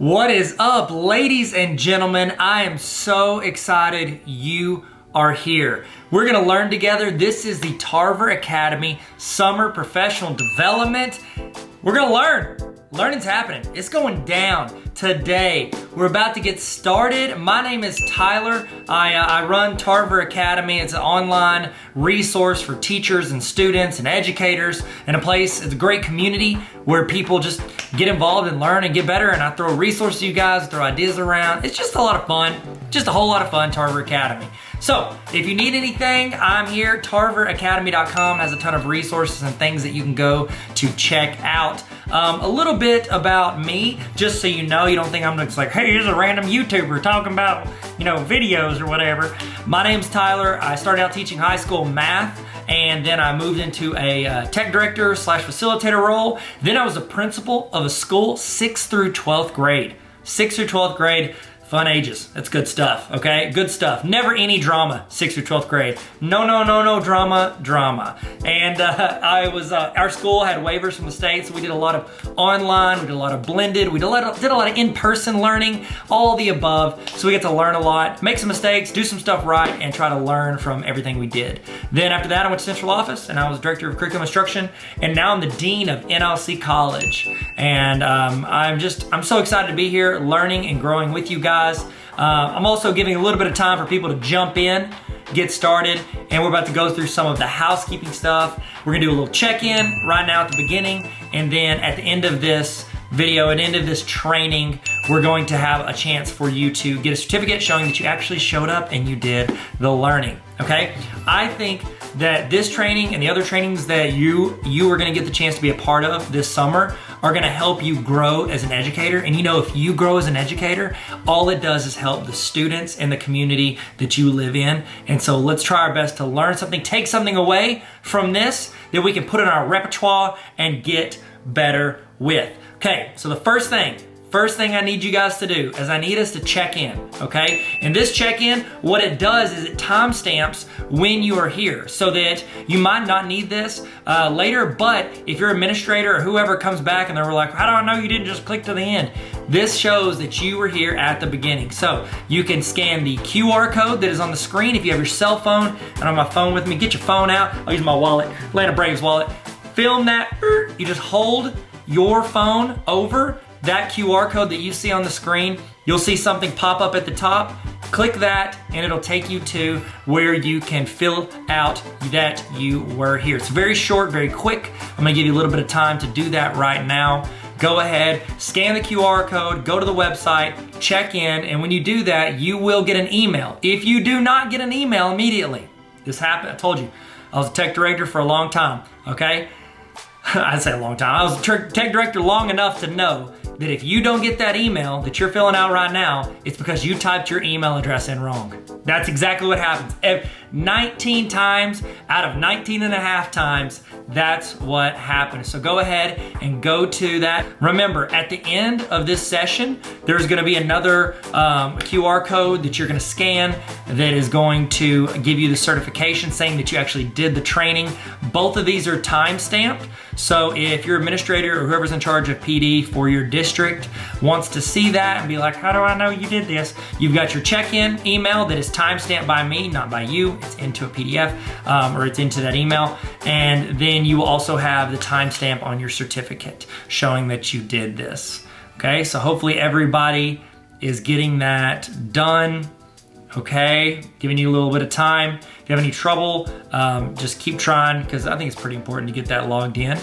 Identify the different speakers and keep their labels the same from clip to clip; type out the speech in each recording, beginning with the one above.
Speaker 1: What is up, ladies and gentlemen? I am so excited you are here. We're gonna learn together. This is the Tarver Academy Summer Professional Development. We're gonna learn. Learning's happening. It's going down today. We're about to get started. My name is Tyler. I run Tarver Academy. It's an online resource for teachers and students and educators, and it's a great community where people just get involved and learn and get better. And I throw resources to you guys, throw ideas around. It's just a lot of fun. Just a whole lot of fun, Tarver Academy. So if you need anything, I'm here. TarverAcademy.com has a ton of resources and things that you can go to check out. A little bit about me, just so you know, you don't think I'm just like, hey, here's a random YouTuber talking about, videos or whatever. My name's Tyler. I started out teaching high school math, and then I moved into a tech director / facilitator role. Then I was a principal of a school, 6th through 12th grade. 6th through 12th grade. Fun ages. That's good stuff, okay? Good stuff. Never any drama, 6th through 12th grade. No drama. And our school had waivers from the state, so we did a lot of online, we did a lot of blended, we did a lot of in-person learning, all the above. So we get to learn a lot, make some mistakes, do some stuff right, and try to learn from everything we did. Then after that, I went to central office, and I was director of curriculum instruction, and now I'm the dean of NLC College. And I'm so excited to be here, learning and growing with you guys. I'm also giving a little bit of time for people to jump in, get started, and we're about to go through some of the housekeeping stuff. We're gonna do a little check-in right now at the beginning, and then at the end of this video, at the end of this training, we're going to have a chance for you to get a certificate showing that you actually showed up and you did the learning, okay? I think that this training and the other trainings that you are gonna get the chance to be a part of this summer are gonna help you grow as an educator. And if you grow as an educator, all it does is help the students and the community that you live in. And so let's try our best to learn something, take something away from this that we can put in our repertoire and get better with. Okay, so the first thing I need you guys to do is I need us to check in, okay? And this check-in, what it does is it timestamps when you are here so that you might not need this later, but if your administrator or whoever comes back and they're like, how do I know you didn't just click to the end? This shows that you were here at the beginning. So you can scan the QR code that is on the screen if you have your cell phone. And on my phone with me, get your phone out. I'll use my wallet, Atlanta Braves wallet. Film that, you just hold your phone over that QR code that you see on the screen. You'll see something pop up at the top. Click that and it'll take you to where you can fill out that you were here. It's very short, very quick. I'm gonna give you a little bit of time to do that right now. Go ahead, scan the QR code, go to the website, check in, and when you do that, you will get an email. If you do not get an email immediately, this happened, I told you, I was a tech director for a long time, okay? I'd say a long time. I was a tech director long enough to know that if you don't get that email that you're filling out right now, it's because you typed your email address in wrong. That's exactly what happens. 19 times out of 19 and a half times, that's what happens. So go ahead and go to that. Remember, at the end of this session, there's gonna be another QR code that you're gonna scan that is going to give you the certification saying that you actually did the training. Both of these are time-stamped. So if your administrator or whoever's in charge of PD for your district wants to see that and be like, how do I know you did this? You've got your check-in email that is time-stamped by me, not by you. It's into a PDF or it's into that email. And then you will also have the timestamp on your certificate showing that you did this. Okay, so hopefully everybody is getting that done. Okay, giving you a little bit of time. If you have any trouble, just keep trying because I think it's pretty important to get that logged in.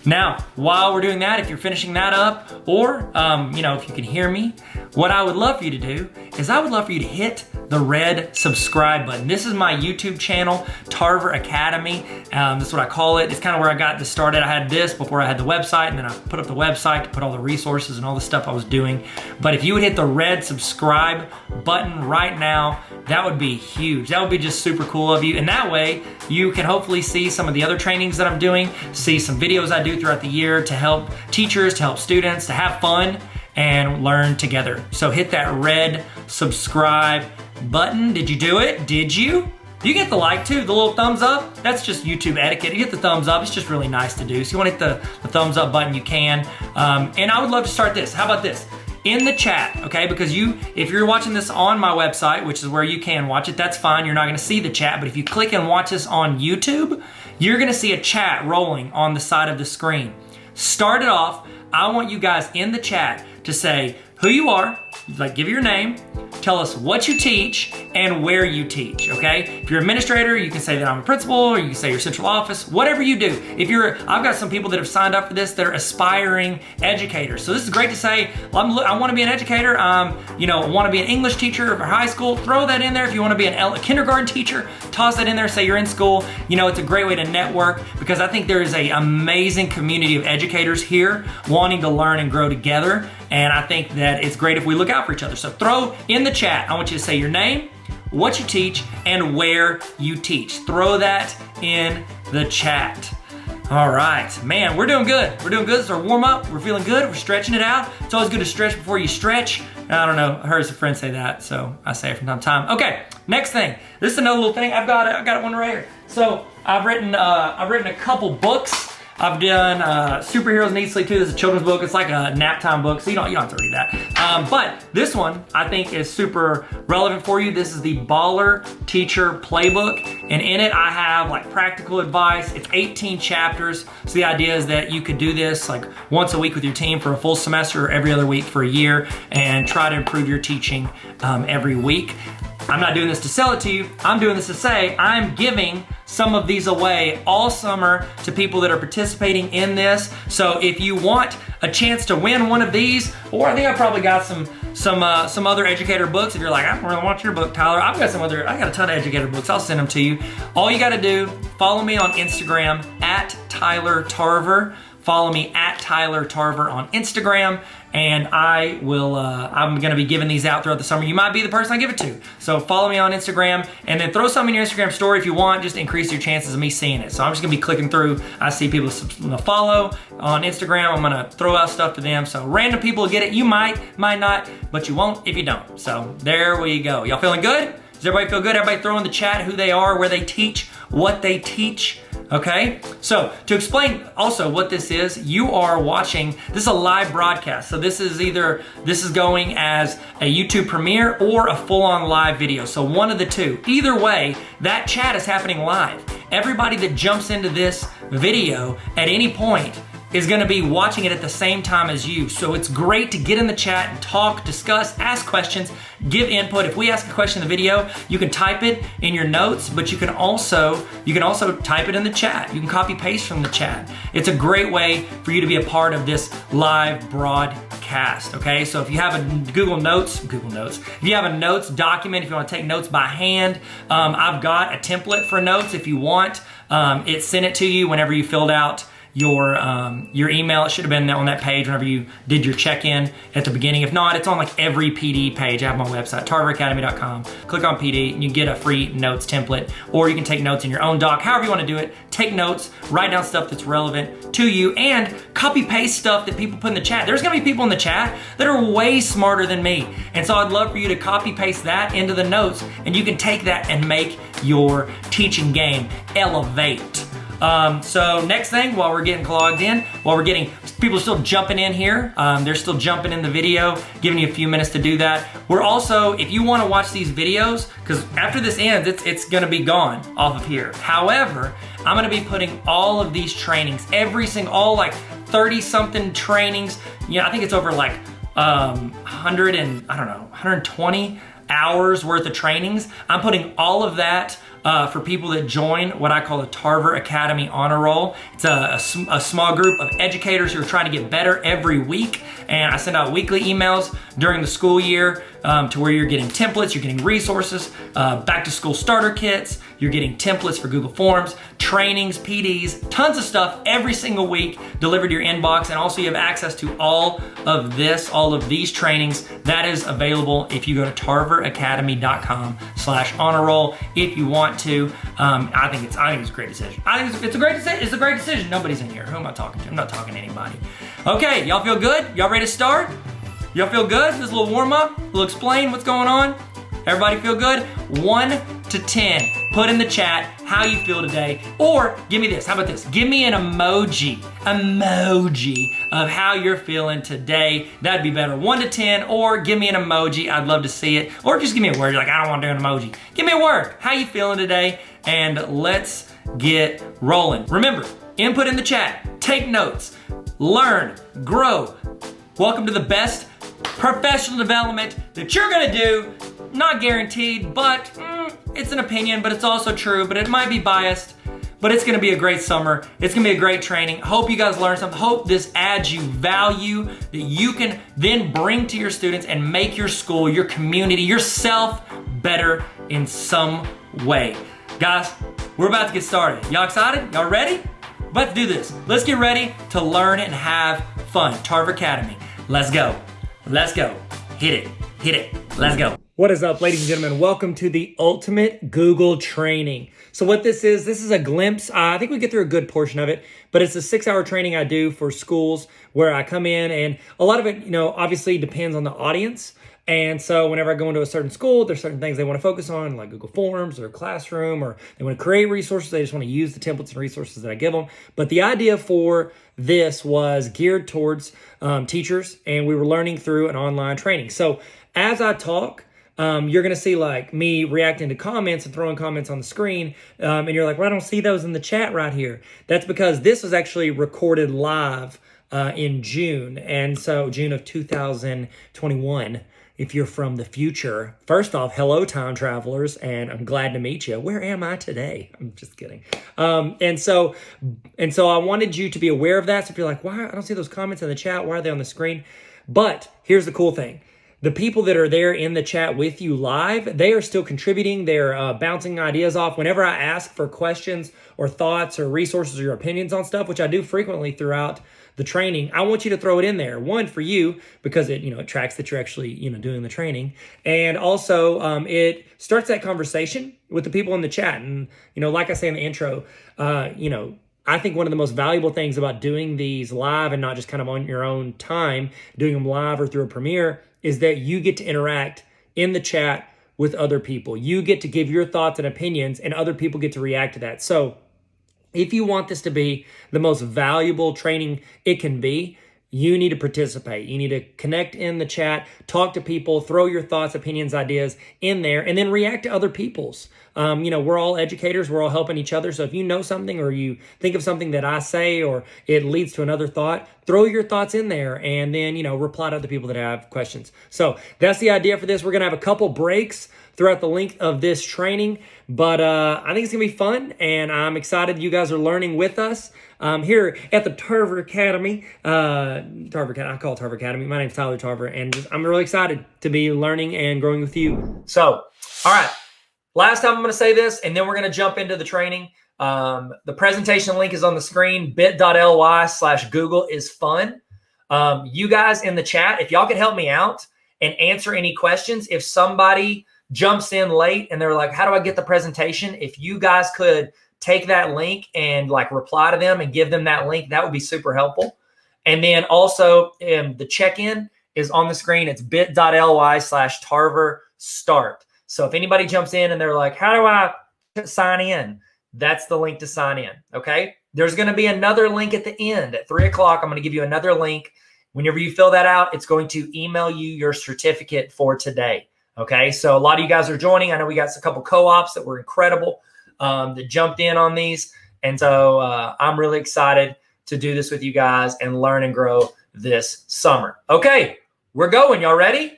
Speaker 1: Now, while we're doing that, if you're finishing that up, or if you can hear me, what I would love for you to do is I would love for you to hit the red subscribe button. This is my YouTube channel, Tarver Academy. That's what I call it. It's kind of where I got this started. I had this before I had the website, and then I put up the website to put all the resources and all the stuff I was doing. But if you would hit the red subscribe button right now, that would be huge. That would be just super cool of you. And that way, you can hopefully see some of the other trainings that I'm doing, see some videos I do throughout the year to help teachers, to help students, to have fun and learn together. So hit that red subscribe button. Did you do it? Did you? You get the like too, the little thumbs up. That's just YouTube etiquette. You hit the thumbs up. It's just really nice to do. So you want to hit the thumbs up button, you can. And I would love to start this. How about this? in the chat, okay? Because if you're watching this on my website, which is where you can watch it, that's fine. You're not gonna see the chat, but if you click and watch this on YouTube, you're gonna see a chat rolling on the side of the screen. Start it off. I want you guys in the chat to say who you are, like give your name, tell us what you teach and where you teach, okay? If you're an administrator, you can say that I'm a principal, or you can say your central office, whatever you do. I've got some people that have signed up for this that are aspiring educators. So this is great to say, I wanna be an educator, I wanna be an English teacher for high school, throw that in there. If you wanna be a kindergarten teacher, toss that in there, say you're in school. It's a great way to network, because I think there is an amazing community of educators here wanting to learn and grow together. And I think that it's great if we look out for each other. So throw in the chat, I want you to say your name, what you teach, and where you teach. Throw that in the chat. All right, man, we're doing good. We're doing good. It's our warm up. We're feeling good. We're stretching it out. It's always good to stretch before you stretch. I don't know, I heard some friends say that, so I say it from time to time. Okay, next thing. This is another little thing. I've got one right here. So I've written a couple books. I've done Superheroes Need Sleep Too. This is a children's book. It's like a nap time book, so you don't have to read that. But this one I think is super relevant for you. This is the Baller Teacher Playbook, and in it I have like practical advice. It's 18 chapters. So the idea is that you could do this like once a week with your team for a full semester, or every other week for a year, and try to improve your teaching every week. I'm not doing this to sell it to you. I'm doing this to say I'm giving some of these away all summer to people that are participating in this. So if you want a chance to win one of these, or I think I probably got some other educator books. If you're like, I don't really want your book, Tyler, I got a ton of educator books. I'll send them to you. All you got to do, follow me on Instagram at Tyler Tarver. Follow me at Tyler Tarver on Instagram, and I'm gonna be giving these out throughout the summer. You might be the person I give it to. So follow me on Instagram, and then throw something in your Instagram story if you want, just to increase your chances of me seeing it. So I'm just gonna be clicking through. I see people follow on Instagram. I'm gonna throw out stuff to them. So random people will get it. You might not, but you won't if you don't. So there we go. Y'all feeling good? Does everybody feel good? Everybody throw in the chat who they are, where they teach, what they teach. Okay, so to explain also what this is, you are watching, this is a live broadcast. So this is going as a YouTube premiere or a full-on live video. So one of the two. Either way, that chat is happening live. Everybody that jumps into this video at any point is gonna be watching it at the same time as you. So it's great to get in the chat and talk, discuss, ask questions, give input. If we ask a question in the video, you can type it in your notes, but you can also type it in the chat. You can copy paste from the chat. It's a great way for you to be a part of this live broadcast, okay? So if you have a Google Notes, if you have a notes document, if you wanna take notes by hand, I've got a template for notes if you want. It sent it to you whenever you filled out your email. It should have been on that page whenever you did your check-in at the beginning. If not, it's on like every PD page. I have my website, tarveracademy.com. Click on PD and you get a free notes template, or you can take notes in your own doc. However you want to do it, take notes, write down stuff that's relevant to you, and copy paste stuff that people put in the chat. There's gonna be people in the chat that are way smarter than me. And so I'd love for you to copy paste that into the notes, and you can take that and make your teaching game elevate. So next thing, while we're getting logged in, people are still jumping in here. They're still jumping in the video, giving you a few minutes to do that. We're also, if you want to watch these videos, because after this ends, it's going to be gone off of here. However, I'm going to be putting all of these trainings, all like 30 something trainings. I think it's over like 120 hours worth of trainings. I'm putting all of that for people that join what I call the Tarver Academy Honor Roll. It's a small group of educators who are trying to get better every week, and I send out weekly emails during the school year to where you're getting templates, you're getting resources, back to school starter kits, you're getting templates for Google Forms, trainings, PDs, tons of stuff every single week delivered to your inbox, and also you have access to all of these trainings. That is available if you go to tarveracademy.com/honor roll if you want to. I think it's a great decision. I think it's a great decision. Nobody's in here. Who am I talking to? I'm not talking to anybody. Okay, y'all feel good? Y'all ready to start? Y'all feel good? This is a little warm up. We'll explain what's going on. Everybody feel good? 1 to 10. Put in the chat how you feel today. Or give me this. How about this? Give me an emoji of how you're feeling today. That'd be better. 1 to 10, or give me an emoji. I'd love to see it. Or just give me a word. You're like, I don't want to do an emoji. Give me a word. How you feeling today? And let's get rolling. Remember, input in the chat. Take notes. Learn. Grow. Welcome to the best professional development that you're gonna do. Not guaranteed, but it's an opinion, but it's also true, but it might be biased, but it's gonna be a great summer. It's gonna be a great training. Hope you guys learn something. Hope this adds you value that you can then bring to your students and make your school, your community, yourself better in some way. Guys, we're about to get started. Y'all excited? Y'all ready? We're about to do this. Let's get ready to learn and have fun. Tarver Academy. Let's go. Let's go. Hit it. Let's go. What is up, ladies and gentlemen? Welcome to the Ultimate Google Training. So what this is a glimpse. I think we get through a good portion of it, but it's a 6-hour training I do for schools where I come in, and a lot of it, obviously depends on the audience. And so whenever I go into a certain school, there's certain things they want to focus on, like Google Forms or Classroom, or they want to create resources. They just want to use the templates and resources that I give them. But the idea for this was geared towards teachers, and we were learning through an online training. So as I talk, you're going to see like me reacting to comments and throwing comments on the screen. And you're like, well, I don't see those in the chat right here. That's because this was actually recorded live in June. And so June of 2021. If you're from the future, first off, hello, time travelers, and I'm glad to meet you. Where am I today? I'm just kidding. And so I wanted you to be aware of that. So if you're like, why? I don't see those comments in the chat. Why are they on the screen? But here's the cool thing. The people that are there in the chat with you live, they are still contributing. They're bouncing ideas off. Whenever I ask for questions or thoughts or resources or your opinions on stuff, which I do frequently throughout the training, I want you to throw it in there. One, for you, because it it tracks that you're actually doing the training, and also it starts that conversation with the people in the chat. And like I say in the intro, I think one of the most valuable things about doing these live and not just kind of on your own time, doing them live or through a premiere, is that you get to interact in the chat with other people. You get to give your thoughts and opinions, and other people get to react to that. So if you want this to be the most valuable training it can be, you need to participate. You need to connect in the chat, talk to people, throw your thoughts, opinions, ideas in there, and then react to other people's. We're all educators. We're all helping each other. So if you know something, or you think of something that I say, or it leads to another thought, throw your thoughts in there, and then, reply to other people that have questions. So that's the idea for this. We're going to have a couple breaks throughout the length of this training, but I think it's going to be fun, and I'm excited you guys are learning with us here at the Tarver Academy. I call it Tarver Academy. My name's Tyler Tarver, and I'm really excited to be learning and growing with you. So, all right. Last time I'm going to say this, and then we're going to jump into the training. The presentation link is on the screen, bit.ly/Google is fun. You guys in the chat, if y'all could help me out and answer any questions. If somebody jumps in late and they're like, how do I get the presentation? If you guys could take that link and reply to them and give them that link, that would be super helpful. And then also the check-in is on the screen. It's bit.ly/Tarver start. So if anybody jumps in and they're like, how do I sign in? That's the link to sign in, okay? There's going to be another link at the end at 3 o'clock. I'm going to give you another link. Whenever you fill that out, it's going to email you your certificate for today, okay? So a lot of you guys are joining. I know we got a couple co-ops that were incredible that jumped in on these. And so I'm really excited to do this with you guys and learn and grow this summer. Okay, we're going. Y'all ready?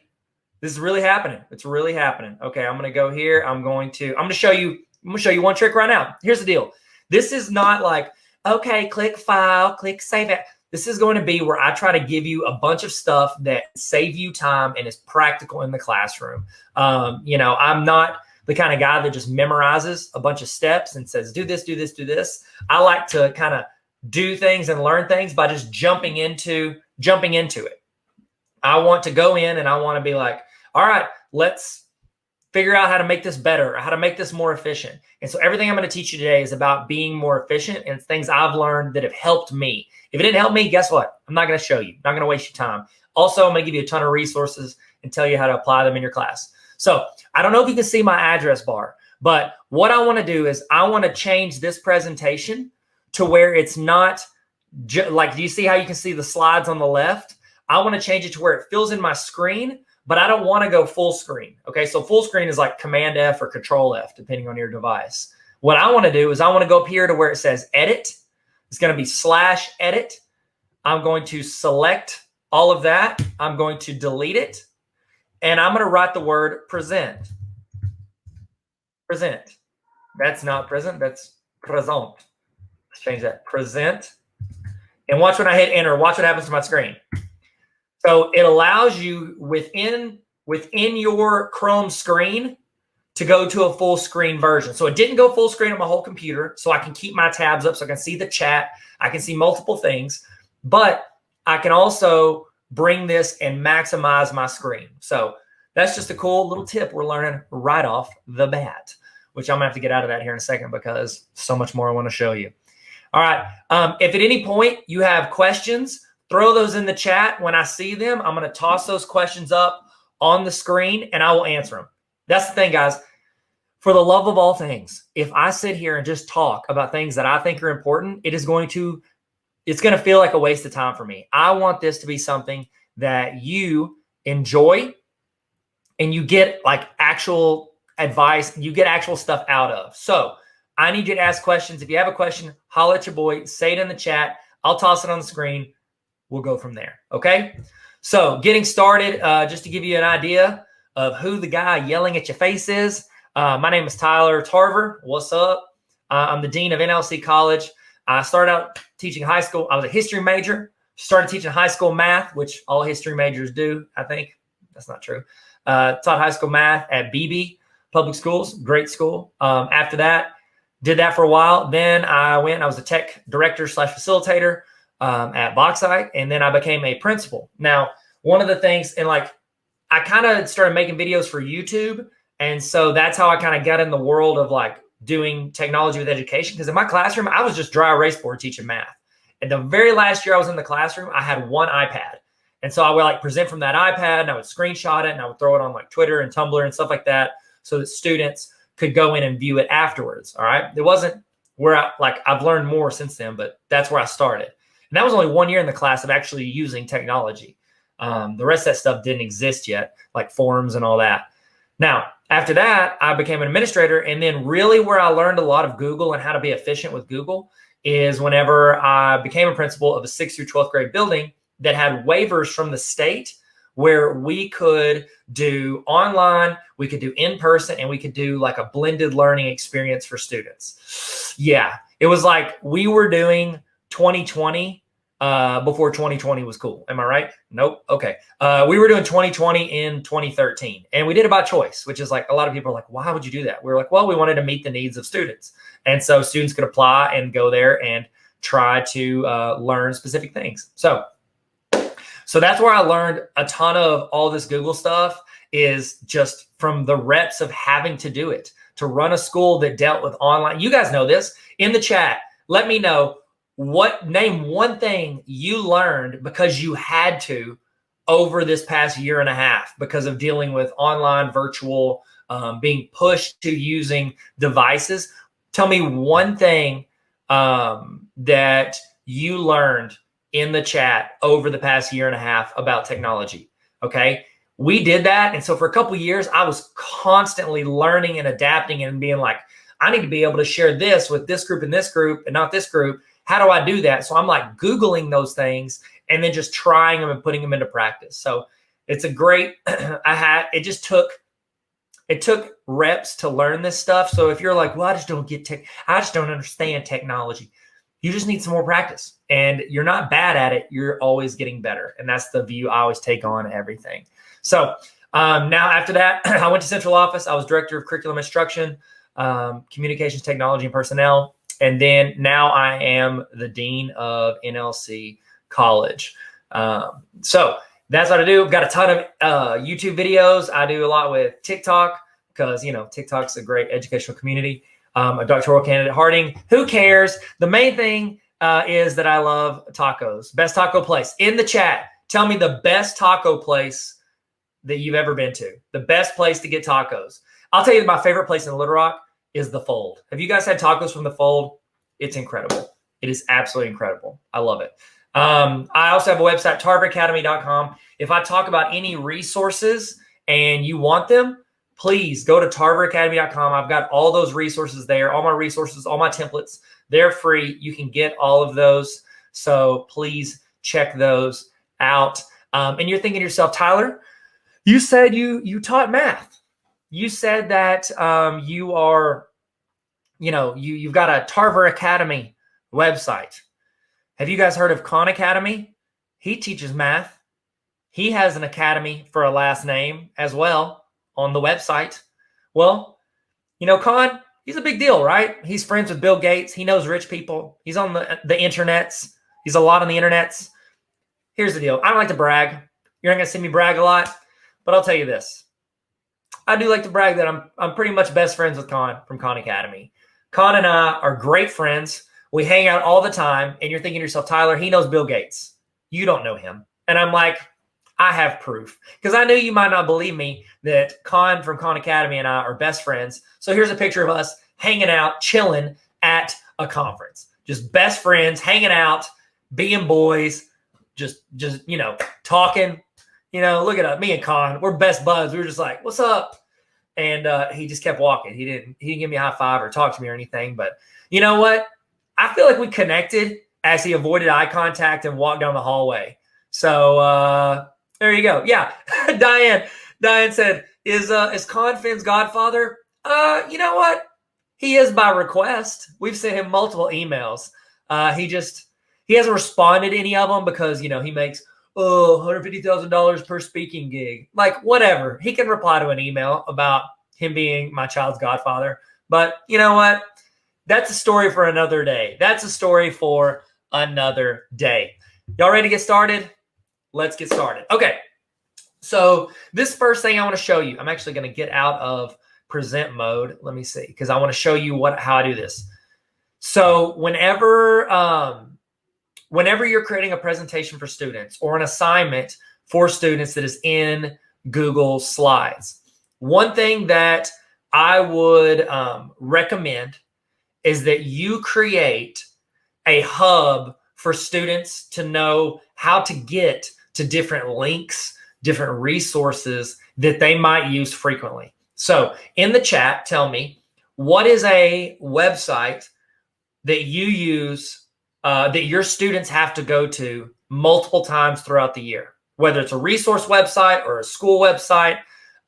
Speaker 1: This is really happening. It's really happening. Okay, I'm going to go here. I'm going to show you one trick right now. Here's the deal. This is not like, okay, click file, click save it. This is going to be where I try to give you a bunch of stuff that save you time and is practical in the classroom. I'm not the kind of guy that just memorizes a bunch of steps and says, do this, do this, do this. I like to kind of do things and learn things by just jumping into it. I want to go in and I want to be like, all right, let's figure out how to make this better, or how to make this more efficient. And so everything I'm going to teach you today is about being more efficient, and it's things I've learned that have helped me. If it didn't help me, guess what? I'm not going to show you. I'm not going to waste your time. Also, I'm going to give you a ton of resources and tell you how to apply them in your class. So I don't know if you can see my address bar, But what I want to do is I want to change this presentation to where it's not like, do you see how you can see the slides on the left? I want to change it to where it fills in my screen, but I don't want to go full screen. Okay, so full screen is like Command F or Control F, depending on your device. What I want to do is I want to go up here to where it says edit. It's going to be /edit. I'm going to select all of that. I'm going to delete it. And I'm going to write the word present. Present. That's not present. That's present. Let's change that. Present. And watch when I hit enter. Watch what happens to my screen. So it allows you within your Chrome screen to go to a full screen version. So it didn't go full screen on my whole computer, so I can keep my tabs up so I can see the chat. I can see multiple things, but I can also bring this and maximize my screen. So that's just a cool little tip we're learning right off the bat, which I'm gonna have to get out of that here in a second because so much more I want to show you. All right, if at any point you have questions, throw those in the chat. When I see them, I'm gonna toss those questions up on the screen and I will answer them. That's the thing, guys. For the love of all things, if I sit here and just talk about things that I think are important, it's going to feel like a waste of time for me. I want this to be something that you enjoy and you get like actual advice, you get actual stuff out of. So I need you to ask questions. If you have a question, holler at your boy, say it in the chat. I'll toss it on the screen. We'll go from there. Okay. So getting started, just to give you an idea of who the guy yelling at your face is. My name is Tyler Tarver. What's up? I'm the dean of NLC College. I started out teaching high school. I was a history major. Started teaching high school math, which all history majors do, I think. That's not true. Taught high school math at BB Public Schools. Great school. After that, did that for a while. Then I was a tech director / facilitator at Bauxite. And then I became a principal. Now, one of the things, and like, I kind of started making videos for YouTube. And so that's how I kind of got in the world of like doing technology with education. Because in my classroom, I was just dry erase board teaching math. And the very last year I was in the classroom, I had one iPad. And so I would like present from that iPad and I would screenshot it and I would throw it on like Twitter and Tumblr and stuff like that so that students could go in and view it afterwards. All right. It wasn't where I've learned more since then, but that's where I started. And that was only 1 year in the class of actually using technology. The rest of that stuff didn't exist yet, like forums and all that. Now, after that, I became an administrator. And then really where I learned a lot of Google and how to be efficient with Google is whenever I became a principal of a 6th through 12th grade building that had waivers from the state where we could do online, we could do in person, and we could do like a blended learning experience for students. Yeah, it was like we were doing 2020 before 2020 was cool. Am I right? Nope. Okay. We were doing 2020 in 2013 and we did it by choice, which is like a lot of people are like, why would you do that? We were like, well, we wanted to meet the needs of students. And so students could apply and go there and try to learn specific things. So that's where I learned a ton of all this Google stuff is just from the reps of having to do it, to run a school that dealt with online. You guys know this. In the chat, let me know. Name one thing you learned because you had to over this past year and a half because of dealing with online, virtual, being pushed to using devices. Tell me one thing that you learned in the chat over the past year and a half about technology. Okay. We did that. And so for a couple of years, I was constantly learning and adapting and being like, I need to be able to share this with this group and not this group. How do I do that? So I'm like Googling those things and then just trying them and putting them into practice. So it's a great, it took reps to learn this stuff. So if you're like, well, I just don't understand technology. You just need some more practice and you're not bad at it. You're always getting better. And that's the view I always take on everything. So now after that, I went to central office. I was director of curriculum instruction, communications, technology, and personnel. And then now I am the dean of NLC College. So that's what I do. I've got a ton of YouTube videos. I do a lot with TikTok because, TikTok's a great educational community. A doctoral candidate, Harding. Who cares? The main thing is that I love tacos. Best taco place. In the chat, tell me the best taco place that you've ever been to. The best place to get tacos. I'll tell you my favorite place in Little Rock is the Fold. Have you guys had tacos from the Fold? It's incredible. It is absolutely incredible. I love it. I also have a website, tarveracademy.com. If I talk about any resources and you want them, please go to tarveracademy.com. I've got all those resources there, all my resources, all my templates. They're free. You can get all of those. So please check those out. And you're thinking to yourself, Tyler, you said you taught math. You said that you are, you've got a Tarver Academy website. Have you guys heard of Khan Academy? He teaches math. He has an academy for a last name as well on the website. Well, Khan, he's a big deal, right? He's friends with Bill Gates. He knows rich people. He's on the internets. He's a lot on the internets. Here's the deal. I don't like to brag. You're not going to see me brag a lot, but I'll tell you this. I do like to brag that I'm pretty much best friends with Khan from Khan Academy. Khan and I are great friends. We hang out all the time, and you're thinking to yourself, Tyler, he knows Bill Gates. You don't know him. And I'm like, I have proof. Because I knew you might not believe me that Khan from Khan Academy and I are best friends. So here's a picture of us hanging out, chilling at a conference. Just best friends, hanging out, being boys, just talking. Look at us, me and Khan. We're best buds. We were just like, what's up? And he just kept walking. He didn't give me a high five or talk to me or anything. But you know what? I feel like we connected as he avoided eye contact and walked down the hallway. So there you go. Yeah. Diane said, is Khan Finn's godfather? You know what? He is by request. We've sent him multiple emails. He hasn't responded to any of them because, he makes $150,000 per speaking gig. Like, whatever. He can reply to an email about him being my child's godfather. But you know what? That's a story for another day. That's a story for another day. Y'all ready to get started? Let's get started. Okay. So this first thing I want to show you, I'm actually going to get out of present mode. Let me see, because I want to show you how I do this. So whenever you're creating a presentation for students or an assignment for students that is in Google Slides, one thing that I would recommend is that you create a hub for students to know how to get to different links, different resources that they might use frequently. So in the chat, tell me, what is a website that you use that your students have to go to multiple times throughout the year, whether it's a resource website or a school website.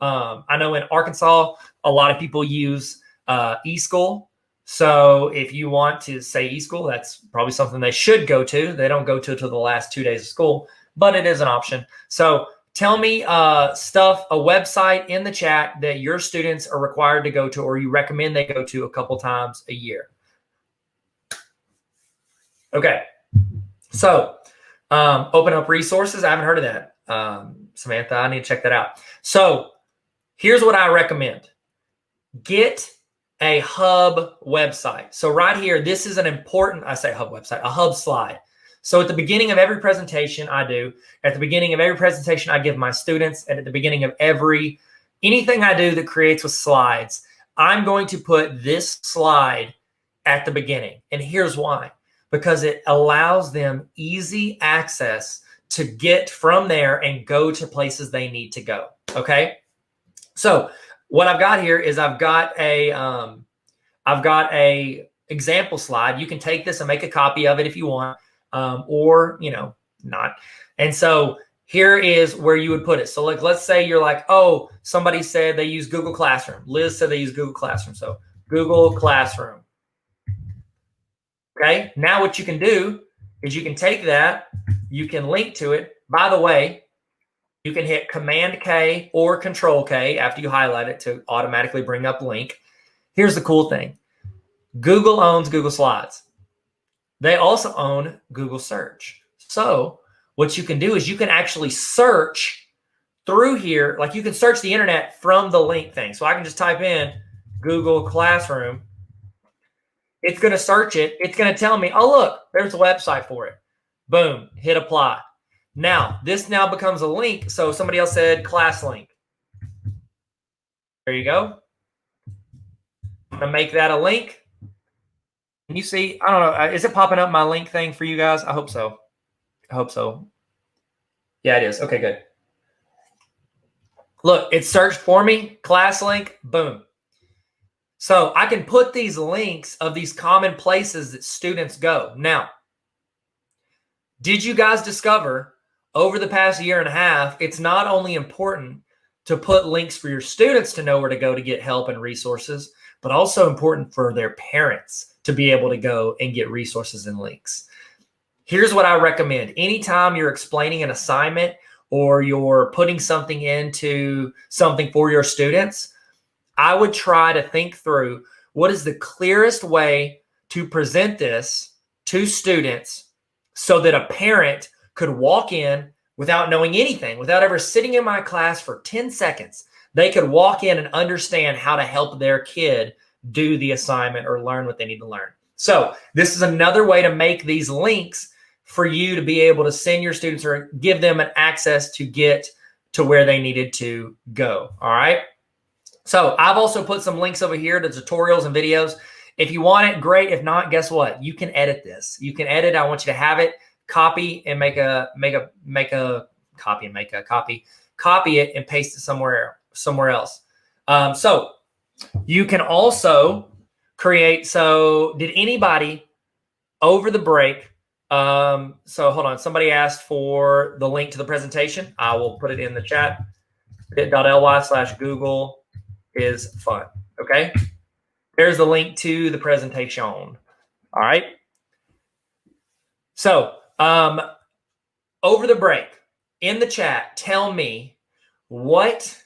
Speaker 1: I know in Arkansas, a lot of people use eSchool. So if you want to say eSchool, that's probably something they should go to. They don't go to the last 2 days of school, but it is an option. So tell me a website in the chat that your students are required to go to or you recommend they go to a couple times a year. Okay. So open up resources. I haven't heard of that. Samantha, I need to check that out. So here's what I recommend. Get a hub website. So right here, this is an important, I say hub website, a hub slide. So at the beginning of every presentation I do, at the beginning of every presentation I give my students, and at the beginning of anything I do that creates with slides, I'm going to put this slide at the beginning. And here's why. Because it allows them easy access to get from there and go to places they need to go. Okay. So what I've got here is I've got a example slide. You can take this and make a copy of it if you want, or not. And so here is where you would put it. So like, let's say you're like, oh, somebody said they use Google Classroom. Liz said they use Google Classroom. So Google Classroom. Okay. Now what you can do is you can take that, you can link to it. By the way, you can hit Command K or Control K after you highlight it to automatically bring up link. Here's the cool thing. Google owns Google Slides. They also own Google Search. So what you can do is you can actually search through here. Like you can search the internet from the link thing. So I can just type in Google Classroom. It's going to search it. It's going to tell me, oh, look, there's a website for it. Boom, hit apply. Now, this now becomes a link. So somebody else said class link. There you go. going to make that a link. Can you see? I don't know. Is it popping up my link thing for you guys? I hope so. I hope so. Yeah, it is. Okay, good. Look, it searched for me, class link, boom. So I can put these links of these common places that students go. Now, did you guys discover over the past year and a half, it's not only important to put links for your students to know where to go to get help and resources, but also important for their parents to be able to go and get resources and links. Here's what I recommend. Anytime you're explaining an assignment or you're putting something into something for your students, I would try to think through what is the clearest way to present this to students so that a parent could walk in without knowing anything, without ever sitting in my class for 10 seconds. They could walk in and understand how to help their kid do the assignment or learn what they need to learn. So this is another way to make these links for you to be able to send your students or give them an access to get to where they needed to go. All right. So I've also put some links over here to tutorials and videos. If you want it, great. If not, guess what? You can edit this. You can edit. I want you to have it, copy and copy it and paste it somewhere else. So you can also create. So did anybody over the break? So hold on. Somebody asked for the link to the presentation. I will put it in the chat. bit.ly/Google is fun. Okay. There's the link to the presentation. All right. So, over the break in the chat, tell me what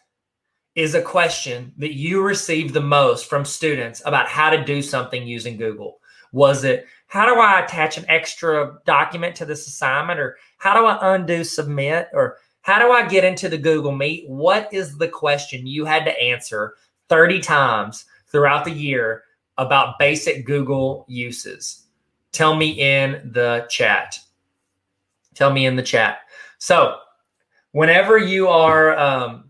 Speaker 1: is a question that you received the most from students about how to do something using Google. Was it, how do I attach an extra document to this assignment? Or how do I undo submit? Or how do I get into the Google Meet? What is the question you had to answer 30 times throughout the year about basic Google uses? Tell me in the chat. Tell me in the chat. So whenever you are,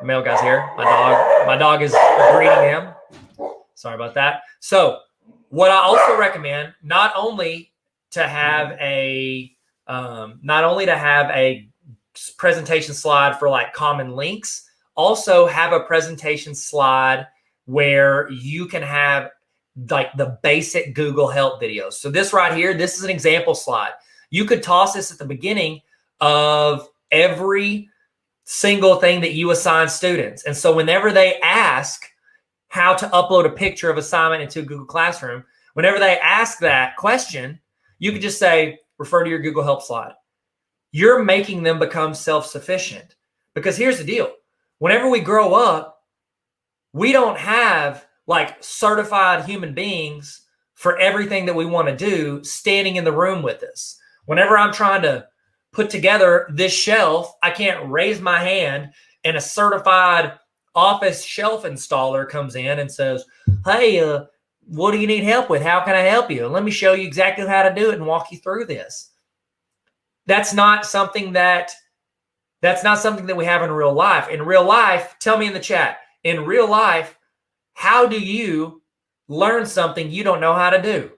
Speaker 1: male guy's here. My dog is greeting him. Sorry about that. So what I also recommend, not only to have a presentation slide for like common links, also have a presentation slide where you can have like the basic Google help videos. So this right here, this is an example slide. You could toss this at the beginning of every single thing that you assign students. And so whenever they ask how to upload a picture of assignment into Google Classroom, whenever they ask that question, you could just say, refer to your Google Help slide. You're making them become self-sufficient. Because here's the deal. Whenever we grow up, we don't have like certified human beings for everything that we want to do standing in the room with us. Whenever I'm trying to put together this shelf, I can't raise my hand and a certified office shelf installer comes in and says, hey, what do you need help with? How can I help you? Let me show you exactly how to do it and walk you through this. That's not something that we have in real life. In real life, tell me in the chat, in real life, how do you learn something you don't know how to do?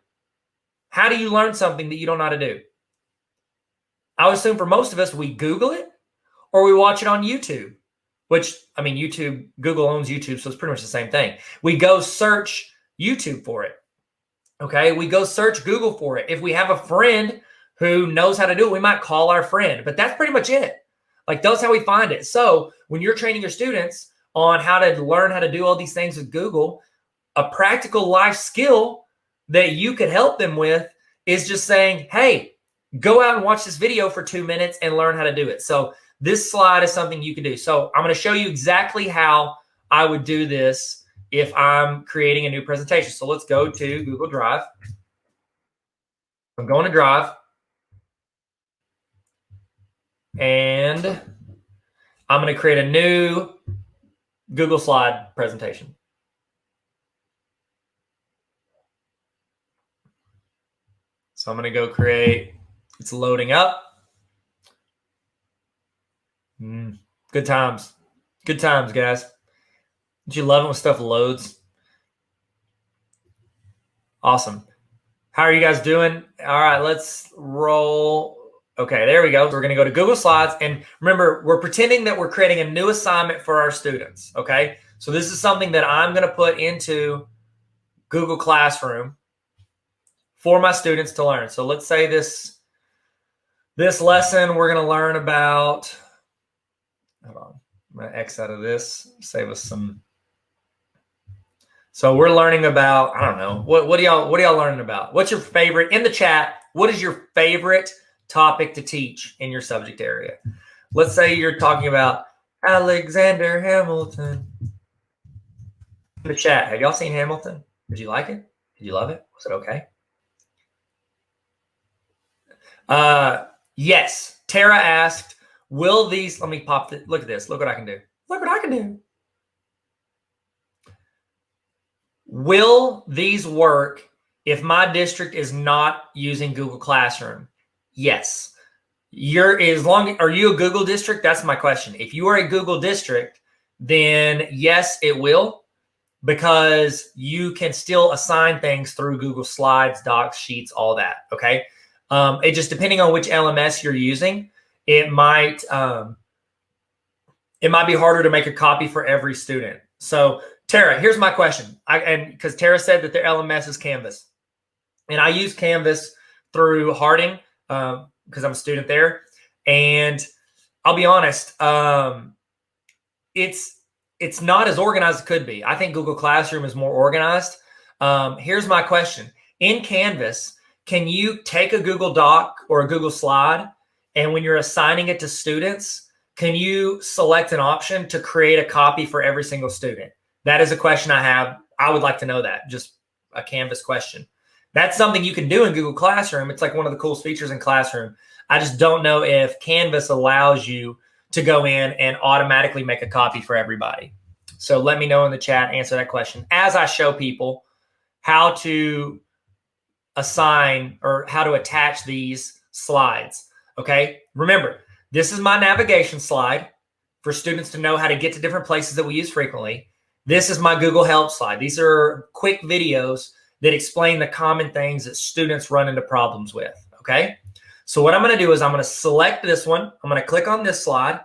Speaker 1: How do you learn something that you don't know how to do? I would assume for most of us, we Google it or we watch it on YouTube, which, I mean, Google owns YouTube, so it's pretty much the same thing. We go search YouTube for it. Okay, we go search Google for it. If we have a friend who knows how to do it, we might call our friend, but that's pretty much it. Like, that's how we find it. So when you're training your students on how to learn how to do all these things with Google, a practical life skill that you could help them with is just saying, hey, go out and watch this video for 2 minutes and learn how to do it. So this slide is something you can do. So I'm going to show you exactly how I would do this if I'm creating a new presentation. So let's go to Google Drive. I'm going to Drive. And I'm going to create a new Google slide presentation. So I'm going to go create, it's loading up. Good times. Good times, guys. Don't you love it when stuff loads? Awesome. How are you guys doing? All right, let's roll. Okay, there we go. We're going to go to Google Slides. And remember, we're pretending that we're creating a new assignment for our students. Okay, so this is something that I'm going to put into Google Classroom for my students to learn. So let's say this lesson, we're going to learn about, hold on, I'm going to X out of this, save us some. So we're learning about, I don't know, what are y'all learning about? What's your favorite, in the chat, what is your favorite topic to teach in your subject area? Let's say you're talking about Alexander Hamilton. In the chat, have y'all seen Hamilton? Did you like it? Did you love it? Was it okay? Yes. Tara asked, will these, let me pop the, look at this. Look what I can do. Look what I can do. Will these work if my district is not using Google Classroom? Yes. Are you a Google district? That's my question. If you are a Google district, then yes, it will, because you can still assign things through Google Slides, Docs, Sheets, all that. Okay. It just, depending on which LMS you're using, it might be harder to make a copy for every student. So Tara, here's my question. Because Tara said that their LMS is Canvas, and I use Canvas through Harding because I'm a student there. And I'll be honest, it's not as organized as it could be. I think Google Classroom is more organized. Here's my question. In Canvas, can you take a Google Doc or a Google Slide, and when you're assigning it to students, can you select an option to create a copy for every single student? That is a question I have. I would like to know that. Just a Canvas question. That's something you can do in Google Classroom. It's like one of the coolest features in Classroom. I just don't know if Canvas allows you to go in and automatically make a copy for everybody. So let me know in the chat, answer that question as I show people how to assign or how to attach these slides. Okay. Remember, this is my navigation slide for students to know how to get to different places that we use frequently. This is my Google Help slide. These are quick videos that explain the common things that students run into problems with. Okay. So what I'm going to do is I'm going to select this one. I'm going to click on this slide.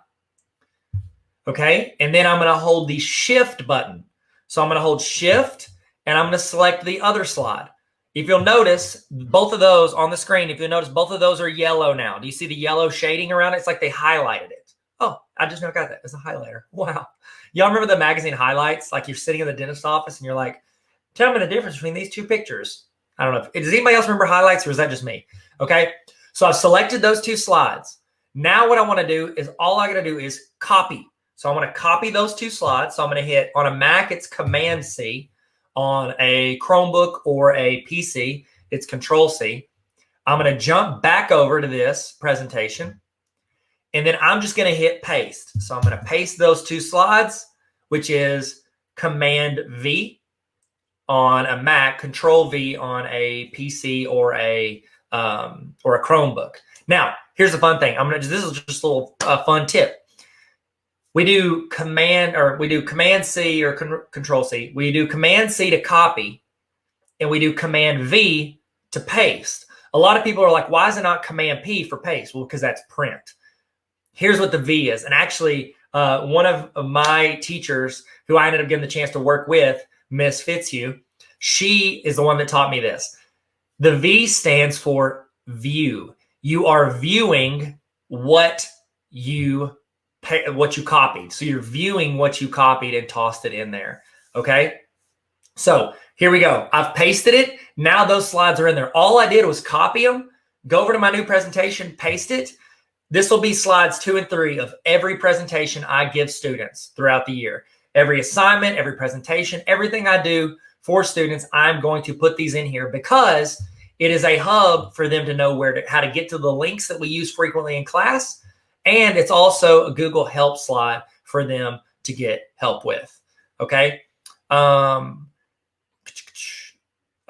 Speaker 1: Okay. And then I'm going to hold the Shift button. So I'm going to hold Shift and I'm going to select the other slide. If you'll notice, both of those on the screen, if you'll notice, both of those are yellow now. Do you see the yellow shading around it? It's like they highlighted it. Oh, I just now got that. It's a highlighter. Wow. Y'all remember the magazine highlights? Like you're sitting in the dentist office and you're like, tell me the difference between these two pictures. I don't know. Does anybody else remember highlights, or is that just me? Okay. So I've selected those two slides. Now what I want to do is all I got to do is copy. So I'm going to copy those two slides. So I'm going to hit, on a Mac, it's Command C. On a Chromebook or a PC, it's Control C. I'm going to jump back over to this presentation, and then I'm just going to hit paste. So I'm going to paste those two slides, which is Command V on a Mac, Control V on a PC or a Chromebook. Now, here's the fun thing. This is just a little fun tip. We do Command C or Control C. We do Command C to copy, and we do Command V to paste. A lot of people are like, why is it not Command P for paste? Well, because that's print. Here's what the V is. And actually, one of my teachers who I ended up getting the chance to work with, Miss Fitzhugh, she is the one that taught me this. The V stands for view. You are viewing what you copied. So you're viewing what you copied and tossed it in there. Okay. So here we go. I've pasted it. Now those slides are in there. All I did was copy them, go over to my new presentation, paste it. This will be slides 2 and 3 of every presentation I give students throughout the year. Every assignment, every presentation, everything I do for students, I'm going to put these in here because it is a hub for them to know how to get to the links that we use frequently in class. And it's also a Google Help slide for them to get help with. Okay.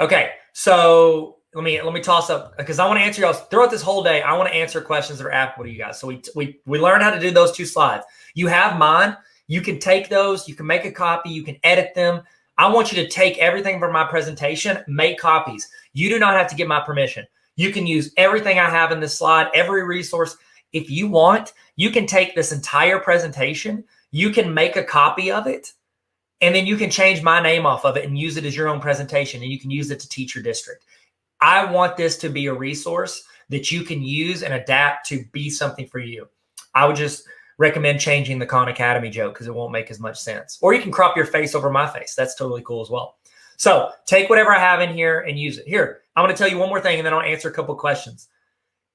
Speaker 1: Okay. So let me toss up, because I want to answer y'all throughout this whole day. I want to answer questions that are applicable to you guys. So we learned how to do those two slides. You have mine. You can take those. You can make a copy. You can edit them. I want you to take everything from my presentation, make copies. You do not have to get my permission. You can use everything I have in this slide, every resource. If you want, you can take this entire presentation, you can make a copy of it, and then you can change my name off of it and use it as your own presentation, and you can use it to teach your district. I want this to be a resource that you can use and adapt to be something for you. I would just recommend changing the Khan Academy joke because it won't make as much sense. Or you can crop your face over my face. That's totally cool as well. So take whatever I have in here and use it. Here, I'm going to tell you one more thing and then I'll answer a couple questions.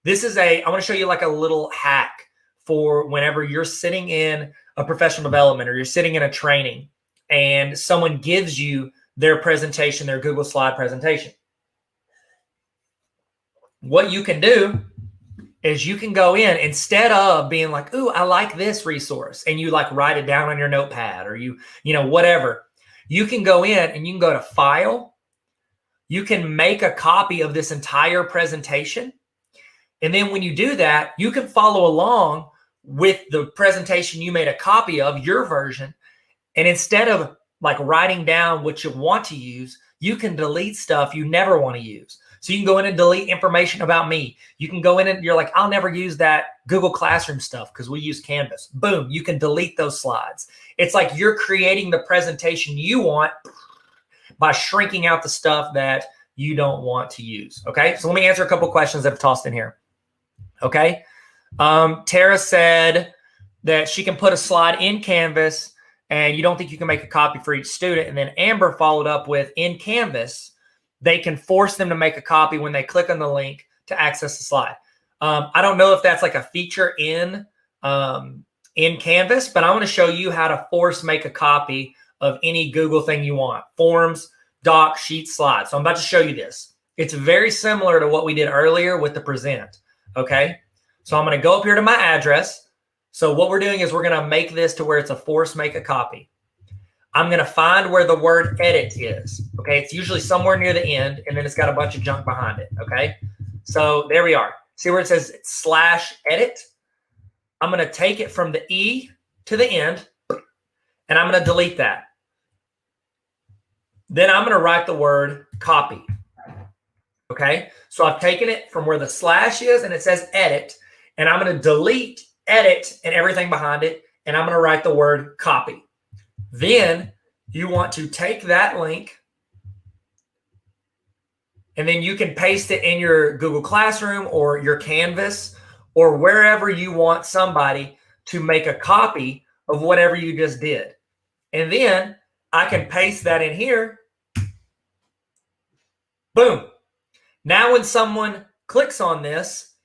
Speaker 1: I want to show you like a little hack for whenever you're sitting in a professional development or you're sitting in a training and someone gives you their presentation, their Google slide presentation. What you can do is you can go in, instead of being like, ooh, I like this resource, and you like write it down on your notepad or you know, whatever. You can go in and you can go to File. You can make a copy of this entire presentation. And then when you do that, you can follow along with the presentation you made a copy of, your version. And instead of like writing down what you want to use, you can delete stuff you never want to use. So you can go in and delete information about me. You can go in and you're like, I'll never use that Google Classroom stuff because we use Canvas. Boom, you can delete those slides. It's like you're creating the presentation you want by shrinking out the stuff that you don't want to use. Okay, so let me answer a couple questions that I've tossed in here. Okay, Tara said that she can put a slide in Canvas and you don't think you can make a copy for each student. And then Amber followed up with, in Canvas, they can force them to make a copy when they click on the link to access the slide. I don't know if that's like a feature in Canvas, but I want to show you how to force make a copy of any Google thing you want. Forms, doc, sheet, slide. So I'm about to show you this. It's very similar to what we did earlier with the present. Okay. So I'm going to go up here to my address. So what we're doing is we're going to make this to where it's a force make a copy. I'm going to find where the word edit is. Okay. It's usually somewhere near the end, and then it's got a bunch of junk behind it. Okay. So there we are. See where it says /edit? I'm going to take it from the E to the end, and I'm going to delete that. Then I'm going to write the word copy. Okay. So I've taken it from where the slash is and it says edit, and I'm going to delete edit and everything behind it. And I'm going to write the word copy. Then you want to take that link and then you can paste it in your Google Classroom or your Canvas or wherever you want somebody to make a copy of whatever you just did. And then I can paste that in here. Boom. Now when someone clicks on this,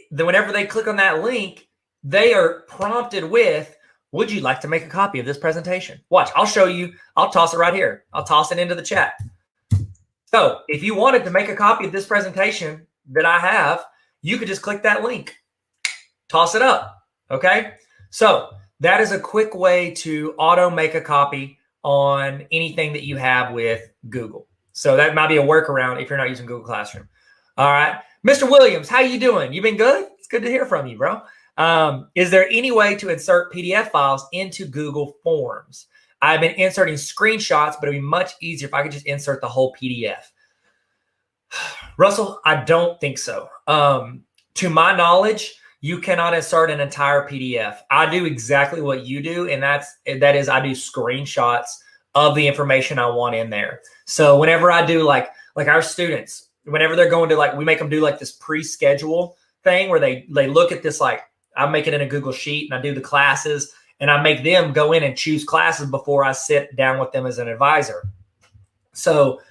Speaker 1: then whenever they click on that link, they are prompted with, would you like to make a copy of this presentation? Watch, I'll show you. I'll toss it right here. I'll toss it into the chat. So if you wanted to make a copy of this presentation that I have, you could just click that link, toss it up. Okay. So that is a quick way to auto make a copy on anything that you have with Google. So that might be a workaround if you're not using Google Classroom. All right. Mr. Williams, how you doing? You been good? It's good to hear from you, bro. Is there any way to insert PDF files into Google Forms? I've been inserting screenshots, but it'd be much easier if I could just insert the whole PDF. Russell, I don't think so. To my knowledge, you cannot insert an entire PDF. I do exactly what you do, and that is I do screenshots of the information I want in there. So whenever I do like our students, whenever they're going to we make them do like this pre-schedule thing where they look at this, like I make it in a Google Sheet and I do the classes and I make them go in and choose classes before I sit down with them as an advisor. So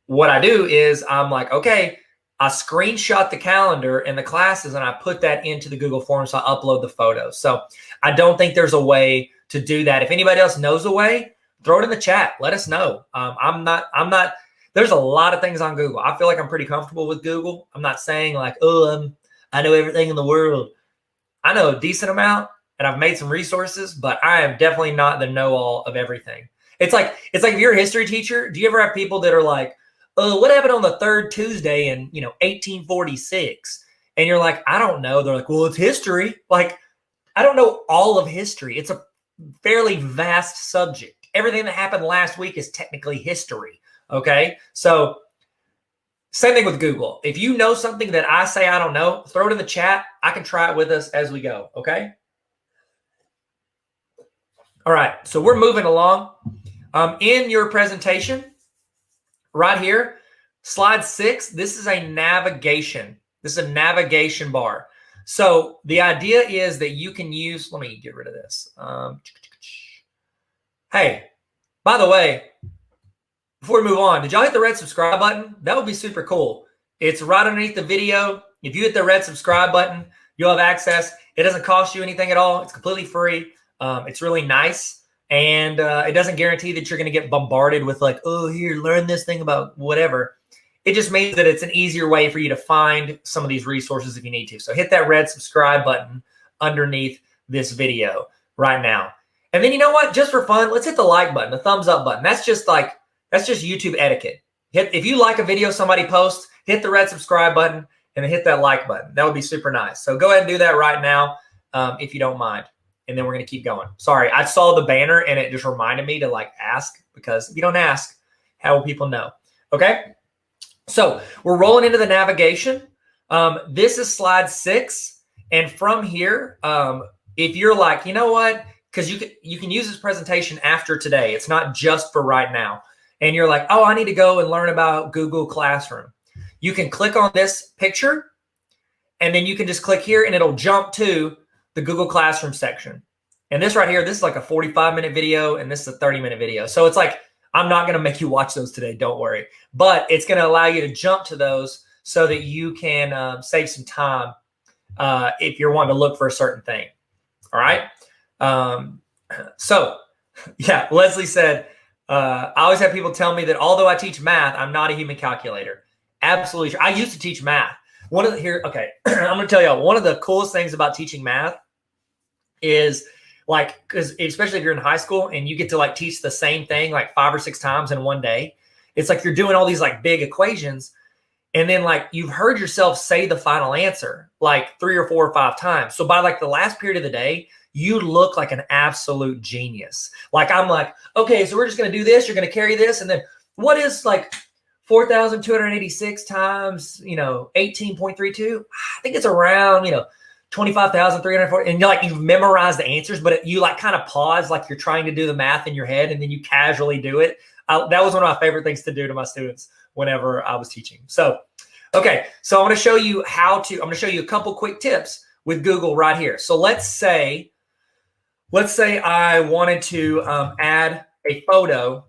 Speaker 1: what I do is I'm like, okay, I screenshot the calendar and the classes and I put that into the Google Forms. So I upload the photos. So I don't think there's a way to do that. If anybody else knows a way, throw it in the chat. Let us know. I'm not, there's a lot of things on Google. I feel like I'm pretty comfortable with Google. I'm not saying like, oh, I know everything in the world. I know a decent amount and I've made some resources, but I am definitely not the know-all of everything. It's like if you're a history teacher, do you ever have people that are like, what happened on the third Tuesday in 1846? And you're like, I don't know. They're like, well, it's history. Like, I don't know all of history. It's a fairly vast subject. everything that happened last week is technically history. Okay. So same thing with Google. If you know something that I say I don't know, throw it in the chat. I can try it with us as we go. Okay. All right. So we're moving along. In your presentation, right here, slide 6, this is a navigation. This is a navigation bar. So the idea is that you can use, let me get rid of this. Hey, by the way, before we move on, did y'all hit the red subscribe button? That would be super cool. It's right underneath the video. If you hit the red subscribe button, you'll have access. It doesn't cost you anything at all. It's completely free. It's really nice. And it doesn't guarantee that you're going to get bombarded with like, oh, here, learn this thing about whatever. It just means that it's an easier way for you to find some of these resources if you need to. So hit that red subscribe button underneath this video right now. And then you know what? Just for fun, let's hit the like button, the thumbs up button. That's just YouTube etiquette. If you like a video somebody posts, hit the red subscribe button and then hit that like button. That would be super nice. So go ahead and do that right now if you don't mind. And then we're going to keep going. Sorry, I saw the banner and it just reminded me to like ask, because if you don't ask, how will people know? Okay. So we're rolling into the navigation. This is slide 6. And from here, if you're like, you know what, because you can use this presentation after today. It's not just for right now. And you're like, oh, I need to go and learn about Google Classroom. You can click on this picture and then you can just click here and it'll jump to the Google Classroom section. And this right here, this is like a 45-minute video and this is a 30-minute video. So it's like, I'm not going to make you watch those today. Don't worry. But it's going to allow you to jump to those so that you can save some time if you're wanting to look for a certain thing. All right. So yeah, Leslie said, I always have people tell me that although I teach math, I'm not a human calculator. Absolutely true. I used to teach math. Okay, I'm going to tell you one of the coolest things about teaching math is like, because especially if you're in high school and you get to like teach the same thing like 5 or 6 times in one day, it's like you're doing all these like big equations. And then like you've heard yourself say the final answer like 3 or 4 or 5 times. So by like the last period of the day, you look like an absolute genius. Like I'm like, okay, so we're just going to do this. You're going to carry this. And then what is like 4,286 times, 18.32? I think it's around, 25,340. And you've memorized the answers, but you like kind of pause, like you're trying to do the math in your head and then you casually do it. That was one of my favorite things to do to my students whenever I was teaching. So, okay. So I'm going to show you I'm going to show you a couple quick tips with Google right here. So let's say I wanted to add a photo,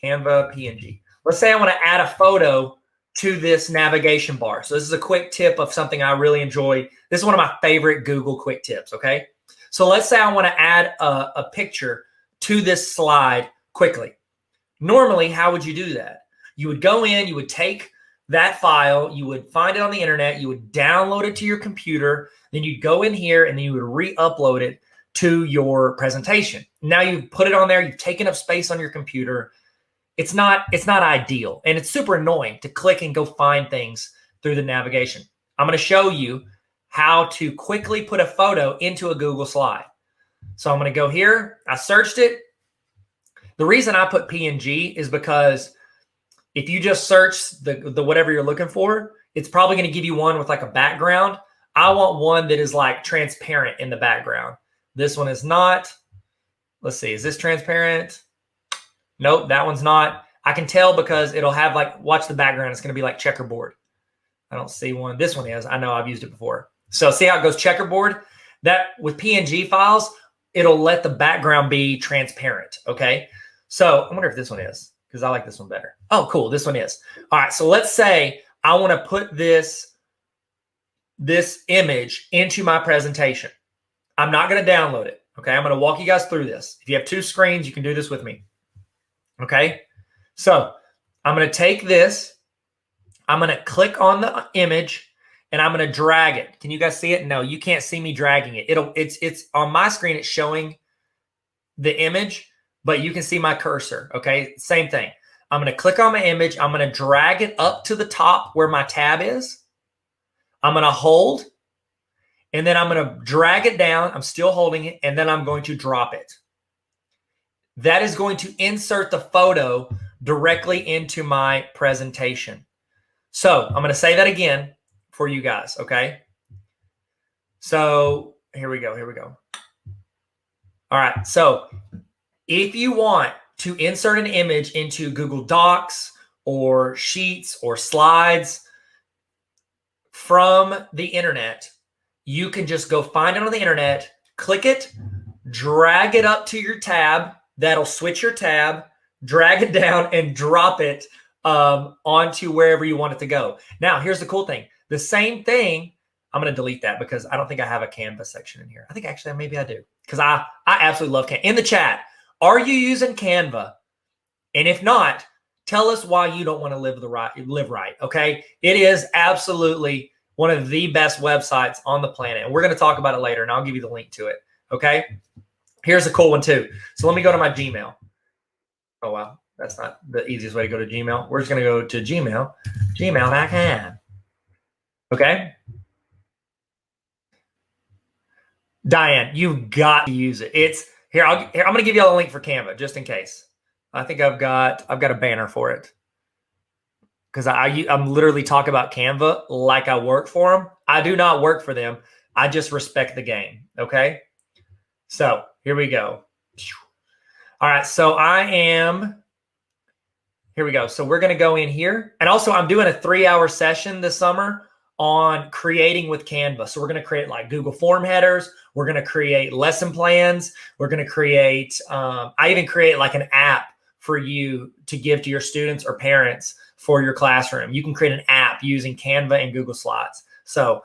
Speaker 1: Canva PNG. Let's say I want to add a photo to this navigation bar. So this is a quick tip of something I really enjoy. This is one of my favorite Google quick tips, okay? So let's say I want to add a picture to this slide quickly. Normally, how would you do that? You would go in, you would take that file, you would find it on the internet, you would download it to your computer, then you'd go in here and then you would re-upload it to your presentation. Now you've put it on there, you've taken up space on your computer. It's not ideal. And it's super annoying to click and go find things through the navigation. I'm going to show you how to quickly put a photo into a Google slide. So I'm going to go here. I searched it. The reason I put PNG is because if you just search the whatever you're looking for, it's probably going to give you one with like a background. I want one that is like transparent in the background. This one is not. Let's see. Is this transparent? Nope, that one's not. I can tell because it'll have like, watch the background. It's going to be like checkerboard. I don't see one. This one is. I know I've used it before. So see how it goes checkerboard? That with PNG files, it'll let the background be transparent. Okay. So I wonder if this one is, because I like this one better. Oh, cool. This one is. All right. So let's say I want to put this image into my presentation. I'm not going to download it. Okay. I'm going to walk you guys through this. If you have 2 screens, you can do this with me. Okay. So I'm going to take this. I'm going to click on the image and I'm going to drag it. Can you guys see it? No, you can't see me dragging it. It's on my screen. It's showing the image, but you can see my cursor. Okay. Same thing. I'm going to click on my image. I'm going to drag it up to the top where my tab is. I'm going to hold, and then I'm going to drag it down. I'm still holding it, and then I'm going to drop it. that is going to insert the photo directly into my presentation. So I'm going to say that again for you guys, okay? So here we go. All right. So if you want to insert an image into Google Docs or Sheets or Slides from the internet, you can just go find it on the internet, click it, drag it up to your tab. That'll switch your tab, drag it down, and drop it onto wherever you want it to go. Now, here's the cool thing. The same thing, I'm going to delete that because I don't think I have a Canva section in here. I think actually maybe I do because I absolutely love Canva. In the chat, are you using Canva? And if not, tell us why you don't want to live right, okay? It is absolutely one of the best websites on the planet. And we're going to talk about it later, and I'll give you the link to it, okay? Here's a cool one too. So let me go to my Gmail. Oh, wow. That's not the easiest way to go to Gmail. We're just going to go to Gmail, gmail.com. Okay? Diane, you've got to use it. It's here. I'm going to give you all a link for Canva just in case. I think I've got a banner for it because I'm literally talking about Canva like I work for them. I do not work for them. I just respect the game. Okay? So here we go. All right. So here we go. So we're going to go in here. And also I'm doing a 3-hour session this summer on creating with Canva. So we're going to create like Google form headers. We're going to create lesson plans. We're going to create, I even create like an app for you to give to your students or parents for your classroom. You can create an app using Canva and Google Slides. So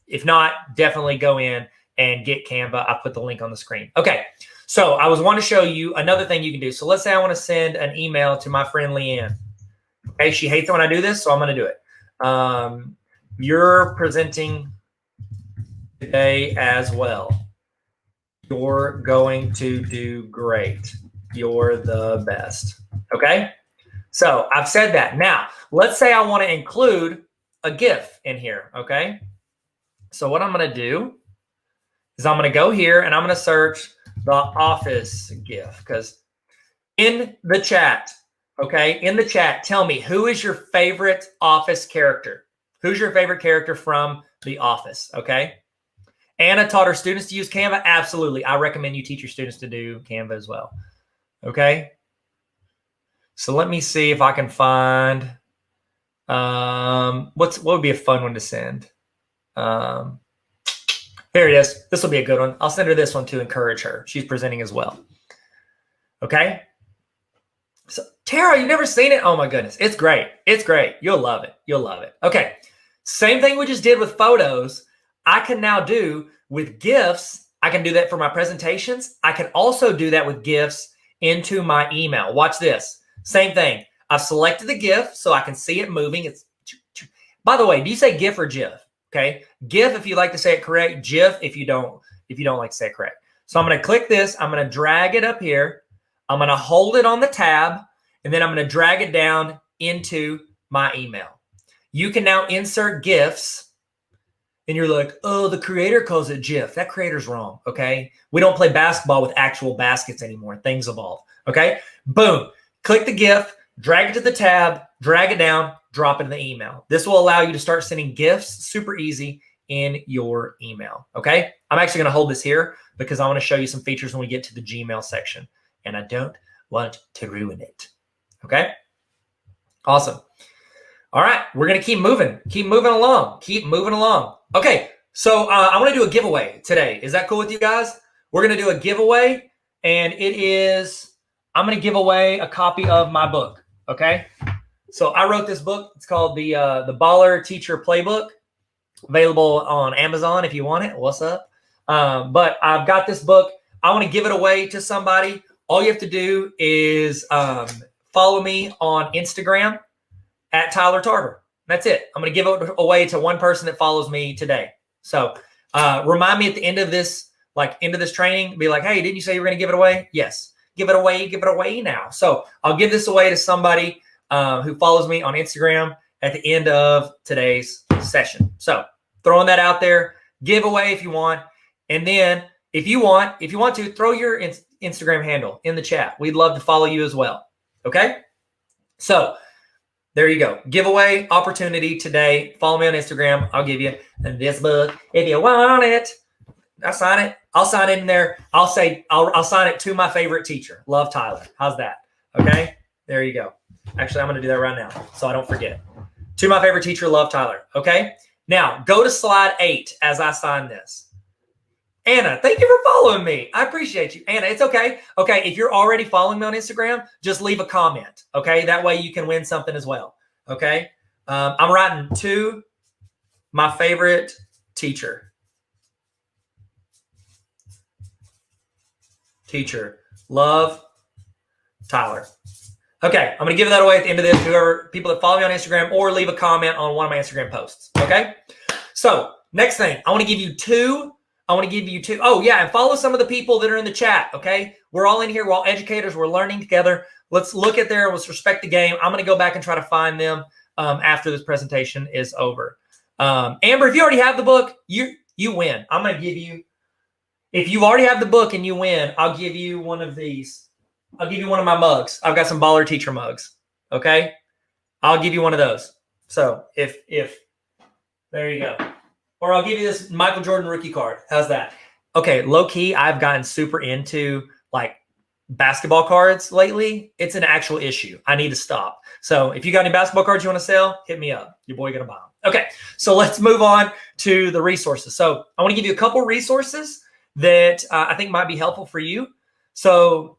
Speaker 1: if not, definitely go in and get Canva. I put the link on the screen. Okay. So I wanting to show you another thing you can do. So let's say I want to send an email to my friend Leanne. Okay. She hates it when I do this, so I'm going to do it. You're presenting today as well. You're going to do great. You're the best. Okay. So I've said that. Now, let's say I want to include a GIF in here. Okay. So what I'm going to do is I'm going to go here and I'm going to search the office GIF because in the chat, okay, in the chat, tell me who is your favorite office character? Who's your favorite character from The Office? Okay. Anna taught her students to use Canva. Absolutely. I recommend you teach your students to do Canva as well. Okay. So let me see if I can find what would be a fun one to send. Here it is. This will be a good one. I'll send her this one to encourage her. She's presenting as well. Okay. So Tara, you've never seen it? Oh my goodness. It's great. It's great. You'll love it. You'll love it. Okay. Same thing we just did with photos. I can now do with GIFs. I can do that for my presentations. I can also do that with GIFs into my email. Watch this. Same thing. I've selected the GIF so I can see it moving. It's, by the way, do you say GIF or GIF? Okay. GIF if you like to say it correct. GIF if you don't like to say it correct. So I'm going to click this. I'm going to drag it up here. I'm going to hold it on the tab, and then I'm going to drag it down into my email. You can now insert GIFs, and you're like, oh, the creator calls it GIF. That creator's wrong, okay? We don't play basketball with actual baskets anymore. Things evolve, okay? Boom. Click the GIF, drag it to the tab, drag it down, drop it in the email. This will allow you to start sending GIFs super easy in your email, okay? I'm actually going to hold this here because I want to show you some features when we get to the Gmail section, and I don't want to ruin it, okay? Awesome. All right, we're going to keep moving along. Okay, so I want to do a giveaway today. Is that cool with you guys? We're going to do a giveaway, and I'm going to give away a copy of my book, okay? So I wrote this book. It's called the Baller Teacher Playbook, available on Amazon if you want it. What's up? But I've got this book. I want to give it away to somebody. All you have to do is follow me on Instagram at Tyler Tarver. That's it. I'm going to give it away to one person that follows me today. So remind me at the end of this, training, be like, hey, didn't you say you were going to give it away? Yes. Give it away now. So I'll give this away to somebody who follows me on Instagram at the end of today's session. So throwing that out there, giveaway if you want. And then if you want to throw your Instagram handle in the chat. We'd love to follow you as well. Okay? So there you go. Giveaway opportunity today. Follow me on Instagram. I'll give you this book if you want it. I sign it. I'll sign it in there. I'll sign it to my favorite teacher. Love, Tyler. How's that? Okay? There you go. Actually, I'm going to do that right now so I don't forget. To my favorite teacher, love, Tyler. Okay? Now, go to slide 8 as I sign this. Anna, thank you for following me. I appreciate you. Anna, it's okay. Okay, if you're already following me on Instagram, just leave a comment. Okay? That way you can win something as well. Okay? I'm writing to my favorite teacher. Teacher, love, Tyler. Okay, I'm going to give that away at the end of this. Whoever, people that follow me on Instagram or leave a comment on one of my Instagram posts. Okay? So, next thing, I want to give you two. Oh, yeah, and follow some of the people that are in the chat, okay? We're all in here. We're all educators. We're learning together. Let's look at there. Let's respect the game. I'm going to go back and try to find them after this presentation is over. Amber, if you already have the book, you win. I'm going to give you, if you already have the book and you win, I'll give you one of these. I'll give you one of my mugs. I've got some Baller Teacher mugs, okay? I'll give you one of those. So if there you go. Or I'll give you this Michael Jordan rookie card. How's that? Okay, low key, I've gotten super into like basketball cards lately. It's an actual issue. I need to stop. So if you got any basketball cards you want to sell, hit me up. Your boy gonna buy them. Okay, so let's move on to the resources. So I want to give you a couple resources that I think might be helpful for you. So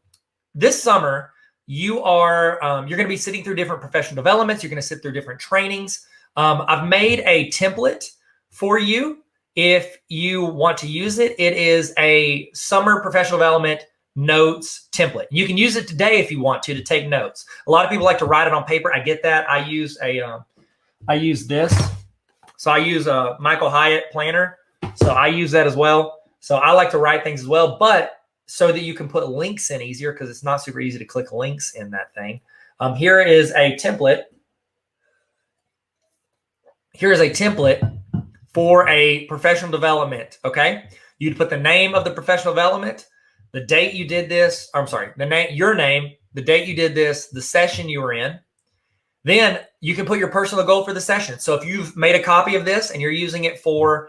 Speaker 1: this summer, you're going to be sitting through different professional developments. You're going to sit through different trainings. I've made a template for you if you want to use it. It is a summer professional development notes template. You can use it today if you want to take notes. A lot of people like to write it on paper. I get that. I use this. So I use a Michael Hyatt planner. So I use that as well. So I like to write things as well, but so that you can put links in easier, because it's not super easy to click links in that thing. Here is a template. Here is a template for a professional development, okay? You'd put the name of the professional development, the date you did this, your name, the date you did this, the session you were in. Then you can put your personal goal for the session. So if you've made a copy of this and you're using it for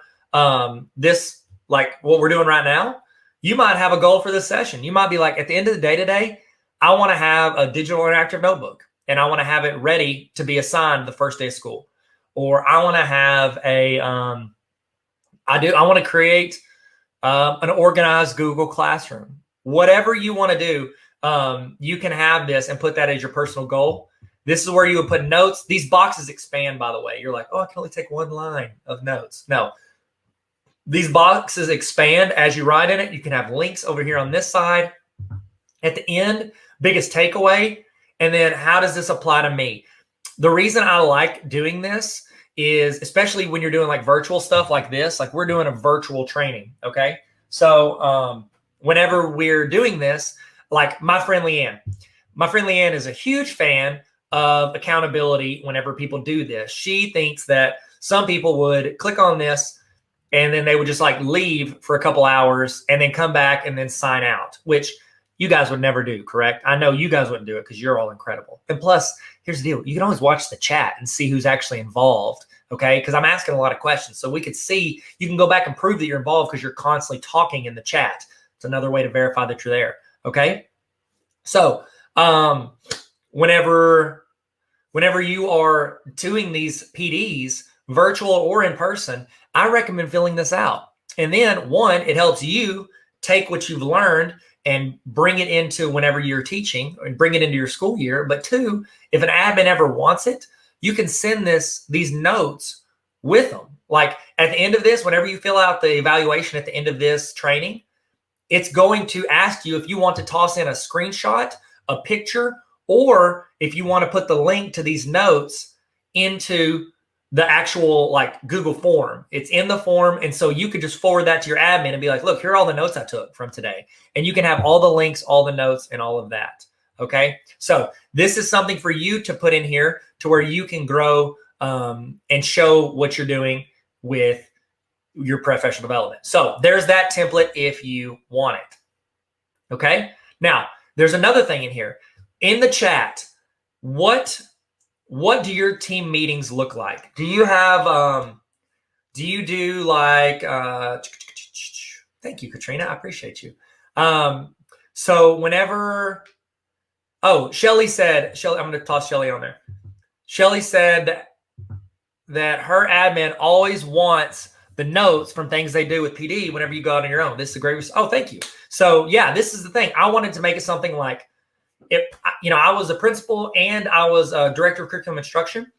Speaker 1: this, like what we're doing right now, you might have a goal for this session. You might be like, at the end of the day today, I want to have a digital interactive notebook and I want to have it ready to be assigned the first day of school. Or I want to have I want to create an organized Google Classroom. Whatever you want to do, you can have this and put that as your personal goal. This is where you would put notes. These boxes expand, by the way. You're like, oh, I can only take one line of notes. No. These boxes expand as you write in it. You can have links over here on this side. At the end, biggest takeaway, and then how does this apply to me? The reason I like doing this is, especially when you're doing like virtual stuff like this, like we're doing a virtual training, okay? So whenever we're doing this, like my friend Leanne is a huge fan of accountability whenever people do this. She thinks that some people would click on this and then they would just like leave for a couple hours and then come back and then sign out, which you guys would never do, correct? I know you guys wouldn't do it because you're all incredible. And plus, here's the deal. You can always watch the chat and see who's actually involved, okay? Because I'm asking a lot of questions. So we could see, you can go back and prove that you're involved because you're constantly talking in the chat. It's another way to verify that you're there, okay? So whenever you are doing these PDs, virtual or in person, I recommend filling this out. And then one, it helps you take what you've learned and bring it into whenever you're teaching and bring it into your school year. But two, if an admin ever wants it, you can send these notes with them. Like at the end of this, whenever you fill out the evaluation at the end of this training, it's going to ask you if you want to toss in a screenshot, a picture, or if you want to put the link to these notes into the actual like Google form. It's in the form. And so you could just forward that to your admin and be like, look, here are all the notes I took from today. And you can have all the links, all the notes, and all of that. Okay. So this is something for you to put in here to where you can grow and show what you're doing with your professional development. So there's that template if you want it. Okay. Now, there's another thing in here. In the chat, what do your team meetings look like? Do you have, do you do like, thank you, Katrina. I appreciate you. So whenever, Shelly, I'm going to toss Shelly on there. Shelly said that her admin always wants the notes from things they do with PD whenever you go out on your own. This is a great, thank you. So yeah, this is the thing. I wanted to make it something like, I was a principal and I was a director of curriculum instruction.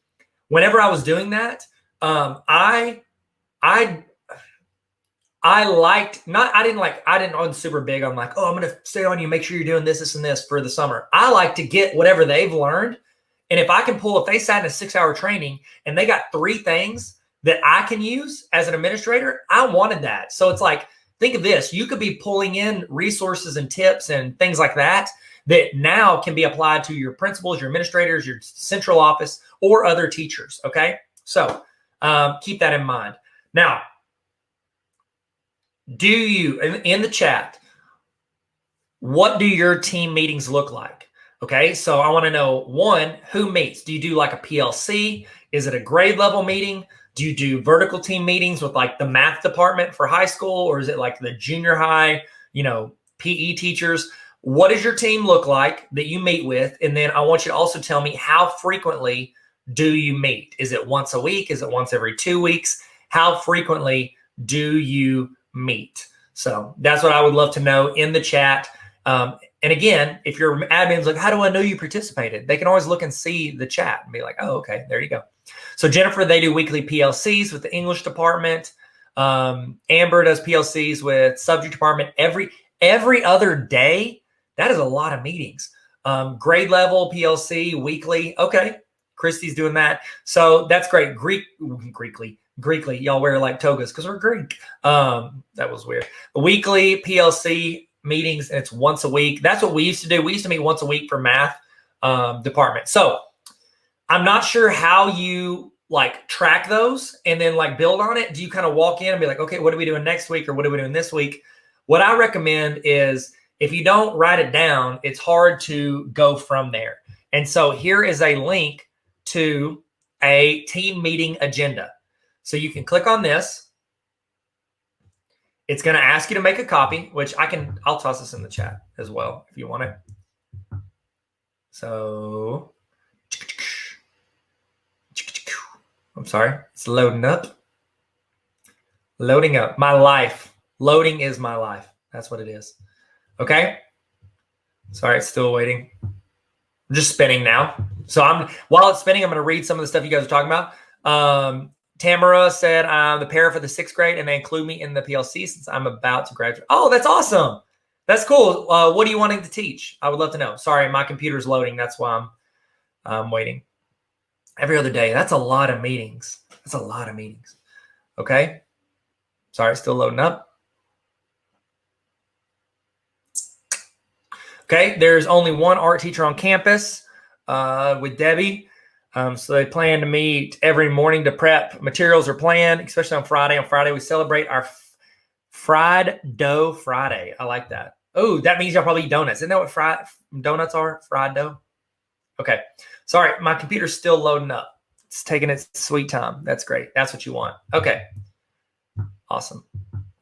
Speaker 1: Whenever I was doing that, I wasn't super big on like, I'm going to stay on you, make sure you're doing this, and this for the summer. I like to get whatever they've learned. And if they sat in a 6-hour training and they got 3 things that I can use as an administrator, I wanted that. So it's like, think of this. You could be pulling in resources and tips and things like that now can be applied to your principals, your administrators, your central office, or other teachers. Okay. So keep that in mind. Now, do you, in the chat, what do your team meetings look like? Okay, so I want to know, 1, who meets? Do you do like a PLC? Is it a grade level meeting? Do you do vertical team meetings with like the math department for high school? Or is it like the junior high, PE teachers? What does your team look like that you meet with? And then I want you to also tell me, how frequently do you meet? Is it once a week? Is it once every 2 weeks? How frequently do you meet? So that's what I would love to know in the chat. And again, if your admin's like, how do I know you participated? They can always look and see the chat and be like, oh, okay, there you go. So Jennifer, they do weekly PLCs with the English department. Amber does PLCs with subject department every other day. That is a lot of meetings. Grade level PLC weekly. Okay, Christy's doing that. So that's great. Greekly. Y'all wear like togas because we're Greek. That was weird. Weekly PLC meetings, and it's once a week. That's what we used to do. We used to meet once a week for math department. So I'm not sure how you like track those and then like build on it. Do you kind of walk in and be like, okay, what are we doing next week, or what are we doing this week? What I recommend is, if you don't write it down, it's hard to go from there. And so here is a link to a team meeting agenda. So you can click on this. It's going to ask you to make a copy, which I'll toss this in the chat as well if you want it. So I'm sorry, it's loading up. Loading up. My life. Loading is my life. That's what it is. Okay. Sorry, it's still waiting. I'm just spinning now. So while it's spinning, I'm going to read some of the stuff you guys are talking about. Tamara said, I'm the para for the 6th grade, and they include me in the PLC since I'm about to graduate. Oh, that's awesome. That's cool. What are you wanting to teach? I would love to know. Sorry, my computer's loading. That's why I'm waiting. Every other day. That's a lot of meetings. That's a lot of meetings. Okay. Sorry, it's still loading up. Okay. There's only one art teacher on campus with Debbie. So they plan to meet every morning to prep. Materials are planned, especially on Friday. On Friday, we celebrate our Fried Dough Friday. I like that. Oh, that means y'all probably eat donuts. Isn't that what fried donuts are? Fried dough? Okay. Sorry, my computer's still loading up. It's taking its sweet time. That's great. That's what you want. Okay. Awesome.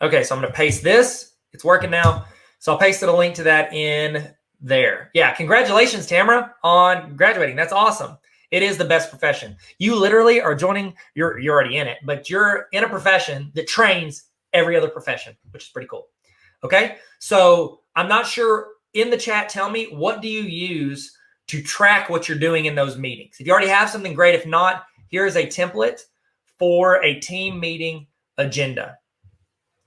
Speaker 1: Okay, so I'm going to paste this. It's working now. So I'll paste a link to that in there. Yeah, congratulations, Tamara, on graduating. That's awesome. It is the best profession. You literally are joining, you're already in it, but you're in a profession that trains every other profession, which is pretty cool. Okay, so I'm not sure, in the chat, tell me, what do you use to track what you're doing in those meetings? If you already have something, great. If not, here's a template for a team meeting agenda.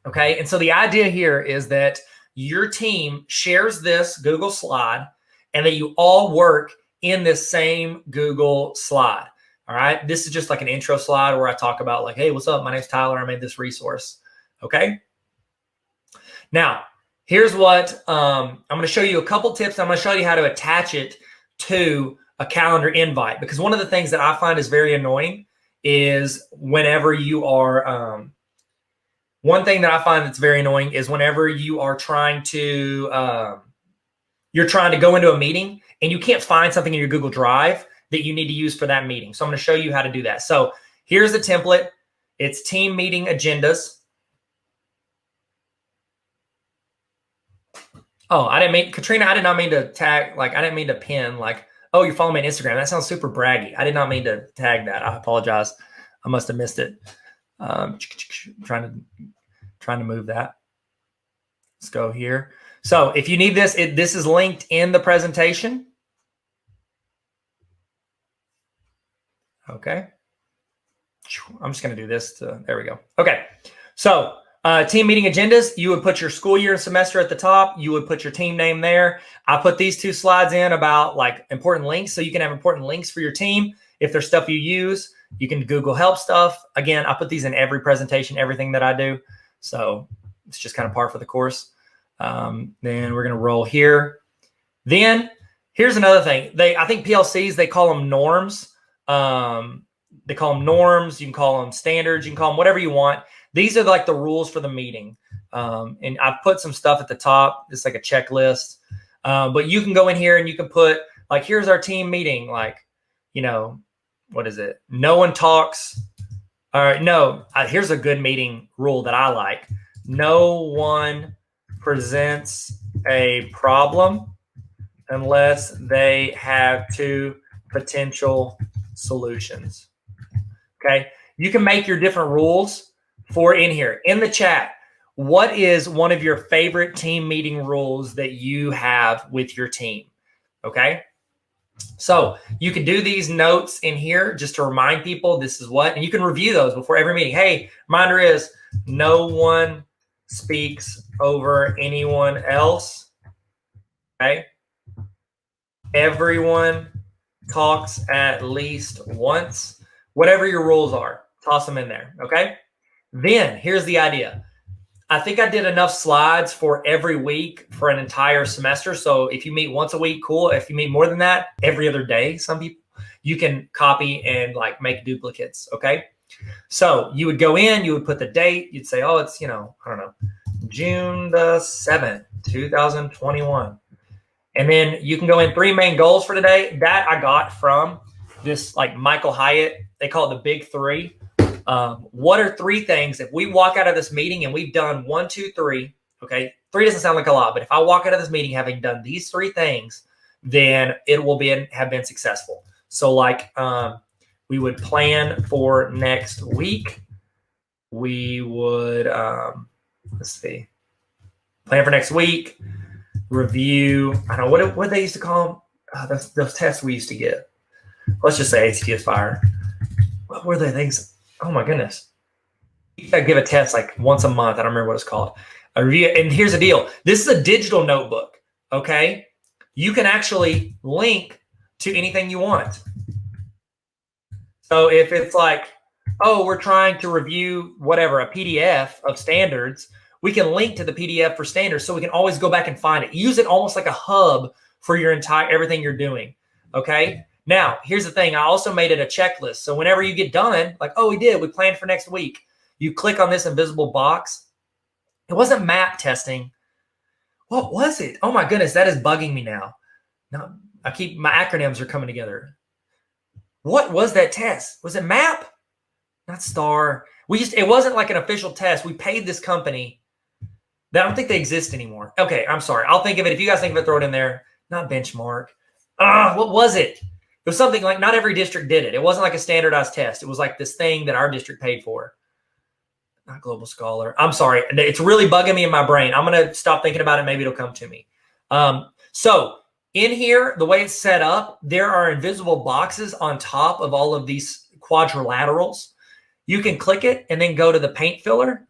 Speaker 1: Okay, and so the idea here is that your team shares this Google slide and that you all work in this same Google slide. All right. This is just like an intro slide where I talk about like, hey, what's up? My name's Tyler. I made this resource. Okay. Now, here's what I'm going to show you a couple tips. I'm going to show you how to attach it to a calendar invite, because one of the things that I find is very annoying is whenever you are, one thing that I find that's very annoying is whenever you are trying to you're trying to go into a meeting and you can't find something in your Google Drive that you need to use for that meeting. So I'm going to show you how to do that. So here's the template. It's team meeting agendas. Oh, I didn't mean, Katrina, I did not mean to tag, like, I didn't mean to pin, like, oh, you're following me on Instagram. That sounds super braggy. I did not mean to tag that. I apologize. I must have missed it. Trying to move that. Let's go here. So if you need this, this is linked in the presentation. Okay. I'm just going to do this. There we go. Okay. So team meeting agendas, you would put your school year and semester at the top. You would put your team name there. I put these 2 slides in about like important links. So you can have important links for your team. If there's stuff you use, you can Google help stuff. Again, I put these in every presentation, everything that I do. So it's just kind of par for the course. Then we're going to roll here. Then here's another thing. I think PLCs, they call them norms. They call them norms. You can call them standards. You can call them whatever you want. These are like the rules for the meeting. And I've put some stuff at the top. It's like a checklist. But you can go in here and you can put like, here's our team meeting. Like, you know, what is it? No one talks. All right. No, here's a good meeting rule that I like. No one presents a problem unless they have 2 potential solutions. Okay. You can make your different rules for in here. In the chat, what is one of your favorite team meeting rules that you have with your team? Okay. So you can do these notes in here just to remind people this is what, and you can review those before every meeting. Hey, reminder is no one speaks over anyone else. Okay. Everyone talks at least once. Whatever your rules are, toss them in there. Okay. Then here's the idea. I think I did enough slides for every week for an entire semester. So if you meet once a week, cool. If you meet more than that, every other day, some people, you can copy and like make duplicates. Okay. So you would go in, you would put the date. You'd say, oh, it's, you know, I don't know, June the 7th, 2021. And then you can go in 3 main goals for today. That I got from this like Michael Hyatt. They call it the big 3. What are 3 things if we walk out of this meeting and we've done 1, 2, 3, okay, 3 doesn't sound like a lot, but if I walk out of this meeting having done these 3 things, then it will have been successful. So like we would plan for next week. We would, let's see, plan for next week, review. I don't know, what they used to call them? Those tests we used to get. Let's just say ACT Aspire. What were the things? Oh my goodness. You gotta give a test like once a month. I don't remember what it's called. A review. And here's the deal. This is a digital notebook. Okay. You can actually link to anything you want. So if it's like, oh, we're trying to review whatever, a PDF of standards, we can link to the PDF for standards so we can always go back and find it. Use it almost like a hub for your everything you're doing. Okay. Now, here's the thing. I also made it a checklist. So whenever you get done, like, oh, we planned for next week. You click on this invisible box. It wasn't map testing. What was it? Oh my goodness, that is bugging me now. No, my acronyms are coming together. What was that test? Was it map? Not STAR. It wasn't like an official test. We paid this company. I don't think they exist anymore. Okay, I'm sorry. I'll think of it. If you guys think of it, throw it in there. Not benchmark. What was it? It was something like not every district did it. It wasn't like a standardized test. It was like this thing that our district paid for. Not Global Scholar. I'm sorry. It's really bugging me in my brain. I'm going to stop thinking about it. Maybe it'll come to me. So in here, the way it's set up, there are invisible boxes on top of all of these quadrilaterals. You can click it and then go to the paint filler.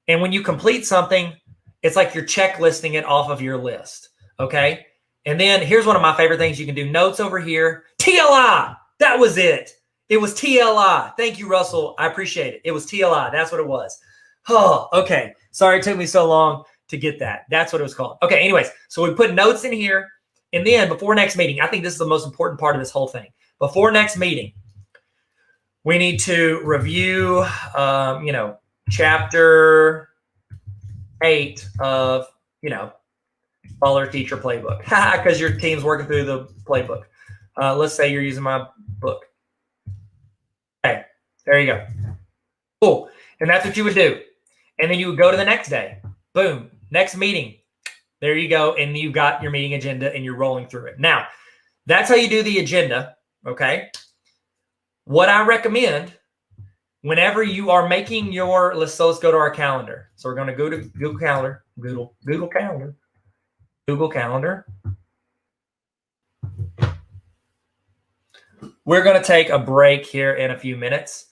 Speaker 1: And when you complete something, it's like you're checklisting it off of your list. Okay. And then here's one of my favorite things. You can do notes over here. TLI. That was it. It was TLI. Thank you, Russell. I appreciate it. It was TLI. That's what it was. Oh, okay. Sorry it took me so long to get that. That's what it was called. Okay. Anyways, so we put notes in here. And then before next meeting, I think this is the most important part of this whole thing. Before next meeting, we need to review, chapter 8 of, Follow our teacher playbook. Because your team's working through the playbook. Let's say you're using my book. Okay, there you go. Cool. And that's what you would do. And then you would go to the next day. Boom. Next meeting. There you go. And you've got your meeting agenda and you're rolling through it. Now, that's how you do the agenda. Okay. What I recommend whenever you are making your, let's go to our calendar. So we're going to go to Google Calendar, Google Calendar. We're going to take a break here in a few minutes.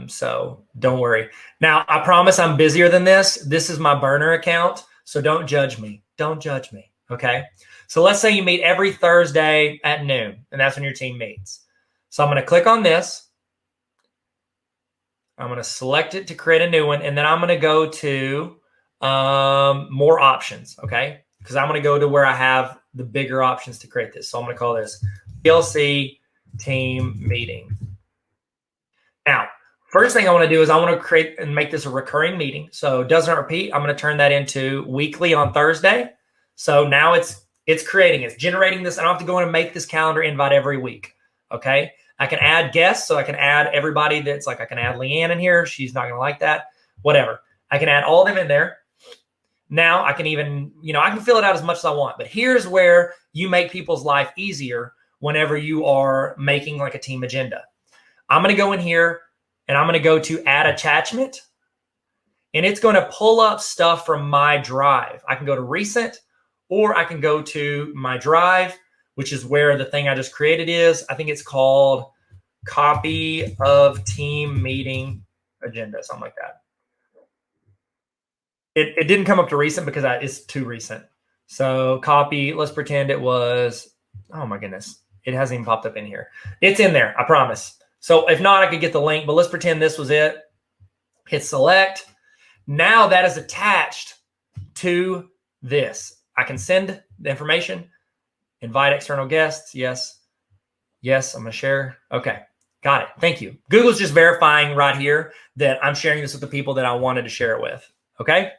Speaker 1: So don't worry. Now, I promise I'm busier than this. This is my burner account. So don't judge me. Don't judge me. Okay. So let's say you meet every Thursday at noon, and that's when your team meets. So I'm going to click on this. I'm going to select it to create a new one. And then I'm going to go to more options. Okay. Because I'm going to go to where I have the bigger options to create this. So I'm going to call this PLC team meeting. Now, first thing I want to do is I want to create and make this a recurring meeting. So it doesn't repeat. I'm going to turn that into weekly on Thursday. So now it's generating this. I don't have to go in and make this calendar invite every week. Okay. I can add guests. So I can add everybody that's like, I can add Leanne in here. She's not going to like that. Whatever. I can add all of them in there. Now I can even, I can fill it out as much as I want. But here's where you make people's life easier whenever you are making like a team agenda. I'm going to go in here and I'm going to go to add attachment. And it's going to pull up stuff from my drive. I can go to recent, or I can go to my drive, which is where the thing I just created is. I think it's called copy of team meeting agenda, something like that. It didn't come up to recent because it's too recent. So copy, let's pretend it was, oh my goodness. It hasn't even popped up in here. It's in there, I promise. So if not, I could get the link, but let's pretend this was it. Hit select. Now that is attached to this. I can send the information, invite external guests. Yes. Yes, I'm going to share. Okay, got it. Thank you. Google's just verifying right here that I'm sharing this with the people that I wanted to share it with. Okay.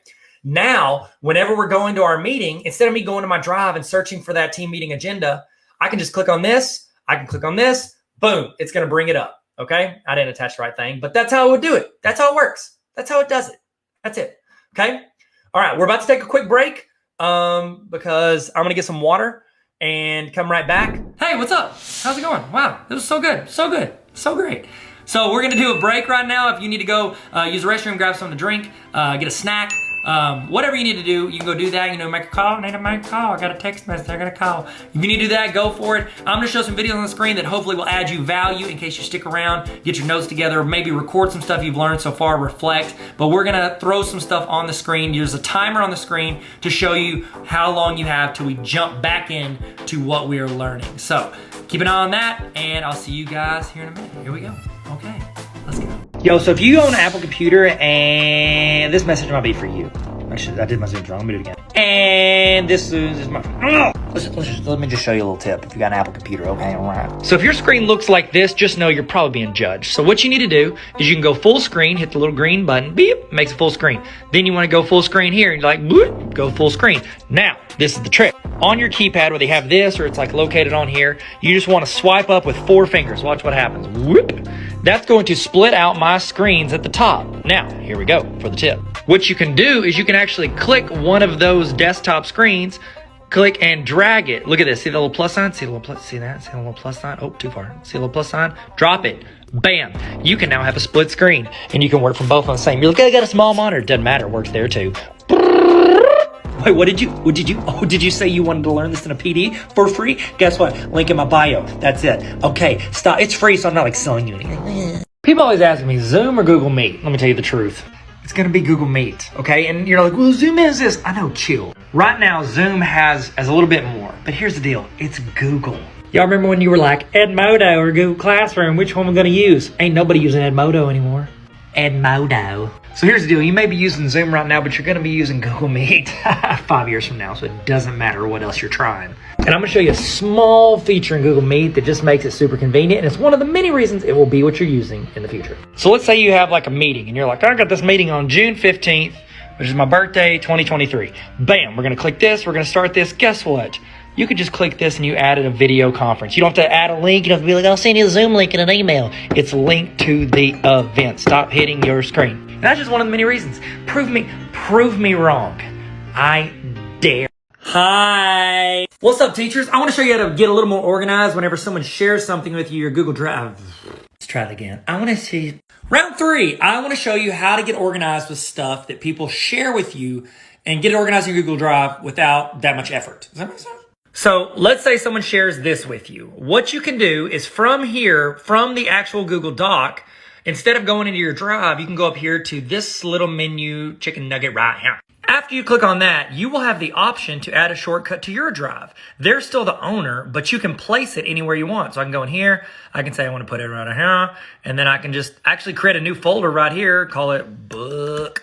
Speaker 1: Now, whenever we're going to our meeting, instead of me going to my drive and searching for that team meeting agenda, I can just click on this. I can click on this. Boom. It's going to bring it up. Okay. I didn't attach the right thing, but that's how it would do it. That's how it works. That's how it does it. That's it. Okay. All right. We're about to take a quick break because I'm going to get some water and come right back. Hey, what's up? How's it going? Wow. This was so good. So good. So great. So we're going to do a break right now. If you need to go use the restroom, grab something to drink, get a snack, whatever you need to do, you can go do that. Make a call. I need to make a call. I got a text message. I got a call. If you need to do that, go for it. I'm going to show some videos on the screen that hopefully will add you value in case you stick around, get your notes together, maybe record some stuff you've learned so far, reflect. But we're going to throw some stuff on the screen. There's a timer on the screen to show you how long you have till we jump back in to what we are learning. So keep an eye on that, and I'll see you guys here in a minute. Here we go. Okay. Let's go. Yo, so if you own an Apple computer, and this message might be for you. Actually, I did my Zoom wrong. Let me do it again. And this is my... Let me just show you a little tip if you got an Apple computer, okay? All right. So if your screen looks like this, just know you're probably being judged. So what you need to do is you can go full screen, hit the little green button, beep, makes it full screen. Then you want to go full screen here, and you're like, boop, go full screen. Now, this is the trick. On your keypad, where they have this, or it's like located on here, you just want to swipe up with 4 fingers. Watch what happens. Whoop. That's going to split out my screens at the top. Now, here we go for the tip. What you can do is you can actually click one of those desktop screens, click and drag it. Look at this. See the little plus sign? See the little plus? See that? See the little plus sign? Oh, too far. See the little plus sign? Drop it. Bam. You can now have a split screen, and you can work from both on the same. You're like, I got a small monitor. Doesn't matter. It works there too. Wait, what did you? Oh, did you say you wanted to learn this in a PD for free? Guess what? Link in my bio. That's it. Okay, stop. It's free, so I'm not like selling you anything. People always ask me, Zoom or Google Meet? Let me tell you the truth. It's going to be Google Meet, okay? And you're like, well, Zoom is this. I know, chill. Right now, Zoom has a little bit more. But here's the deal. It's Google. Y'all remember when you were like, Edmodo or Google Classroom? Which one am I going to use? Ain't nobody using Edmodo anymore. Edmodo. So here's the deal. You may be using Zoom right now, but you're going to be using Google Meet 5 years from now, so it doesn't matter what else you're trying. And I'm going to show you a small feature in Google Meet that just makes it super convenient, and it's one of the many reasons it will be what you're using in the future. So let's say you have like a meeting, and you're like, I got this meeting on June 15th, which is my birthday, 2023. Bam, we're gonna click this, we're gonna start this. Guess what? You could just click this and you added a video conference. You don't have to add a link. You don't have to be like, I'll send you a Zoom link in an email. It's linked to the event. Stop hitting your screen. And that's just one of the many reasons. Prove me wrong. I dare. Hi. What's up, teachers? I want to show you how to get a little more organized whenever someone shares something with you, your Google Drive. Let's try that again. I want to see. Round 3. I want to show you how to get organized with stuff that people share with you and get it organized in your Google Drive without that much effort. Does that make sense? So let's say someone shares this with you. What you can do is from here, from the actual Google Doc, instead of going into your Drive, you can go up here to this little menu, chicken nugget right here. After you click on that, you will have the option to add a shortcut to your Drive. They're still the owner, but you can place it anywhere you want. So I can go in here, I can say I want to put it right here, and then I can just actually create a new folder right here, call it book.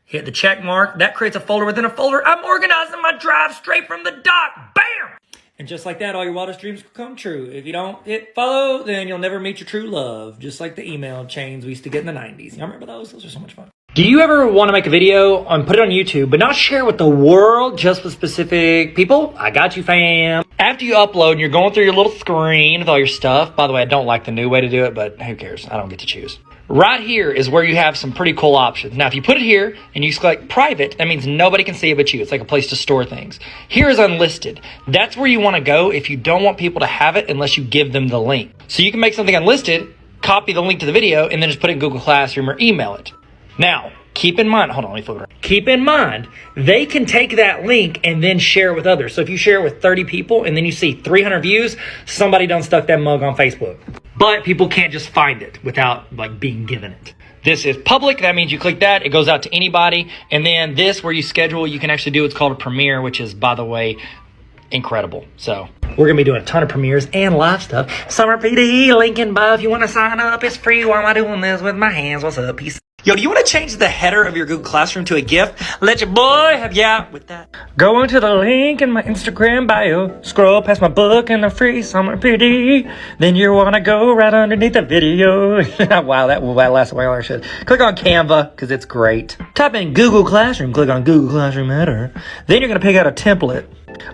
Speaker 1: Hit the check mark. That creates a folder within a folder. I'm organizing my Drive straight from the doc. Bam! And just like that, all your wildest dreams will come true. If you don't hit follow, then you'll never meet your true love. Just like the email chains we used to get in the 90s. Y'all remember those? Those are so much fun. Do you ever want to make a video and put it on YouTube, but not share with the world, just with specific people? I got you, fam. After you upload and you're going through your little screen with all your stuff. By the way, I don't like the new way to do it, but who cares? I don't get to choose. Right here is where you have some pretty cool options. Now, if you put it here and you select private, that means nobody can see it but you. It's like a place to store things. Here is unlisted. That's where you want to go if you don't want people to have it unless you give them the link. So you can make something unlisted, copy the link to the video, and then just put it in Google Classroom or email it. Now, keep in mind, hold on, let me flip it around. Keep in mind, they can take that link and then share it with others. So if you share it with 30 people and then you see 300 views, somebody done stuck that mug on Facebook. But people can't just find it without like being given it. This is public. That means you click that. It goes out to anybody. And then this, where you schedule, you can actually do what's called a premiere, which is, by the way, incredible. So we're going to be doing a ton of premieres and live stuff. Summer PD, link in above. If you want to sign up, it's free. Why am I doing this with my hands? What's up? Peace. Yo, do you want to change the header of your Google Classroom to a GIF? Let your boy have ya with that. Go into the link in my Instagram bio. Scroll past my book and the free summer PD. Then you want to go right underneath the video. Wow, that lasts way longer. Shit. Click on Canva because it's great. Type in Google Classroom. Click on Google Classroom header. Then you're going to pick out a template.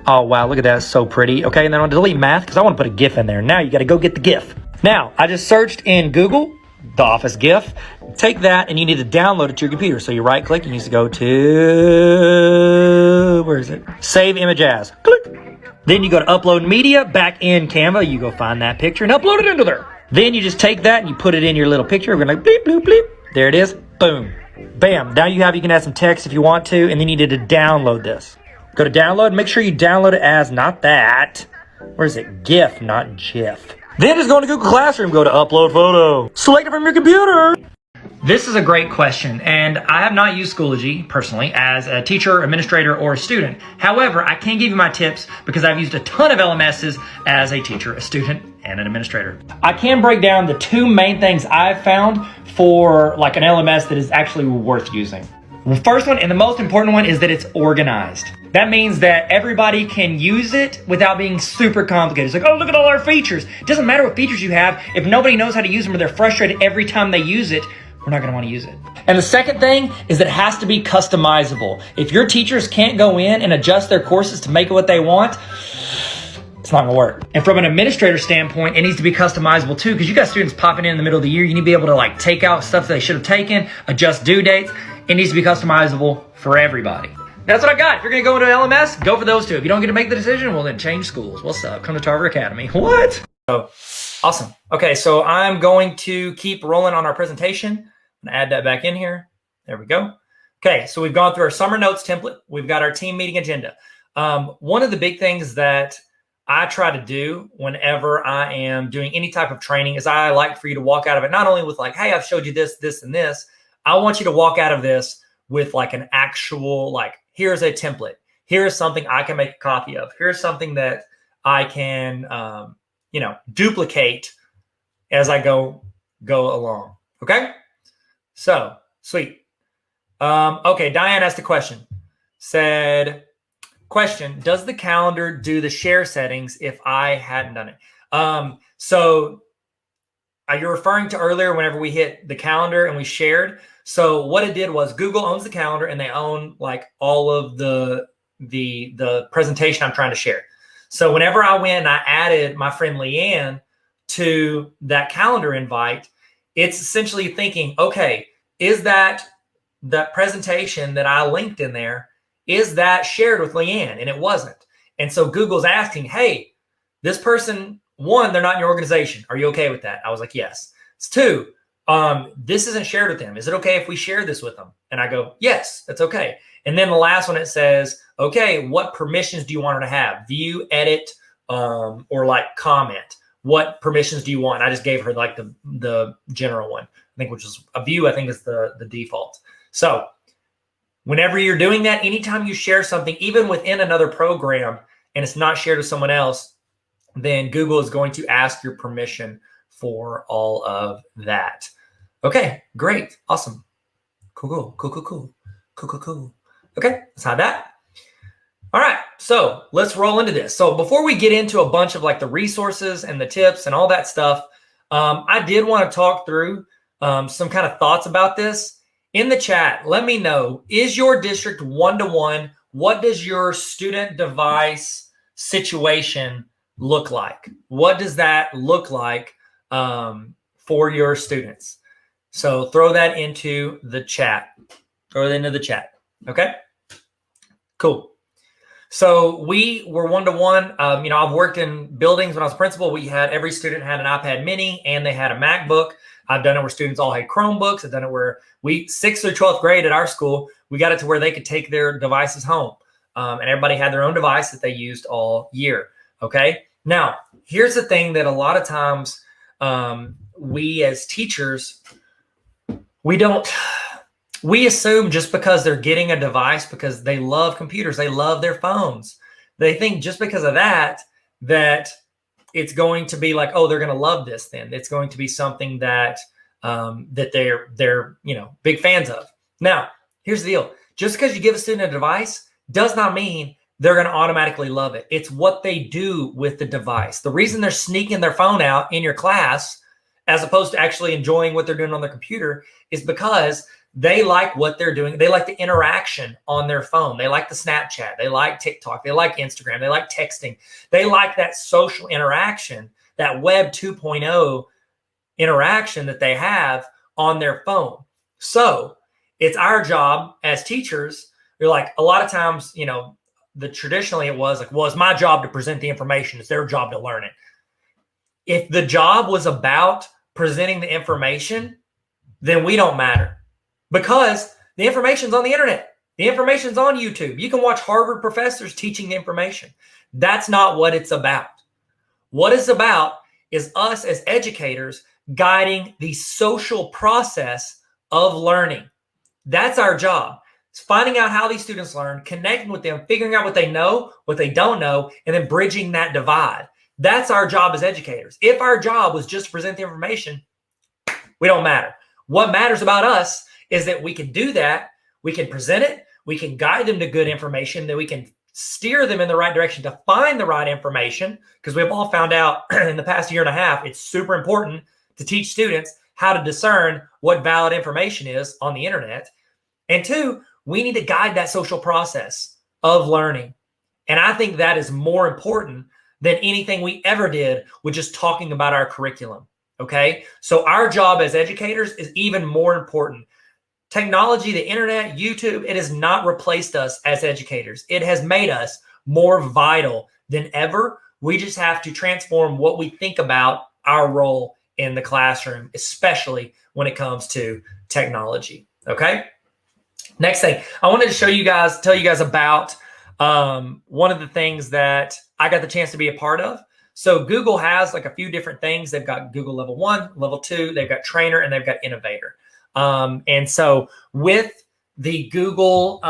Speaker 1: Oh, wow, look at that. It's so pretty. Okay, and then I'm going to delete math because I want to put a GIF in there. Now you got to go get the GIF. Now, I just searched in Google, the Office GIF. Take that and you need to download it to your computer. So you right click and you need to go to, where is it? Save image as. Click. Then you go to upload media, back in Canva. You go find that picture and upload it into there. Then you just take that and you put it in your little picture. We're going to bleep, bloop, bleep. There it is. Boom. Bam. Now you can add some text if you want to, and then you need to download this. Go to download. Make sure you download it as not that. Where is it? GIF, not GIF. Then just go to Google Classroom, go to upload photo. Select it from your computer. This is a great question, and I have not used Schoology personally as a teacher, administrator, or a student. However, I can give you my tips because I've used a ton of LMSs as a teacher, a student, and an administrator. I can break down the 2 main things I've found for like an LMS that is actually worth using. The first one and the most important one is that it's organized. That means that everybody can use it without being super complicated. It's like, oh, look at all our features. It doesn't matter what features you have. If nobody knows how to use them or they're frustrated every time they use it, we're not going to want to use it. And the second thing is that it has to be customizable. If your teachers can't go in and adjust their courses to make it what they want, it's not going to work. And from an administrator standpoint, it needs to be customizable too, because you got students popping in the middle of the year. You need to be able to like take out stuff that they should have taken, adjust due dates. It needs to be customizable for everybody. That's what I got. If you're going to go into LMS, go for those 2. If you don't get to make the decision, well then change schools. What's up? Come to Tarver Academy. What? Oh, awesome. Okay, so I'm going to keep rolling on our presentation. I'm going to add that back in here. There we go. Okay, so we've gone through our summer notes template. We've got our team meeting agenda. One of the big things that I try to do whenever I am doing any type of training is I like for you to walk out of it not only with like, hey, I've showed you this, this, and this. I want you to walk out of this with like an actual, like, here's a template. Here's something I can make a copy of. Here's something that I can, duplicate as I go along. Okay? So, sweet. Okay, Diane asked a question. Said, question, does the calendar do the share settings if I hadn't done it? So you're referring to earlier whenever we hit the calendar and we shared. So what it did was Google owns the calendar and they own like all of the presentation I'm trying to share. So whenever I went and I added my friend Leanne to that calendar invite, it's essentially thinking, okay, is that presentation that I linked in there, is that shared with Leanne? And it wasn't. And so Google's asking, hey, this person, one, they're not in your organization. Are you okay with that? I was like, yes. It's two, this isn't shared with them. Is it okay if we share this with them? And I go, yes, that's okay. And then the last one, it says, okay, what permissions do you want her to have? View, edit, or like comment. What permissions do you want? And I just gave her like the general one, I think, which is a view, I think is the default. So whenever you're doing that, anytime you share something, even within another program, and it's not shared with someone else, then Google is going to ask your permission for all of that. Okay, great. Awesome. Cool. Okay, let's have that. All right, so let's roll into this. So before we get into a bunch of like the resources and the tips and all that stuff, I did want to talk through some kind of thoughts about this. In the chat, let me know, is your district one-to-one? What does your student device situation look like? What does that look like for your students? So throw that into the chat. Okay, cool. So we were one-to-one. I've worked in buildings when I was principal. We had every student had an iPad mini and they had a MacBook. I've done it where students all had Chromebooks. I've done it where 6th through 12th grade at our school, we got it to where they could take their devices home. And everybody had their own device that they used all year. Okay. Now, here's the thing that a lot of times we as teachers, we assume just because they're getting a device because they love computers, they love their phones, they think just because of that it's going to be like, oh, they're going to love this. Then it's going to be something that they're big fans of. Now, here's the deal: just because you give a student a device does not mean they're going to automatically love it. It's what they do with the device. The reason they're sneaking their phone out in your class, as opposed to actually enjoying what they're doing on their computer, is because they like what they're doing. They like the interaction on their phone. They like the Snapchat. They like TikTok. They like Instagram. They like texting. They like that social interaction, that Web 2.0 interaction that they have on their phone. So it's our job as teachers. You're like, a lot of times, traditionally it was like, well, it's my job to present the information. It's their job to learn it. If the job was about presenting the information, then we don't matter. Because the information's on the internet. The information's on YouTube. You can watch Harvard professors teaching the information. That's not what it's about. What it's about is us as educators guiding the social process of learning. That's our job. It's finding out how these students learn, connecting with them, figuring out what they know, what they don't know, and then bridging that divide. That's our job as educators. If our job was just to present the information, we don't matter. What matters about us is that we can do that, we can present it, we can guide them to good information, that we can steer them in the right direction to find the right information, because we've all found out in the past year and a half, it's super important to teach students how to discern what valid information is on the internet. And two, we need to guide that social process of learning. And I think that is more important than anything we ever did with just talking about our curriculum. Okay, so our job as educators is even more important. Technology, the internet, YouTube, it has not replaced us as educators. It has made us more vital than ever. We just have to transform what we think about our role in the classroom, especially when it comes to technology. Okay. Next thing, I wanted to tell you guys about one of the things that I got the chance to be a part of. So Google has like a few different things. They've got Google Level 1, Level 2, they've got Trainer, and they've got Innovator. And so with the Google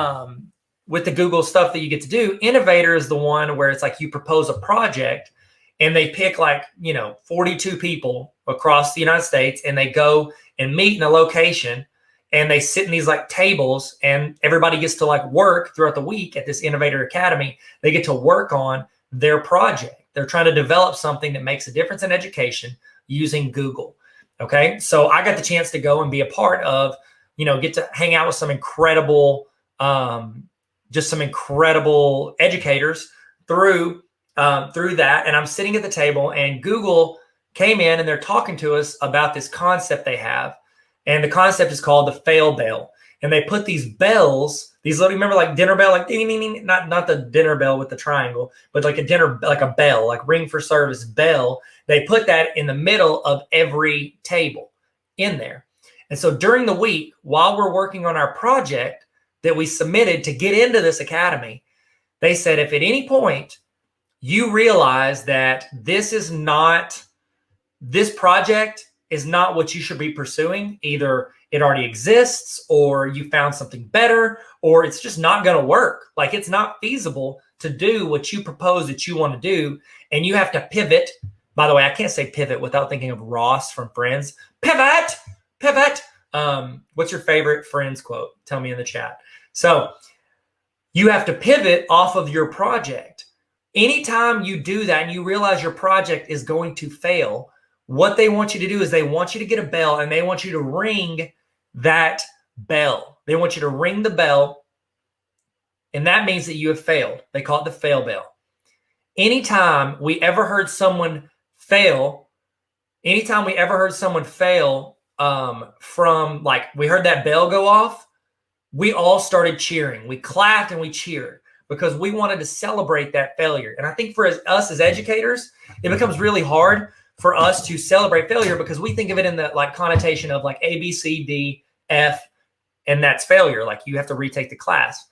Speaker 1: stuff that you get to do, Innovator is the one where it's like you propose a project and they pick 42 people across the United States, and they go and meet in a location and they sit in these like tables, and everybody gets to like work throughout the week at this Innovator Academy. They get to work on their project. They're trying to develop something that makes a difference in education using Google. Okay. So I got the chance to go and be a part of, get to hang out with some incredible, just some incredible educators through that. And I'm sitting at the table, and Google came in and they're talking to us about this concept they have. And the concept is called the fail bell. And they put these bells, these little, remember like dinner bell, like ding, ding, ding, not the dinner bell with the triangle, but like a bell, like ring for service bell. They put that in the middle of every table in there. And so during the week, while we're working on our project that we submitted to get into this academy, they said, if at any point you realize that this project is not what you should be pursuing, either it already exists or you found something better, or it's just not going to work. Like it's not feasible to do what you propose that you want to do, and you have to pivot. By the way, I can't say pivot without thinking of Ross from Friends. Pivot. What's your favorite Friends quote? Tell me in the chat. So you have to pivot off of your project. Anytime you do that and you realize your project is going to fail, what they want you to do is they want you to get a bell, and they want you to ring that bell. They want you to ring the bell, and that means that you have failed. They call it the fail bell. Anytime we ever heard someone fail, from like we heard that bell go off, we all started cheering. We clapped and we cheered because we wanted to celebrate that failure. And I think for us as educators, it becomes really hard for us to celebrate failure because we think of it in the like connotation of like A, B, C, D, F, and that's failure. Like you have to retake the class.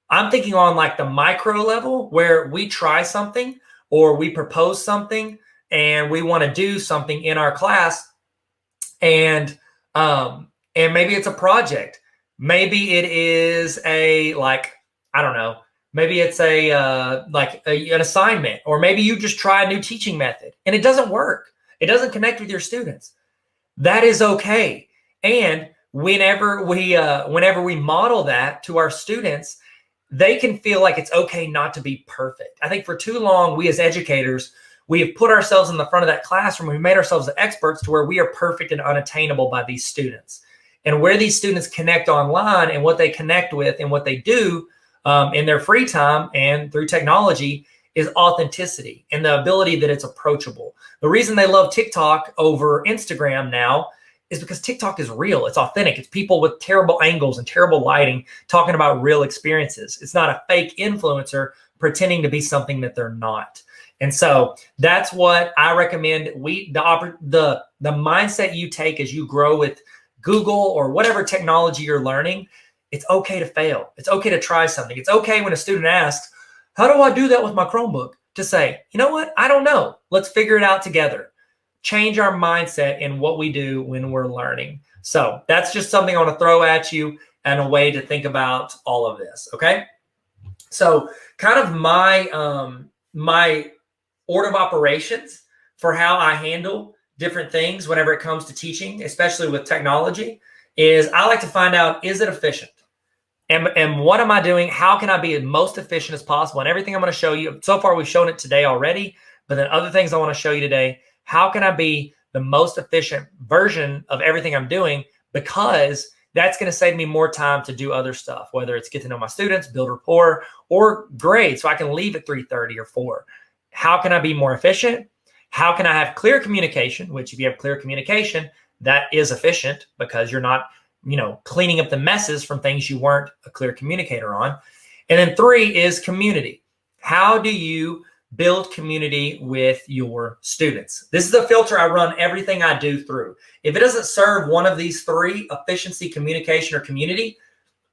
Speaker 1: I'm thinking on like the micro level where we try something or we propose something and we want to do something in our class, and maybe it's a project. Maybe it is a like, I don't know. Maybe it's an assignment, or maybe you just try a new teaching method and it doesn't work. It doesn't connect with your students. That is okay. And whenever we model that to our students, they can feel like it's okay not to be perfect. I think for too long, we as educators, we have put ourselves in the front of that classroom. We made ourselves the experts to where we are perfect and unattainable by these students. And where these students connect online and what they connect with and what they do in their free time and through technology is authenticity and the ability that it's approachable. The reason they love TikTok over Instagram now is because TikTok is real. It's authentic. It's people with terrible angles and terrible lighting talking about real experiences. It's not a fake influencer pretending to be something that they're not. And so that's what I recommend. The mindset you take as you grow with Google or whatever technology you're learning, it's okay to fail. It's okay to try something. It's okay when a student asks, how do I do that with my Chromebook? To say, you know what? I don't know. Let's figure it out together. Change our mindset in what we do when we're learning. So that's just something I want to throw at you and a way to think about all of this. Okay. So kind of my order of operations for how I handle different things whenever it comes to teaching, especially with technology, is I like to find out, is it efficient? And what am I doing? How can I be as most efficient as possible? And everything I'm going to show you, so far we've shown it today already, but then other things I want to show you today, how can I be the most efficient version of everything I'm doing? Because that's going to save me more time to do other stuff, whether it's get to know my students, build rapport, or grade so I can leave at 3:30 or 4. How can I be more efficient? How can I have clear communication? Which if you have clear communication, that is efficient because you're not, cleaning up the messes from things you weren't a clear communicator on. And then 3 is community. How do you build community with your students? This is the filter I run everything I do through. If it doesn't serve one of these 3, efficiency, communication, or community,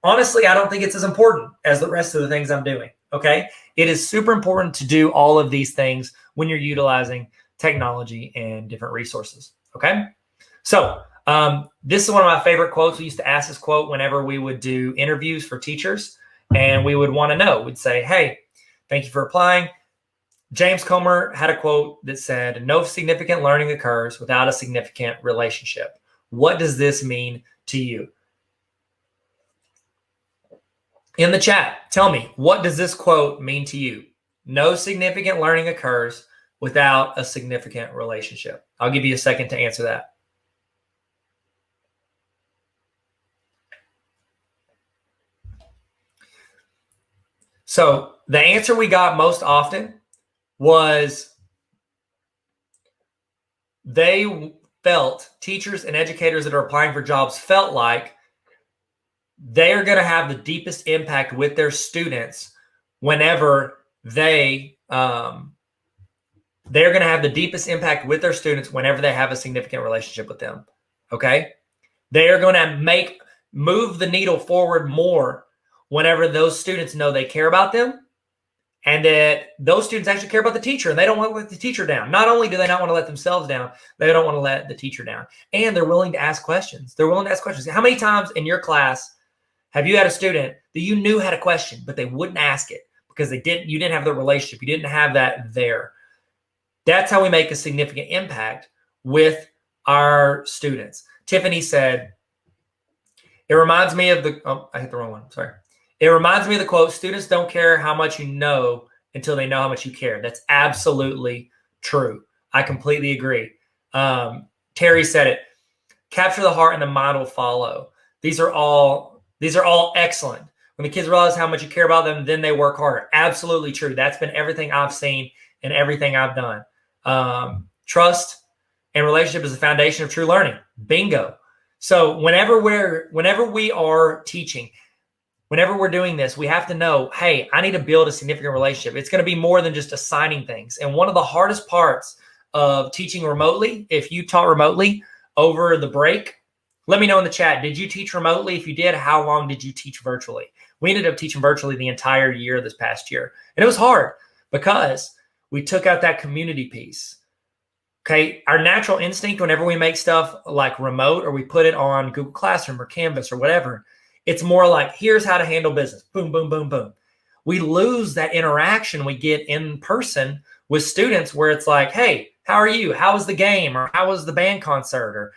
Speaker 1: honestly, I don't think it's as important as the rest of the things I'm doing. Okay. It is super important to do all of these things when you're utilizing technology and different resources. Okay. So this is one of my favorite quotes. We used to ask this quote whenever we would do interviews for teachers, and we would want to know. We'd say, hey, thank you for applying. James Comer had a quote that said, no significant learning occurs without a significant relationship. What does this mean to you? In the chat, tell me, what does this quote mean to you? No significant learning occurs without a significant relationship. I'll give you a second to answer that. So the answer we got most often was they felt, teachers and educators that are applying for jobs felt like they are going to have the deepest impact with their students whenever they're going to have the deepest impact with their students whenever they have a significant relationship with them. Okay. They are going to move the needle forward more whenever those students know they care about them and that those students actually care about the teacher and they don't want to let the teacher down. Not only do they not want to let themselves down, they don't want to let the teacher down. And they're willing to ask questions. They're willing to ask questions. How many times in your class have you had a student that you knew had a question, but they wouldn't ask it because you didn't have the relationship. You didn't have that there. That's how we make a significant impact with our students. Tiffany said, it reminds me of I hit the wrong one. Sorry. It reminds me of the quote, students don't care how much you know until they know how much you care. That's absolutely true. I completely agree. Terry said it, capture the heart and the mind will follow. These are all excellent. When the kids realize how much you care about them, then they work harder. Absolutely true. That's been everything I've seen and everything I've done. Trust and relationship is the foundation of true learning. Bingo. So whenever we are teaching, whenever we're doing this, we have to know, hey, I need to build a significant relationship. It's going to be more than just assigning things. And one of the hardest parts of teaching remotely, if you taught remotely over the break, let me know in the chat. Did you teach remotely? If you did, how long did you teach virtually? We ended up teaching virtually the entire year this past year. And it was hard because we took out that community piece. Okay. Our natural instinct, whenever we make stuff like remote or we put it on Google Classroom or Canvas or whatever, it's more like, here's how to handle business. Boom, boom, boom, boom. We lose that interaction we get in person with students where it's like, hey, how are you? How was the game? Or how was the band concert? Or,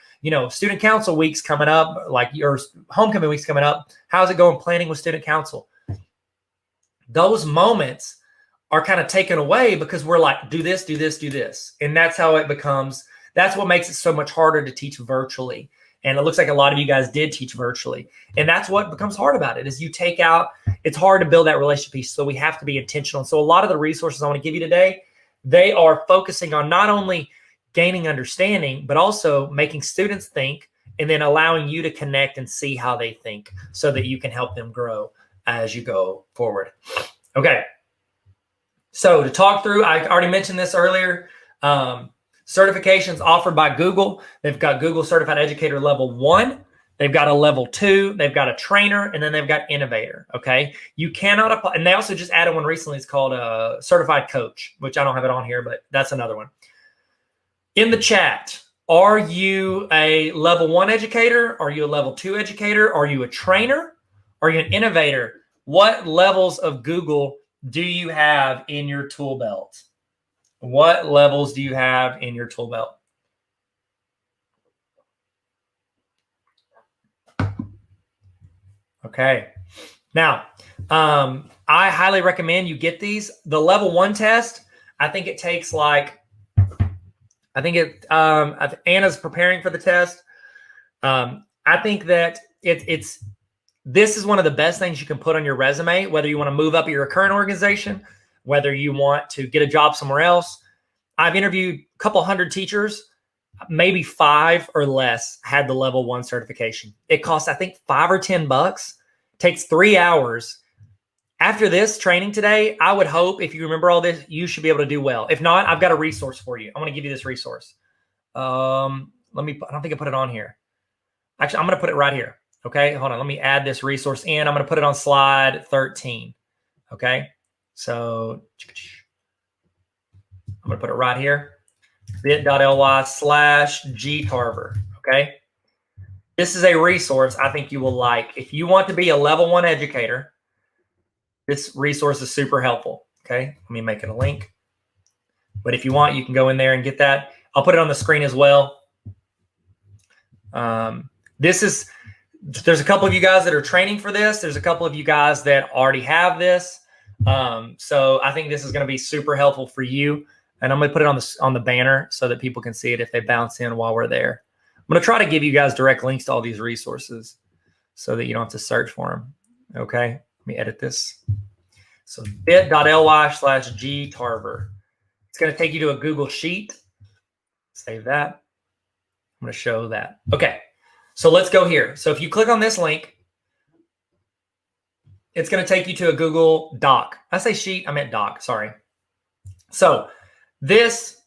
Speaker 1: student council week's coming up, like your homecoming week's coming up. How's it going planning with student council? Those moments are kind of taken away because we're like, do this, do this, do this. And that's how it becomes, that's what makes it so much harder to teach virtually. And it looks like a lot of you guys did teach virtually. And that's what becomes hard about it is you take out, it's hard to build that relationship piece. So we have to be intentional. So a lot of the resources I want to give you today, they are focusing on not only gaining understanding, but also making students think and then allowing you to connect and see how they think so that you can help them grow as you go forward. Okay. So to talk through, I already mentioned this earlier, certifications offered by Google. They've got Google Certified Educator Level 1. They've got a Level 2. They've got a trainer, and then they've got innovator, okay? You cannot apply. And they also just added one recently. It's called a Certified Coach, which I don't have it on here, but that's another one. In the chat, are you a Level 1 educator? Are you a Level 2 educator? Are you a trainer? Are you an innovator? What levels of Google do you have in your tool belt? What levels do you have in your tool belt? Okay. Now, I highly recommend you get these. The Level 1 test, I think it takes Anna's preparing for the test. I think that this is one of the best things you can put on your resume, whether you want to move up at your current organization, whether you want to get a job somewhere else. I've interviewed a couple hundred teachers, maybe 5 or less had the Level 1 certification. It costs, I think, $5 or $10, takes 3 hours. After this training today, I would hope if you remember all this, you should be able to do well. If not, I've got a resource for you. I'm going to give you this resource. I don't think I put it on here. Actually, I'm going to put it right here. Okay, hold on. Let me add this resource in. I'm going to put it on slide 13. Okay, so I'm going to put it right here. bit.ly/gtarver. Okay, this is a resource I think you will like. If you want to be a Level 1 educator, this resource is super helpful. Okay, let me make it a link. But if you want, you can go in there and get that. I'll put it on the screen as well. There's a couple of you guys that are training for this. There's a couple of you guys that already have this. So I think this is going to be super helpful for you. And I'm going to put it on the banner so that people can see it if they bounce in while we're there. I'm going to try to give you guys direct links to all these resources so that you don't have to search for them. Okay, let me edit this. So bit.ly/G Tarver. It's going to take you to a Google Sheet. Save that. I'm going to show that. Okay. So let's go here. So if you click on this link, it's going to take you to a Google Doc. I say sheet, I meant doc. Sorry. So this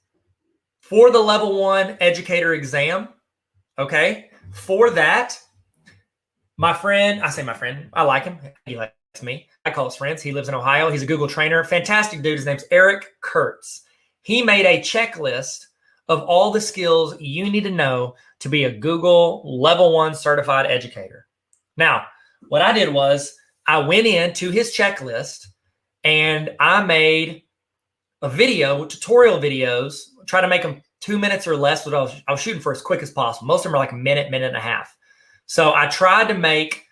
Speaker 1: for the level 1 educator exam. Okay. For that, my friend, I say my friend, I like him. He likes me. I call us friends. He lives in Ohio. He's a Google trainer. Fantastic dude. His name's Eric Kurtz. He made a checklist of all the skills you need to know to be a Google level 1 certified educator. Now, what I did was I went into his checklist and I made a video, tutorial videos, try to make them 2 minutes or less. What I was shooting for as quick as possible. Most of them are like a minute, minute and a half. So I tried to make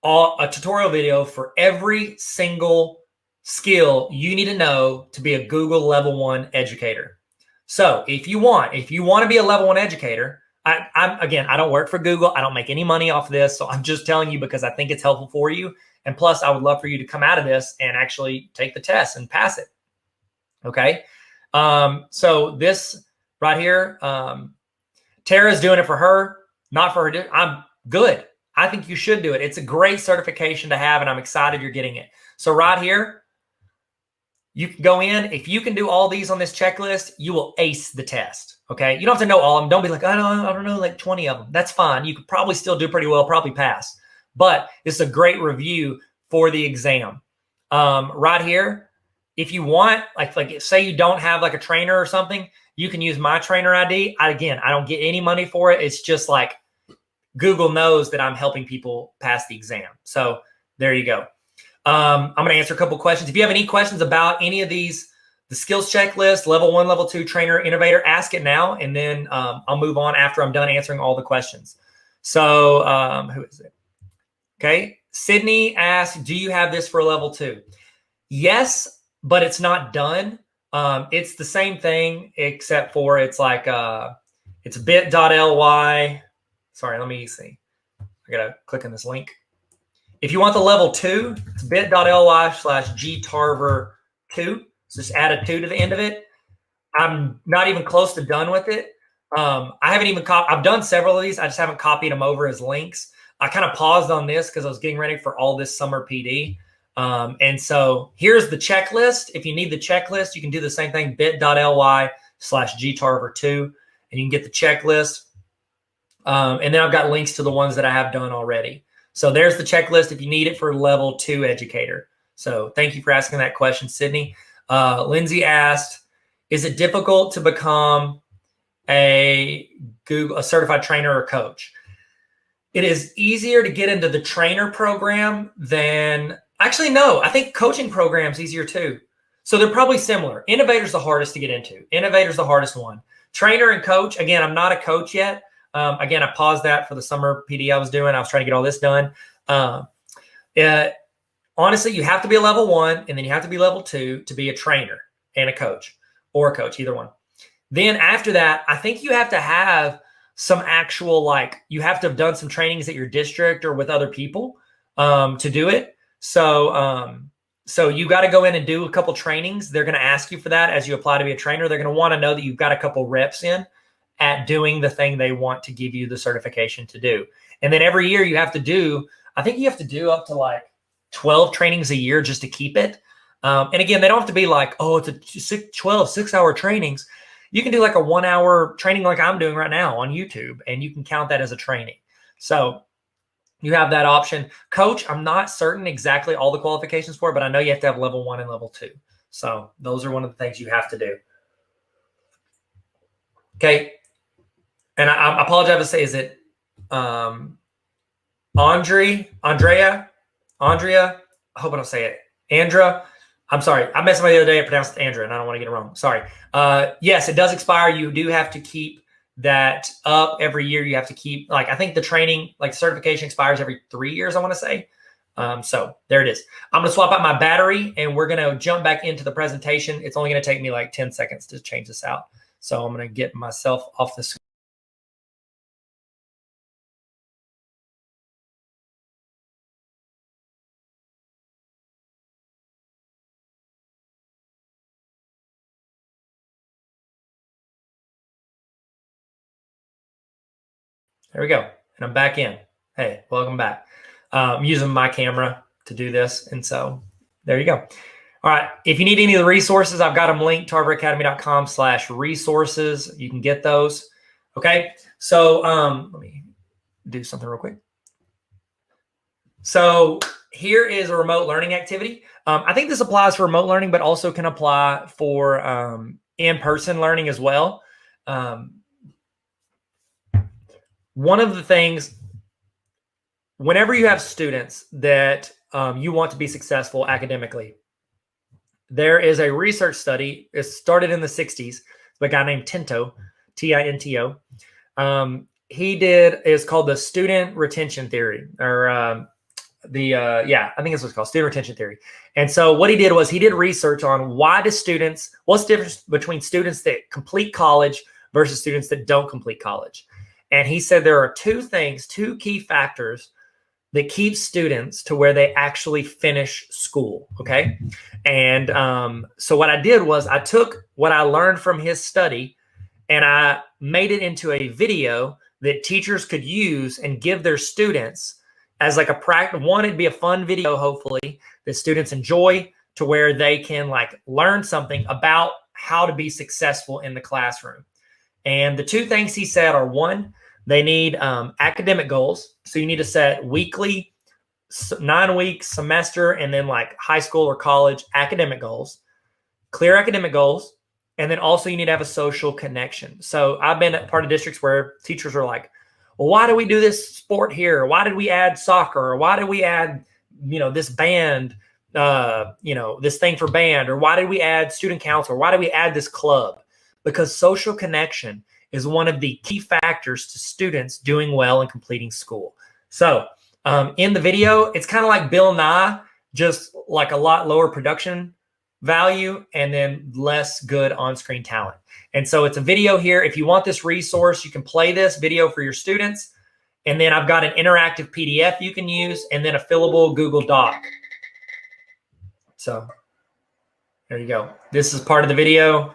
Speaker 1: a tutorial video for every single skill you need to know to be a Google level 1 educator. So if you want to be a level 1 educator, again, I don't work for Google. I don't make any money off of this. So I'm just telling you because I think it's helpful for you. And plus, I would love for you to come out of this and actually take the test and pass it. Okay. So this right here, Tara's doing it for her, not for her. I'm good. I think you should do it. It's a great certification to have, and I'm excited you're getting it. So right here, you can go in. If you can do all these on this checklist, you will ace the test. Okay. You don't have to know all of them. Don't be like, I don't know, like 20 of them. That's fine. You could probably still do pretty well, probably pass. But it's a great review for the exam. Right here, if you want, like say you don't have like a trainer or something, you can use my trainer ID. Again, I don't get any money for it. It's just like Google knows that I'm helping people pass the exam. So there you go. I'm going to answer a couple questions. If you have any questions about any of these, the skills checklist, level 1, level 2, trainer, innovator, ask it now. And then I'll move on after I'm done answering all the questions. So who is it? Okay. Sydney asked, do you have this for level 2? Yes, but it's not done. It's the same thing, except for it's like, it's bit.ly. Sorry, let me see. I got to click on this link. If you want the level 2, it's bit.ly/gtarver2. So just add a 2 to the end of it. I'm not even close to done with it. I haven't even I've done several of these. I just haven't copied them over as links. I kind of paused on this because I was getting ready for all this summer PD. And so here's the checklist. If you need the checklist, you can do the same thing, bit.ly/gtarver2, and you can get the checklist. And then I've got links to the ones that I have done already. So there's the checklist if you need it for level 2 educator. So thank you for asking that question, Sydney. Lindsay asked, is it difficult to become a certified trainer or coach? It is easier to get into the trainer program than, actually, no, I think coaching program's easier too. So they're probably similar. Innovator's the hardest to get into. Innovator's the hardest one. Trainer and coach, again, I'm not a coach yet. Again, I paused that for the summer PD I was doing. I was trying to get all this done. Honestly, you have to be a level 1 and then you have to be level 2 to be a trainer and a coach, or a coach, either one. Then after that, I think you have to have some actual, like, you have to have done some trainings at your district or with other people to do it. So you got to go in and do a couple trainings. They're going to ask you for that as you apply to be a trainer. They're going to want to know that you've got a couple reps in at doing the thing they want to give you the certification to do. And then every year you have to do, I think you have to do up to like 12 trainings a year just to keep it. And again, they don't have to be like, oh, it's a 12 6-hour trainings. You can do like a 1-hour training like I'm doing right now on YouTube, and you can count that as a training. So you have that option. Coach, I'm not certain exactly all the qualifications for it, but I know you have to have level 1 and level 2. So those are one of the things you have to do. Okay. And I apologize to say, is it Andrea? I hope I don't say it. Andra. I'm sorry. I messed up the other day. I pronounced it Andra, and I don't want to get it wrong. Sorry. Yes, it does expire. You do have to keep that up every year. You have to keep, like, I think the training, like certification expires every 3 years, I want to say. So there it is. I'm going to swap out my battery, and we're going to jump back into the presentation. It's only going to take me like 10 seconds to change this out. So I'm going to get myself off the screen. There we go. And I'm back in. Hey, welcome back. I'm using my camera to do this. And so there you go. All right. If you need any of the resources, I've got them linked, tarveracademy.com/resources. You can get those. Okay. So let me do something real quick. So here is a remote learning activity. I think this applies for remote learning, but also can apply for in-person learning as well. One of the things, whenever you have students that you want to be successful academically, there is a research study. It started in the 60s by a guy named Tinto, Tinto. It's called the student retention theory, or I think it's what's called student retention theory. And so what he did was he did research on what's the difference between students that complete college versus students that don't complete college. And he said there are two key factors that keep students to where they actually finish school. Okay. And so what I did was I took what I learned from his study and I made it into a video that teachers could use and give their students as like a practice. One, it'd be a fun video, hopefully, that students enjoy, to where they can like learn something about how to be successful in the classroom. And the two things he said are, one, they need academic goals. So you need to set weekly, 9-week, semester, and then like high school or college academic goals, clear academic goals. And then also you need to have a social connection. So I've been at part of districts where teachers are like, well, why do we do this sport here? Why did we add soccer? Or why did we add, this band, this thing for band? Or why did we add student council? Or why did we add this club? Because social connection is one of the key factors to students doing well and completing school. So in the video, it's kind of like Bill Nye, just like a lot lower production value and then less good on-screen talent. And so it's a video here. If you want this resource, you can play this video for your students. And then I've got an interactive PDF you can use, and then a fillable Google Doc. So there you go. This is part of the video.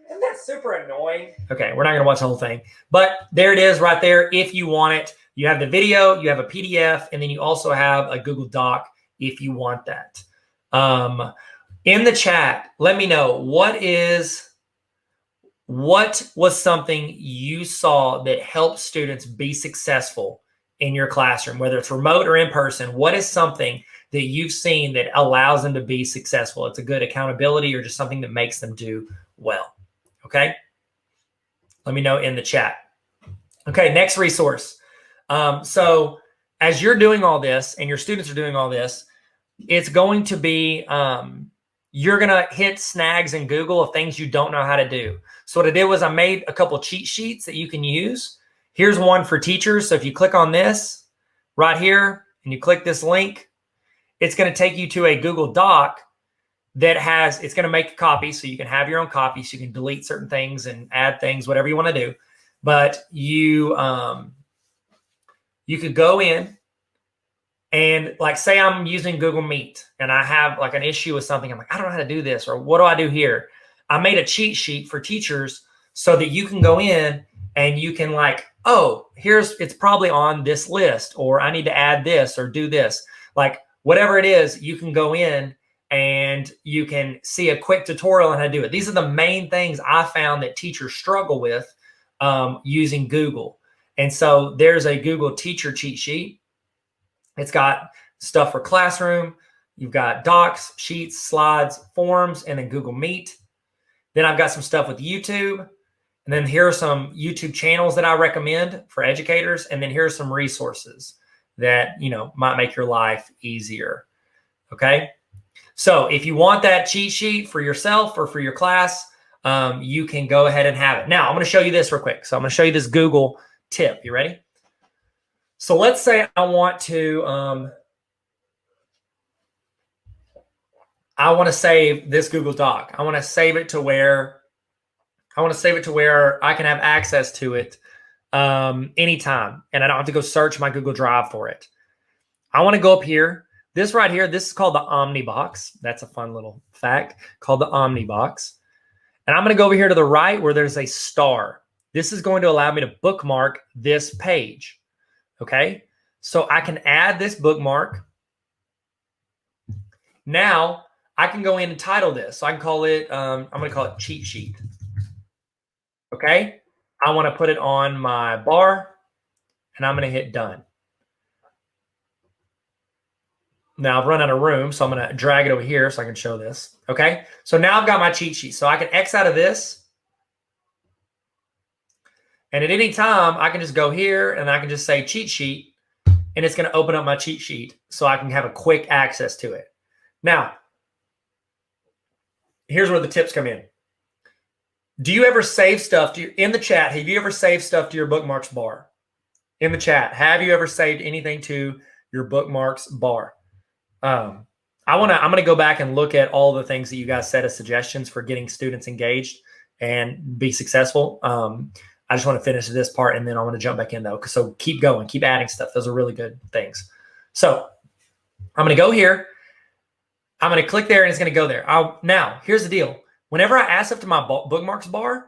Speaker 1: Isn't that super annoying? Okay, we're not going to watch the whole thing. But there it is right there. If you want it, you have the video, you have a PDF, and then you also have a Google Doc if you want that. In the chat, let me know what was something you saw that helped students be successful in your classroom, whether it's remote or in person. What is something that you've seen that allows them to be successful? It's a good accountability or just something that makes them do well. Okay. Let me know in the chat. Okay. Next resource. So as you're doing all this and your students are doing all this, it's going to be, you're going to hit snags in Google of things you don't know how to do. So what I did was I made a couple cheat sheets that you can use. Here's one for teachers. So if you click on this right here and you click this link, it's going to take you to a Google Doc that it's going to make a copy so you can have your own copy, so you can delete certain things and add things, whatever you want to do. But you could go in and like, say I'm using Google Meet and I have like an issue with something. I'm like, I don't know how to do this, or what do I do here? I made a cheat sheet for teachers so that you can go in and you can like, oh, it's probably on this list, or I need to add this or do this. Like whatever it is, you can go in and you can see a quick tutorial on how to do it. These are the main things I found that teachers struggle with using Google. And so there's a Google teacher cheat sheet. It's got stuff for classroom. You've got docs, sheets, slides, forms, and then Google Meet. Then I've got some stuff with YouTube. And then here are some YouTube channels that I recommend for educators. And then here's some resources that, might make your life easier. Okay. So if you want that cheat sheet for yourself or for your class, you can go ahead and have it. Now I'm going to show you this real quick. So I'm going to show you this Google tip. You ready? So let's say I want to save this Google Doc. I want to save it to where I can have access to it anytime, and I don't have to go search my Google Drive for it. I want to go up here. This right here, this is called the Omnibox. That's a fun little fact, called the Omnibox. And I'm going to go over here to the right where there's a star. this is going to allow me to bookmark this page. Okay, so I can add this bookmark. Now I can go in and title this. So I can call it, I'm going to call it cheat sheet. Okay, I want to put it on my bar and I'm going to hit done. Now I've run out of room, so I'm going to drag it over here so I can show this. Okay, so now I've got my cheat sheet. So I can X out of this. And at any time, I can just go here and I can just say cheat sheet, and it's going to open up my cheat sheet so I can have a quick access to it. Now, here's where the tips come in. Do you ever save stuff in the chat? Have you ever saved stuff to your bookmarks bar? In the chat, have you ever saved anything to your bookmarks bar? I'm gonna go back and look at all the things that you guys said as suggestions for getting students engaged and be successful. I just want to finish this part and then I want to jump back in though. So keep going, keep adding stuff. Those are really good things. So I'm going to go here. I'm going to click there and it's going to go there. Now, here's the deal. Whenever I add stuff to my bookmarks bar,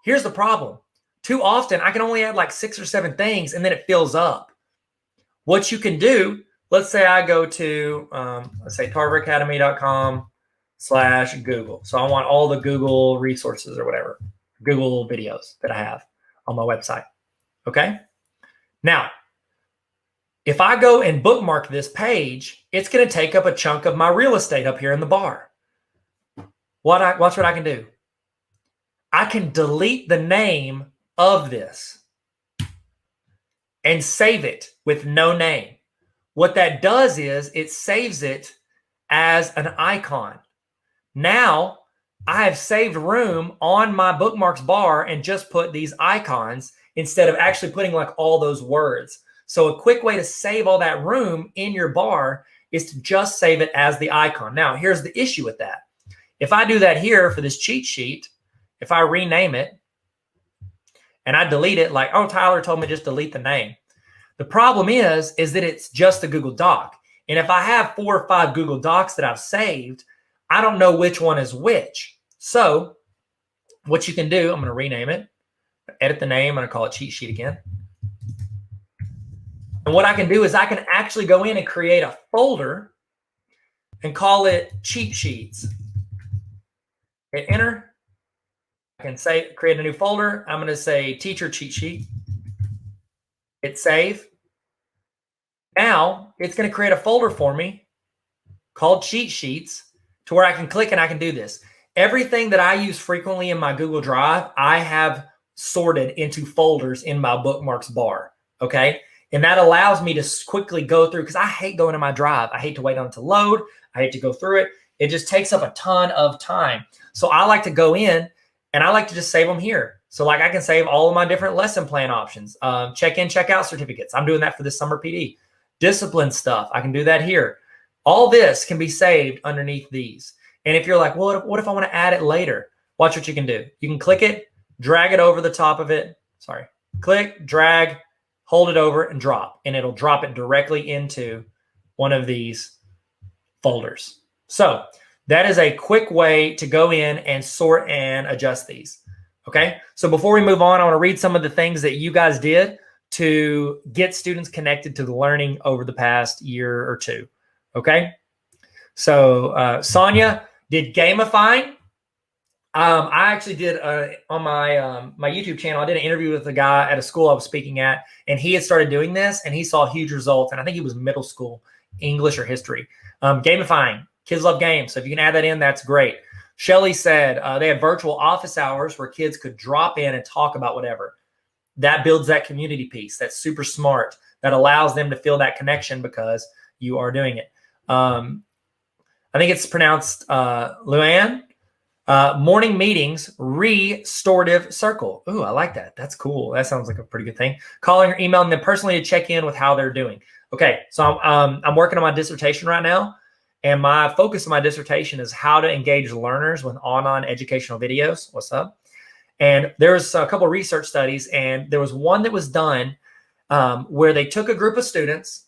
Speaker 1: here's the problem. Too often, I can only add like 6 or 7 things and then it fills up. What you can do, let's say I go to, let's say tarveracademy.com/Google. So I want all the Google resources or whatever, Google videos that I have on my website. Okay. Now, if I go and bookmark this page, it's going to take up a chunk of my real estate up here in the bar. Watch what I can do. I can delete the name of this and save it with no name. What that does is it saves it as an icon. Now, I have saved room on my bookmarks bar and just put these icons instead of actually putting like all those words. So a quick way to save all that room in your bar is to just save it as the icon. Now, here's the issue with that. If I do that here for this cheat sheet, if I rename it and I delete it like, oh, Tyler told me just delete the name. The problem is that it's just a Google Doc. And if I have 4 or 5 Google Docs that I've saved, I don't know which one is which. So what you can do, I'm going to rename it, edit the name, I'm going to call it cheat sheet again. And what I can do is I can actually go in and create a folder and call it cheat sheets. Hit enter. I can say create a new folder. I'm going to say teacher cheat sheet. Hit save. Now it's going to create a folder for me called cheat sheets to where I can click and I can do this. Everything that I use frequently in my Google Drive, I have sorted into folders in my bookmarks bar, okay? And that allows me to quickly go through, because I hate going to my Drive. I hate to wait on it to load. I hate to go through it. It just takes up a ton of time. So I like to go in and I like to just save them here. So like I can save all of my different lesson plan options, check-in, check-out certificates. I'm doing that for this summer PD. Discipline stuff, I can do that here. All this can be saved underneath these. And if you're like, well, what if I want to add it later? Watch what you can do. You can click it, drag it over the top of it. Sorry. Click, drag, hold it over, and drop. And it'll drop it directly into one of these folders. So that is a quick way to go in and sort and adjust these. Okay. So before we move on, I want to read some of the things that you guys did to get students connected to the learning over the past year or two. Okay. So Sonia did gamifying. I actually did on my my YouTube channel, I did an interview with a guy at a school I was speaking at, and he had started doing this and he saw huge results. And I think he was middle school, English or history. Gamifying, kids love games. So if you can add that in, that's great. Shelly said they had virtual office hours where kids could drop in and talk about whatever. That builds that community piece. That's super smart. That allows them to feel that connection because you are doing it. I think it's pronounced Luann. Morning meetings, restorative circle. Ooh, I like that. That's cool. That sounds like a pretty good thing. Calling or emailing them personally to check in with how they're doing. Okay, so I'm working on my dissertation right now, and my focus of my dissertation is how to engage learners with online educational videos. What's up? And there's a couple of research studies, and there was one that was done where they took a group of students,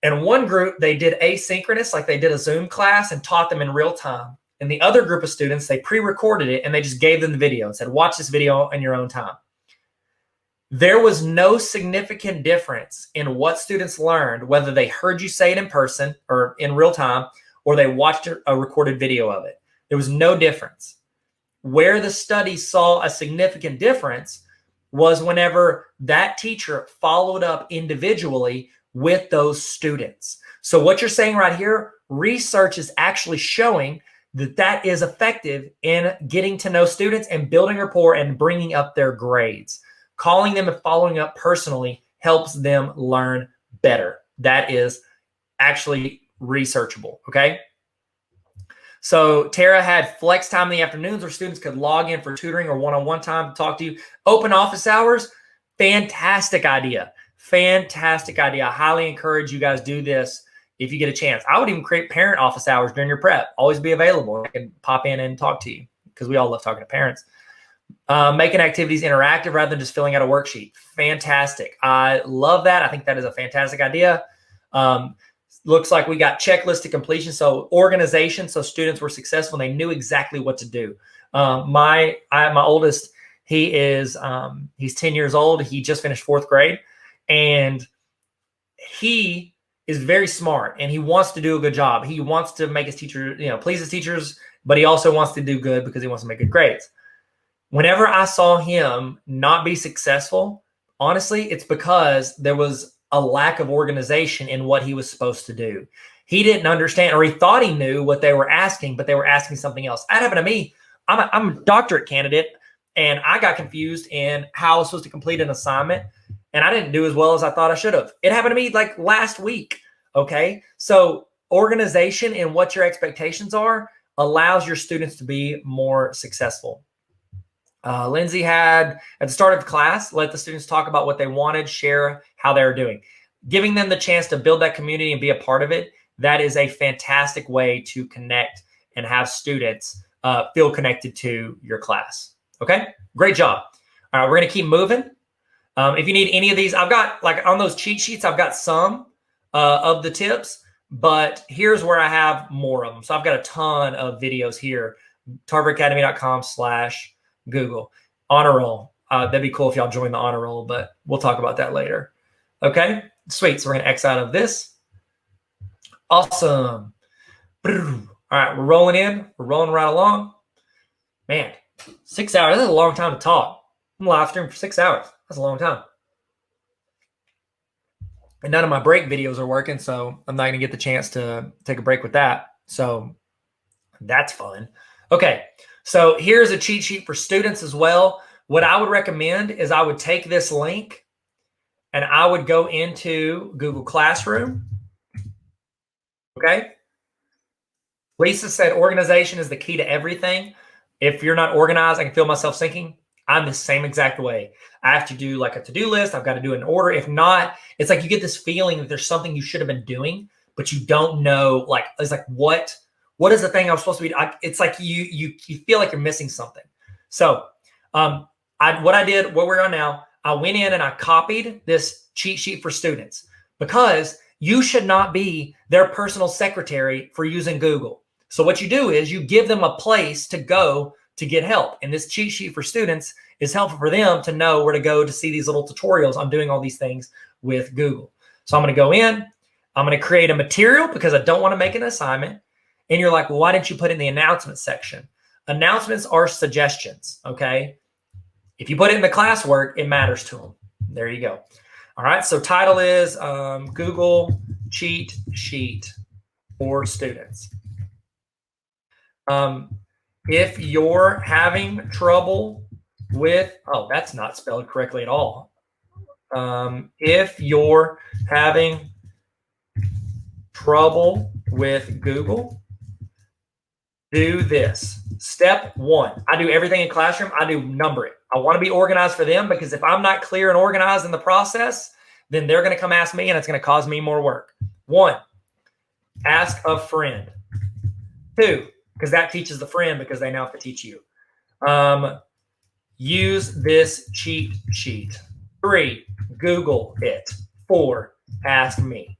Speaker 1: and one group they did asynchronous, like they did a Zoom class and taught them in real time. And the other group of students, they pre-recorded it and they just gave them the video and said, watch this video in your own time. There was no significant difference in what students learned, whether they heard you say it in person or in real time, or they watched a recorded video of it. There was no difference. Where the study saw a significant difference was whenever that teacher followed up individually with those students. So what you're saying right here, research is actually showing that that is effective in getting to know students and building rapport and bringing up their grades. Calling them and following up personally helps them learn better. That is actually researchable, okay? So Tara had flex time in the afternoons where students could log in for tutoring or one-on-one time to talk to you. Open office hours, fantastic idea. Fantastic idea. I highly encourage you guys do this if you get a chance. I would even create parent office hours during your prep. Always be available. I can pop in and talk to you because we all love talking to parents. Making activities interactive rather than just filling out a worksheet. Fantastic. I love that. I think that is a fantastic idea. Looks like we got checklist to completion. So organization. So students were successful and they knew exactly what to do. My oldest, he's 10 years old. He just finished 4th grade and he is very smart and he wants to do a good job. He wants to make his teacher, please his teachers, but he also wants to do good because he wants to make good grades. Whenever I saw him not be successful, honestly, it's because there was a lack of organization in what he was supposed to do. He didn't understand, or he thought he knew what they were asking, but they were asking something else. That happened to me. I'm a doctorate candidate, and I got confused in how I was supposed to complete an assignment, and I didn't do as well as I thought I should have. It happened to me like last week, okay? So organization and what your expectations are allows your students to be more successful. Lindsay had, at the start of class, let the students talk about what they wanted, share how they were doing. Giving them the chance to build that community and be a part of it, that is a fantastic way to connect and have students feel connected to your class. Okay, great job. All right, we're going to keep moving. If you need any of these, I've got, like on those cheat sheets, I've got some of the tips, but here's where I have more of them. So I've got a ton of videos here, tarveracademy.com/Google. Honor roll. That'd be cool if y'all join the honor roll, but we'll talk about that later. Okay, sweet. So we're going to X out of this. Awesome. All right, we're rolling in. We're rolling right along. Man, 6 hours. That's a long time to talk. I'm live streaming for 6 hours. That's a long time. And none of my break videos are working, so I'm not going to get the chance to take a break with that. So that's fun. Okay, so here's a cheat sheet for students as well. What I would recommend is I would take this link and I would go into Google Classroom. Okay. Lisa said organization is the key to everything. If you're not organized, I can feel myself sinking. I'm the same exact way. I have to do like a to-do list. I've got to do it in order. If not, it's like you get this feeling that there's something you should have been doing, but you don't know. Like, it's like, what is the thing I was supposed to be? It's like you feel like you're missing something. So what I did, what we're on now, I went in and I copied this cheat sheet for students because you should not be their personal secretary for using Google. So what you do is you give them a place to go to get help. And this cheat sheet for students is helpful for them to know where to go to see these little tutorials on doing all these things with Google. So I'm going to go in, I'm going to create a material because I don't want to make an assignment. And you're like, well, why didn't you put it in the announcement section? Announcements are suggestions, okay? If you put it in the classwork, it matters to them. There you go. All right, so title is Google Cheat Sheet for Students. If you're having trouble with, oh, that's not spelled correctly at all. If you're having trouble with Google, do this. Step 1, I do everything in Classroom. I do number it. I want to be organized for them because if I'm not clear and organized in the process, then they're going to come ask me and it's going to cause me more work. 1, ask a friend. 2, because that teaches the friend because they now have to teach you. Use this cheat sheet. 3, Google it. 4, ask me.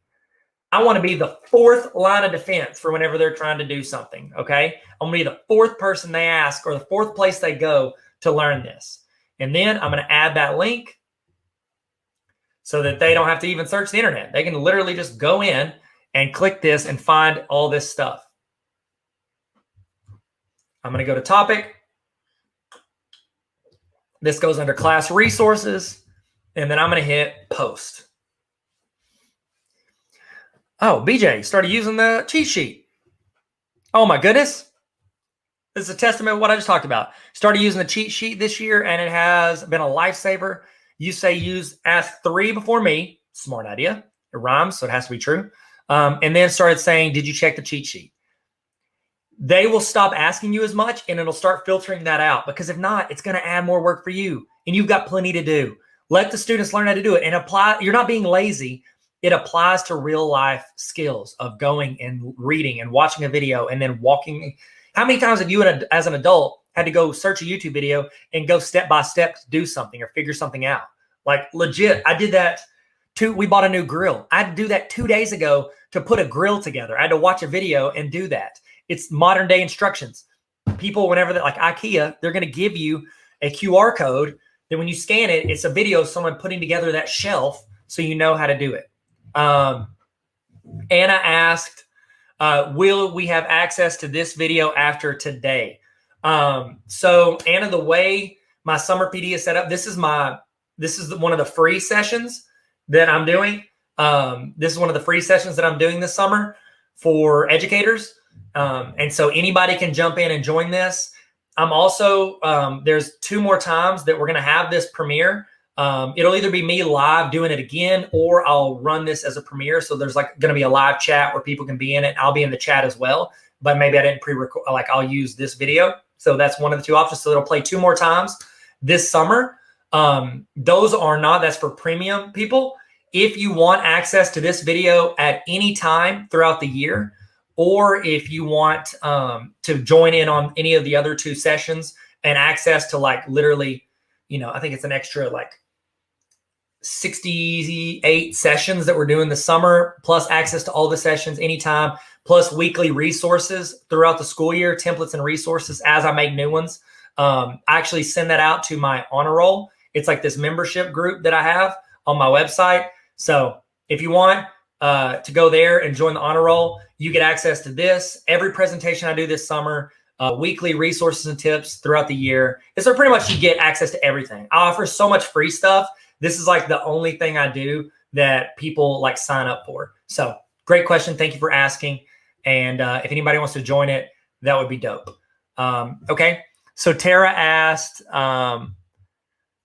Speaker 1: I want to be the 4th line of defense for whenever they're trying to do something, okay? I'm going to be the 4th person they ask or the 4th place they go to learn this. And then I'm going to add that link so that they don't have to even search the internet. They can literally just go in and click this and find all this stuff. I'm going to go to topic. This goes under class resources, and then I'm going to hit post. Oh, BJ started using the cheat sheet. Oh my goodness. This is a testament of what I just talked about. Started using the cheat sheet this year, and it has been a lifesaver. You say use ask 3 before me. Smart idea. It rhymes, so it has to be true. And then started saying, did you check the cheat sheet? They will stop asking you as much, and it'll start filtering that out, because if not, it's going to add more work for you, and you've got plenty to do. Let the students learn how to do it and apply. You're not being lazy. It applies to real life skills of going and reading and watching a video and then walking. How many times have you as an adult had to go search a YouTube video and go step by step to do something or figure something out? Like legit, I did that too. We bought a new grill. I had to do that 2 days ago to put a grill together. I had to watch a video and do that. It's modern day instructions. People, whenever they're like IKEA, they're going to give you a QR code. Then when you scan it, it's a video of someone putting together that shelf so you know how to do it. Anna asked, will we have access to this video after today? So Anna, the way my summer PD is set up, this is one of the free sessions that I'm doing. This is one of the free sessions that I'm doing this summer for educators. And so anybody can jump in and join this. I'm also, there's 2 more times that we're going to have this premiere. It'll either be me live doing it again, or I'll run this as a premiere. So there's like going to be a live chat where people can be in it. I'll be in the chat as well, but maybe I didn't pre-record, like I'll use this video. So that's one of the 2 options. So it'll play 2 more times this summer. That's for premium people. If you want access to this video at any time throughout the year, or if you want to join in on any of the other 2 sessions and access to like literally, I think it's an extra like 68 sessions that we're doing this summer, plus access to all the sessions anytime, plus weekly resources throughout the school year, templates and resources as I make new ones. I actually send that out to my honor roll. It's like this membership group that I have on my website. So if you want to go there and join the honor roll, you get access to this, every presentation I do this summer, weekly resources and tips throughout the year. And so pretty much you get access to everything. I offer so much free stuff. This is like the only thing I do that people like sign up for. So great question. Thank you for asking. And if anybody wants to join it, that would be dope. Okay. So Tara asked,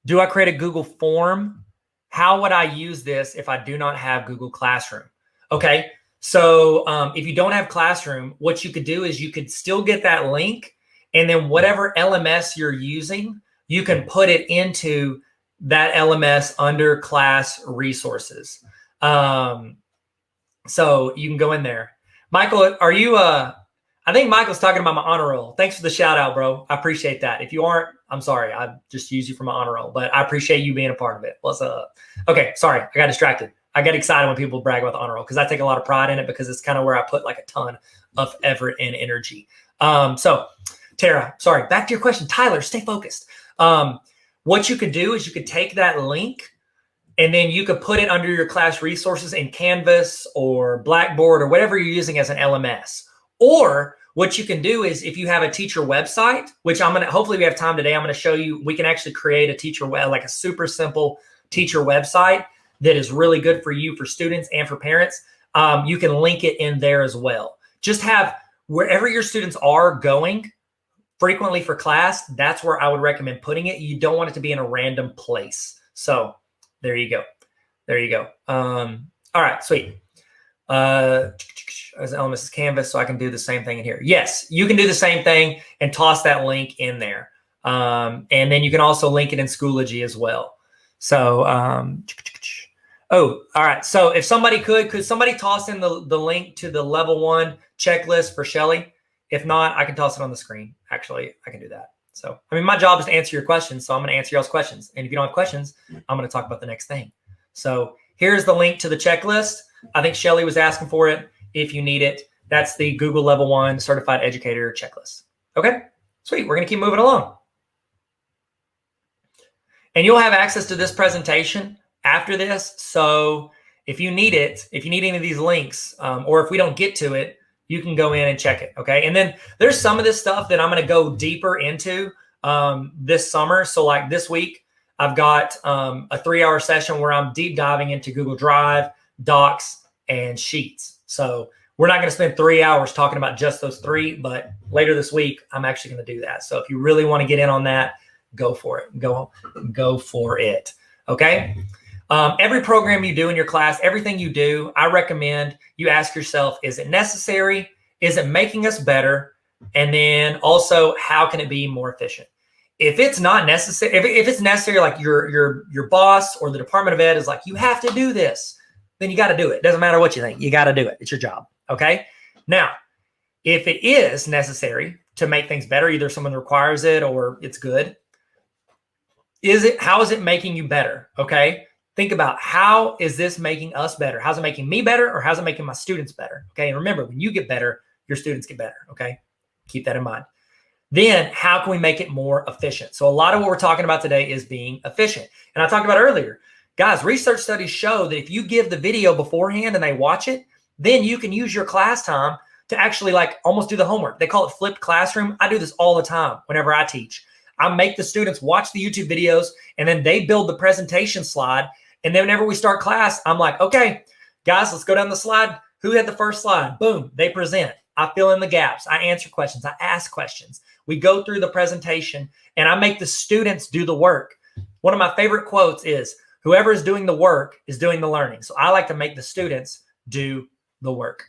Speaker 1: do I create a Google form? How would I use this if I do not have Google Classroom? Okay. So if you don't have Classroom, what you could do is you could still get that link, and then whatever LMS you're using, you can put it into that LMS under class resources. So you can go in there. Michael, are you, I think Michael's talking about my honor roll. Thanks for the shout out, bro. I appreciate that. If you aren't, I'm sorry. I just used you for my honor roll, but I appreciate you being a part of it. What's up? Okay. Sorry. I got distracted. I get excited when people brag about the honor roll because I take a lot of pride in it, because it's kind of where I put like a ton of effort and energy. So Tara, sorry, back to your question. Tyler, stay focused. What you could do is you could take that link and then you could put it under your class resources in Canvas or Blackboard or whatever you're using as an LMS. Or what you can do is, if you have a teacher website, which hopefully we have time today, I'm going to show you, we can actually create a teacher like a super simple teacher website that is really good for you, for students and for parents. You can link it in there as well. Just have wherever your students are going frequently for class, that's where I would recommend putting it. You don't want it to be in a random place. So there you go. There you go. All right, sweet. As LMS is Canvas, so I can do the same thing in here. Yes, you can do the same thing and toss that link in there. And then you can also link it in Schoology as well. So, all right. So if somebody could somebody toss in the link to the level 1 checklist for Shelly? If not, I can toss it on the screen. Actually, I can do that. So, I mean, my job is to answer your questions. So I'm going to answer y'all's questions. And if you don't have questions, I'm going to talk about the next thing. So here's the link to the checklist. I think Shelly was asking for it. If you need it, that's the Google Level 1 Certified Educator Checklist. Okay, sweet. We're going to keep moving along. And you'll have access to this presentation after this. So if you need it, if you need any of these links, or if we don't get to it, you can go in and check it. Okay. And then there's some of this stuff that I'm going to go deeper into this summer. So like this week, I've got a 3-hour session where I'm deep diving into Google Drive, Docs, and Sheets. So we're not going to spend 3 hours talking about just those three, but later this week, I'm actually going to do that. So if you really want to get in on that, go for it. Go for it. Okay. Every program you do in your class, everything you do, I recommend you ask yourself, is it necessary? Is it making us better? And then also, how can it be more efficient? If it's not necessary, if it's necessary, like your boss or the Department of Ed is like, you have to do this, then you got to do it. Doesn't matter what you think. You got to do it. It's your job. Okay. Now, if it is necessary to make things better, either someone requires it or it's good, how is it making you better? Okay. Think about, how is this making us better? How's it making me better, or how's it making my students better? Okay. And remember, when you get better, your students get better. Okay. Keep that in mind. Then how can we make it more efficient? So a lot of what we're talking about today is being efficient. And I talked about earlier, guys, research studies show that if you give the video beforehand and they watch it, then you can use your class time to actually like almost do the homework. They call it flipped classroom. I do this all the time whenever I teach. I make the students watch the YouTube videos, and then they build the presentation slide. And then whenever we start class, I'm like, okay, guys, let's go down the slide. Who had the first slide? Boom, they present. I fill in the gaps. I answer questions. I ask questions. We go through the presentation, and I make the students do the work. One of my favorite quotes is, whoever is doing the work is doing the learning. So I like to make the students do the work.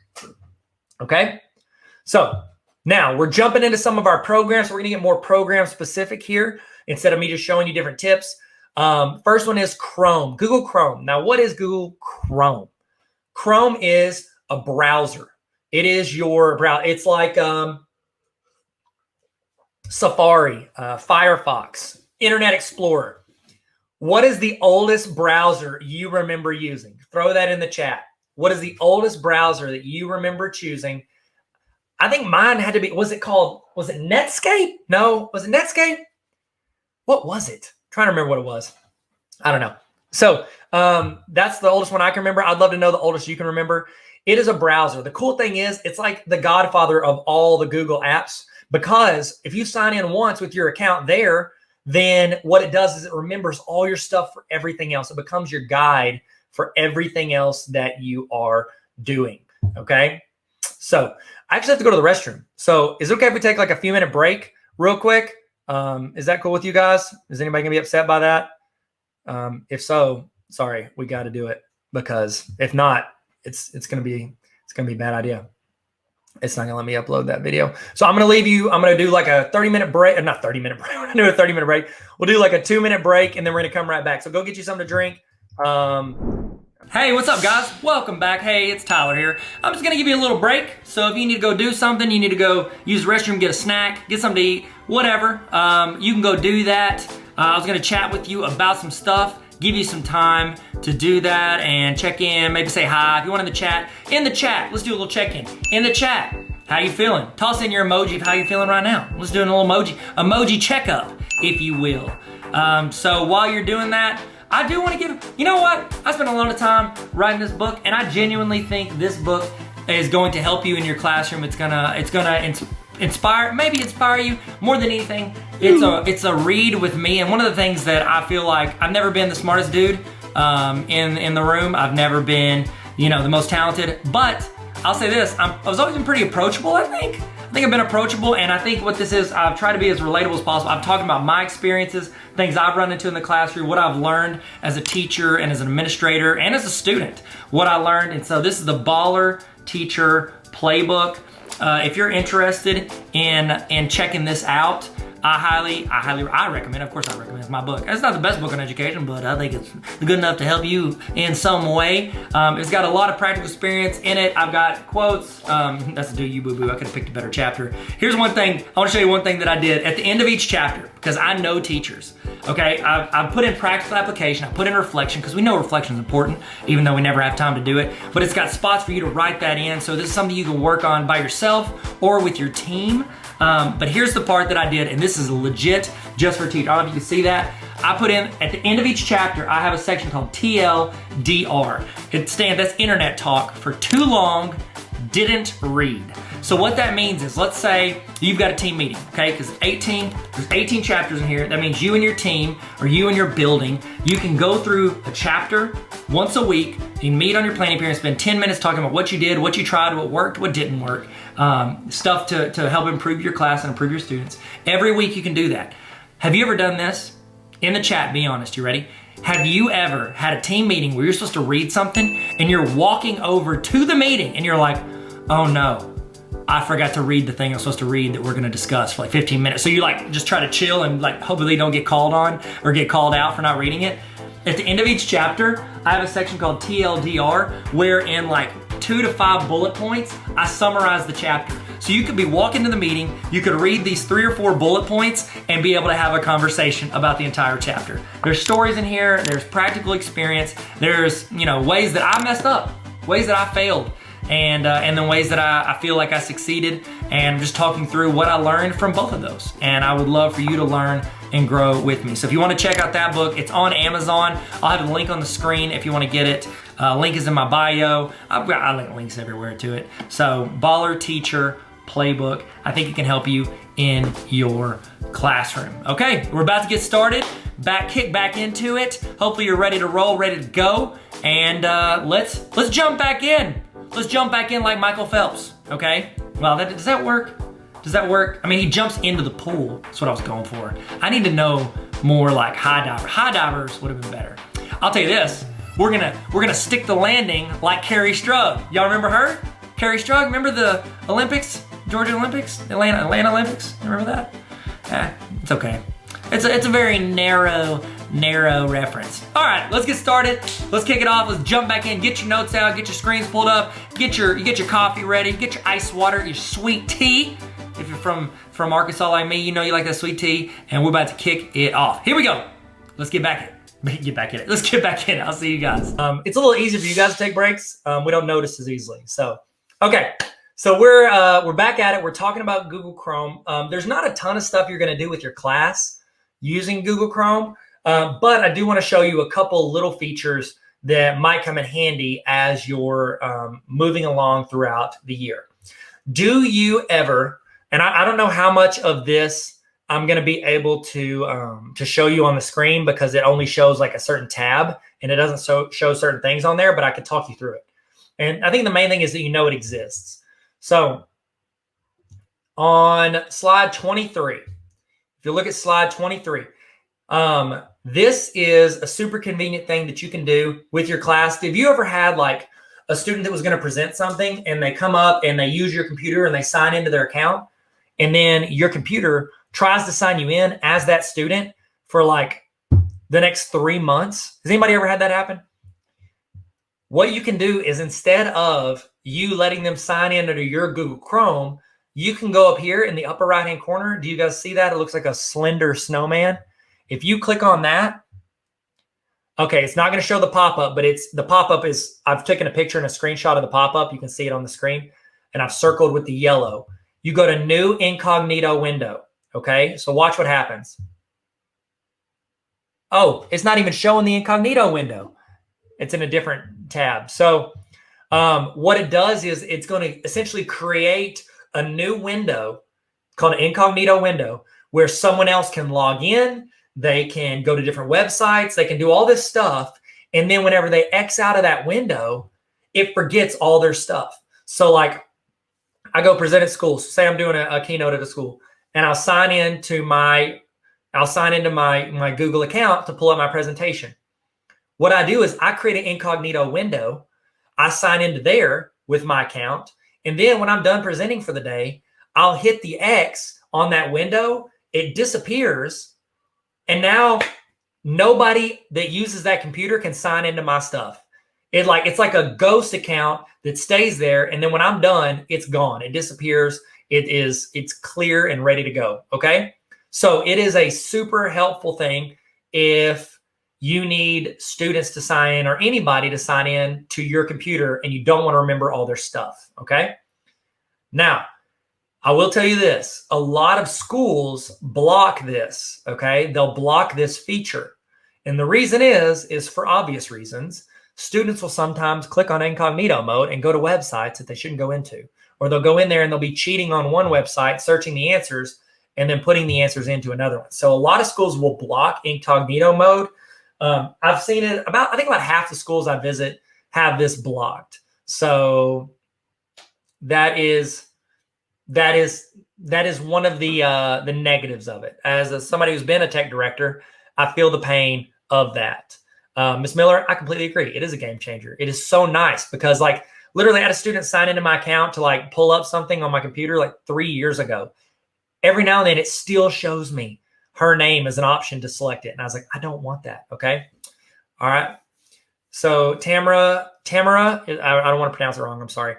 Speaker 1: Okay? So now we're jumping into some of our programs. We're going to get more program specific here instead of me just showing you different tips. First one is Chrome, Google Chrome. Now, what is Google Chrome? Chrome is a browser. It is your browser. It's like Safari, Firefox, Internet Explorer. What is the oldest browser you remember using? Throw that in the chat. What is the oldest browser that you remember choosing? I think mine had to be, was it Netscape? No, was it Netscape? What was it? Trying to remember what it was. I don't know. So that's the oldest one I can remember. I'd love to know the oldest you can remember. It is a browser. The cool thing is, it's like the godfather of all the Google apps, because if you sign in once with your account there, then what it does is it remembers all your stuff for everything else. It becomes your guide for everything else that you are doing. Okay. So I actually have to go to the restroom. So is it okay if we take like a few minute break real quick? Is that cool with you guys? Is anybody gonna be upset by that? If so, sorry, we got to do it, because if not, it's gonna be a bad idea. It's not gonna let me upload that video. So I'm gonna leave you. I'm gonna do like a 30-minute break, not 30-minute break. We're gonna do a 30-minute break. We'll do like a 2-minute break, and then we're gonna come right back. So go get you something to drink. Hey, what's up, guys? Welcome back. Hey, it's Tyler here. I'm just gonna give you a little break. So if you need to go do something, you need to go use the restroom, get a snack, get something to eat, whatever, you can go do that. I was gonna chat with you about some stuff, give you some time to do that and check in, maybe say hi. If you want in the chat, let's do a little check-in. In the chat, how you feeling? Toss in your emoji of how you're feeling right now. Let's do a little emoji checkup, if you will. So while you're doing that, I do want to give, you know what? I spent a lot of time writing this book, and I genuinely think this book is going to help you in your classroom. It's gonna inspire you more than anything. It's a read with me, and one of the things that I feel like, I've never been the smartest dude in the room. I've never been, the most talented, but I'll say this, I was always been pretty approachable, I think. I've been approachable, and I think what this is, I've tried to be as relatable as possible. I'm talking about my experiences, things I've run into in the classroom, what I've learned as a teacher and as an administrator and as a student, what I learned. And so this is the Baller Teacher Playbook. If you're interested in checking this out, I recommend, of course I recommend, it's my book. It's not the best book on education, but I think it's good enough to help you in some way. It's got a lot of practical experience in it. I've got quotes. That's a do you boo-boo. I could have picked a better chapter. Here's one thing. I want to show you one thing that I did at the end of each chapter, because I know teachers. Okay, I put in practical application. I put in reflection, because we know reflection is important, even though we never have time to do it. But it's got spots for you to write that in. So this is something you can work on by yourself or with your team. But here's the part that I did, and this is legit just for teachers. I don't know if you can see that. I put in, at the end of each chapter, I have a section called TLDR. That's internet talk for too long, didn't read. So what that means is, let's say you've got a team meeting, okay? Because there's 18 chapters in here. That means you and your team, or you and your building, you can go through a chapter once a week. You can meet on your planning period, spend 10 minutes talking about what you did, what you tried, what worked, what didn't work, stuff to help improve your class and improve your students. Every week you can do that. Have you ever done this? In the chat, be honest, you ready? Have you ever had a team meeting where you're supposed to read something and you're walking over to the meeting and you're like, oh no, I forgot to read the thing I'm supposed to read that we're gonna discuss for like 15 minutes. So you like just try to chill and like hopefully don't get called on or get called out for not reading it. At the end of each chapter, I have a section called TLDR where in like 2 to 5 bullet points, I summarize the chapter. So you could be walking to the meeting, you could read these 3 or 4 bullet points and be able to have a conversation about the entire chapter. There's stories in here, there's practical experience, there's ways that I messed up, ways that I failed, and then ways that I feel like I succeeded, and just talking through what I learned from both of those. And I would love for you to learn and grow with me. So if you want to check out that book, it's on Amazon. I'll have a link on the screen if you want to get it. Link is in my bio. I link links everywhere to it. So Baller Teacher Playbook. I think it can help you in your classroom. Okay, we're about to get started. Kick back into it. Hopefully you're ready to roll, ready to go. And let's jump back in. Let's jump back in like Michael Phelps, okay? Well, does that work? Does that work? I mean, he jumps into the pool. That's what I was going for. I need to know more like high diver. High divers would have been better. I'll tell you this. We're gonna stick the landing like Carrie Strug. Y'all remember her? Carrie Strug, remember the Olympics? Georgia Olympics? Atlanta Olympics? Remember that? It's okay. It's a very narrow reference. All right, let's get started. Let's kick it off. Let's jump back in. Get your notes out. Get your screens pulled up. Get your coffee ready. Get your ice water. Your sweet tea. If you're from Arkansas like me, you know you like that sweet tea. And we're about to kick it off. Here we go. Let's get back in it. Let's get back in it. I'll see you guys. It's a little easier for you guys to take breaks. We don't notice as easily. So, okay. So we're back at it. We're talking about Google Chrome. There's not a ton of stuff you're going to do with your class using Google Chrome, but I do want to show you a couple little features that might come in handy as you're moving along throughout the year. Do you ever, and I don't know how much of this I'm going to be able to show you on the screen because it only shows like a certain tab and it doesn't show certain things on there, but I could talk you through it. And I think the main thing is that you know it exists. So on slide 23, if you look at slide 23, this is a super convenient thing that you can do with your class. Have you ever had like a student that was going to present something and they come up and they use your computer and they sign into their account, and then your computer tries to sign you in as that student for like the next 3 months? Has anybody ever had that happen? What you can do is, instead of you letting them sign in under your Google Chrome, you can go up here in the upper right-hand corner. Do you guys see that? It looks like a slender snowman. If you click on that, okay, it's not going to show the pop-up, but the pop-up is, I've taken a picture and a screenshot of the pop-up. You can see it on the screen, and I've circled with the yellow. You go to New Incognito Window, okay? So watch what happens. Oh, it's not even showing the incognito window. It's in a different tab. So what it does is it's going to essentially create a new window called an incognito window where someone else can log in. They can go to different websites. They can do all this stuff. And then whenever they X out of that window, it forgets all their stuff. So like I go present at school. So say I'm doing a keynote at a school, and I'll sign into my Google account to pull up my presentation. What I do is I create an incognito window. I sign into there with my account. And then when I'm done presenting for the day, I'll hit the X on that window. It disappears. And now nobody that uses that computer can sign into my stuff. It's like a ghost account that stays there. And then when I'm done, it's gone. It disappears. It's clear and ready to go. Okay. So it is a super helpful thing if you need students to sign in or anybody to sign in to your computer and you don't want to remember all their stuff. Okay. Now, I will tell you this, a lot of schools block this, okay? They'll block this feature. And the reason is for obvious reasons. Students will sometimes click on incognito mode and go to websites that they shouldn't go into. Or they'll go in there and they'll be cheating on one website, searching the answers, and then putting the answers into another one. So a lot of schools will block incognito mode. I've seen it I think about half the schools I visit have this blocked. So that is one of the negatives of it. As somebody who's been a tech director, I feel the pain of that. Ms. Miller, I completely agree. It is a game changer. It is so nice because like literally I had a student sign into my account to like pull up something on my computer like 3 years ago. Every now and then it still shows me her name as an option to select it. And I was like, I don't want that. Okay. All right. So Tamara, I don't want to pronounce it wrong. I'm sorry.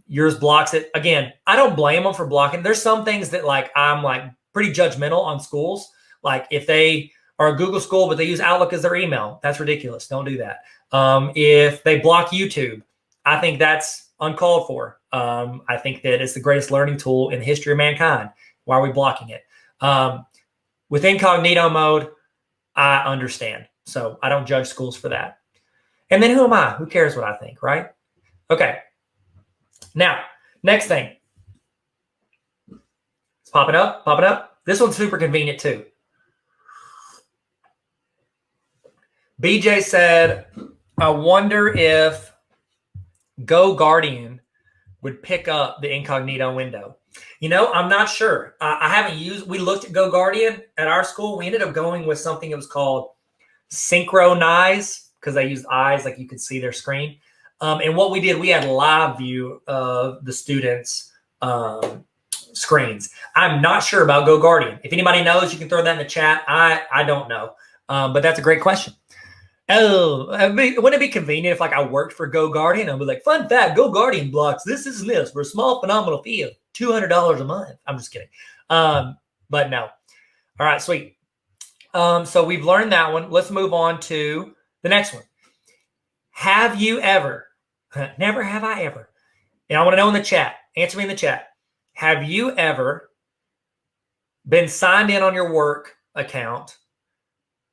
Speaker 1: Yours blocks it. Again, I don't blame them for blocking. There's some things that like, I'm like pretty judgmental on schools. Like if they are a Google school, but they use Outlook as their email, that's ridiculous. Don't do that. If they block YouTube, I think that's uncalled for. I think that it's the greatest learning tool in the history of mankind. Why are we blocking it? With incognito mode, I understand. So I don't judge schools for that. And then who am I? Who cares what I think, right? Okay. Now, next thing. It's popping up. This one's super convenient too. BJ said, I wonder if GoGuardian would pick up the incognito window. You know, I'm not sure. I haven't we looked at GoGuardian at our school. We ended up going with something that was called Synchronize because they used eyes, like you could see their screen. And what we did, we had live view of the students' screens. I'm not sure about GoGuardian. If anybody knows, you can throw that in the chat. I don't know, but that's a great question. Oh, wouldn't it be convenient if like I worked for GoGuardian? I'd be like, fun fact, GoGuardian blocks this and this for a small phenomenal fee of $200 a month. I'm just kidding. But no. All right, sweet. So we've learned that one. Let's move on to the next one. Have you ever, never have I ever, and I want to know in the chat, answer me in the chat. Have you ever been signed in on your work account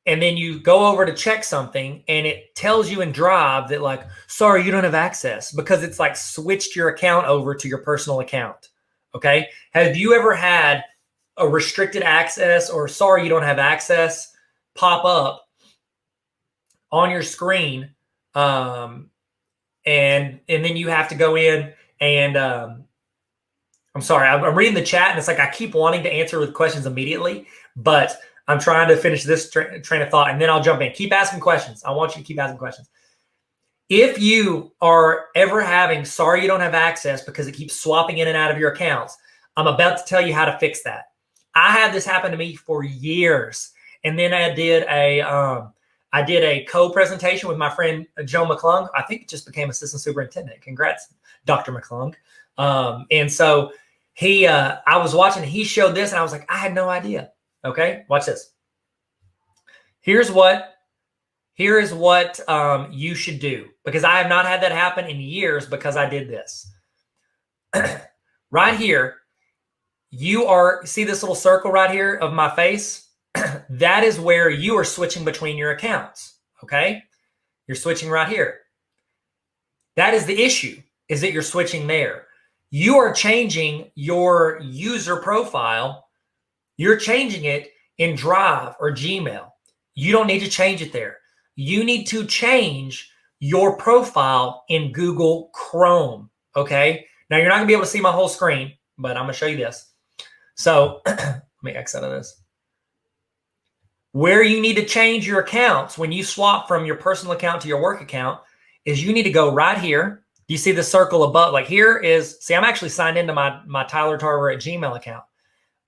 Speaker 1: and then you go over to check something and it tells you in Drive that like, sorry, you don't have access because it's like switched your account over to your personal account. Okay. Have you ever had a restricted access or sorry, you don't have access pop up on your screen? And then you have to go in and, I'm sorry, I'm reading the chat and it's like, I keep wanting to answer with questions immediately, but I'm trying to finish this train of thought and then I'll jump in. Keep asking questions. I want you to keep asking questions. If you are ever having, sorry, you don't have access because it keeps swapping in and out of your accounts, I'm about to tell you how to fix that. I had this happen to me for years. And then I did a co-presentation with my friend, Joe McClung. I think it just became assistant superintendent. Congrats, Dr. McClung. And so I was watching, he showed this and I was like, I had no idea. Okay, watch this. Here is what you should do because I have not had that happen in years because I did this. Right here, see this little circle right here of my face? That is where you are switching between your accounts, okay? You're switching right here. That is the issue, is that you're switching there. You are changing your user profile. You're changing it in Drive or Gmail. You don't need to change it there. You need to change your profile in Google Chrome, okay? Now, you're not going to be able to see my whole screen, but I'm going to show you this. So let me X out of this. Where you need to change your accounts when you swap from your personal account to your work account is you need to go right here. You see the circle above? Like here is, see, I'm actually signed into my Tyler Tarver at Gmail account.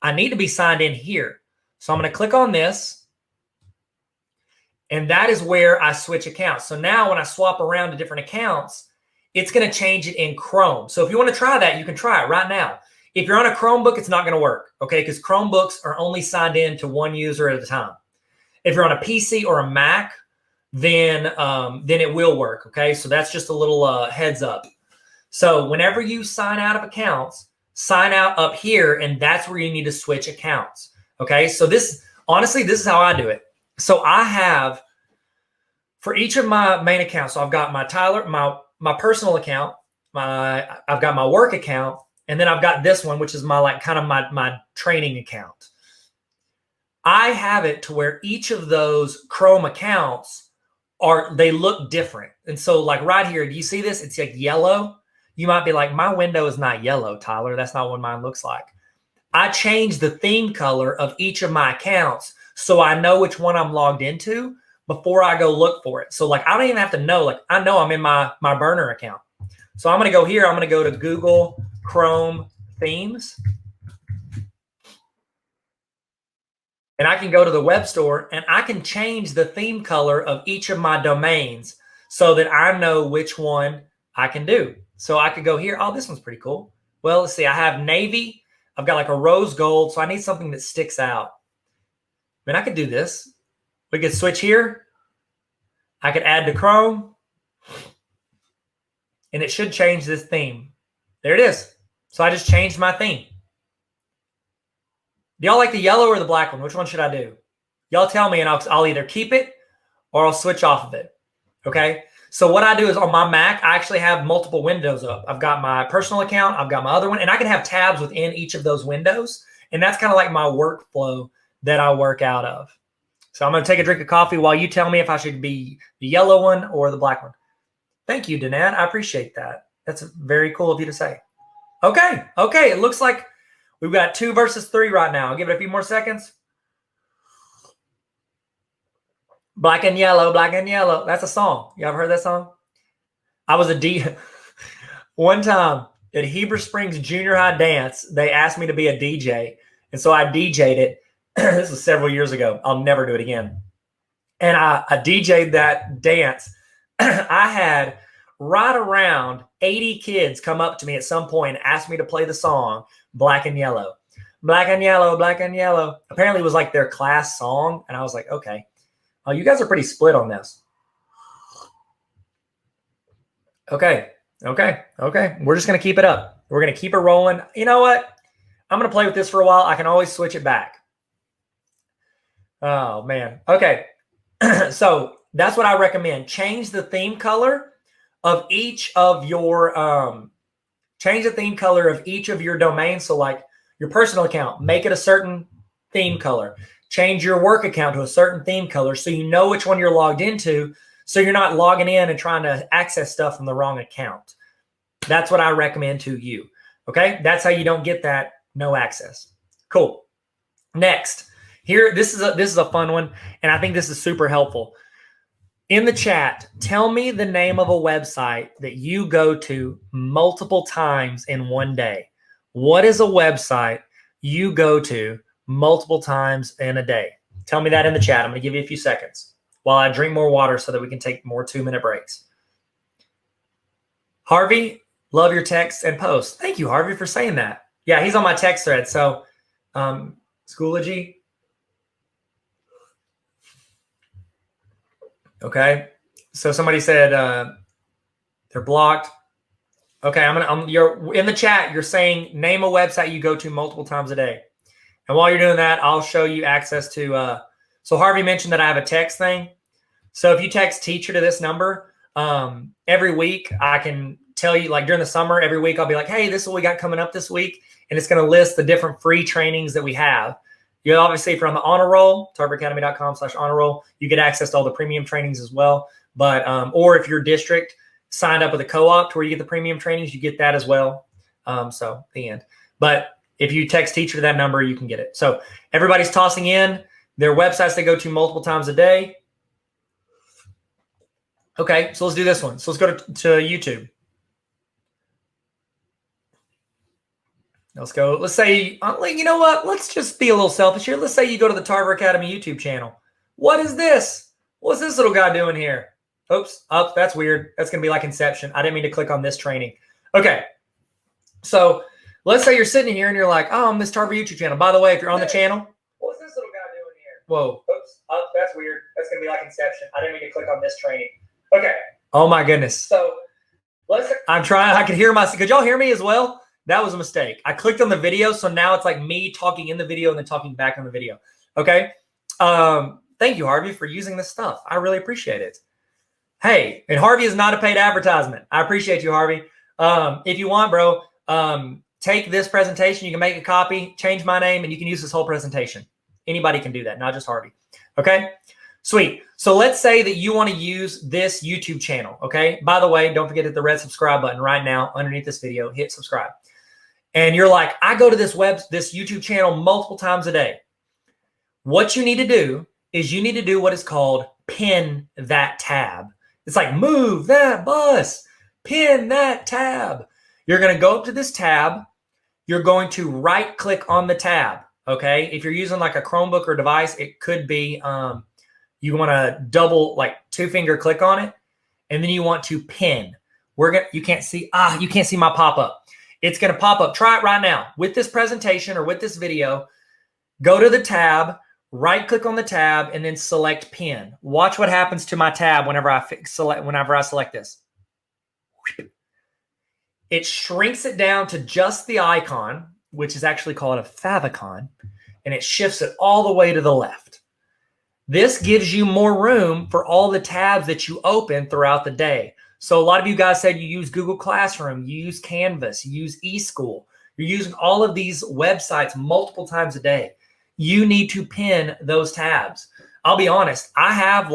Speaker 1: I need to be signed in here. So I'm going to click on this. And that is where I switch accounts. So now when I swap around to different accounts, it's going to change it in Chrome. So if you want to try that, you can try it right now. If you're on a Chromebook, it's not going to work, okay? Because Chromebooks are only signed in to one user at a time. If you're on a PC or a Mac, then it will work, okay? So that's just a little heads up. So whenever you sign out of accounts, sign out up here, and that's where you need to switch accounts. Okay, so honestly, this is how I do it. So I have, for each of my main accounts, so I've got my Tyler, my personal account, I've got my work account, and then I've got this one, which is my kind of my training account. I have it to where each of those Chrome accounts they look different. And so like right here, do you see this? It's like yellow. You might be like, my window is not yellow, Tyler. That's not what mine looks like. I changed the theme color of each of my accounts so I know which one I'm logged into before I go look for it. So like, I don't even have to know, like I know I'm in my burner account. So I'm going to go here. I'm going to go to Google Chrome themes. And I can go to the web store and I can change the theme color of each of my domains so that I know which one I can do. So I could go here. Oh, this one's pretty cool. Well, let's see. I have navy. I've got like a rose gold. So I need something that sticks out. I mean, I could do this. We could switch here. I could add to Chrome. And it should change this theme. There it is. So I just changed my theme. Do y'all like the yellow or the black one? Which one should I do? Y'all tell me and I'll either keep it or I'll switch off of it. Okay. So what I do is on my Mac, I actually have multiple windows up. I've got my personal account. I've got my other one, and I can have tabs within each of those windows. And that's kind of like my workflow that I work out of. So I'm going to take a drink of coffee while you tell me if I should be the yellow one or the black one. Thank you, Danette. I appreciate that. That's very cool of you to say. Okay. Okay. It looks like we've got 2 versus 3 right now. I'll give it a few more seconds. Black and yellow, black and yellow. That's a song. You ever heard that song? I was one time at Heber Springs Junior High Dance, they asked me to be a DJ. And so I DJ'd it. This was several years ago. I'll never do it again. And I DJ'd that dance. I had right around 80 kids come up to me at some point and ask me to play the song Black and Yellow. Black and yellow, black and yellow. Apparently it was like their class song. And I was like, okay. Oh, you guys are pretty split on this. Okay. Okay. Okay. We're just going to keep it up. We're going to keep it rolling. You know what? I'm going to play with this for a while. I can always switch it back. Oh, man. Okay. So that's what I recommend. Change the theme color of each of your domains. So like your personal account, make it a certain theme color. Change your work account to a certain theme color so you know which one you're logged into, so you're not logging in and trying to access stuff from the wrong account. That's what I recommend to you. Okay? That's how you don't get that no access. Cool. Next, here, this is a fun one, and I think this is super helpful. In the chat, tell me the name of a website that you go to multiple times in one day. What is a website you go to multiple times in a day? Tell me that in the chat. I'm going to give you a few seconds while I drink more water so that we can take more 2-minute breaks. Harvey, love your texts and posts. Thank you, Harvey, for saying that. Yeah, he's on my text thread. So, Schoology. Okay. So somebody said they're blocked. Okay, you're in the chat. You're saying name a website you go to multiple times a day. And while you're doing that, I'll show you access to, so Harvey mentioned that I have a text thing. So if you text teacher to this number, every week I can tell you, like during the summer, every week I'll be like, hey, this is what we got coming up this week. And it's going to list the different free trainings that we have. You obviously, if you're on the honor roll, tarveracademy.com/honor roll, you get access to all the premium trainings as well. But, or if your district signed up with a co-op to where you get the premium trainings, you get that as well. So the end. But if you text teacher to that number, you can get it. So everybody's tossing in their websites they go to multiple times a day. Okay, so let's do this one. So let's go to YouTube. Let's go. Let's say, you know what? Let's just be a little selfish here. Let's say you go to the Tarver Academy YouTube channel. What is this? What's this little guy doing here? Oops. Oh, that's weird. That's going to be like Inception. I didn't mean to click on this training. Okay. So let's say you're sitting here and you're like, oh, I'm this Tarver YouTube channel. By the way, if you're on the channel, what's this little guy doing here? Whoa. Oops. Oh, that's weird. That's going to be like Inception. I didn't mean to click on this training. Okay. Oh, my goodness. So I'm trying. I can hear myself. Could y'all hear me as well? That was a mistake. I clicked on the video, so now it's like me talking in the video and then talking back on the video. Okay. Thank you, Harvey, for using this stuff. I really appreciate it. Hey, and Harvey is not a paid advertisement. I appreciate you, Harvey. If you want, bro, take this presentation. You can make a copy, change my name, and you can use this whole presentation. Anybody can do that, not just Harvey. Okay, sweet. So let's say that you want to use this YouTube channel. Okay, by the way, don't forget to hit the red subscribe button right now underneath this video. Hit subscribe. And you're like, I go to this YouTube channel multiple times a day. What you need to do is you need to do what is called pin that tab. It's like move that bus, pin that tab. You're going to go up to this tab. You're going to right click on the tab. Okay. If you're using like a Chromebook or device, it could be, you want to double, like 2-finger click on it. And then you want to pin. You can't see my pop-up. It's going to pop up. Try it right now with this presentation or with this video. Go to the tab, right click on the tab, and then select pin. Watch what happens to my tab whenever I select this. It shrinks it down to just the icon, which is actually called a favicon, and it shifts it all the way to the left. This gives you more room for all the tabs that you open throughout the day. So a lot of you guys said you use Google Classroom, you use Canvas, you use eSchool. You're using all of these websites multiple times a day. You need to pin those tabs. I'll be honest. I have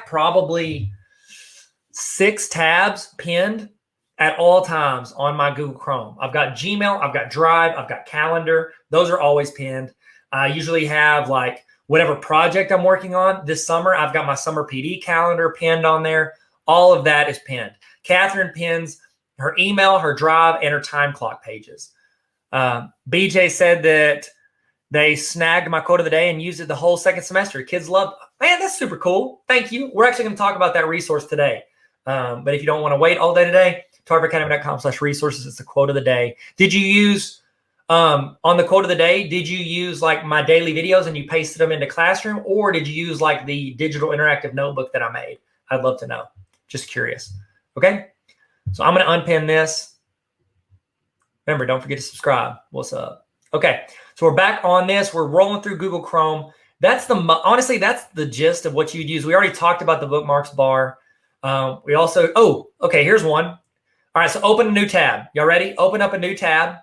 Speaker 1: probably 6 tabs pinned at all times on my Google Chrome. I've got Gmail, I've got Drive, I've got Calendar. Those are always pinned. I usually have like whatever project I'm working on. This summer, I've got my summer PD calendar pinned on there. All of that is pinned. Catherine pins her email, her Drive, and her time clock pages. BJ said that they snagged my quote of the day and used it the whole second semester. Kids loved it. Man, that's super cool. Thank you. We're actually going to talk about that resource today. But if you don't want to wait all day today, tarveracademy.com/resources. It's the quote of the day. Did you use, on the quote of the day, did you use like my daily videos and you pasted them into Classroom, or did you use like the digital interactive notebook that I made? I'd love to know. Just curious. Okay. So I'm going to unpin this. Remember, don't forget to subscribe. What's up? Okay. So we're back on this. We're rolling through Google Chrome. Honestly, that's the gist of what you'd use. We already talked about the bookmarks bar. We also, okay, here's one. All right, so open a new tab. Y'all ready? Open up a new tab.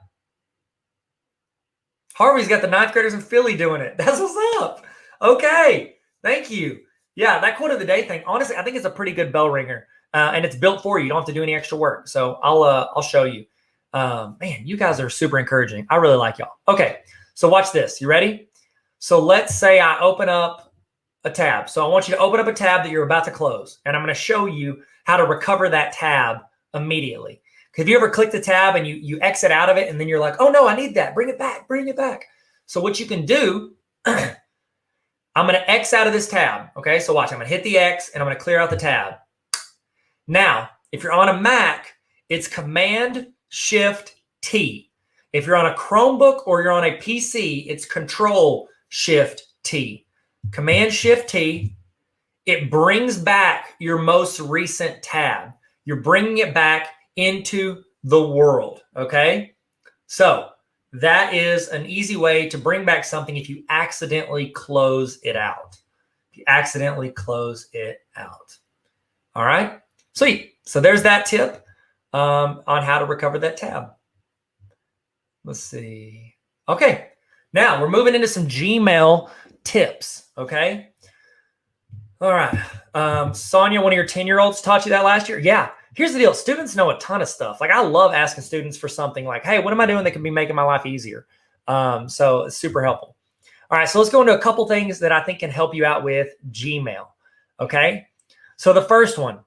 Speaker 1: Harvey's got the 9th graders in Philly doing it. That's what's up. Okay, thank you. Yeah, that quote of the day thing, honestly, I think it's a pretty good bell ringer. And it's built for you. You don't have to do any extra work. So I'll show you. Man, you guys are super encouraging. I really like y'all. Okay, so watch this. You ready? So let's say I open up a tab. So I want you to open up a tab that you're about to close. And I'm going to show you how to recover that tab immediately. Have you ever clicked a tab and you exit out of it and then you're like, oh no, I need that. Bring it back. Bring it back. So what you can do, I'm going to X out of this tab. Okay, so watch. I'm going to hit the X and I'm going to clear out the tab. Now, if you're on a Mac, it's Command-Shift-T. If you're on a Chromebook or you're on a PC, it's Control-Shift-T. Command-Shift-T, it brings back your most recent tab. You're bringing it back into the world, okay? So that is an easy way to bring back something if you accidentally close it out. If you accidentally close it out. All right? Sweet. So there's that tip on how to recover that tab. Let's see. Okay. Now we're moving into some Gmail tips. Okay. All right. Sonia, one of your 10-year-olds taught you that last year? Yeah. Here's the deal. Students know a ton of stuff. Like I love asking students for something like, hey, what am I doing that can be making my life easier? So it's super helpful. All right. So let's go into a couple things that I think can help you out with Gmail. Okay. So the first one,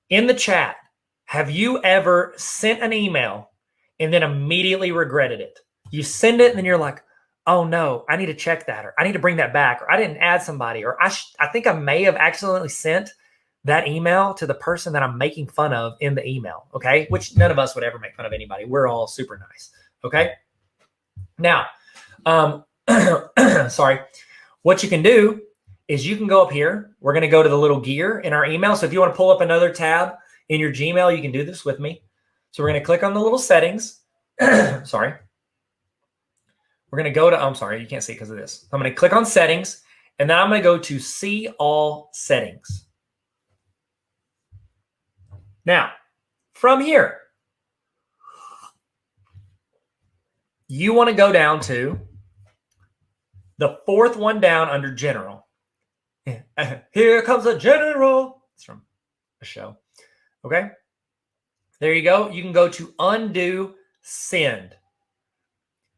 Speaker 1: in the chat, have you ever sent an email and then immediately regretted it? You send it and then you're like, oh no, I need to check that, or I need to bring that back, or I didn't add somebody, or I think I may have accidentally sent that email to the person that I'm making fun of in the email, okay? Which none of us would ever make fun of anybody. We're all super nice, okay? Now, sorry. What you can do is you can go up here. We're going to go to the little gear in our email. So if you want to pull up another tab in your Gmail, you can do this with me. So we're going to click on the little settings. Sorry. We're going to go to, I'm sorry, you can't see because of this. I'm going to click on settings, and then I'm going to go to see all settings. Now, from here, you want to go down to the fourth one down under general. Here comes a general. It's from a show. Okay. There you go. You can go to undo send.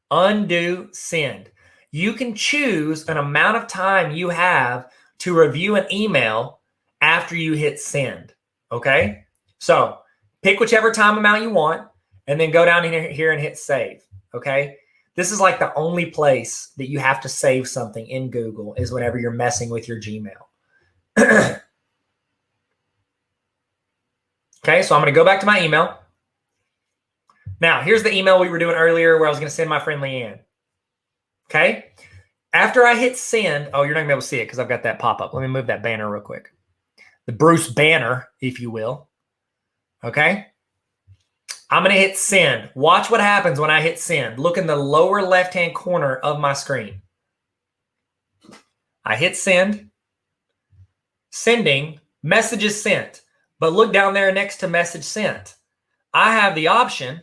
Speaker 1: Undo send. You can choose an amount of time you have to review an email after you hit send. Okay. So pick whichever time amount you want and then go down here and hit save. Okay. This is like the only place that you have to save something in Google is whenever you're messing with your Gmail. Okay, so I'm going to go back to my email. Now, here's the email we were doing earlier where I was going to send my friend Leanne. Okay, after I hit send, oh, you're not going to be able to see it because I've got that pop-up. Let me move that banner real quick. The Bruce banner, if you will. Okay, I'm going to hit send. Watch what happens when I hit send. Look in the lower left-hand corner of my screen. I hit send. Sending, messages sent. But look down there next to message sent. I have the option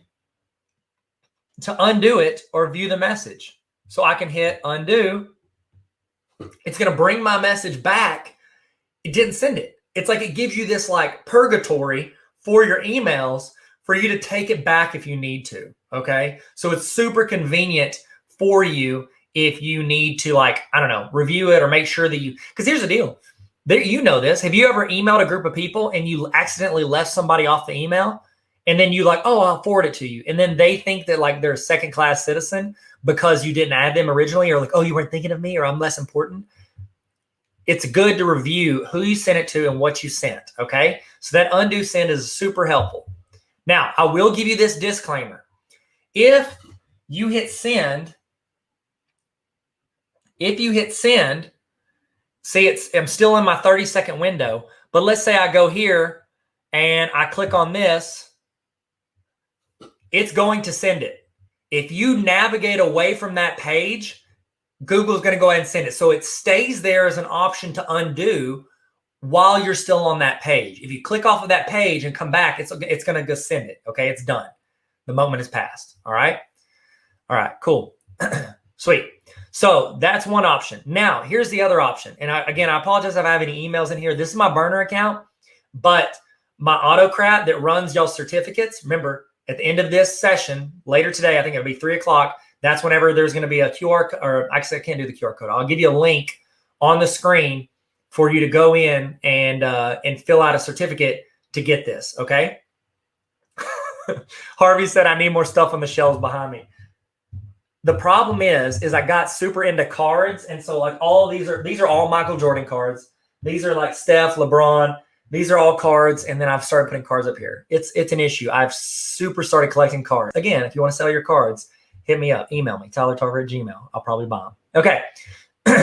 Speaker 1: to undo it or view the message. So I can hit undo. It's going to bring my message back. It didn't send it. It's like it gives you this like purgatory for your emails for you to take it back if you need to. Okay. So it's super convenient for you if you need to, like, I don't know, review it or make sure that you, because here's the deal. You know this. Have you ever emailed a group of people and you accidentally left somebody off the email and then you like, oh, I'll forward it to you. And then they think that like they're a second-class citizen because you didn't add them originally, or like, oh, you weren't thinking of me, or I'm less important. It's good to review who you sent it to and what you sent, okay? So that undo send is super helpful. Now, I will give you this disclaimer. If you hit send, see, I'm still in my 30-second window, but let's say I go here and I click on this, it's going to send it. If you navigate away from that page, Google's going to go ahead and send it. So it stays there as an option to undo while you're still on that page. If you click off of that page and come back, it's going to go send it. Okay, it's done. The moment has passed. All right. All right, cool. Sweet. So that's one option. Now, here's the other option. And I apologize if I have any emails in here. This is my burner account, but my autocrat that runs y'all's certificates, remember, at the end of this session, later today, I think it'll be 3 o'clock, that's whenever there's going to be a QR code, or actually I can't do the QR code. I'll give you a link on the screen for you to go in and fill out a certificate to get this, okay? Harvey said, I need more stuff on the shelves behind me. The problem is I got super into cards. And so like these are all Michael Jordan cards. These are like Steph, LeBron. These are all cards. And then I've started putting cards up here. It's an issue. I've super started collecting cards. Again, if you want to sell your cards, hit me up. Email me, TylerTarver@gmail. I'll probably buy them. Okay.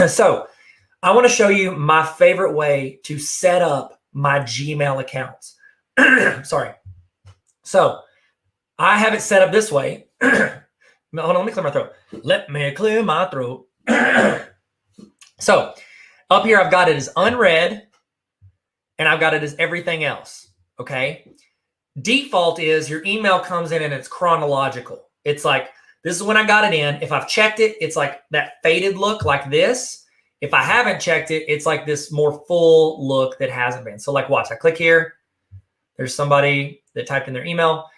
Speaker 1: So I want to show you my favorite way to set up my Gmail accounts. Sorry. So I have it set up this way. Hold on, let me clear my throat. Let me clear my throat. So up here, I've got it as unread, and I've got it as everything else, okay? Default is your email comes in and it's chronological. It's like, this is when I got it in. If I've checked it, it's like that faded look like this. If I haven't checked it, it's like this more full look that hasn't been. So like watch, I click here. There's somebody that typed in their email.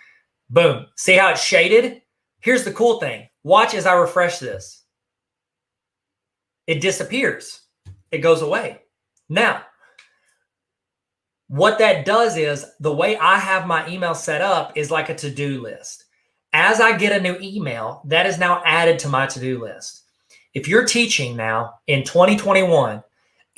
Speaker 1: Boom. See how it's shaded? Here's the cool thing. Watch as I refresh this. It disappears. It goes away. Now, what that does is the way I have my email set up is like a to-do list. As I get a new email, that is now added to my to-do list. If you're teaching now in 2021,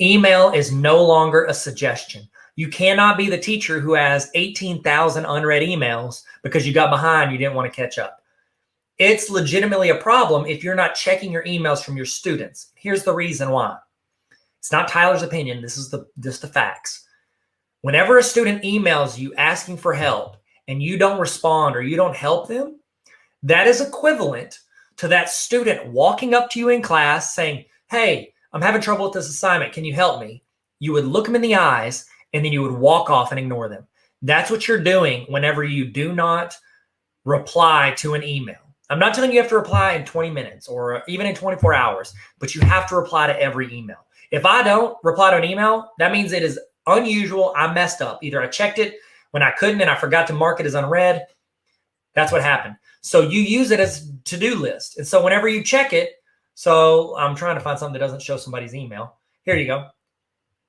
Speaker 1: email is no longer a suggestion. You cannot be the teacher who has 18,000 unread emails because you got behind, you didn't want to catch up. It's legitimately a problem if you're not checking your emails from your students. Here's the reason why. It's not Tyler's opinion. This is just the facts. Whenever a student emails you asking for help and you don't respond or you don't help them, that is equivalent to that student walking up to you in class saying, hey, I'm having trouble with this assignment. Can you help me? You would look them in the eyes and then you would walk off and ignore them. That's what you're doing whenever you do not reply to an email. I'm not telling you have to reply in 20 minutes or even in 24 hours, but you have to reply to every email. If I don't reply to an email, that means it is unusual. I messed up. Either I checked it when I couldn't and I forgot to mark it as unread. That's what happened. So you use it as a to-do list. And so whenever you check it, so I'm trying to find something that doesn't show somebody's email. Here you go.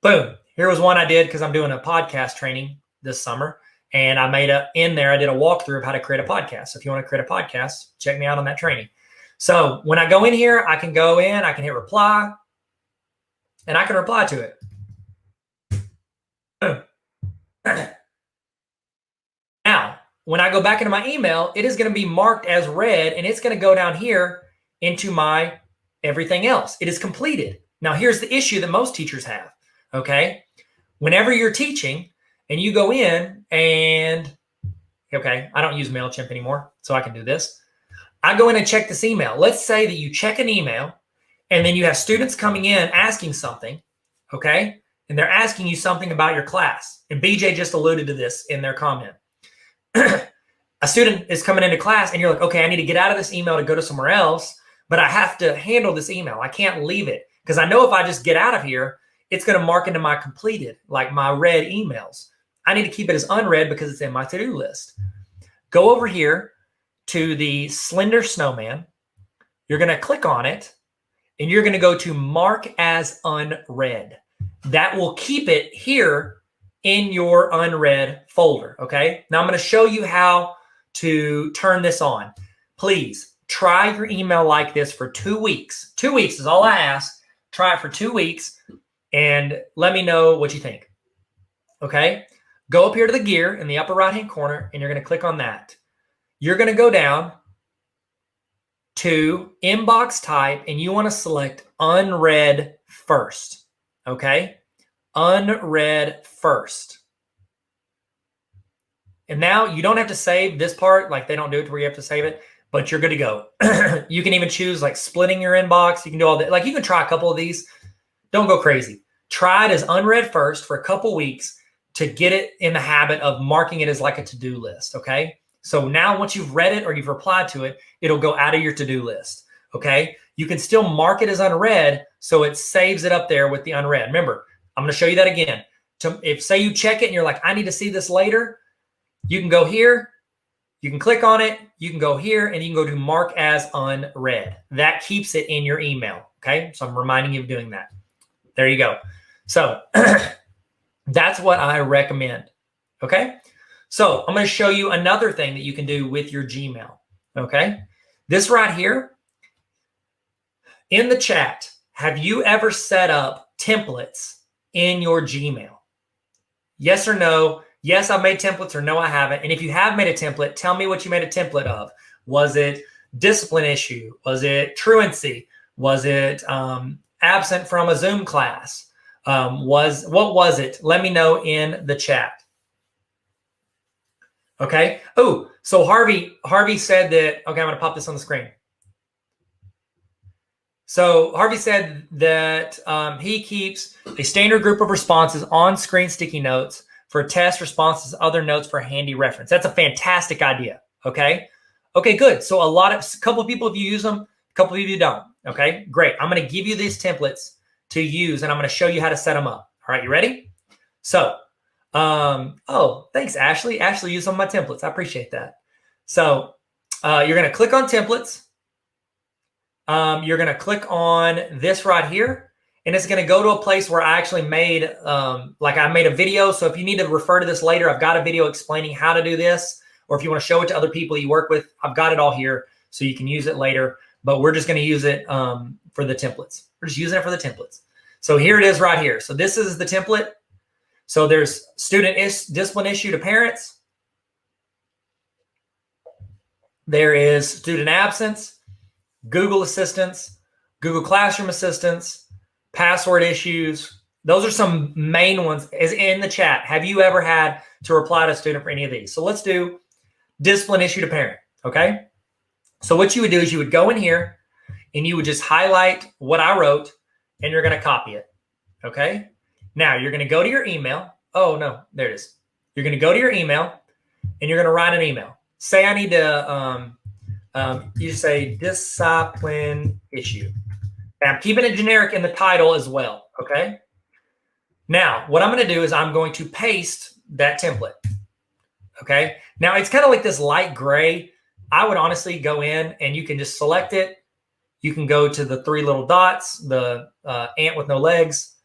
Speaker 1: Boom. Here was one I did because I'm doing a podcast training this summer. And I made I did a walkthrough of how to create a podcast. So if you want to create a podcast, check me out on that training. So when I go in here, I can go in, I can hit reply, and I can reply to it. Boom. Now, when I go back into my email, it is going to be marked as read, and it's going to go down here into my everything else. It is completed. Now, here's the issue that most teachers have, okay? Whenever you're teaching and you go in and, okay, I don't use MailChimp anymore, so I can do this. I go in and check this email. Let's say that you check an email, and then you have students coming in asking something, okay? And they're asking you something about your class. And BJ just alluded to this in their comment. A student is coming into class and you're like, okay, I need to get out of this email to go to somewhere else, but I have to handle this email. I can't leave it because I know if I just get out of here, it's going to mark into my completed, like my read emails. I need to keep it as unread because it's in my to-do list. Go over here to the slender snowman. You're going to click on it and you're going to go to mark as unread. That will keep it here in your unread folder, okay? Now I'm going to show you how to turn this on. Please try your email like this for 2 weeks. 2 weeks is all I ask. Try it for 2 weeks and let me know what you think, okay? Go up here to the gear in the upper right-hand corner and you're going to click on that. You're going to go down to inbox type and you want to select unread first, okay? Unread first. And now you don't have to save this part, like they don't do it to where you have to save it, but you're good to go. You can even choose like splitting your inbox. You can do all that. Like you can try a couple of these. Don't go crazy. Try it as unread first for a couple weeks to get it in the habit of marking it as like a to-do list, okay? So now once you've read it or you've replied to it, it'll go out of your to-do list, okay? You can still mark it as unread so it saves it up there with the unread. Remember, I'm going to show you that again. If say you check it and you're like, I need to see this later, you can go here, you can click on it, you can go here, and you can go to mark as unread. That keeps it in your email, okay? So I'm reminding you of doing that. There you go. So that's what I recommend, okay? So I'm going to show you another thing that you can do with your Gmail, okay? This right here, in the chat, have you ever set up templates in your Gmail? Yes or no? Yes, I've made templates, or no, I haven't. And if you have made a template, tell me what you made a template of. Was it discipline issue? Was it truancy? Was it absent from a Zoom class? What was it? Let me know in the chat. Okay. Oh, so Harvey said that, okay, I'm going to pop this on the screen. So Harvey said that he keeps a standard group of responses on screen sticky notes for test responses, other notes for handy reference. That's a fantastic idea. Okay. Okay, good. So a couple of people of you use them, a couple of you don't. Okay, great. I'm going to give you these templates to use and I'm going to show you how to set them up. All right, you ready? So, oh, thanks, Ashley. Ashley used some of my templates. I appreciate that. So you're going to click on templates. You're going to click on this right here. And it's going to go to a place where I actually made, I made a video. So if you need to refer to this later, I've got a video explaining how to do this. Or if you want to show it to other people you work with, I've got it all here so you can use it later. But we're just going to use it for the templates. We're just using it for the templates. So here it is right here. So this is the template. So there's student discipline issue to parents. There is student absence, Google Assistance, Google Classroom Assistance, password issues. Those are some main ones. Is in the chat. Have you ever had to reply to a student for any of these? So let's do discipline issue to parent, okay? So what you would do is you would go in here and you would just highlight what I wrote and you're going to copy it, okay? Now you're going to go to your email. Oh, no, there it is. You're going to go to your email and you're going to write an email. Say I need to, you say discipline issue. Now I'm keeping it generic in the title as well, okay? Now, what I'm going to do is I'm going to paste that template, okay? Now, it's kind of like this light gray. I would honestly go in and you can just select it. You can go to the 3 little dots, the ant with no legs,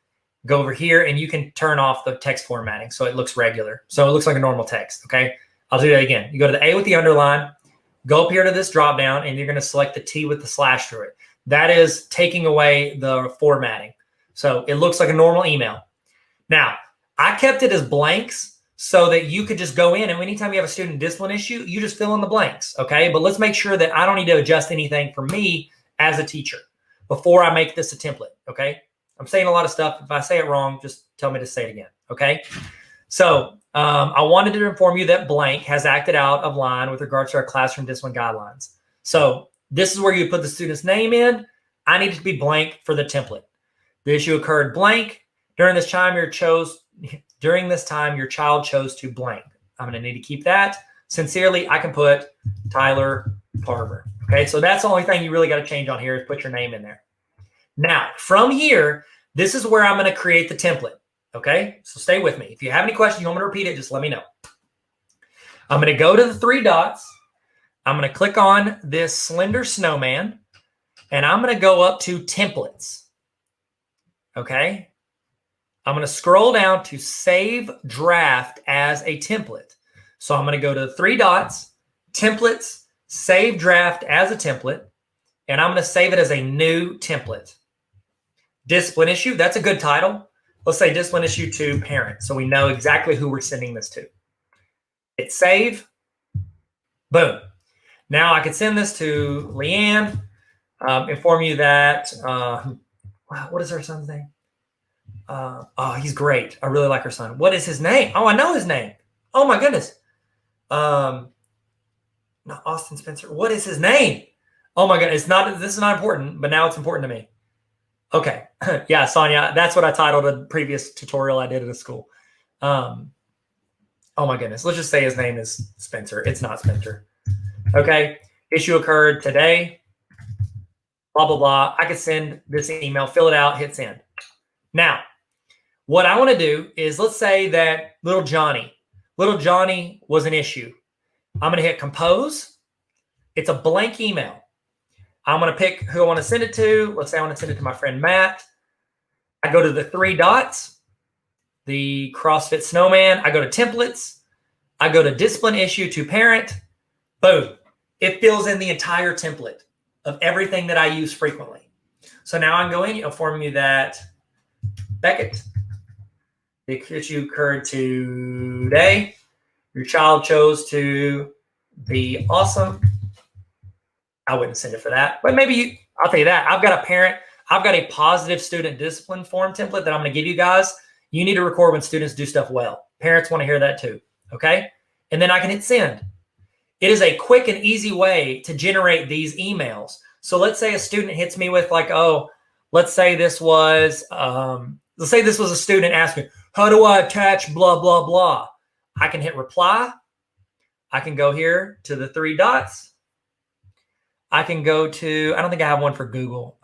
Speaker 1: go over here, and you can turn off the text formatting so it looks regular. So it looks like a normal text, okay? I'll do that again. You go to the A with the underline, go up here to this drop down, and you're going to select the T with the slash through it. That is taking away the formatting. So it looks like a normal email. Now, I kept it as blanks so that you could just go in and anytime you have a student discipline issue, you just fill in the blanks, okay? But let's make sure that I don't need to adjust anything for me as a teacher before I make this a template, okay? I'm saying a lot of stuff. If I say it wrong, just tell me to say it again, okay? So I wanted to inform you that blank has acted out of line with regards to our classroom discipline guidelines. So this is where you put the student's name in. I need it to be blank for the template. The issue occurred blank. During this time, your child chose to blank. I'm going to need to keep that. Sincerely, I can put Tyler Tarver. Okay, so that's the only thing you really got to change on here is put your name in there. Now, from here, this is where I'm going to create the template. Okay, so stay with me. If you have any questions, you want me to repeat it, just let me know. I'm going to go to the 3 dots. I'm going to click on this slender snowman, and I'm going to go up to templates. Okay. I'm going to scroll down to save draft as a template. So I'm going to go to the 3 dots, templates, save draft as a template, and I'm going to save it as a new template. Discipline issue, that's a good title. Let's say discipline issue to parent, so we know exactly who we're sending this to. Hit save. Boom. Now I can send this to Leanne, inform you that, wow, what is her son's name? Oh, he's great. I really like her son. What is his name? Oh, I know his name. Oh my goodness. Not Austin Spencer. What is his name? Oh my goodness. This is not important, but now it's important to me. Okay. Yeah, Sonia, that's what I titled a previous tutorial I did at a school. Oh my goodness. Let's just say his name is Spencer. It's not Spencer. Okay. Issue occurred today. Blah, blah, blah. I could send this email, fill it out, hit send. Now, what I want to do is let's say that little Johnny was an issue. I'm going to hit compose. It's a blank email. I'm going to pick who I want to send it to. Let's say I want to send it to my friend Matt. I go to the 3 dots, the CrossFit Snowman. I go to templates. I go to discipline issue to parent. Boom. It fills in the entire template of everything that I use frequently. So now I'm going to inform you that Beckett, the issue occurred today. Your child chose to be awesome. I wouldn't send it for that, but maybe I'll tell you that. I've got a positive student discipline form template that I'm going to give you guys. You need to record when students do stuff well. Parents want to hear that too. Okay. And then I can hit send. It is a quick and easy way to generate these emails. So let's say a student hits me with like, oh, let's say this was a student asking, how do I attach blah, blah, blah? I can hit reply. I can go here to the 3 dots. I can go to, I don't think I have one for Google.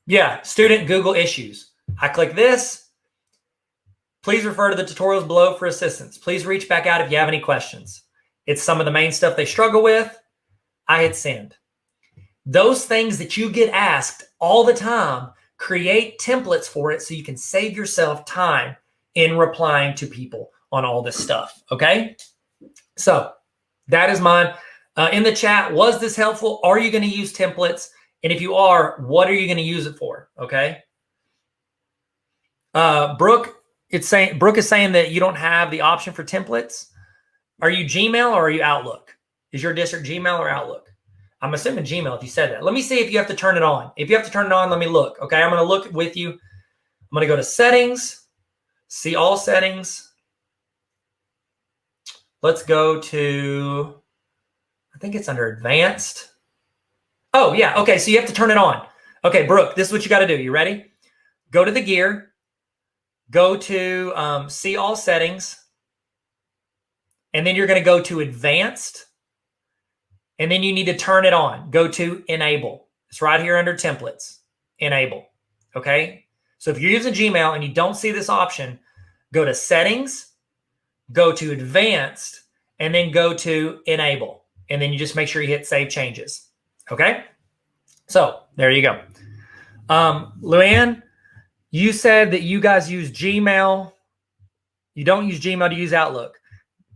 Speaker 1: Yeah, student Google issues. I click this. Please refer to the tutorials below for assistance. Please reach back out if you have any questions. It's some of the main stuff they struggle with. I hit send. Those things that you get asked all the time, create templates for it so you can save yourself time in replying to people on all this stuff, okay? So that is mine. In the chat, was this helpful? Are you going to use templates? And if you are, what are you going to use it for, okay? Brooke is saying that you don't have the option for templates. Are you Gmail or are you Outlook? Is your district Gmail or Outlook? I'm assuming Gmail if you said that. Let me see if you have to turn it on. If you have to turn it on, let me look. Okay, I'm going to look with you. I'm going to go to settings, see all settings. let's go to, I think it's under advanced. Oh yeah, okay, so you have to turn it on. Okay, Brooke, this is what you gotta do. You ready? Go to the gear, go to see all settings, and then you're gonna go to advanced, and then you need to turn it on. Go to enable. It's right here under templates, enable, okay? So if you're using Gmail and you don't see this option, go to settings, go to advanced, and then go to enable. And then you just make sure you hit save changes, okay? So there you go. Luann, you said that you guys use Gmail. You don't use Gmail to use Outlook.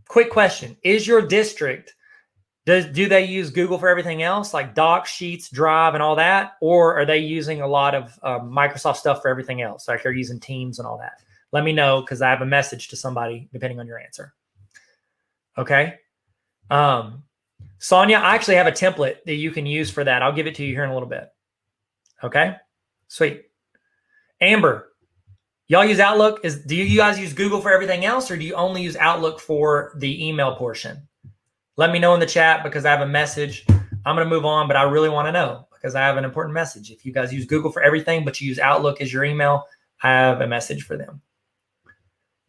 Speaker 1: Quick question. Is your district, do they use Google for everything else, like Docs, Sheets, Drive, and all that? Or are they using a lot of Microsoft stuff for everything else? Like they're using Teams and all that? Let me know, because I have a message to somebody depending on your answer. Okay. Sonia, I actually have a template that you can use for that. I'll give it to you here in a little bit. Okay. Sweet. Amber, y'all use Outlook? Do you guys use Google for everything else, or do you only use Outlook for the email portion? Let me know in the chat, because I have a message. I'm going to move on, but I really want to know, because I have an important message. If you guys use Google for everything, but you use Outlook as your email, I have a message for them.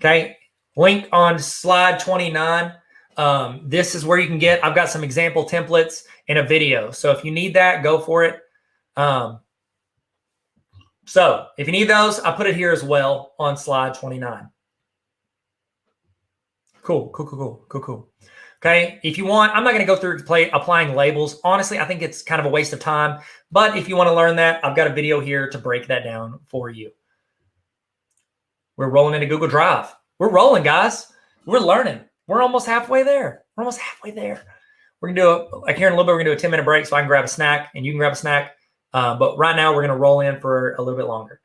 Speaker 1: Okay. Link on slide 29. This is where you can get, I've got some example templates in a video. So if you need that, go for it. So if you need those, I put it here as well on slide 29. Cool. Okay. If you want, I'm not going to go through applying labels. Honestly, I think it's kind of a waste of time. But if you want to learn that, I've got a video here to break that down for you. We're rolling into Google Drive. We're rolling, guys. We're learning. We're almost halfway there. We're going to do like here in a little bit, we're going to do a 10-minute break so I can grab a snack and you can grab a snack. But right now we're going to roll in for a little bit longer.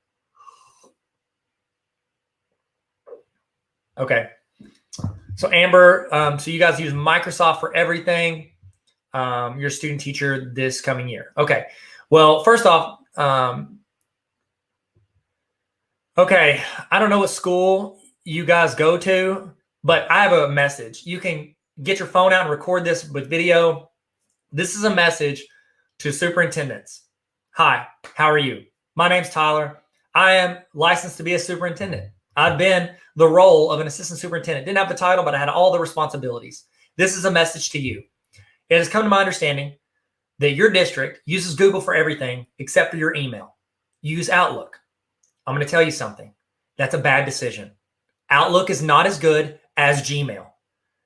Speaker 1: Okay. So Amber, so you guys use Microsoft for everything. You're a student teacher this coming year. Okay. Well, first off, okay, I don't know what school you guys go to, but I have a message. You can get your phone out and record this with video. This is a message to superintendents. Hi, how are you? My name's Tyler. I am licensed to be a superintendent. I've been the role of an assistant superintendent. Didn't have the title, but I had all the responsibilities. This is a message to you. It has come to my understanding that your district uses Google for everything except for your email. You use Outlook. I'm going to tell you something. That's a bad decision. Outlook is not as good as Gmail.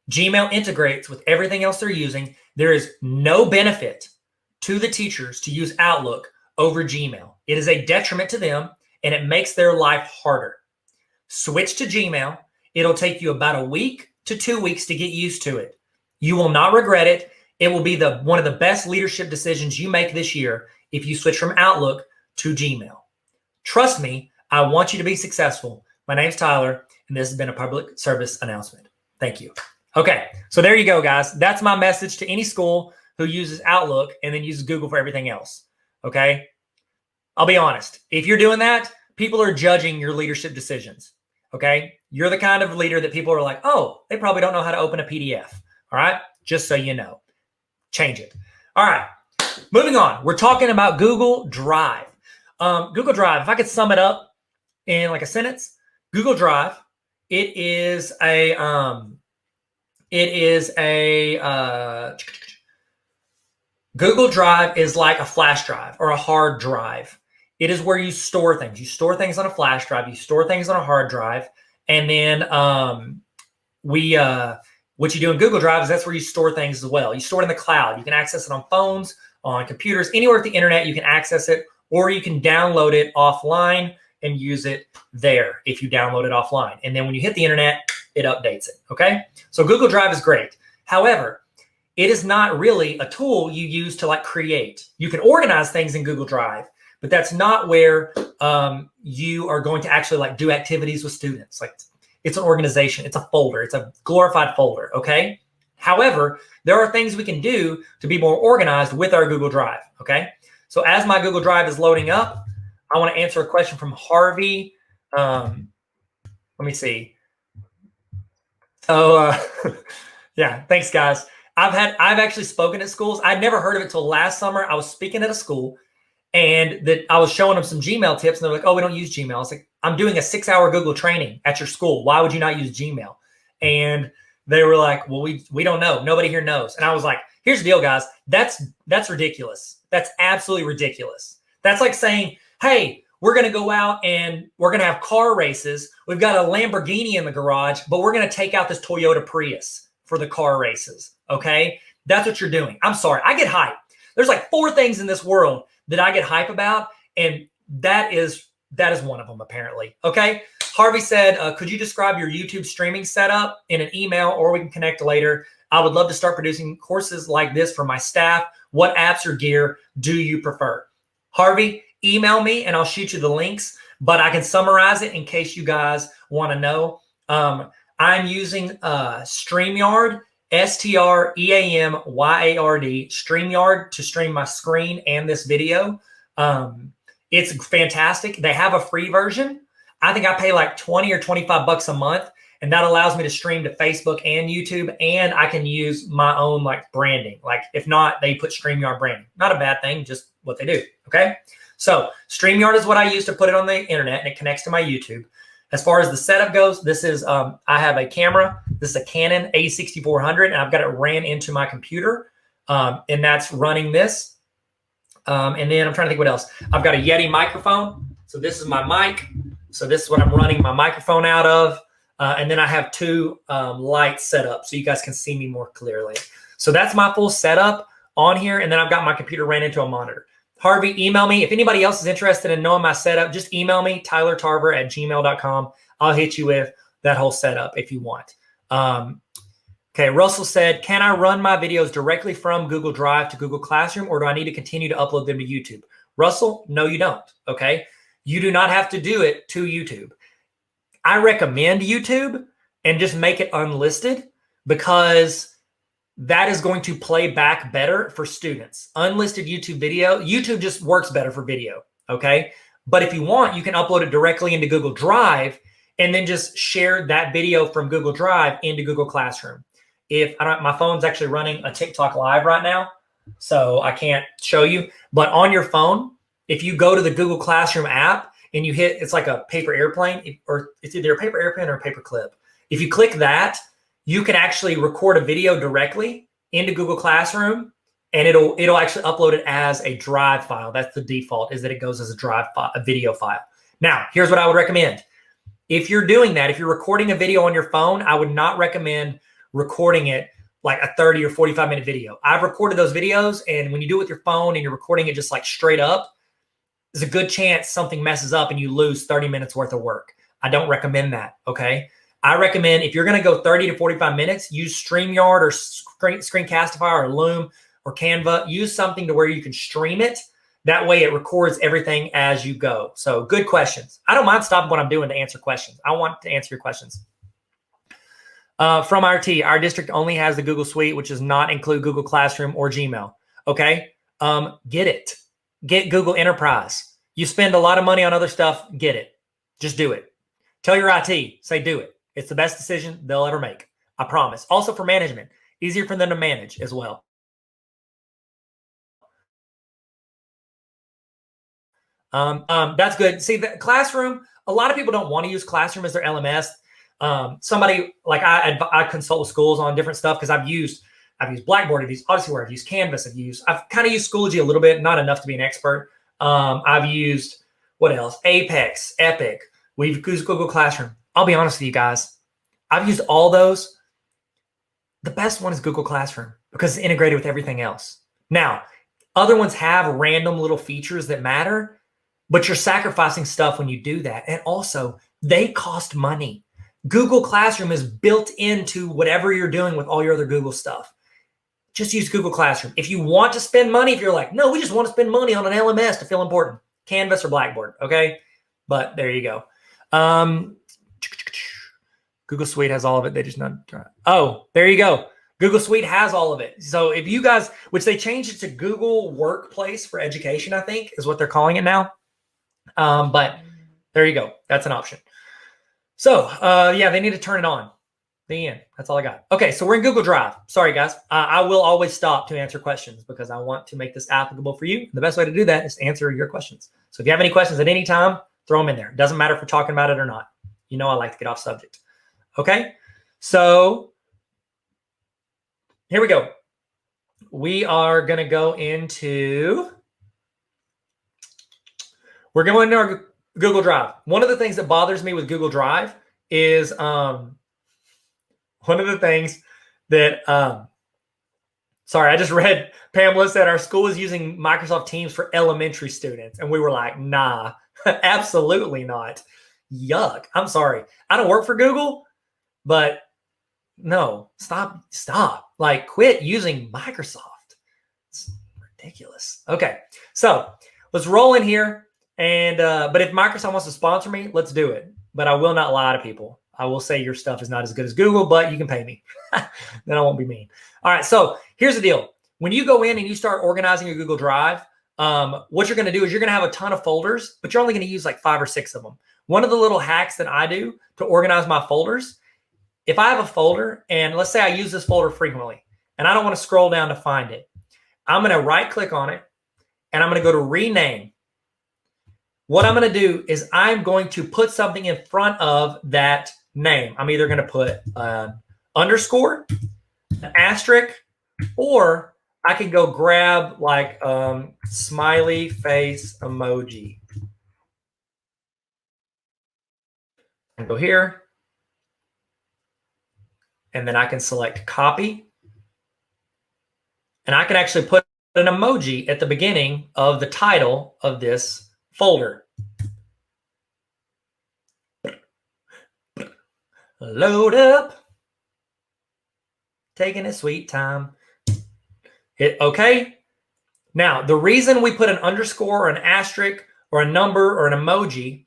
Speaker 1: Gmail integrates with everything else they're using. There is no benefit to the teachers to use Outlook over Gmail. It is a detriment to them, and it makes their life harder. Switch to Gmail. It'll take you about a week to 2 weeks to get used to it. You will not regret it. It will be one of the best leadership decisions you make this year if you switch from Outlook to Gmail. Trust me, I want you to be successful. My name's Tyler, and this has been a public service announcement. Thank you. Okay, so there you go, guys. That's my message to any school who uses Outlook and then uses Google for everything else. Okay? I'll be honest. If you're doing that, people are judging your leadership decisions. Okay? You're the kind of leader that people are like, oh, they probably don't know how to open a PDF. All right? Just so you know. Change it. All right. Moving on. We're talking about Google Drive. Google Drive, if I could sum it up in like a sentence, Google Drive, Google Drive is like a flash drive or a hard drive. It is where you store things. You store things on a flash drive. You store things on a hard drive. And then what you do in Google Drive is that's where you store things as well. You store it in the cloud. You can access it on phones, on computers, anywhere with the internet, you can access it, or you can download it offline and use it there if you download it offline. And then when you hit the internet, it updates it, okay? So Google Drive is great. However, it is not really a tool you use to like create. You can organize things in Google Drive, but that's not where you are going to actually like do activities with students. Like it's an organization, it's a folder, it's a glorified folder, okay? However, there are things we can do to be more organized with our Google Drive, okay? So as my Google Drive is loading up, I want to answer a question from Harvey. Let me see. So Yeah, thanks, guys. I've actually spoken at schools. I'd never heard of it till last summer. I was speaking at a school, and that I was showing them some Gmail tips, and they're like, "Oh, we don't use Gmail." I was like, "I'm doing a 6-hour Google training at your school. Why would you not use Gmail?" And they were like, "Well, we don't know. Nobody here knows." And I was like, "Here's the deal, guys. That's ridiculous. That's absolutely ridiculous. That's like saying, hey, we're going to go out and we're going to have car races. We've got a Lamborghini in the garage, but we're going to take out this Toyota Prius for the car races." Okay? That's what you're doing. I'm sorry. I get hype. There's like 4 things in this world that I get hype about, and that is one of them, apparently. Okay? Harvey said, could you describe your YouTube streaming setup in an email, or we can connect later? I would love to start producing courses like this for my staff. What apps or gear do you prefer? Harvey, email me and I'll shoot you the links, but I can summarize it in case you guys want to know. I'm using StreamYard, StreamYard, StreamYard to stream my screen and this video. It's fantastic. They have a free version. I think I pay like 20 or 25 bucks a month, and that allows me to stream to Facebook and YouTube, and I can use my own like branding. Like if not, they put StreamYard branding. Not a bad thing, just what they do, okay? So StreamYard is what I use to put it on the internet, and it connects to my YouTube. As far as the setup goes, this is, I have a camera. This is a Canon A6400, and I've got it ran into my computer, and that's running this. And then I'm trying to think what else. I've got a Yeti microphone. So this is my mic. So this is what I'm running my microphone out of. And then I have 2 lights set up so you guys can see me more clearly. So that's my full setup on here. And then I've got my computer ran into a monitor. Harvey, email me. If anybody else is interested in knowing my setup, just email me, tylertarver@gmail.com. I'll hit you with that whole setup if you want. Okay, Russell said, can I run my videos directly from Google Drive to Google Classroom, or do I need to continue to upload them to YouTube? Russell, no, you don't, okay? You do not have to do it to YouTube. I recommend YouTube and just make it unlisted, because that is going to play back better for students. Unlisted YouTube video, YouTube just works better for video, okay? But if you want, you can upload it directly into Google Drive and then just share that video from Google Drive into Google Classroom. If I don't, my phone's actually running a TikTok live right now, so I can't show you. But on your phone, if you go to the Google Classroom app and you hit, it's like a paper airplane, or it's either a paper airplane or a paper clip. If you click that, you can actually record a video directly into Google Classroom, and it'll actually upload it as a drive file. That's the default, is that it goes as a drive file, a video file. Now, here's what I would recommend. If you're doing that, if you're recording a video on your phone, I would not recommend recording it like a 30 or 45-minute video. I've recorded those videos, and when you do it with your phone and you're recording it just like straight up, there's a good chance something messes up and you lose 30 minutes worth of work. I don't recommend that, okay? I recommend, if you're going to go 30 to 45 minutes, use StreamYard or Screencastify or Loom or Canva. Use something to where you can stream it. That way it records everything as you go. So good questions. I don't mind stopping what I'm doing to answer questions. I want to answer your questions. From RT, our district only has the Google Suite, which does not include Google Classroom or Gmail. Okay, get it. Get Google Enterprise. You spend a lot of money on other stuff, get it. Just do it. Tell your IT, say do it. It's the best decision they'll ever make. I promise. Also for management, easier for them to manage as well. That's good. See, the Classroom, a lot of people don't want to use Classroom as their LMS. Somebody like I consult with schools on different stuff, because I've used Blackboard, I've used Odyssey, I've used Canvas, I've kind of used Schoology a little bit, not enough to be an expert. I've used, what else? Apex, Epic. We've used Google Classroom. I'll be honest with you guys. I've used all those. The best one is Google Classroom because it's integrated with everything else. Now, other ones have random little features that matter, but you're sacrificing stuff when you do that. And also, they cost money. Google Classroom is built into whatever you're doing with all your other Google stuff. Just use Google Classroom. If you want to spend money, if you're like, no, we just want to spend money on an LMS to feel important, Canvas or Blackboard, okay? But there you go. Google Suite has all of it. They just not. Oh, there you go. Google Suite has all of it. So if you guys, which they changed it to Google Workplace for Education, I think is what they're calling it now. But there you go. That's an option. So yeah, they need to turn it on. The end. That's all I got. Okay, so we're in Google Drive. Sorry, guys. I will always stop to answer questions because I want to make this applicable for you. The best way to do that is to answer your questions. So if you have any questions at any time, throw them in there. Doesn't matter if we're talking about it or not. You know I like to get off subject. Okay, so here we go. We are going to go into, we're going into our Google Drive. One of the things that bothers me with Google Drive is one of the things that, sorry, I just read Pamela said our school is using Microsoft Teams for elementary students. And we were like, nah, absolutely not. Yuck. I'm sorry. I don't work for Google, but no, stop. Like, quit using Microsoft. It's ridiculous. Okay, so let's roll in here. And but if Microsoft wants to sponsor me, let's do it. But I will not lie to people. I will say your stuff is not as good as Google, but you can pay me. Then I won't be mean. All right, so here's the deal. When you go in and you start organizing your Google Drive, what you're going to do is you're going to have a ton of folders, but you're only going to use like 5 or 6 of them. One of the little hacks that I do to organize my folders, if I have a folder and let's say I use this folder frequently and I don't want to scroll down to find it, I'm going to right click on it and I'm going to go to rename. What I'm going to do is I'm going to put something in front of that name. I'm either going to put underscore, an asterisk, or I can go grab like smiley face emoji. And go here. And then I can select copy. And I can actually put an emoji at the beginning of the title of this folder. Load up. Taking a sweet time. Hit OK. Now, the reason we put an underscore or an asterisk or a number or an emoji,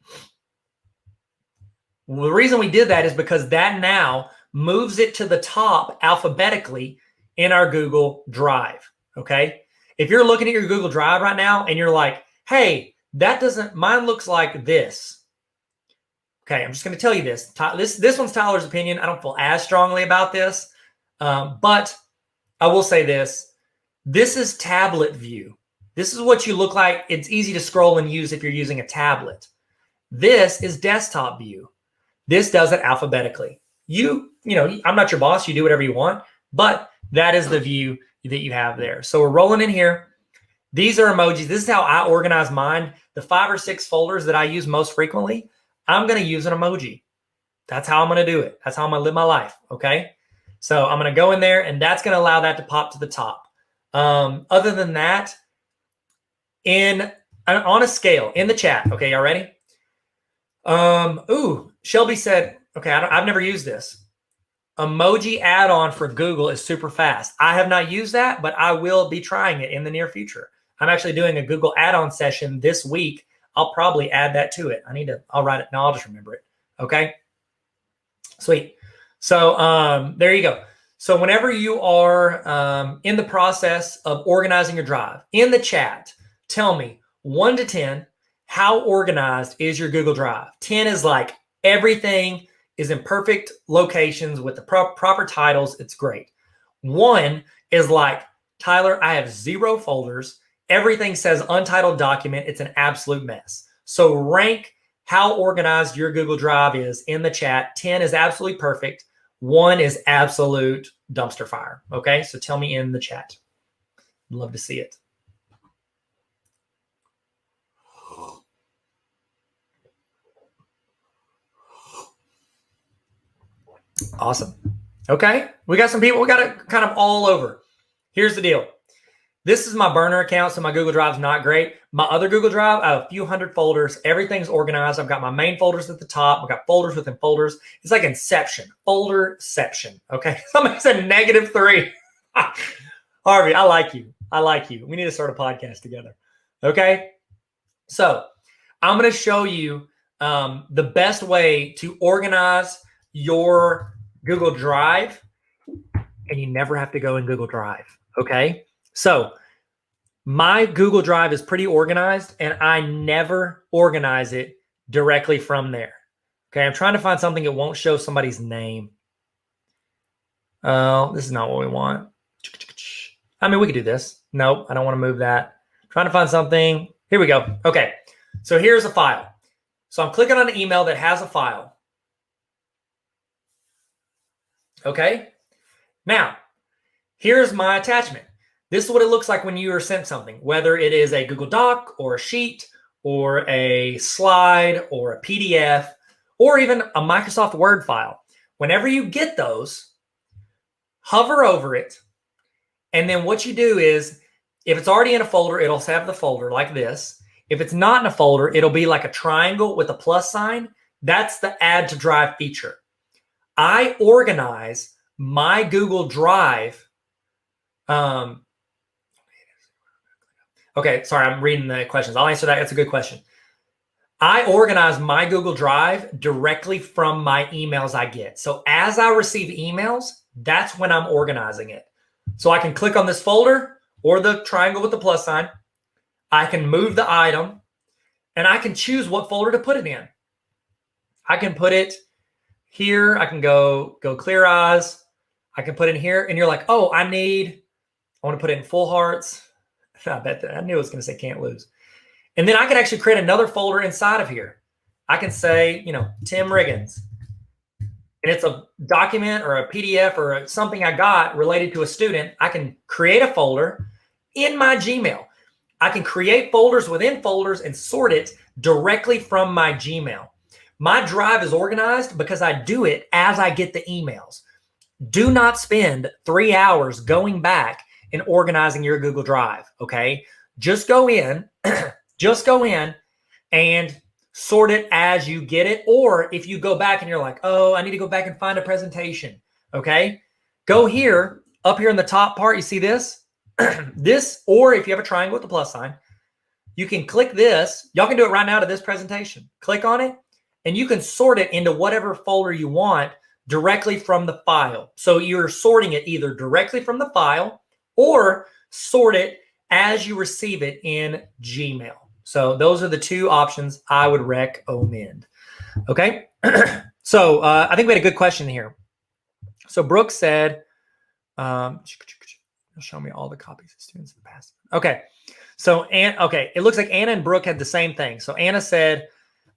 Speaker 1: the reason we did that is because that now moves it to the top alphabetically in our Google Drive. Okay. If you're looking at your Google Drive right now and you're like, hey, mine looks like this. Okay, I'm just going to tell you this. This one's Tyler's opinion. I don't feel as strongly about this, but I will say this. This is tablet view. This is what you look like. It's easy to scroll and use if you're using a tablet. This is desktop view. This does it alphabetically. You know, I'm not your boss. You do whatever you want, but that is the view that you have there. So we're rolling in here. These are emojis. This is how I organize mine. The 5 or 6 folders that I use most frequently, I'm going to use an emoji. That's how I'm going to do it. That's how I'm going to live my life. Okay. So I'm going to go in there and that's going to allow that to pop to the top. Other than that, on a scale in the chat. Okay. Y'all ready? Shelby said, okay, I've never used this. Emoji add-on for Google is super fast. I have not used that, but I will be trying it in the near future. I'm actually doing a Google add-on session this week. I'll probably add that to it. I'll write it. No, I'll just remember it. Okay. Sweet. So there you go. So whenever you are in the process of organizing your drive, in the chat, tell me 1 to 10, how organized is your Google Drive? 10 is like everything is in perfect locations with the proper titles. It's great. 1 is like, Tyler, I have 0 folders. Everything says untitled document. It's an absolute mess. So rank how organized your Google Drive is in the chat. 10 is absolutely perfect. 1 is absolute dumpster fire. Okay, so tell me in the chat. I'd love to see it. Awesome. Okay, we got some people. We got it kind of all over. Here's the deal. This is my burner account, so my Google Drive is not great. My other Google Drive, I have a few hundred folders. Everything's organized. I've got my main folders at the top. I've got folders within folders. It's like Inception, folderception. Okay, somebody said -3. Harvey, I like you. I like you. We need to start a podcast together. Okay, so I'm going to show you the best way to organize your Google Drive, and you never have to go in Google Drive. Okay. So my Google Drive is pretty organized and I never organize it directly from there. Okay. I'm trying to find something that won't show somebody's name. Oh, this is not what we want. I mean, we could do this. Nope, I don't want to move that. Trying to find something. Here we go. Okay, so here's a file. So I'm clicking on an email that has a file. Okay, now here's my attachment. This is what it looks like when you are sent something, whether it is a Google Doc or a sheet or a slide or a PDF or even a Microsoft Word file. Whenever you get those, hover over it. And then what you do is, if it's already in a folder, it'll have the folder like this. If it's not in a folder, it'll be like a triangle with a plus sign. That's the add to drive feature. I organize my Google Drive. Okay, sorry, I'm reading the questions. I'll answer that. That's a good question. I organize my Google Drive directly from my emails I get. So as I receive emails, that's when I'm organizing it. So I can click on this folder or the triangle with the plus sign. I can move the item and I can choose what folder to put it in. I can put it here. I can go clear eyes. I can put it in here and you're like, oh, I want to put it in full hearts. I bet that I knew it was going to say can't lose. And then I can actually create another folder inside of here. I can say, Tim Riggins. And it's a document or a PDF or something I got related to a student. I can create a folder in my Gmail. I can create folders within folders and sort it directly from my Gmail. My drive is organized because I do it as I get the emails. Do not spend 3 hours going back and organizing your Google Drive, okay? Just go in and sort it as you get it. Or if you go back and you're like, oh, I need to go back and find a presentation, okay? Go here, up here in the top part, you see this? This, or if you have a triangle with the plus sign, you can click this. Y'all can do it right now to this presentation. Click on it, and you can sort it into whatever folder you want directly from the file. So you're sorting it either directly from the file or sort it as you receive it in Gmail. So those are the two options I would recommend. Okay. So I think we had a good question here. So Brooke said, show me all the copies of students in the past. Okay. So, it looks like Anna and Brooke had the same thing. So Anna said,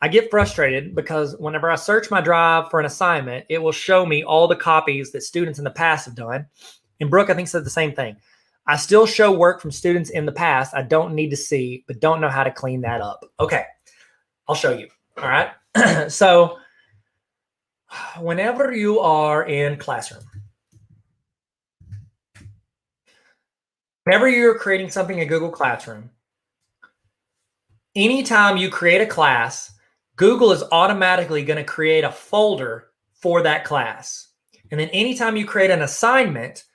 Speaker 1: I get frustrated because whenever I search my drive for an assignment, it will show me all the copies that students in the past have done. And Brooke, I think, said the same thing. I still show work from students in the past I don't need to see, but don't know how to clean that up. Okay, I'll show you. All right. So whenever you are in classroom, whenever you're creating something in Google Classroom, anytime you create a class, Google is automatically going to create a folder for that class. And then anytime you create an assignment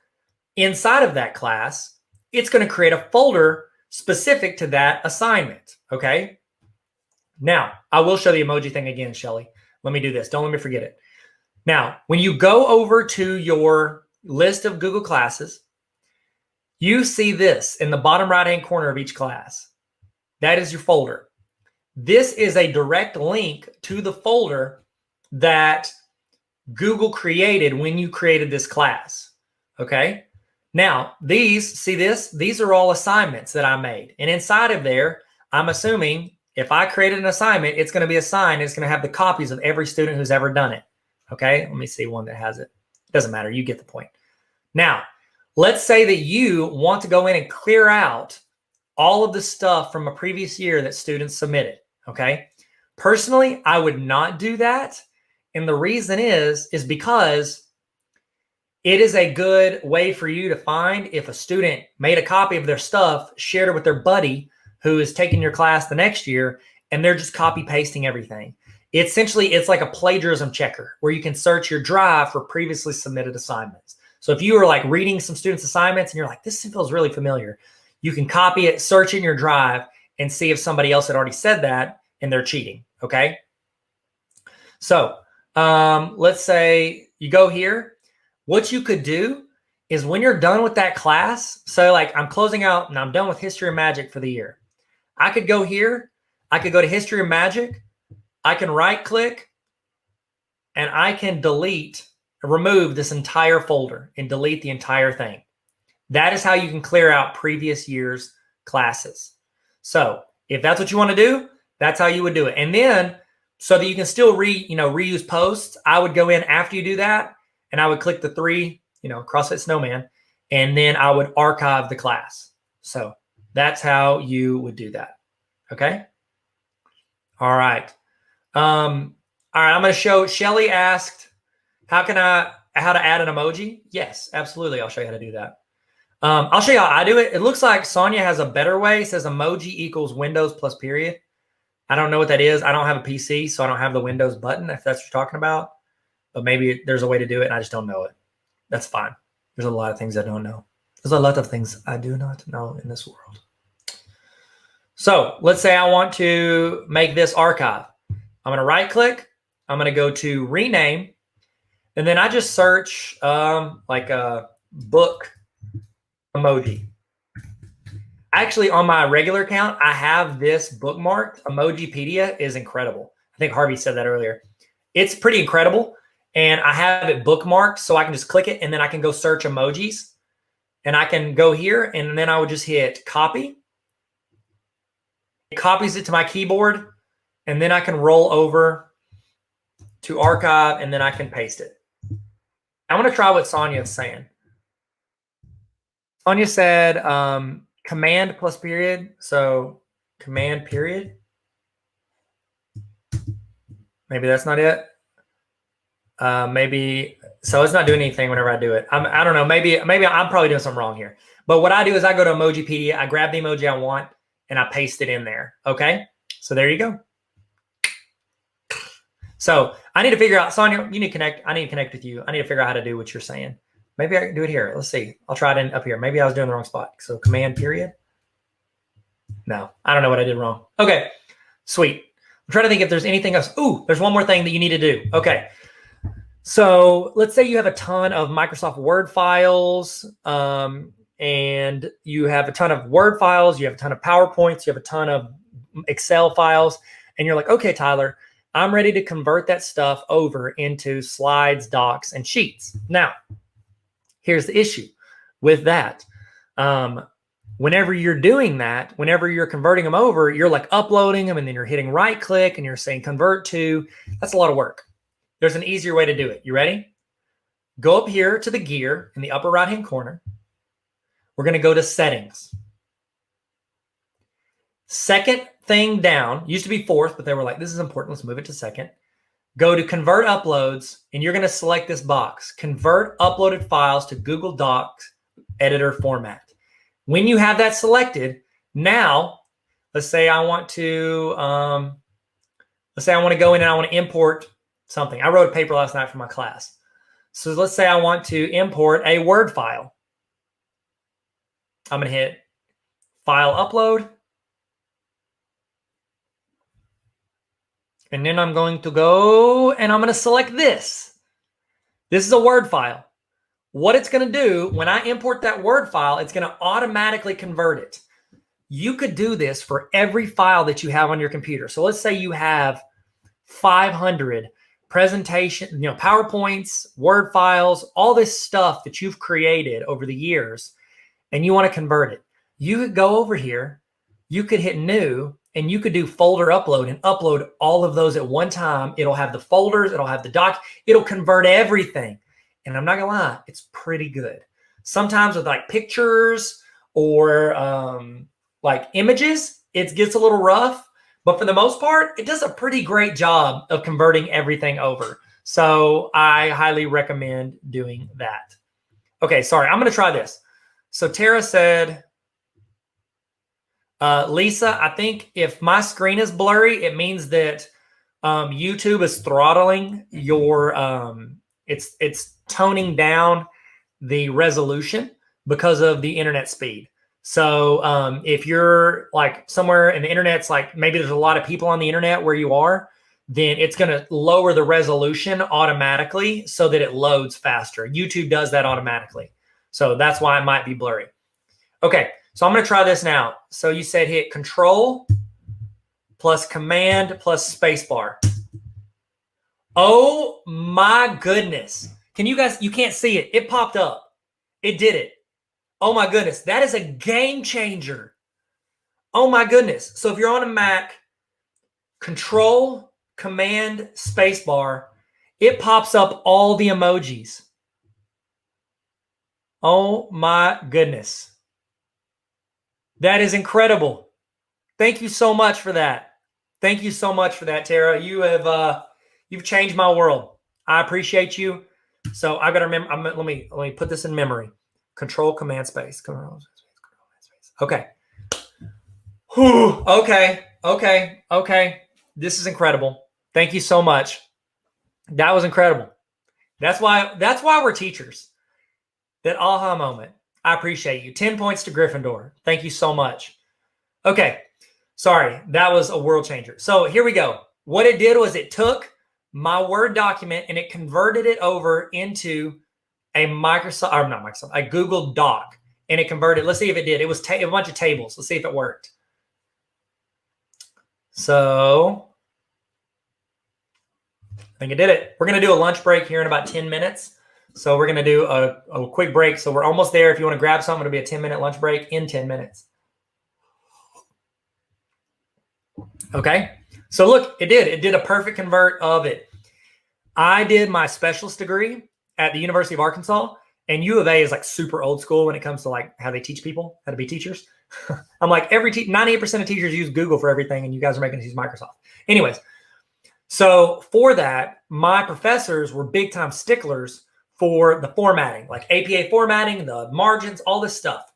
Speaker 1: inside of that class, it's going to create a folder specific to that assignment. Okay. Now, I will show the emoji thing again, Shelly. Let me do this. Don't let me forget it. Now, when you go over to your list of Google classes, you see this in the bottom right-hand corner of each class. That is your folder. This is a direct link to the folder that Google created when you created this class. Okay. Now, see this? These are all assignments that I made. And inside of there, I'm assuming if I created an assignment, it's going to be assigned. It's going to have the copies of every student who's ever done it. Okay. Let me see one that has it. Doesn't matter. You get the point. Now, let's say that you want to go in and clear out all of the stuff from a previous year that students submitted. Okay. Personally, I would not do that. And the reason is because it is a good way for you to find if a student made a copy of their stuff, shared it with their buddy who is taking your class the next year, and they're just copy pasting everything. It's like a plagiarism checker where you can search your drive for previously submitted assignments. So if you were like reading some students' assignments and you're like, this feels really familiar, you can copy it, search in your drive, and see if somebody else had already said that and they're cheating. Okay. So let's say you go here. What you could do is when you're done with that class, so like I'm closing out and I'm done with History of Magic for the year. I could go here. I could go to History of Magic. I can right click and I can delete remove this entire folder and delete the entire thing. That is how you can clear out previous year's classes. So if that's what you want to do, that's how you would do it. And then so that you can still reuse posts, I would go in after you do that and I would click the 3, CrossFit Snowman, and then I would archive the class. So that's how you would do that. Okay. All right. I'm going to show, Shelly asked, how to add an emoji? Yes, absolutely. I'll show you how to do that. I'll show you how I do it. It looks like Sonia has a better way. It says emoji equals Windows plus period. I don't know what that is. I don't have a PC, so I don't have the Windows button, if that's what you're talking about. But maybe there's a way to do it, and I just don't know it. That's fine. There's a lot of things I don't know. There's a lot of things I do not know in this world. So let's say I want to make this archive. I'm going to right-click. I'm going to go to rename. And then I just search like a book emoji. Actually, on my regular account, I have this bookmarked. Emojipedia is incredible. I think Harvey said that earlier. It's pretty incredible. And I have it bookmarked so I can just click it and then I can go search emojis. And I can go here and then I would just hit copy. It copies it to my keyboard. And then I can roll over to archive and then I can paste it. I'm going to try what Sonia is saying. Sonia said command plus period. So command period. Maybe that's not it. Maybe so it's not doing anything whenever I do it. I don't know. Maybe I'm probably doing something wrong here. But what I do is I go to Emojipedia, I grab the emoji I want, and I paste it in there. Okay. So there you go. So I need to figure out, Sonia, you need to connect. I need to connect with you. I need to figure out how to do what you're saying. Maybe I can do it here. Let's see. I'll try it up here. Maybe I was doing the wrong spot. So command period. No, I don't know what I did wrong. Okay, sweet. I'm trying to think if there's anything else. Ooh, there's one more thing that you need to do. Okay. So let's say you have a ton of Microsoft Word files, and you have a ton of Word files, you have a ton of PowerPoints, you have a ton of Excel files, and you're like, okay, Tyler, I'm ready to convert that stuff over into slides, docs, and sheets. Now, here's the issue with that. Whenever you're doing that, whenever you're converting them over, you're like uploading them and then you're hitting right click and you're saying convert to. That's a lot of work. There's an easier way to do it. You ready? Go up here to the gear in the upper right-hand corner. We're going to go to settings. Second thing down, used to be fourth, but they were like, this is important. Let's move it to second. Go to convert uploads, and you're going to select this box, convert uploaded files to Google Docs editor format. When you have that selected, now let's say I want to go in and I want to import something. I wrote a paper last night for my class. So let's say I want to import a Word file. I'm going to hit file upload. And then I'm going to go and I'm going to select this. This is a Word file. What it's going to do when I import that Word file, it's going to automatically convert it. You could do this for every file that you have on your computer. So let's say you have 500 presentation, PowerPoints, Word files, all this stuff that you've created over the years, and you want to convert it. You could go over here, you could hit new, and you could do folder upload and upload all of those at one time. It'll have the folders, it'll have the doc, it'll convert everything. And I'm not gonna lie, it's pretty good. Sometimes with like pictures or like images, it gets a little rough, but for the most part, it does a pretty great job of converting everything over. So I highly recommend doing that. Okay, sorry, I'm gonna try this. So Tara said, Lisa, I think if my screen is blurry, it means that YouTube is throttling your, it's toning down the resolution because of the internet speed. So if you're like somewhere and the internet's like, maybe there's a lot of people on the internet where you are, then it's going to lower the resolution automatically so that it loads faster. YouTube does that automatically. So that's why it might be blurry. Okay. So I'm going to try this now. So you said hit Control plus Command plus Spacebar. Oh my goodness. You can't see it. It popped up. It did it. Oh my goodness. That is a game changer. Oh my goodness. So if you're on a Mac, Control, Command, Spacebar, it pops up all the emojis. Oh my goodness. That is incredible. Thank you so much for that. Thank you so much for that, Tara. You've changed my world. I appreciate you. So I've got to remember. Let me put this in memory. Control, Command, Space. Okay. Whew. Okay. This is incredible. Thank you so much. That was incredible. That's why we're teachers. That aha moment. I appreciate you. 10 points to Gryffindor. Thank you so much. Okay. Sorry. That was a world changer. So here we go. What it did was it took my Word document and it converted it over into a Google Doc. And it converted. Let's see if it did. It was a bunch of tables. Let's see if it worked. So I think it did it. We're going to do a lunch break here in about 10 minutes. So we're going to do a quick break. So we're almost there. If you want to grab something, it'll be a 10-minute lunch break in 10 minutes. Okay. So look, it did. It did a perfect convert of it. I did my specialist degree at the University of Arkansas, and U of A is like super old school when it comes to like how they teach people how to be teachers. I'm like 98% of teachers use Google for everything, and you guys are making us use Microsoft. Anyways, so for that, my professors were big time sticklers for the formatting, like APA formatting, the margins, all this stuff.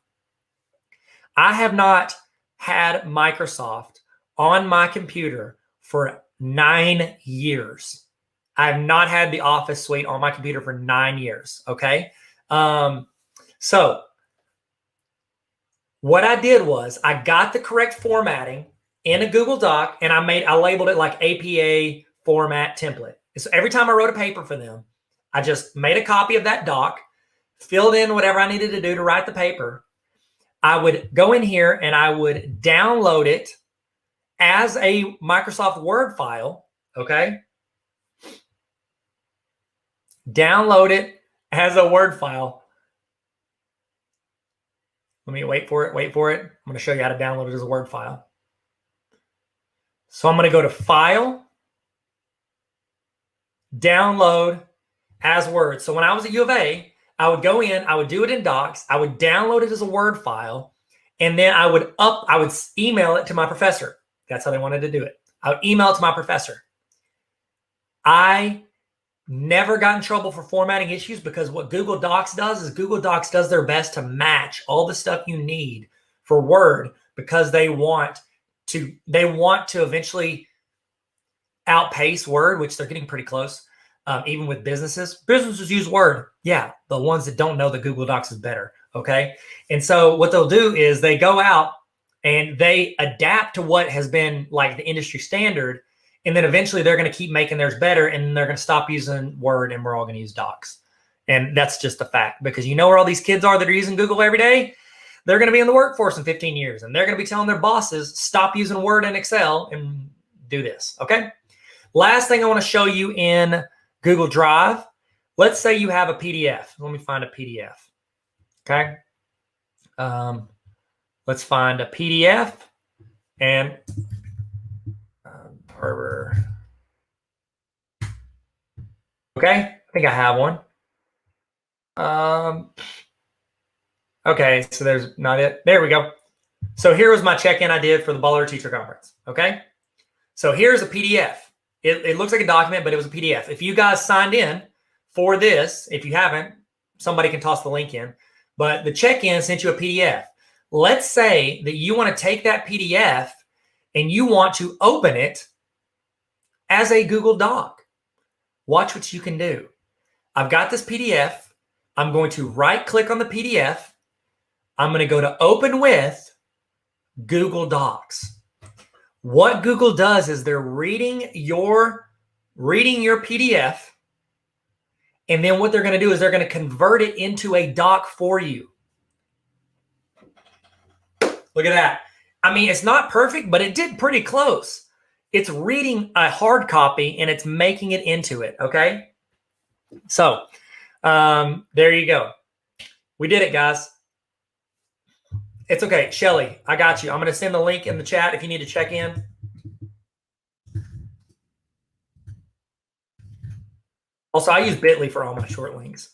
Speaker 1: I have not had Microsoft on my computer for 9 years. I have not had the Office suite on my computer for 9 years. Okay. So what I did was I got the correct formatting in a Google Doc and I labeled it like APA format template. So every time I wrote a paper for them, I just made a copy of that doc, filled in whatever I needed to do to write the paper. I would go in here and I would download it as a Microsoft Word file. Okay. Download it as a Word file. Let me wait for it. I'm going to show you how to download it as a Word file. So I'm going to go to File, Download as Word. So when I was at U of A, I would go in, I would do it in Docs, I would download it as a Word file, and then I would email it to my professor. That's how they wanted to do it. I would email it to my professor. I never got in trouble for formatting issues because what Google Docs does is Google Docs does their best to match all the stuff you need for Word because they want to eventually outpace Word, which they're getting pretty close. Even with businesses use Word. Yeah, the ones that don't know that Google Docs is better. Okay. And so what they'll do is they go out and they adapt to what has been like the industry standard. And then eventually they're going to keep making theirs better and they're going to stop using Word and we're all going to use Docs. And that's just a fact because you know where all these kids are that are using Google every day? They're going to be in the workforce in 15 years and they're going to be telling their bosses, stop using Word and Excel and do this. Okay. Last thing I want to show you in Google Drive. Let's say you have a PDF. Let me find a PDF. Okay. Let's find a PDF and Tarver. Okay. I think I have one. Okay. So there's not it. There we go. So here was my check-in I did for the Baller Teacher Conference. Okay. So here's a PDF. It looks like a document, but it was a PDF. If you guys signed in for this, if you haven't, somebody can toss the link in. But the check-in sent you a PDF. Let's say that you want to take that PDF and you want to open it as a Google Doc. Watch what you can do. I've got this PDF. I'm going to right-click on the PDF. I'm going to go to Open with Google Docs. What Google does is they're reading your PDF, and then what they're going to do is they're going to convert it into a doc for you. Look at that. I mean, it's not perfect, but it did pretty close. It's reading a hard copy and it's making it into it, okay? So There you go. We did it, guys. It's okay. Shelly, I got you. I'm going to send the link in the chat if you need to check in. Also, I use Bitly for all my short links.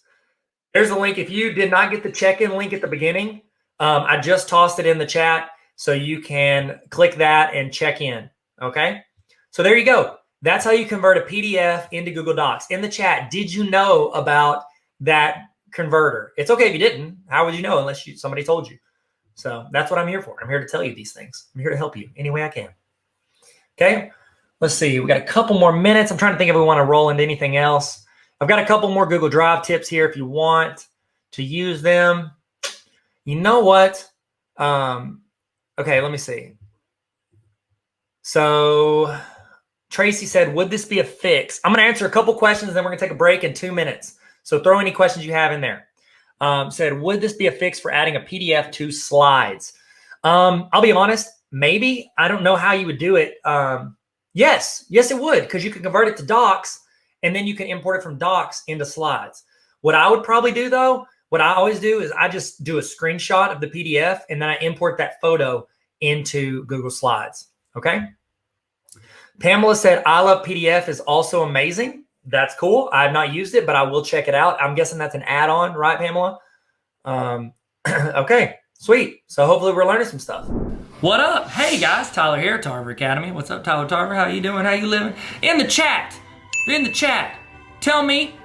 Speaker 1: There's the link. If you did not get the check-in link at the beginning, I just tossed it in the chat so you can click that and check in. Okay? So there you go. That's how you convert a PDF into Google Docs. In the chat, did you know about that converter? It's okay if you didn't. How would you know unless somebody told you? So that's what I'm here for. I'm here to tell you these things. I'm here to help you any way I can. Okay? Let's see. We got a couple more minutes. I'm trying to think if we want to roll into anything else. I've got a couple more Google Drive tips here if you want to use them. You know what? Okay, let me see. So Tracy said, would this be a fix? I'm going to answer a couple questions, and then we're going to take a break in 2 minutes. So throw any questions you have in there. Said, would this be a fix for adding a PDF to slides? I'll be honest, maybe. I don't know how you would do it. Yes, it would, because you can convert it to docs, and then you can import it from docs into slides. What I would probably do, though, what I always do is I just do a screenshot of the PDF, and then I import that photo into Google Slides. Okay? Pamela said, I love PDF is also amazing. That's cool. I have not used it, but I will check it out. I'm guessing that's an add-on, right, Pamela? Okay, sweet. So hopefully we're learning some stuff. What up? Hey, guys. Tyler here, Tarver Academy. What's up, Tyler Tarver? How you doing? How you living? In the chat, tell me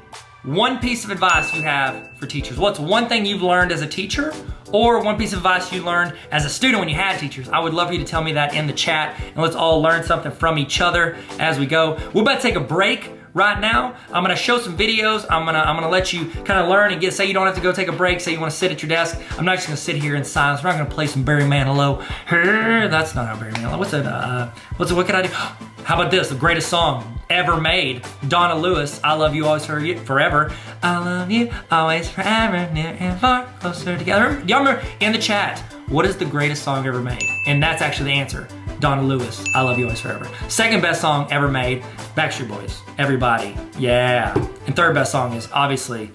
Speaker 1: one piece of advice you have for teachers. What's one thing you've learned as a teacher, or one piece of advice you learned as a student when you had teachers? I would love for you to tell me that in the chat, and let's all learn something from each other as we go. We're about to take a break right now. I'm gonna show some videos. I'm gonna let you kind of learn and say you don't have to go take a break, say you wanna sit at your desk. I'm not just gonna sit here in silence. We're not gonna play some Barry Manilow. That's not how Barry Manilow. What can I do? How about this, the greatest song ever made, Donna Lewis, I Love You Always Forever. I love you always forever, near and far, closer together. Y'all remember, in the chat, what is the greatest song ever made? And that's actually the answer. Donna Lewis, I Love You Always Forever. Second best song ever made, Backstreet Boys, Everybody, yeah. And third best song is obviously,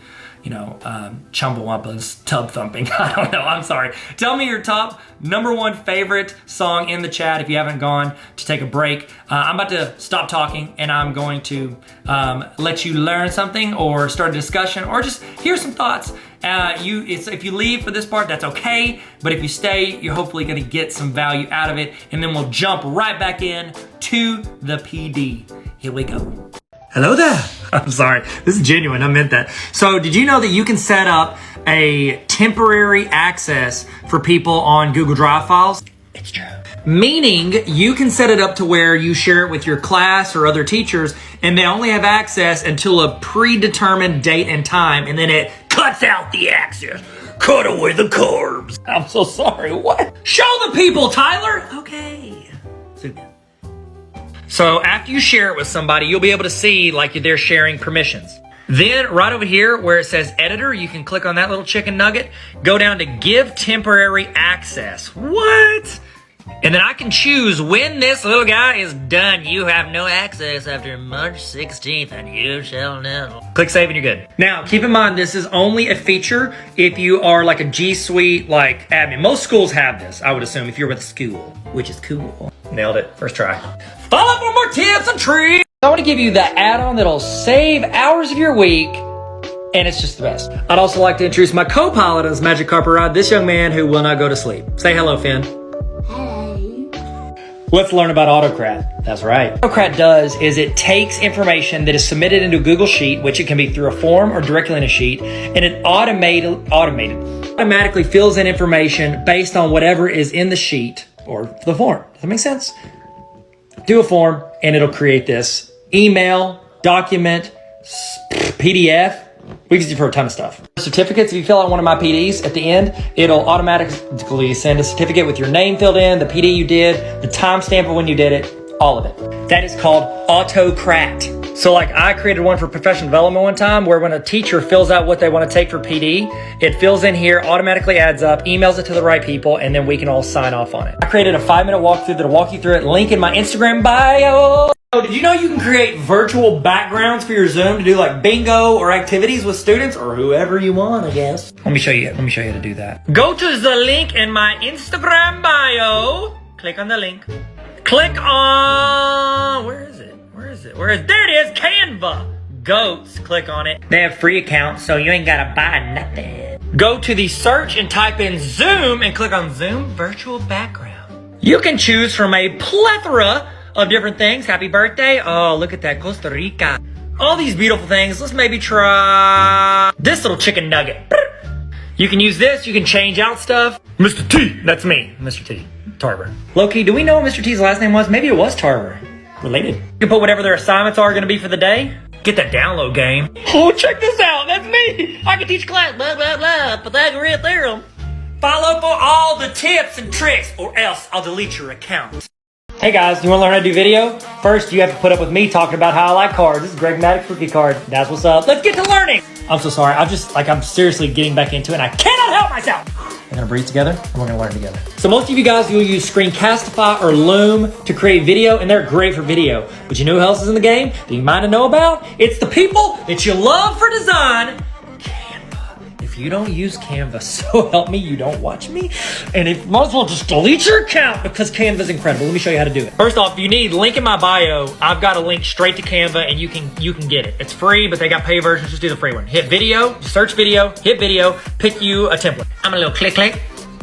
Speaker 1: Chumbawamba's Tub Thumping. I don't know, I'm sorry. Tell me your top #1 favorite song in the chat if you haven't gone to take a break. I'm about to stop talking, and I'm going to let you learn something or start a discussion or just hear some thoughts. If you leave for this part, that's okay. But if you stay, you're hopefully gonna get some value out of it. And then we'll jump right back in to the PD. Here we go. Hello there. I'm sorry, this is genuine, I meant that. So did you know that you can set up a temporary access for people on Google Drive files? It's true. Meaning you can set it up to where you share it with your class or other teachers, and they only have access until a predetermined date and time, and then it cuts out the access. Cut away the carbs. I'm so sorry, what? Show the people, Tyler. Okay. So after you share it with somebody, you'll be able to see like they're sharing permissions. Then right over here where it says editor, you can click on that little chicken nugget, go down to give temporary access. What? And then I can choose when this little guy is done. You have no access after March 16th, and you shall know. Click save and you're good. Now, keep in mind, this is only a feature if you are like a G Suite like admin. Most schools have this, I would assume, if you're with a school, which is cool. Nailed it, first try. Follow for more tips and tricks. I want to give you the add-on that'll save hours of your week, and it's just the best. I'd also like to introduce my co-pilot on this magic carpet ride, this young man who will not go to sleep. Say hello, Finn. Let's learn about AutoCrat. That's right. What AutoCrat does is it takes information that is submitted into a Google Sheet, which it can be through a form or directly in a sheet, and it automatically fills in information based on whatever is in the sheet or the form. Does that make sense? Do a form, and it'll create this email, document, PDF. We can use it for a ton of stuff. Certificates, if you fill out one of my PDs at the end, it'll automatically send a certificate with your name filled in, the PD you did, the timestamp of when you did it, all of it. That is called AutoCrat. So like I created one for professional development one time where when a teacher fills out what they want to take for PD, it fills in here, automatically adds up, emails it to the right people, and then we can all sign off on it. I created a 5-minute walkthrough that'll walk you through it. Link in my Instagram bio. Oh, did you know you can create virtual backgrounds for your Zoom to do like bingo or activities with students or whoever you want, I guess? Let me show you how to do that. Go to the link in my Instagram bio. Click on the link. Click on, where is it? There it is, Canva. Goats, click on it. They have free accounts, so you ain't gotta buy nothing. Go to the search and type in Zoom and click on Zoom Virtual Background. You can choose from a plethora of different things. Happy birthday. Oh, look at that, Costa Rica. All these beautiful things. Let's maybe try this little chicken nugget. You can use this, you can change out stuff. Mr. T, that's me, Mr. T, Tarver. Low-key, do we know what Mr. T's last name was? Maybe it was Tarver. Related. You can put whatever their assignments are gonna be for the day. Get that download game. Oh, check this out, that's me. I can teach class, blah, blah, blah, Pythagorean theorem. Follow for all the tips and tricks or else I'll delete your account. Hey guys, you want to learn how to do video? First, you have to put up with me talking about how I like cards. This is Greg Maddox rookie card. That's what's up. Let's get to learning. I'm so sorry. I'm seriously getting back into it and I cannot help myself. We're going to breathe together and we're going to learn together. So most of you guys will use Screencastify or Loom to create video and they're great for video. But you know who else is in the game that you might not know about? It's the people that you love for design. If you don't use Canva, so help me, you don't watch me. And if might as well just delete your account because Canva is incredible. Let me show you how to do it. First off, if you need link in my bio, I've got a link straight to Canva and you can get it. It's free, but they got pay versions. Just do the free one. Hit video, search video, hit video, pick you a template. I'm a little click.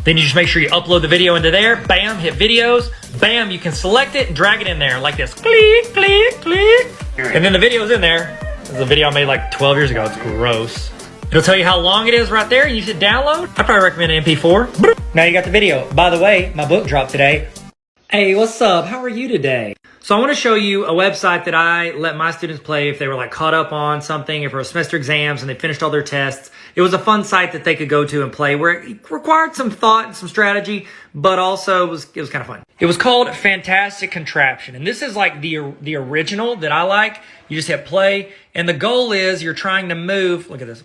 Speaker 1: Then you just make sure you upload the video into there. Bam, hit videos. Bam, you can select it and drag it in there like this. Click. And then the video's in there. This is a video I made like 12 years ago. It's gross. It'll tell you how long it is right there. You should download. I probably recommend an MP4. Now you got the video. By the way, my book dropped today. Hey, what's up? How are you today? So I want to show you a website that I let my students play if they were like caught up on something, if it was semester exams and they finished all their tests. It was a fun site that they could go to and play where it required some thought and some strategy, but also it was kind of fun. It was called Fantastic Contraption. And this is like the original that I like. You just hit play. And the goal is you're trying to move, look at this.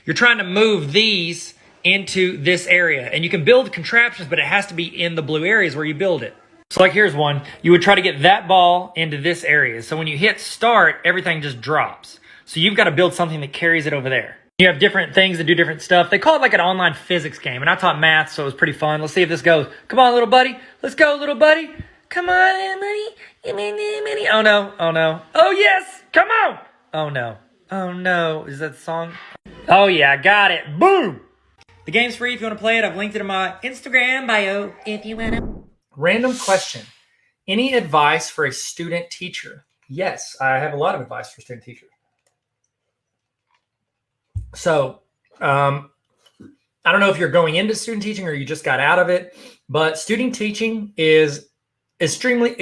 Speaker 1: You're trying to move these into this area. And you can build contraptions, but it has to be in the blue areas where you build it. So like here's one. You would try to get that ball into this area. So when you hit start, everything just drops. So you've got to build something that carries it over there. You have different things that do different stuff. They call it like an online physics game. And I taught math, so it was pretty fun. Let's see if this goes. Come on, little buddy. Let's go, little buddy. Come on, buddy. Oh, no. Oh, yes. Come on. Oh, no. Oh, no. Is that the song? Oh, yeah. I got it. Boom. The game's free if you want to play it. I've linked it in my Instagram bio if you want to. Random question. Any advice for a student teacher? Yes, I have a lot of advice for student teachers. So, I don't know if you're going into student teaching or you just got out of it, but student teaching is extremely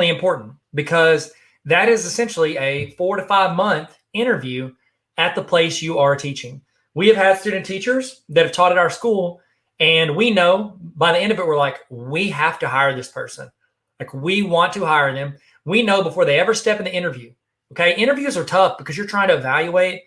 Speaker 1: important because that is essentially a 4 to 5 month interview at the place you are teaching. We have had student teachers that have taught at our school, and we know by the end of it, we're like, we have to hire this person. Like, we want to hire them. We know before they ever step in the interview. Okay, interviews are tough because you're trying to evaluate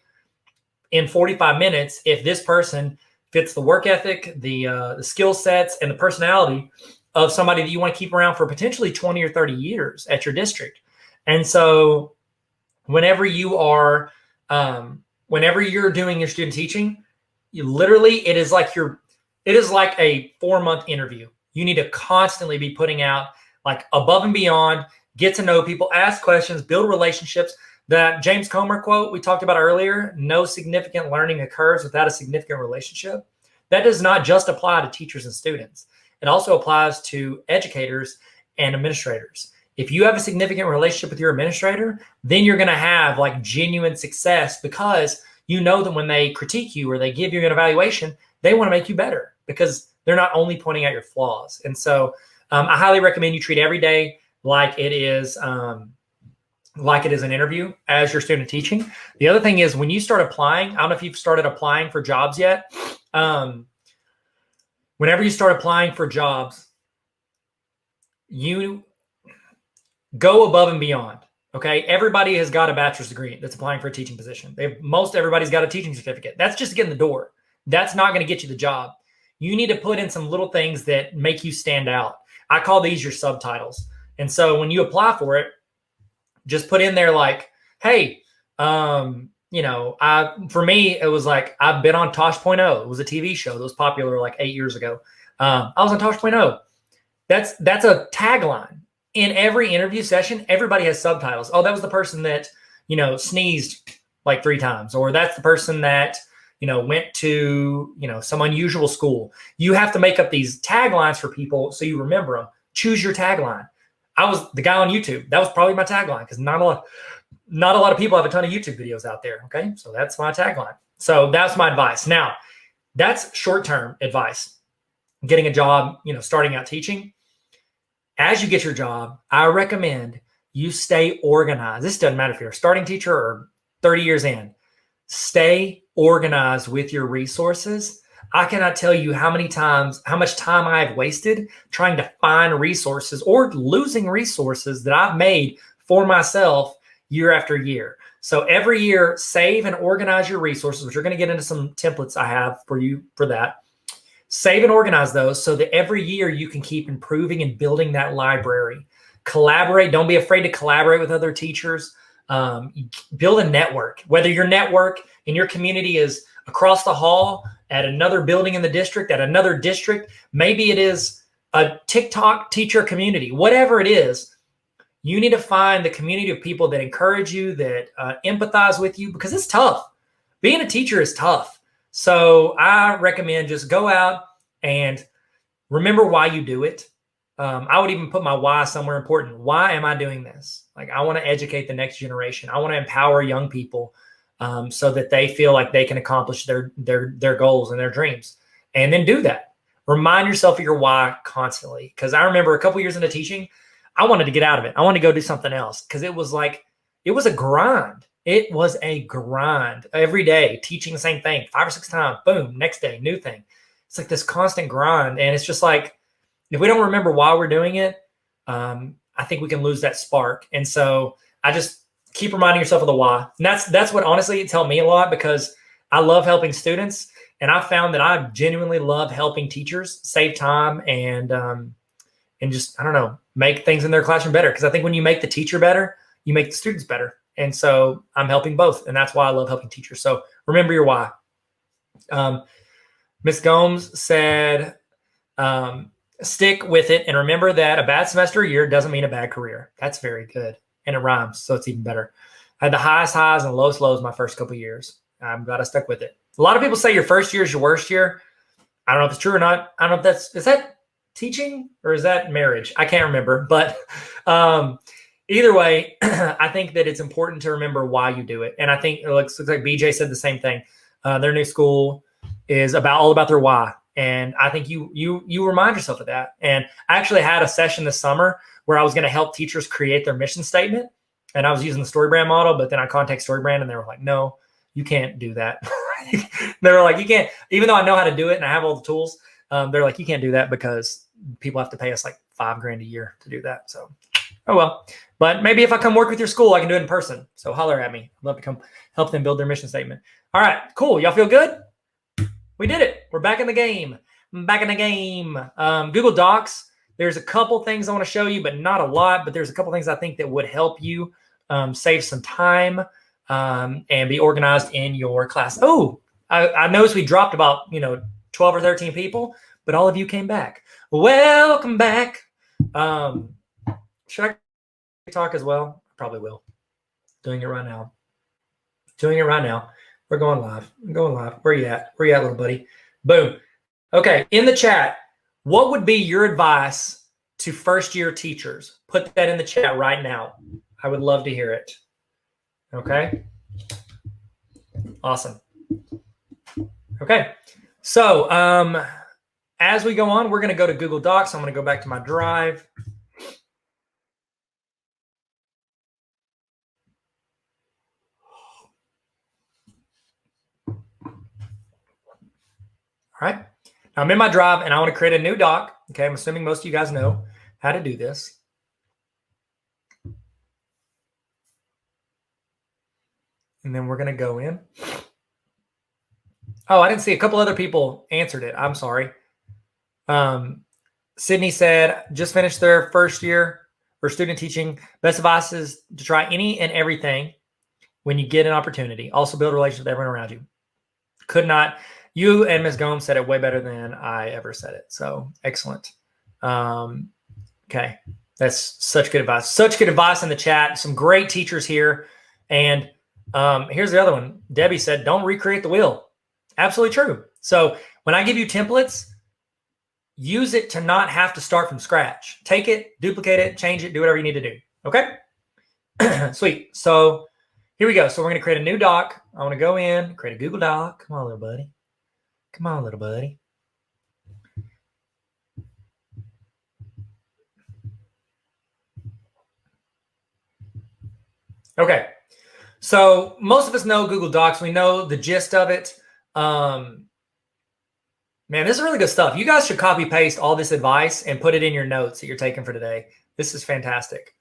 Speaker 1: in 45 minutes if this person fits the work ethic, the skill sets, and the personality of somebody that you want to keep around for potentially 20 or 30 years at your district. And so whenever you're doing your student teaching, it is like a 4-month interview. You need to constantly be putting out like above and beyond, get to know people, ask questions, build relationships. That James Comer quote we talked about earlier, no significant learning occurs without a significant relationship. That does not just apply to teachers and students. It also applies to educators and administrators. If you have a significant relationship with your administrator, then you're going to have like genuine success because you know that when they critique you or they give you an evaluation, they want to make you better because they're not only pointing out your flaws. And so I highly recommend you treat every day like it is an interview as your student teaching. The other thing is when you start applying, I don't know if you've started applying for jobs yet. Whenever you start applying for jobs, you go above and beyond. Okay. Everybody has got a bachelor's degree that's applying for a teaching position. Most everybody's got a teaching certificate. That's just to get in the door. That's not going to get you the job. You need to put in some little things that make you stand out. I call these your subtitles. And so when you apply for it, just put in there like, hey, for me, it was like, I've been on Tosh.0. It was a TV show that was popular like 8 years ago. I was on Tosh.0. That's a tagline. In every interview session, everybody has subtitles. Oh, that was the person that, sneezed like 3 times, or that's the person that, went to, some unusual school. You have to make up these taglines for people so you remember them. Choose your tagline. I was the guy on YouTube. That was probably my tagline because not a lot of people have a ton of YouTube videos out there. Okay. So that's my tagline. So that's my advice. Now, that's short-term advice. Getting a job, starting out teaching. As you get your job, I recommend you stay organized. This doesn't matter if you're a starting teacher or 30 years in. Stay organized with your resources. I cannot tell you how much time I've wasted trying to find resources or losing resources that I've made for myself year after year. So every year, save and organize your resources, which we're going to get into some templates I have for you for that. Save and organize those so that every year you can keep improving and building that library. Collaborate. Don't be afraid to collaborate with other teachers. Build a network. Whether your network in your community is across the hall, at another building in the district, at another district, maybe it is a TikTok teacher community, whatever it is, you need to find the community of people that encourage you, that empathize with you, because it's tough. Being a teacher is tough. So I recommend just go out and remember why you do it. I would even put my why somewhere important. Why am I doing this? Like, I want to educate the next generation. I want to empower young people so that they feel like they can accomplish their goals and their dreams. And then do that. Remind yourself of your why constantly. Because I remember a couple years into teaching, I wanted to get out of it. I wanted to go do something else because it was a grind. It was a grind every day, teaching the same thing 5 or 6 times. Boom, next day, new thing. It's like this constant grind. And it's just like, if we don't remember why we're doing it, I think we can lose that spark. And so I just keep reminding yourself of the why. And that's what honestly it's helped me a lot, because I love helping students. And I found that I genuinely love helping teachers save time and just, I don't know, make things in their classroom better. Because I think when you make the teacher better, you make the students better. And so I'm helping both. And that's why I love helping teachers. So remember your why. Ms. Gomes said, stick with it and remember that a bad semester a year doesn't mean a bad career. That's very good. And it rhymes, so it's even better. I had the highest highs and lowest lows my first couple of years. I'm glad I stuck with it. A lot of people say your first year is your worst year. I don't know if it's true or not. I don't know if is that teaching or is that marriage? I can't remember. But either way, I think that it's important to remember why you do it. And I think it looks like BJ said the same thing. Their new school is all about their why. And I think you remind yourself of that. And I actually had a session this summer where I was going to help teachers create their mission statement. And I was using the StoryBrand model, but then I contacted StoryBrand and they were like, no, you can't do that. They were like, you can't, even though I know how to do it and I have all the tools, they're like, you can't do that because people have to pay us like $5,000 a year to do that. So, oh well. But maybe if I come work with your school, I can do it in person. So holler at me. I'd love to come help them build their mission statement. All right, cool. Y'all feel good? We did it. We're back in the game. Google Docs. There's a couple things I want to show you, but not a lot. But there's a couple things I think that would help you save some time and be organized in your class. Oh, I noticed we dropped about 12 or 13 people, but all of you came back. Welcome back. Should I talk as well? I probably will. Doing it right now. We're going live. Where you at? Little buddy? Boom. Okay. In the chat, what would be your advice to first-year teachers? Put that in the chat right now. I would love to hear it. Okay. Awesome. Okay. So as we go on, we're going to go to Google Docs. I'm going to go back to my drive. All right. Now I'm in my drive and I want to create a new doc. Okay. I'm assuming most of you guys know how to do this. And then we're going to go in. Oh, I didn't see a couple other people answered it. I'm sorry. Sydney said, just finished their first year for student teaching. Best advice is to try any and everything when you get an opportunity. Also build relationships with everyone around you. Could not. You and Ms. Gomes said it way better than I ever said it. So excellent. Okay. That's such good advice. Such good advice in the chat. Some great teachers here. And here's the other one. Debbie said, don't recreate the wheel. Absolutely true. So when I give you templates, use it to not have to start from scratch. Take it, duplicate it, change it, do whatever you need to do. Okay? Sweet. So here we go. So we're going to create a new doc. I want to go in, create a Google Doc. Come on, little buddy. Come on, little buddy. Okay. So most of us know Google Docs. We know the gist of it. Man, this is really good stuff. You guys should copy paste all this advice and put it in your notes that you're taking for today. This is fantastic.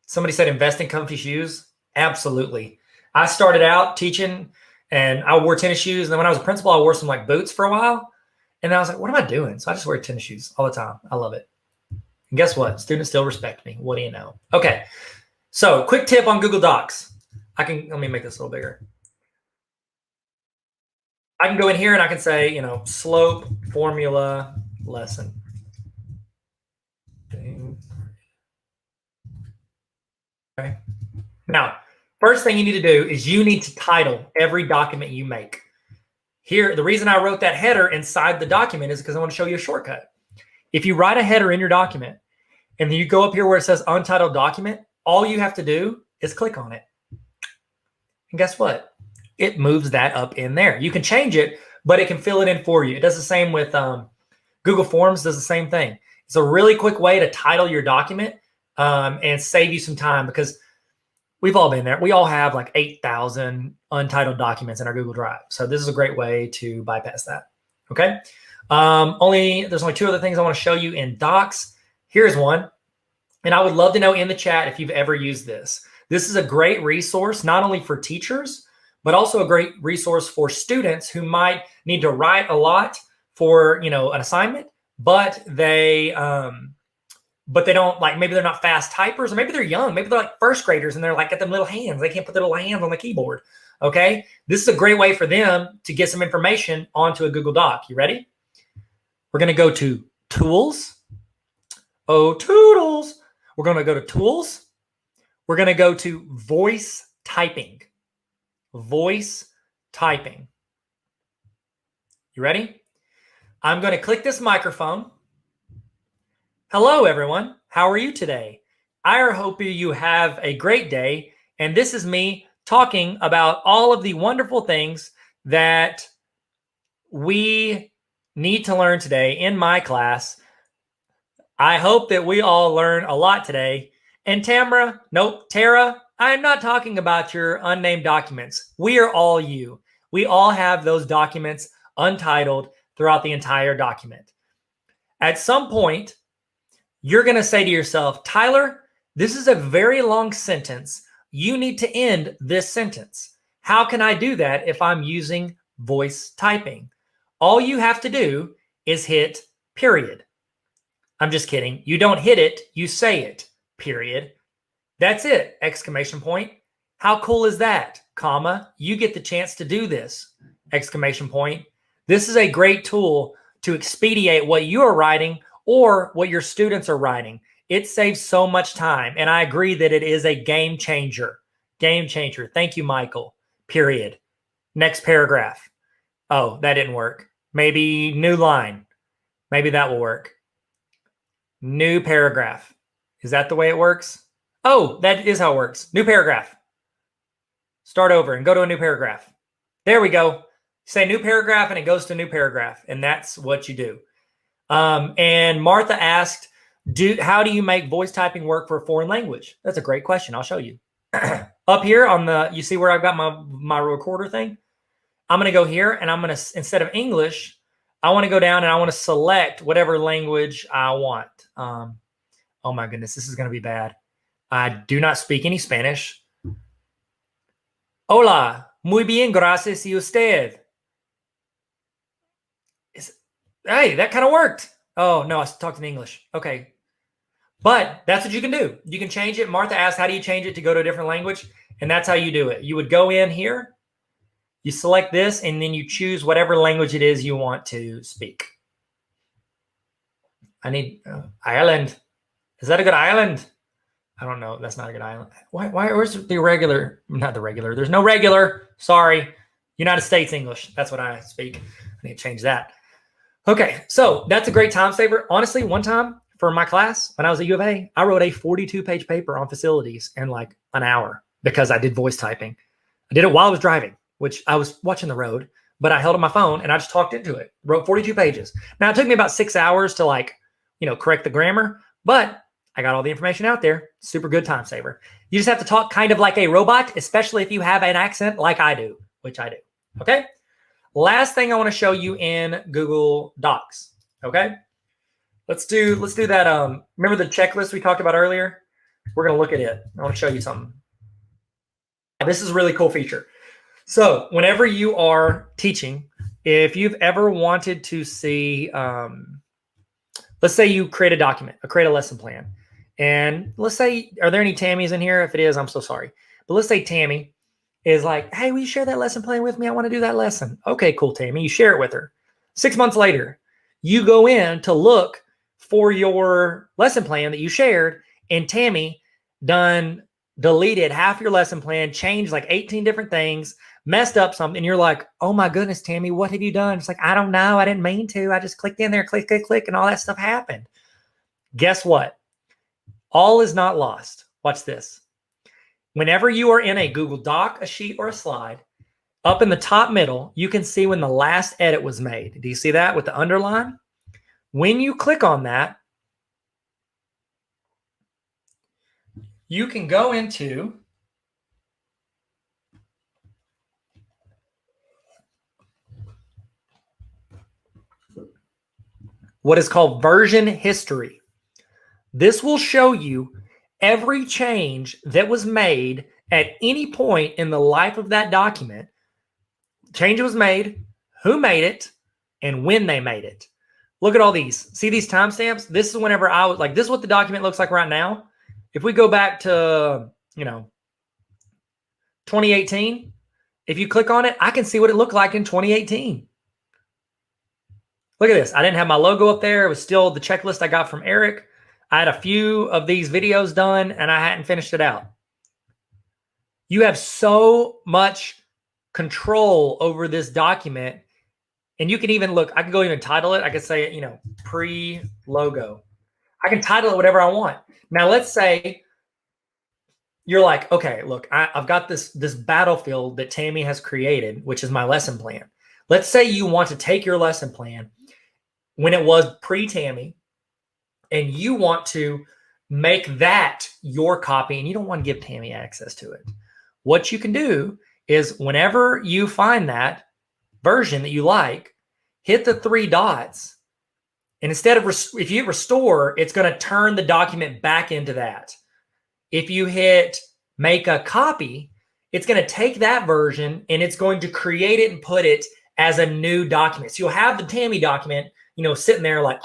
Speaker 1: Somebody said invest in comfy shoes. Absolutely. I started out teaching and I wore tennis shoes. And then when I was a principal, I wore some like boots for a while. And I was like, what am I doing? So I just wear tennis shoes all the time. I love it. And guess what? Students still respect me. What do you know? Okay. So quick tip on Google Docs. Let me make this a little bigger. I can go in here and I can say, slope formula lesson. Okay. Now, first thing you need to do is you need to title every document you make. Here, the reason I wrote that header inside the document is because I want to show you a shortcut. If you write a header in your document and then you go up here where it says Untitled Document, all you have to do is click on it. And guess what? It moves that up in there. You can change it, but it can fill it in for you. It does the same with Google Forms, does the same thing. It's a really quick way to title your document and save you some time because we've all been there. We all have like 8,000 untitled documents in our Google Drive. So this is a great way to bypass that. Okay. There's only two other things I want to show you in Docs. Here's one. And I would love to know in the chat if you've ever used this. This is a great resource, not only for teachers, but also a great resource for students who might need to write a lot for, an assignment, but they don't maybe they're not fast typers, or maybe they're young, maybe they're like first graders and they're like got them little hands. They can't put their little hands on the keyboard. Okay. This is a great way for them to get some information onto a Google Doc. You ready? We're going to go to Tools. Oh, Toodles. We're going to go to Tools. We're going to go to Voice Typing. Voice Typing. You ready? I'm going to click this microphone. Hello, everyone. How are you today? I hope you have a great day. And this is me talking about all of the wonderful things that we need to learn today in my class. I hope that we all learn a lot today. And Tara, I'm not talking about your unnamed documents. We are all you. We all have those documents untitled throughout the entire document. At some point, you're going to say to yourself, Tyler, this is a very long sentence. You need to end this sentence. How can I do that if I'm using voice typing? All you have to do is hit period. I'm just kidding. You don't hit it, you say it, period. That's it, exclamation point. How cool is that? Comma, you get the chance to do this, exclamation point. This is a great tool to expedite what you are writing or what your students are writing. It saves so much time. And I agree that it is a game changer. Game changer. Thank you, Michael. Period. Next paragraph. Oh, that didn't work. Maybe new line. Maybe that will work. New paragraph. Is that the way it works? Oh, that is how it works. New paragraph. Start over and go to a new paragraph. There we go. Say new paragraph and it goes to new paragraph. And that's what you do. And Martha asked, how do you make voice typing work for a foreign language? That's a great question. I'll show you. Up here you see where I've got my recorder thing? I'm going to go here and I'm going to, instead of English, I want to go down and I want to select whatever language I want. Oh my goodness, this is going to be bad. I do not speak any Spanish. Hola, muy bien, gracias y usted. Hey, that kind of worked. Oh no, I talked in English. Okay. But that's what you can do. You can change it. Martha asked, how do you change it to go to a different language? And that's how you do it. You would go in here, you select this, and then you choose whatever language it is you want to speak. I need Ireland. Is that a good island? I don't know. That's not a good island. Where's the regular? Not the regular. There's no regular. Sorry. United States English. That's what I speak. I need to change that. Okay. So that's a great time saver. Honestly, one time for my class, when I was at U of A, I wrote a 42-page paper on facilities in like an hour because I did voice typing. I did it while I was driving, which I was watching the road, but I held up my phone and I just talked into it. Wrote 42 pages. Now it took me about 6 hours to correct the grammar, but I got all the information out there. Super good time saver. You just have to talk kind of like a robot, especially if you have an accent like I do, which I do. Okay. Last thing I want to show you in Google Docs. Okay. Let's do that. Remember the checklist we talked about earlier? We're going to look at it. I want to show you something. This is a really cool feature. So whenever you are teaching, if you've ever wanted to see, let's say you create a document, create a lesson plan. And let's say, are there any Tammys in here? If it is, I'm so sorry. But let's say Tammy is like, hey, will you share that lesson plan with me? I want to do that lesson. Okay, cool, Tammy. You share it with her. 6 months later, you go in to look for your lesson plan that you shared, and Tammy deleted half your lesson plan, changed like 18 different things, messed up something, and you're like, oh my goodness, Tammy, what have you done? It's like, I don't know. I didn't mean to. I just clicked in there, click, click, click, and all that stuff happened. Guess what? All is not lost. Watch this. Whenever you are in a Google Doc, a sheet, or a slide, up in the top middle, you can see when the last edit was made. Do you see that with the underline? When you click on that, you can go into what is called version history. This will show you every change that was made at any point in the life of that document. Change was made, who made it, and when they made it. Look at all these. See these timestamps? This is whenever I was like, this is what the document looks like right now. If we go back to, 2018, if you click on it, I can see what it looked like in 2018. Look at this. I didn't have my logo up there. It was still the checklist I got from Eric. I had a few of these videos done and I hadn't finished it out. You have so much control over this document. And you can even look, I can go even title it. I could say, pre-logo. I can title it whatever I want. Now, let's say you're like, okay, look, I've got this battlefield that Tammy has created, which is my lesson plan. Let's say you want to take your lesson plan when it was pre-Tammy, and you want to make that your copy, and you don't want to give Tammy access to it. What you can do is whenever you find that version that you like, hit the 3 dots. And instead of, if you hit restore, it's going to turn the document back into that. If you hit make a copy, it's going to take that version and it's going to create it and put it as a new document. So you'll have the Tammy document, sitting there like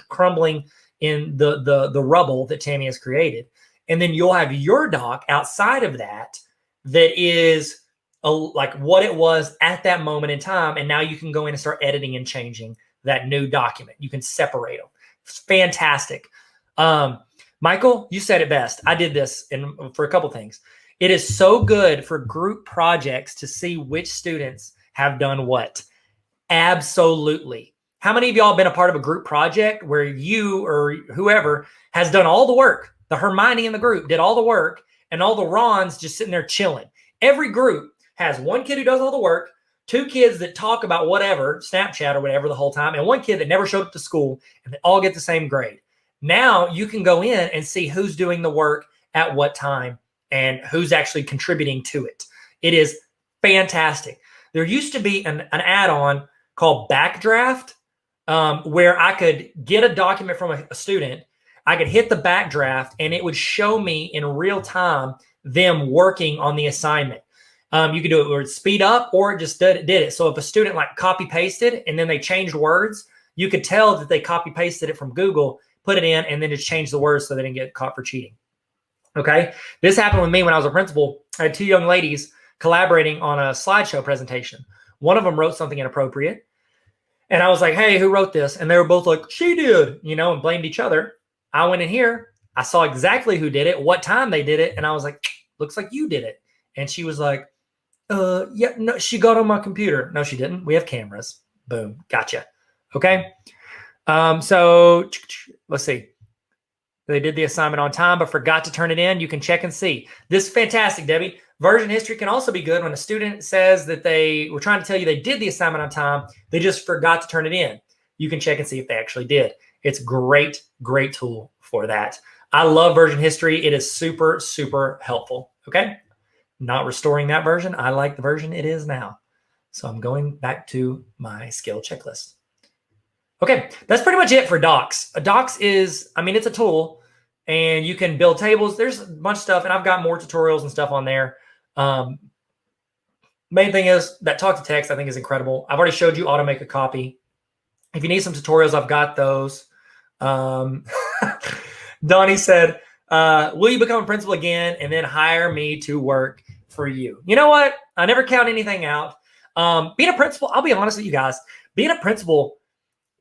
Speaker 1: crumbling in the rubble that Tammy has created. And then you'll have your doc outside of that is like what it was at that moment in time. And now you can go in and start editing and changing that new document. You can separate them. It's fantastic. Michael, you said it best. I did this for a couple things. It is so good for group projects to see which students have done what. Absolutely. How many of y'all been a part of a group project where you or whoever has done all the work? The Hermione in the group did all the work and all the Rons just sitting there chilling. Every group has one kid who does all the work, 2 kids that talk about whatever, Snapchat or whatever the whole time, and 1 kid that never showed up to school, and they all get the same grade. Now you can go in and see who's doing the work at what time and who's actually contributing to it. It is fantastic. There used to be an add-on called Backdraft, where I could get a document from a student, I could hit the backdraft, and it would show me in real time them working on the assignment. You could do it where it speed up or it just did it. So if a student like copy pasted and then they changed words, you could tell that they copy pasted it from Google put it in, and then just change the words so they didn't get caught for cheating. Okay. This happened with me when I was a principal. I had two young ladies collaborating on a slideshow presentation. One of them wrote something inappropriate. And I was like, hey, who wrote this? And they were both like, she did, and blamed each other. I went in here. I saw exactly who did it, what time they did it. And I was like, looks like you did it. And she was like, yeah, no, she got on my computer. No, she didn't. We have cameras. Boom. Gotcha. Okay. So let's see. They did the assignment on time, but forgot to turn it in. You can check and see. This is fantastic, Debbie. Version history can also be good when a student says that they were trying to tell you they did the assignment on time. They just forgot to turn it in. You can check and see if they actually did. It's great, great tool for that. I love version history. It is super, super helpful. Okay. Not restoring that version. I like the version it is now. So I'm going back to my skill checklist. Okay. That's pretty much it for Docs. Docs is, it's a tool and you can build tables. There's a bunch of stuff and I've got more tutorials and stuff on there. Main thing is that talk to text, I think is incredible. I've already showed you how to make a copy. If you need some tutorials, I've got those. Donnie said, will you become a principal again and then hire me to work for you? You know what? I never count anything out. Being a principal, I'll be honest with you guys, being a principal,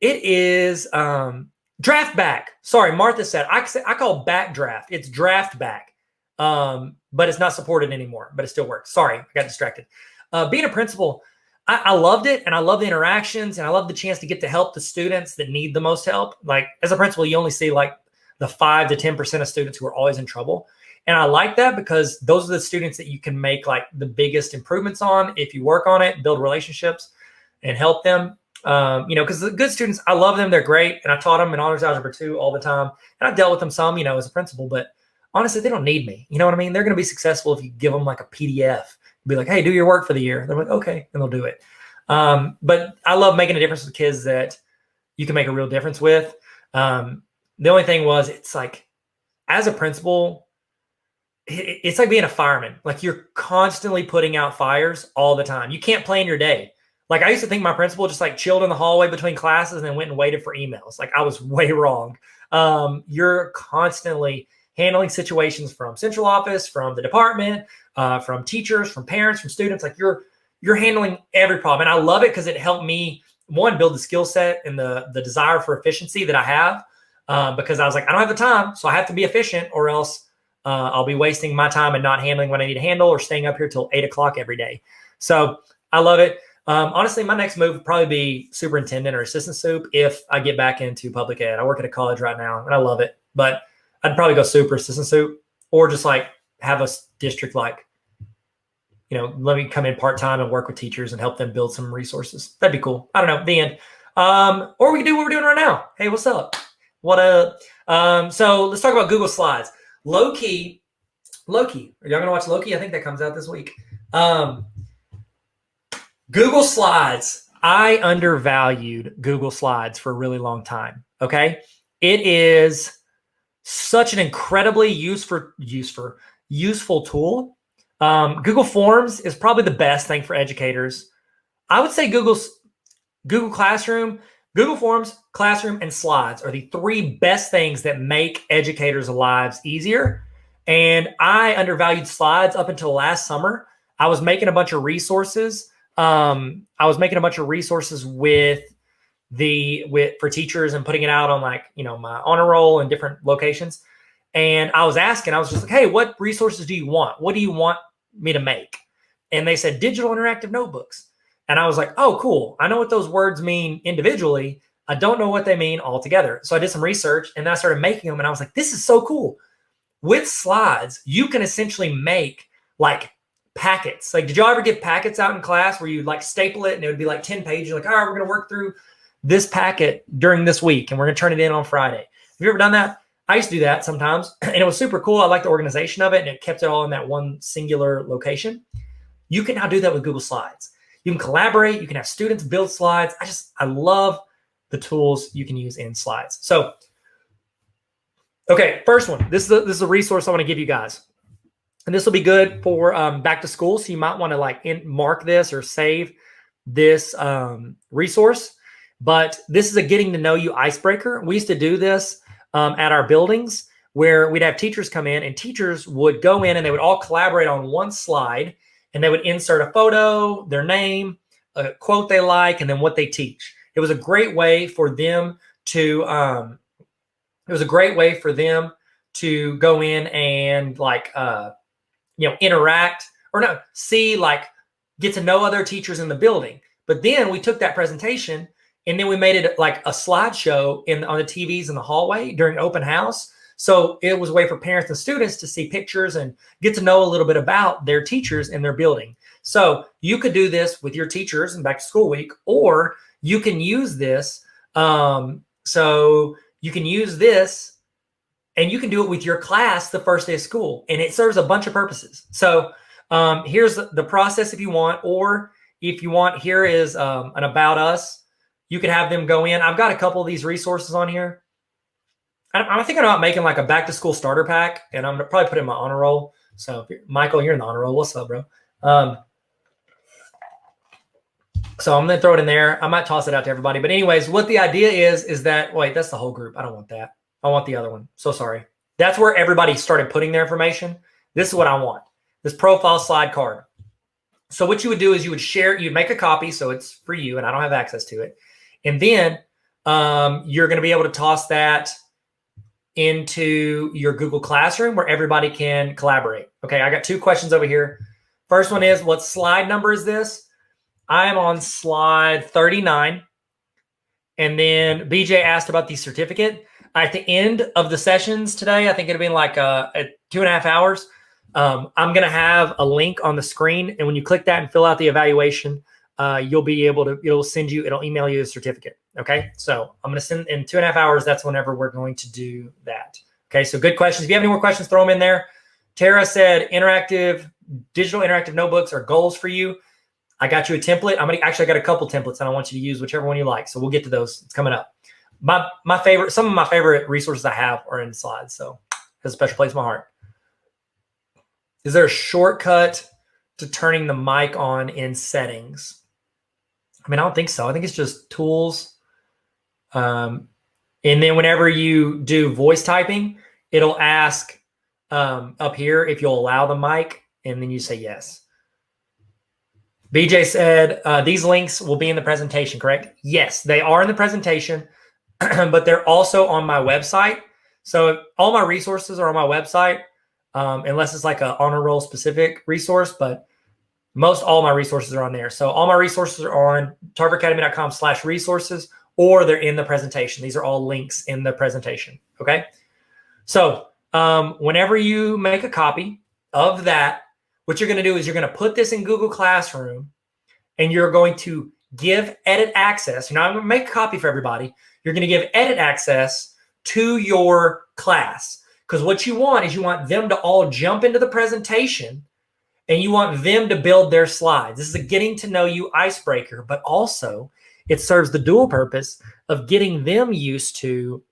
Speaker 1: it is, draft back. Sorry, Martha said, I call back draft. It's draft back. But it's not supported anymore, but it still works. Sorry, I got distracted. Being a principal, I loved it. And I love the interactions and I love the chance to get to help the students that need the most help. Like as a principal, you only see like the 5 to 10% of students who are always in trouble. And I like that because those are the students that you can make like the biggest improvements on if you work on it, build relationships and help them. Because the good students, I love them. They're great. And I taught them in honors algebra 2 all the time. And I dealt with them some, as a principal, but honestly, they don't need me. You know what I mean? They're going to be successful if you give them like a PDF. Be like, hey, do your work for the year. They're like, okay, and they'll do it. But I love making a difference with kids that you can make a real difference with. The only thing was, it's like, as a principal, it's like being a fireman. Like you're constantly putting out fires all the time. You can't plan your day. Like I used to think my principal just like chilled in the hallway between classes and then went and waited for emails. Like I was way wrong. You're constantly handling situations from central office, from the department, from teachers, from parents, from students. Like you're handling every problem. And I love it because it helped me, one, build the skill set and the desire for efficiency that I have. Because I was like, I don't have the time, so I have to be efficient or else I'll be wasting my time and not handling what I need to handle or staying up here till 8 o'clock every day. So I love it. Honestly, my next move would probably be superintendent or assistant soup if I get back into public ed. I work at a college right now and I love it, but I'd probably go super assistant soup or just like have a district like, let me come in part-time and work with teachers and help them build some resources. That'd be cool. I don't know, the end. Or we can do what we're doing right now. Hey, what's up? What up? So let's talk about Google Slides. Loki, are y'all going to watch Loki? I think that comes out this week. Google Slides. I undervalued Google Slides for a really long time. Okay. It is such an incredibly useful tool. Google Forms is probably the best thing for educators. I would say Google Classroom, Google Forms, Classroom, and Slides are the 3 best things that make educators' lives easier. And I undervalued Slides up until last summer. I was making a bunch of resources. For teachers and putting it out on my honor roll and different locations. And I was just like, hey, what resources do you want? What do you want me to make? And they said digital interactive notebooks. And I was like, oh, cool. I know what those words mean individually. I don't know what they mean all together. So I did some research and then I started making them and I was like, this is so cool. With Slides, you can essentially make like packets. Like, did y'all ever give packets out in class where you like staple it and it would be like 10 pages? Like, all right, we're going to work through this packet during this week and we're going to turn it in on Friday. Have you ever done that? I used to do that sometimes and it was super cool. I liked the organization of it and it kept it all in that one singular location. You can now do that with Google Slides. You can collaborate. You can have students build slides. I love the tools you can use in Slides. So, okay, first one. This is a resource I want to give you guys. And this will be good for back to school. So you might want to mark this or save this resource. But this is a getting to know you icebreaker. We used to do this at our buildings where we'd have teachers come in, and teachers would go in and they would all collaborate on one slide, and they would insert a photo, their name, a quote they like, and then what they teach. It was a great way for them to go in and interact, or no, see, like, get to know other teachers in the building. But then we took that presentation and then we made it like a slideshow on the TVs in the hallway during open house. So it was a way for parents and students to see pictures and get to know a little bit about their teachers in their building. So you could do this with your teachers in back to school week, or you can use this. So you can use this and you can do it with your class the first day of school, and it serves a bunch of purposes. So here's the process if you want, or if you want, here is an about us. You could have them go in. I've got a couple of these resources on here. I'm thinking about making like a back to school starter pack, and I'm gonna probably put it in my honor roll. So Michael, you're in the honor roll. What's up, bro? So I'm gonna throw it in there. I might toss it out to everybody. But anyways, what the idea is that, wait, that's the whole group. I don't want that. I want the other one. So sorry. That's where everybody started putting their information. This is what I want. This profile slide card. So what you would do is you would share, you'd make a copy, so it's for you, and I don't have access to it. And then you're going to be able to toss that into your Google Classroom where everybody can collaborate. Okay, I got 2 questions over here. First one is, what slide number is this? I am on slide 39. And then BJ asked about the certificate. At the end of the sessions today, I think it'll be like at 2.5 hours, I'm going to have a link on the screen. And when you click that and fill out the evaluation, you'll be able to, it'll email you a certificate. Okay. So I'm going to send in 2.5 hours. That's whenever we're going to do that. Okay. So good questions. If you have any more questions, throw them in there. Tara said digital interactive notebooks are goals for you. I got you a template. I got a couple templates, and I want you to use whichever one you like. So we'll get to those. It's coming up. Some of my favorite resources I have are in slides. So it has a special place in my heart. Is there a shortcut to turning the mic on in settings? I don't think so. I think it's just tools. And then whenever you do voice typing, it'll ask up here if you'll allow the mic, and then you say yes. BJ said, these links will be in the presentation, correct? Yes, they are in the presentation, but they're also on my website. So all my resources are on my website, unless it's like an honor roll specific resource, but most all my resources are on there. So all my resources are on tarveracademy.com/resources, or they're in the presentation. These are all links in the presentation, okay? So whenever you make a copy of that, what you're going to do is you're going to put this in Google Classroom, and you're going to give edit access. I'm going to make a copy for everybody. You're going to give edit access to your class, because what you want is you want them to all jump into the presentation, and you want them to build their slides. This is a getting to know you icebreaker, but also it serves the dual purpose of getting them used to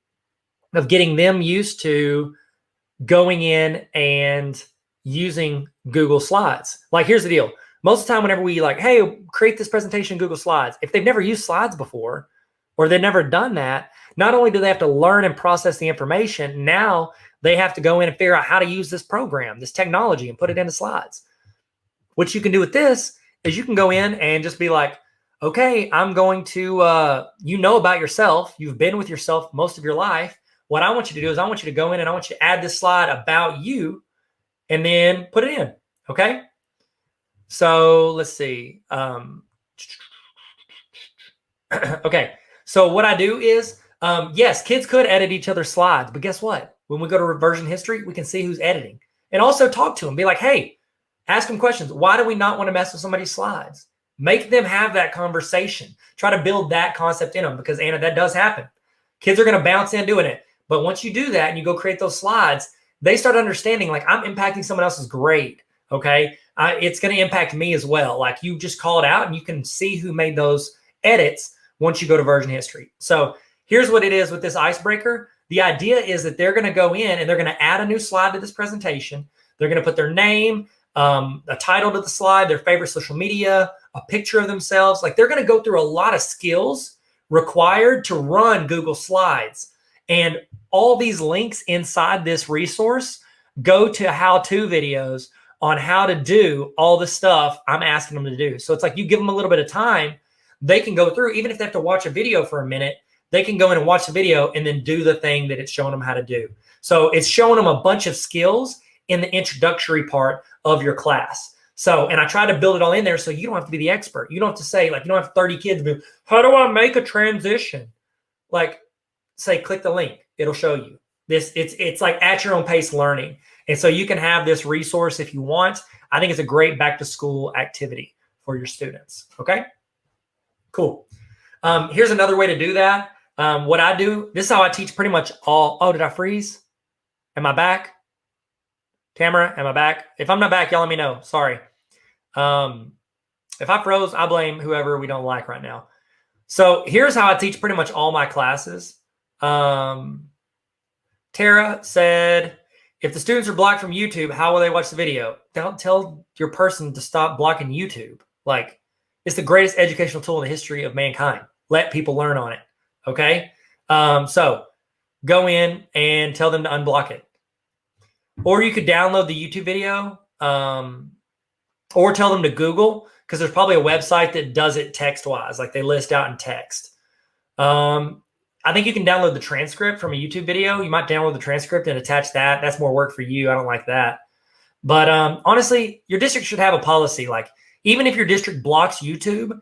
Speaker 1: going in and using Google Slides. Like, here's the deal. Most of the time, whenever we hey, create this presentation in Google Slides, if they've never used slides before, or they've never done that, not only do they have to learn and process the information, now they have to go in and figure out how to use this program, this technology, and put it into slides. What you can do with this is you can go in and just be like, okay, I'm going to, about yourself. You've been with yourself most of your life. What I want you to do is I want you to go in and I want you to add this slide about you, and then put it in, okay? So let's see. Okay, so what I do is, yes, kids could edit each other's slides, but guess what? When we go to reversion history, we can see who's editing. And also talk to them. Be like, hey, ask them questions. Why do we not want to mess with somebody's slides? Make them have that conversation. Try to build that concept in them, because, Anna, that does happen. Kids are going to bounce in doing it. But once you do that and you go create those slides, they start understanding, like, I'm impacting someone else's grade, okay? It's going to impact me as well. Like, you just call it out, and you can see who made those edits once you go to version history. So here's what it is with this icebreaker. The idea is that they're going to go in and they're going to add a new slide to this presentation. They're going to put their name, a title to the slide, their favorite social media, a picture of themselves. Like, they're going to go through a lot of skills required to run Google Slides. And all these links inside this resource go to how-to videos on how to do all the stuff I'm asking them to do. So it's like you give them a little bit of time, they can go through, even if they have to watch a video for a minute, they can go in and watch the video and then do the thing that it's showing them how to do. So it's showing them a bunch of skills in the introductory part of your class. So, and I try to build it all in there so you don't have to be the expert. You don't have to say, like, you don't have 30 kids be, how do I make a transition? Like, say, click the link. It'll show you. It's like at your own pace learning. And so you can have this resource if you want. I think it's a great back to school activity for your students. Okay, cool. Here's another way to do that. What I do, this is how I teach pretty much all. Oh, did I freeze? Am I back? Tamara, am I back? If I'm not back, y'all let me know. Sorry. If I froze, I blame whoever we don't like right now. So here's how I teach pretty much all my classes. Tara said, if the students are blocked from YouTube, how will they watch the video? Don't tell your person to stop blocking YouTube. Like, it's the greatest educational tool in the history of mankind. Let people learn on it. Okay. So go in and tell them to unblock it. Or you could download the YouTube video, or tell them to Google, because there's probably a website that does it text-wise, like they list out in text. I think you can download the transcript from a YouTube video. You might download the transcript and attach that. That's more work for you. I don't like that. But honestly, your district should have a policy. Like, even if your district blocks YouTube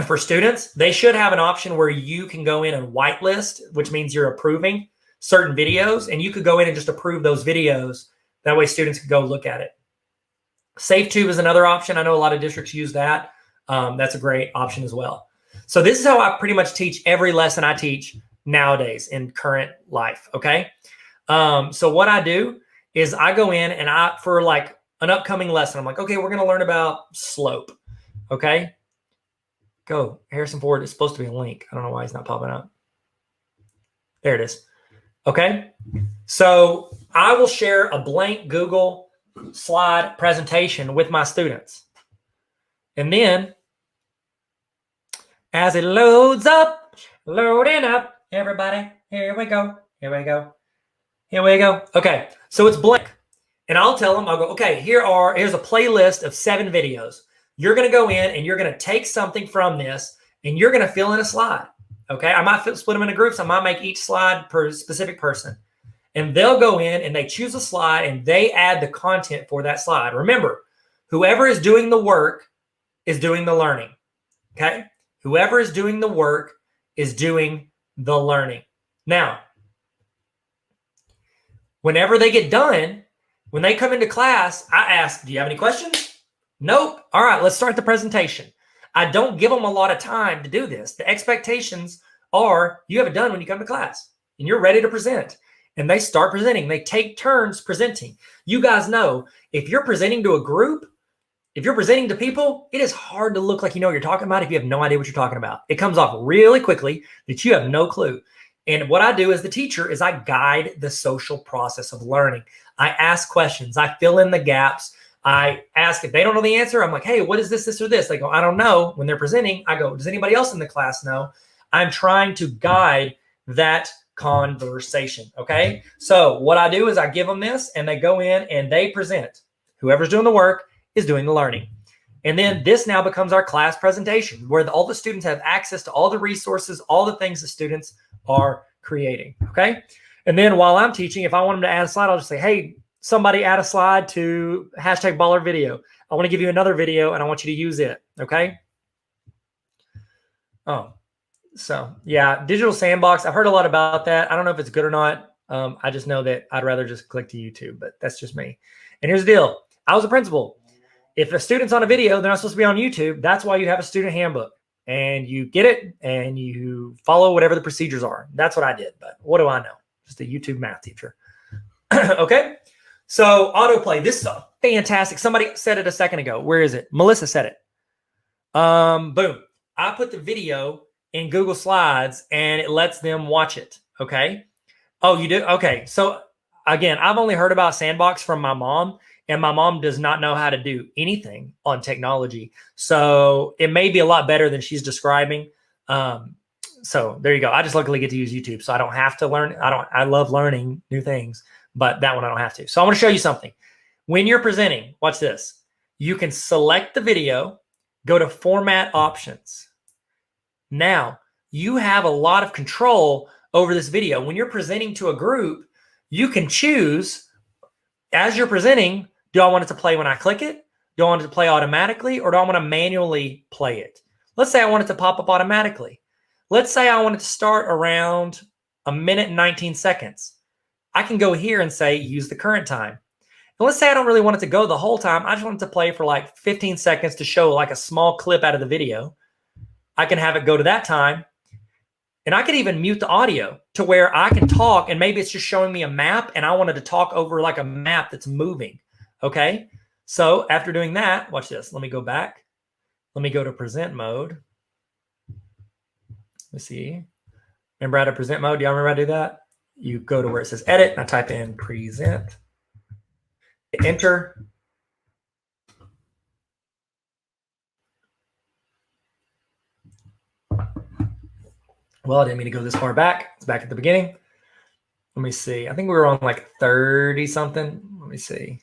Speaker 1: for students, they should have an option where you can go in and whitelist, which means you're approving certain videos, and you could go in and just approve those videos. That way students can go look at it. SafeTube is another option. I know a lot of districts use that. That's a great option as well. So this is how I pretty much teach every lesson I teach nowadays in current life. Okay. So what I do is I go in and for like an upcoming lesson, I'm like, okay, we're going to learn about slope. Okay. Go Harrison Ford. It's supposed to be a link. I don't know why he's not popping up. There it is. Okay. So I will share a blank Google slide presentation with my students. And then as it loads up, loading up, everybody, here we go, here we go, here we go. Okay, so it's blank. And I'll tell them, I'll go, okay, here's a playlist of 7 videos. You're going to go in and you're going to take something from this and you're going to fill in a slide. Okay, I might split them into groups. I might make each slide per specific person. And they'll go in and they choose a slide and they add the content for that slide. Remember, whoever is doing the work is doing the learning. Okay, whoever is doing the work is doing the learning. Now, whenever they get done, when they come into class, I ask, do you have any questions? Nope. All right, let's start the presentation. I don't give them a lot of time to do this. The expectations are you have it done when you come to class and you're ready to present. And they start presenting. They take turns presenting. You guys know, if you're presenting to a group, if you're presenting to people, it is hard to look like you know what you're talking about if you have no idea what you're talking about. It comes off really quickly that you have no clue. And what I do as the teacher is I guide the social process of learning. I ask questions. I fill in the gaps. I ask if they don't know the answer. I'm like, hey, what is this, this, or this? They go, I don't know. When they're presenting, I go, does anybody else in the class know? I'm trying to guide that conversation. Okay. So what I do is I give them this and they go in and they present. Whoever's doing the work is doing the learning. And then this now becomes our class presentation where all the students have access to all the resources, all the things the students are creating. Okay. And then while I'm teaching, if I want them to add a slide, I'll just say, hey, somebody add a slide to #baller video. I want to give you another video and I want you to use it. Okay. Oh, so yeah, digital sandbox. I've heard a lot about that. I don't know if it's good or not. I just know that I'd rather just click to YouTube, but that's just me. And here's the deal. I was a principal. If a student's on a video, they're not supposed to be on YouTube. That's why you have a student handbook and you get it and you follow whatever the procedures are. That's what I did, but what do I know? Just a YouTube math teacher. Okay. So autoplay, this is fantastic. Somebody said it a second ago. Where is it? Melissa said it. Boom. I put the video in Google Slides and it lets them watch it. Okay. Oh, you do? Okay. So again, I've only heard about Sandbox from my mom, and my mom does not know how to do anything on technology. So it may be a lot better than she's describing. So there you go. I just luckily get to use YouTube, so I don't have to learn. I love learning new things, but that one I don't have to. So I want to show you something. When you're presenting, watch this. You can select the video, go to Format Options. Now, you have a lot of control over this video. When you're presenting to a group, you can choose, as you're presenting, do I want it to play when I click it? Do I want it to play automatically, or do I want to manually play it? Let's say I want it to pop up automatically. Let's say I want it to start around 1 minute and 19 seconds. I can go here and say, use the current time. And let's say I don't really want it to go the whole time. I just want it to play for like 15 seconds to show like a small clip out of the video. I can have it go to that time. And I can even mute the audio to where I can talk, and maybe it's just showing me a map and I wanted to talk over like a map that's moving. Okay. So after doing that, watch this. Let me go back. Let me go to present mode. Let's see. Remember how to present mode? Do y'all remember how to do that? You go to where it says edit, and I type in present. Enter. Well, I didn't mean to go this far back. It's back at the beginning. Let me see. I think we were on like 30 something. Let me see.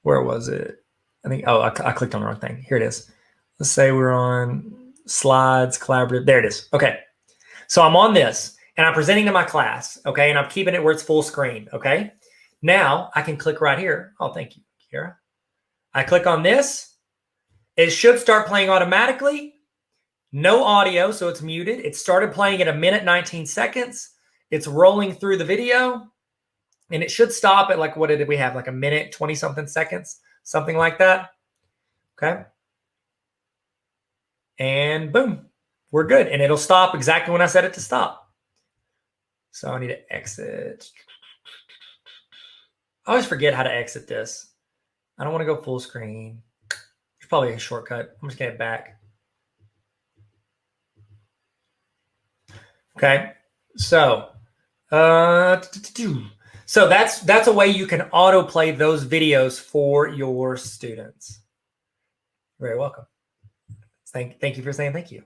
Speaker 1: Where was it? I think, oh, I clicked on the wrong thing. Here it is. Let's say we're on slides, collaborative. There it is. Okay. So I'm on this and I'm presenting to my class. Okay. And I'm keeping it where it's full screen. Okay. Now I can click right here. Oh, thank you, Kira. I click on this. It should start playing automatically. No audio, so it's muted. It started playing at 1 minute 19 seconds. It's rolling through the video, and it should stop at like, what did we have? Like 1 minute 20 something seconds, something like that. Okay. And boom, we're good. And it'll stop exactly when I set it to stop. So I need to exit. I always forget how to exit this. I don't want to go full screen. There's probably a shortcut. I'm just getting it back. Okay, so so that's a way you can autoplay those videos for your students. You're very welcome. Thank you for saying thank you.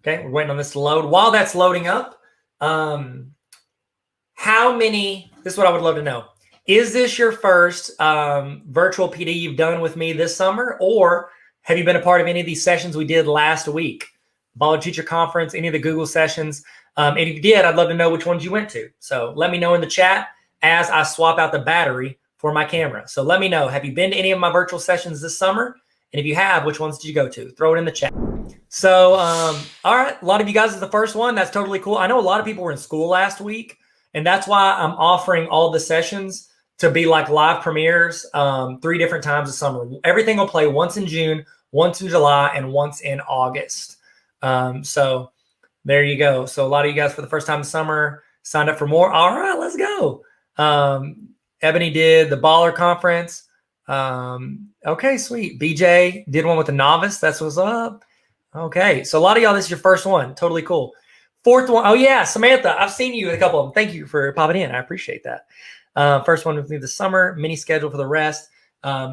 Speaker 1: Okay, we're waiting on this to load. While that's loading up, how many? This is what I would love to know. Is this your first virtual PD you've done with me this summer, or have you been a part of any of these sessions we did last week? Baller Teacher Conference, any of the Google sessions? And if you did, I'd love to know which ones you went to. So let me know in the chat as I swap out the battery for my camera. So let me know, have you been to any of my virtual sessions this summer? And if you have, which ones did you go to? Throw it in the chat. So, all right, a lot of you guys is the first one. That's totally cool. I know a lot of people were in school last week, and that's why I'm offering all the sessions to be like live premieres 3 different times this summer. Everything will play once in June, once in July, and once in August. So there you go. So a lot of you guys for the first time this summer signed up for more. All right, let's go. Ebony did the Baller Conference. Okay, sweet. BJ did one with the novice. That's what's up. Okay, so a lot of y'all, this is your first one. Totally cool. 4th one. Oh yeah, Samantha. I've seen you with a couple of them. Thank you for popping in. I appreciate that. First one with me this summer. Mini schedule for the rest.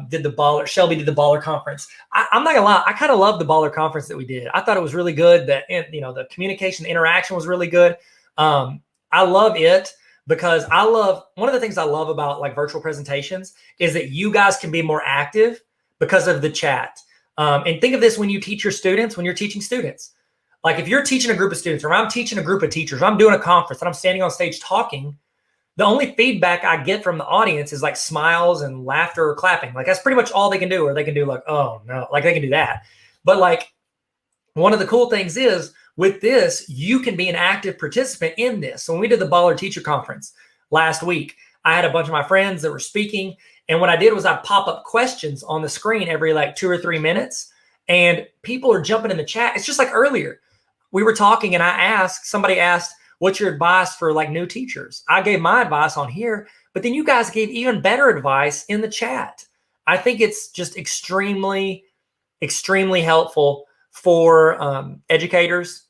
Speaker 1: Did the Baller. Shelby did the Baller Conference. I'm not gonna lie. I kind of love the Baller Conference that we did. I thought it was really good. That the communication, the interaction was really good. I love it. Because one of the things I love about like virtual presentations is that you guys can be more active because of the chat. And think of this when you teach your students, when you're teaching students. Like if you're teaching a group of students, or I'm teaching a group of teachers, or I'm doing a conference and I'm standing on stage talking, the only feedback I get from the audience is like smiles and laughter or clapping. Like that's pretty much all they can do, or they can do like, oh no, like they can do that. But like one of the cool things is, with this, you can be an active participant in this. So when we did the Baller Teacher Conference last week, I had a bunch of my friends that were speaking. And what I did was I pop up questions on the screen every like 2 or 3 minutes. And people are jumping in the chat. It's just like earlier. We were talking and somebody asked, what's your advice for like new teachers? I gave my advice on here, but then you guys gave even better advice in the chat. I think it's just extremely, extremely helpful for educators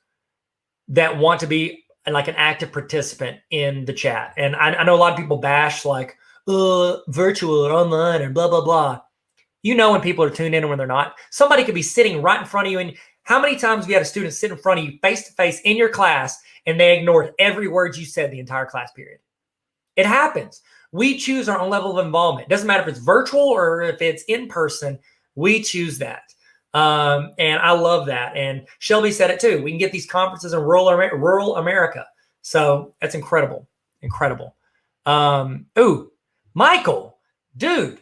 Speaker 1: that want to be like an active participant in the chat. And I know a lot of people bash like virtual or online or blah, blah, blah. You know when people are tuned in and when they're not. Somebody could be sitting right in front of you and How many times have you had a student sit in front of you face to face in your class and they ignored every word you said the entire class period? It happens. We choose our own level of involvement. It doesn't matter if it's virtual or if it's in person, we choose that. And I love that. And Shelby said it too. We can get these conferences in rural America. So that's incredible. Incredible. Ooh, Michael, dude,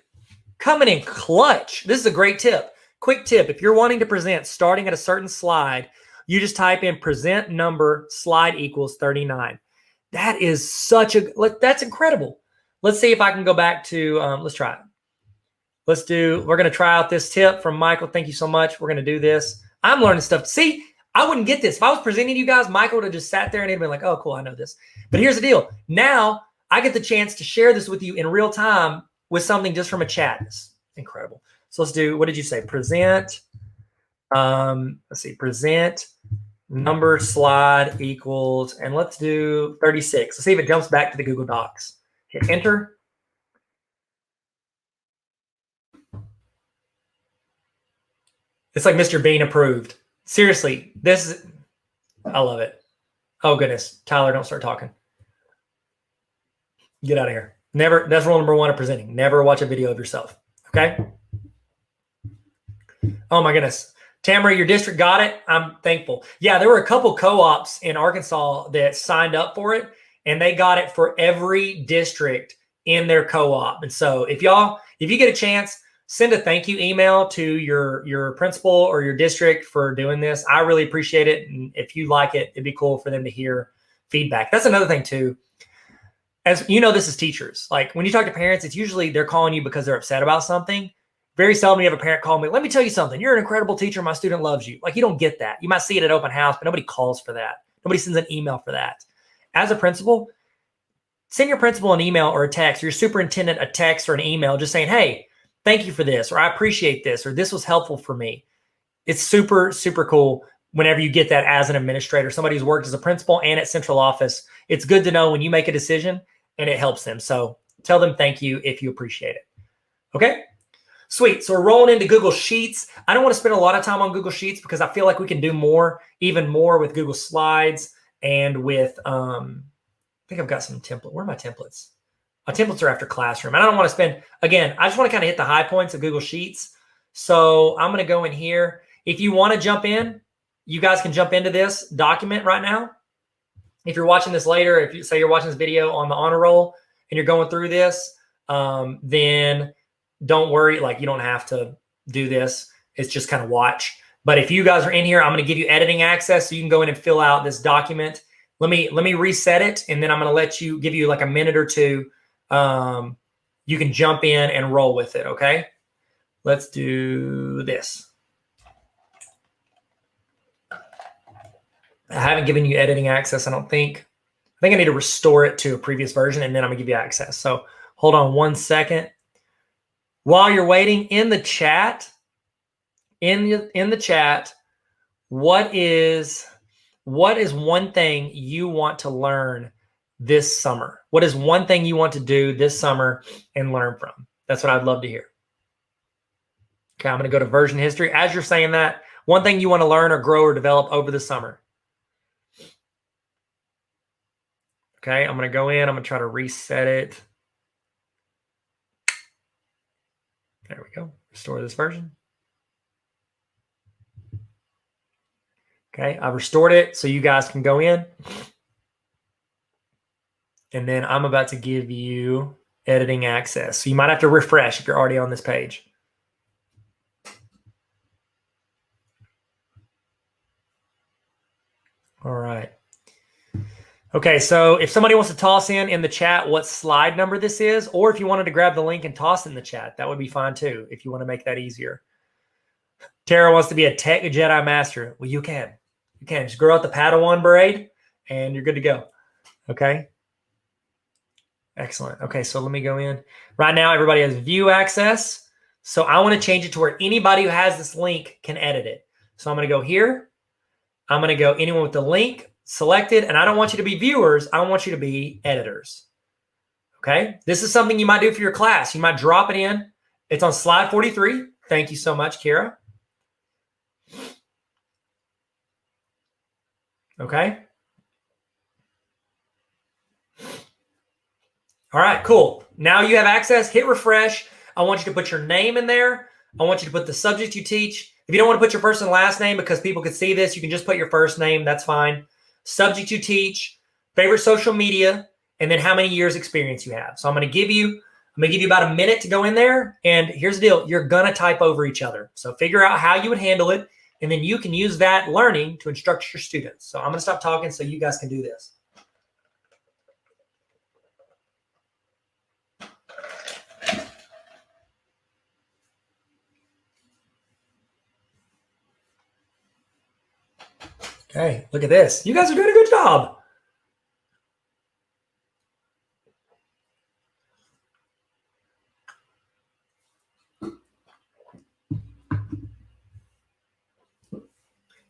Speaker 1: coming in clutch. This is a great tip. Quick tip. If you're wanting to present starting at a certain slide, you just type in present number slide equals 39. That is that's incredible. Let's see if I can go back to, let's try it. We're going to try out this tip from Michael. Thank you so much. We're going to do this. I'm learning stuff. See, I wouldn't get this. If I was presenting to you guys, Michael would have just sat there and he'd been like, oh, cool, I know this. But here's the deal. Now I get the chance to share this with you in real time with something just from a chat. It's incredible. So let's do, what did you say? Present, let's see, present number slide equals, and let's do 36. Let's see if it jumps back to the Google Docs. Hit enter. It's like Mr. Bean approved. Seriously, I love it. Oh goodness, Tyler, don't start talking. Get out of here. Never, that's rule number one of presenting. Never watch a video of yourself, okay? Oh my goodness. Tamara, your district got it. I'm thankful. Yeah, there were a couple co-ops in Arkansas that signed up for it, and they got it for every district in their co-op. And so if you get a chance, send a thank you email to your principal or your district for doing this. I really appreciate it. And if you like it, it'd be cool for them to hear feedback. That's another thing too. As you know, this is teachers. Like when you talk to parents, it's usually they're calling you because they're upset about something. Very seldom you have a parent call me, let me tell you something. You're an incredible teacher. My student loves you. Like you don't get that. You might see it at open house, but nobody calls for that. Nobody sends an email for that. As a principal, send your principal an email or a text, or your superintendent a text or an email just saying, hey, thank you for this, or I appreciate this, or this was helpful for me. It's super, super cool whenever you get that as an administrator, somebody who's worked as a principal and at central office. It's good to know when you make a decision and it helps them. So tell them thank you if you appreciate it. Okay? Sweet. So we're rolling into Google Sheets. I don't want to spend a lot of time on Google Sheets because I feel like we can do more, even more with Google Slides and with, I think I've got some template. Where are my templates? My templates are after Classroom. And I don't want to spend, again, I just want to kind of hit the high points of Google Sheets. So I'm going to go in here. If you want to jump in, you guys can jump into this document right now. If you're watching this later, if you say you're watching this video on the honor roll and you're going through this, then don't worry. Like you don't have to do this. It's just kind of watch. But if you guys are in here, I'm going to give you editing access so you can go in and fill out this document. Let me reset it. And then I'm going to give you like a minute or two. You can jump in and roll with it. Okay. Let's do this. I haven't given you editing access. I don't think. I think I need to restore it to a previous version and then I'm gonna give you access. So hold on one second. While you're waiting, in the chat, what is one thing you want to learn this summer? What is one thing you want to do this summer and learn from? That's what I'd love to hear. Okay, I'm going to go to version history. As you're saying that, one thing you want to learn or grow or develop over the summer. Okay, I'm going to go in. I'm going to try to reset it. There we go. Restore this version. Okay, I've restored it so you guys can go in. And then I'm about to give you editing access. So you might have to refresh if you're already on this page. All right. Okay, so if somebody wants to toss in the chat what slide number this is, or if you wanted to grab the link and toss it in the chat, that would be fine too, if you want to make that easier. Tara wants to be a tech Jedi master. Well, you can. You can. Just grow out the Padawan braid, and you're good to go. Okay? Excellent. Okay, so let me go in. Right now, everybody has view access. So I want to change it to where anybody who has this link can edit it. So I'm going to go here. I'm going to go anyone with the link selected, and I don't want you to be viewers. I want you to be editors. Okay? This is something you might do for your class. You might drop it in. It's on slide 43. Thank you so much, Kira. Okay. All right, cool. Now you have access. Hit refresh. I want you to put your name in there. I want you to put the subject you teach. If you don't want to put your first and last name because people could see this, you can just put your first name. That's fine. Subject you teach, favorite social media, and then how many years experience you have. So I'm going to give you about a minute to go in there. And here's the deal. You're going to type over each other. So figure out how you would handle it. And then you can use that learning to instruct your students. So I'm going to stop talking so you guys can do this. Okay, look at this. You guys are doing a good job.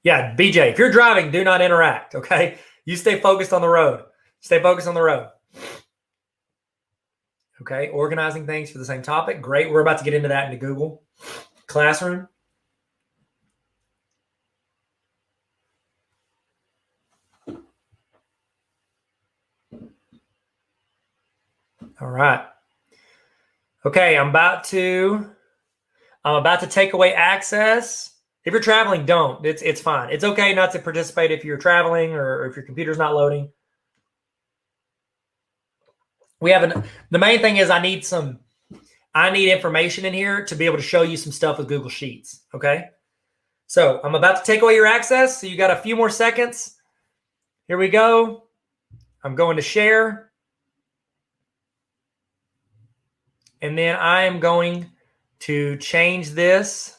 Speaker 1: Yeah, BJ, if you're driving, do not interact, okay? You stay focused on the road. Stay focused on the road. Okay, organizing things for the same topic. Great. We're about to get into that into Google Classroom. All right. Okay, I'm about to take away access. If you're traveling, don't. It's fine. It's okay not to participate if you're traveling or if your computer's not loading. The main thing is I need information in here to be able to show you some stuff with Google Sheets, okay? So I'm about to take away your access. So you got a few more seconds. Here we go. I'm going to share. And then I am going to change this.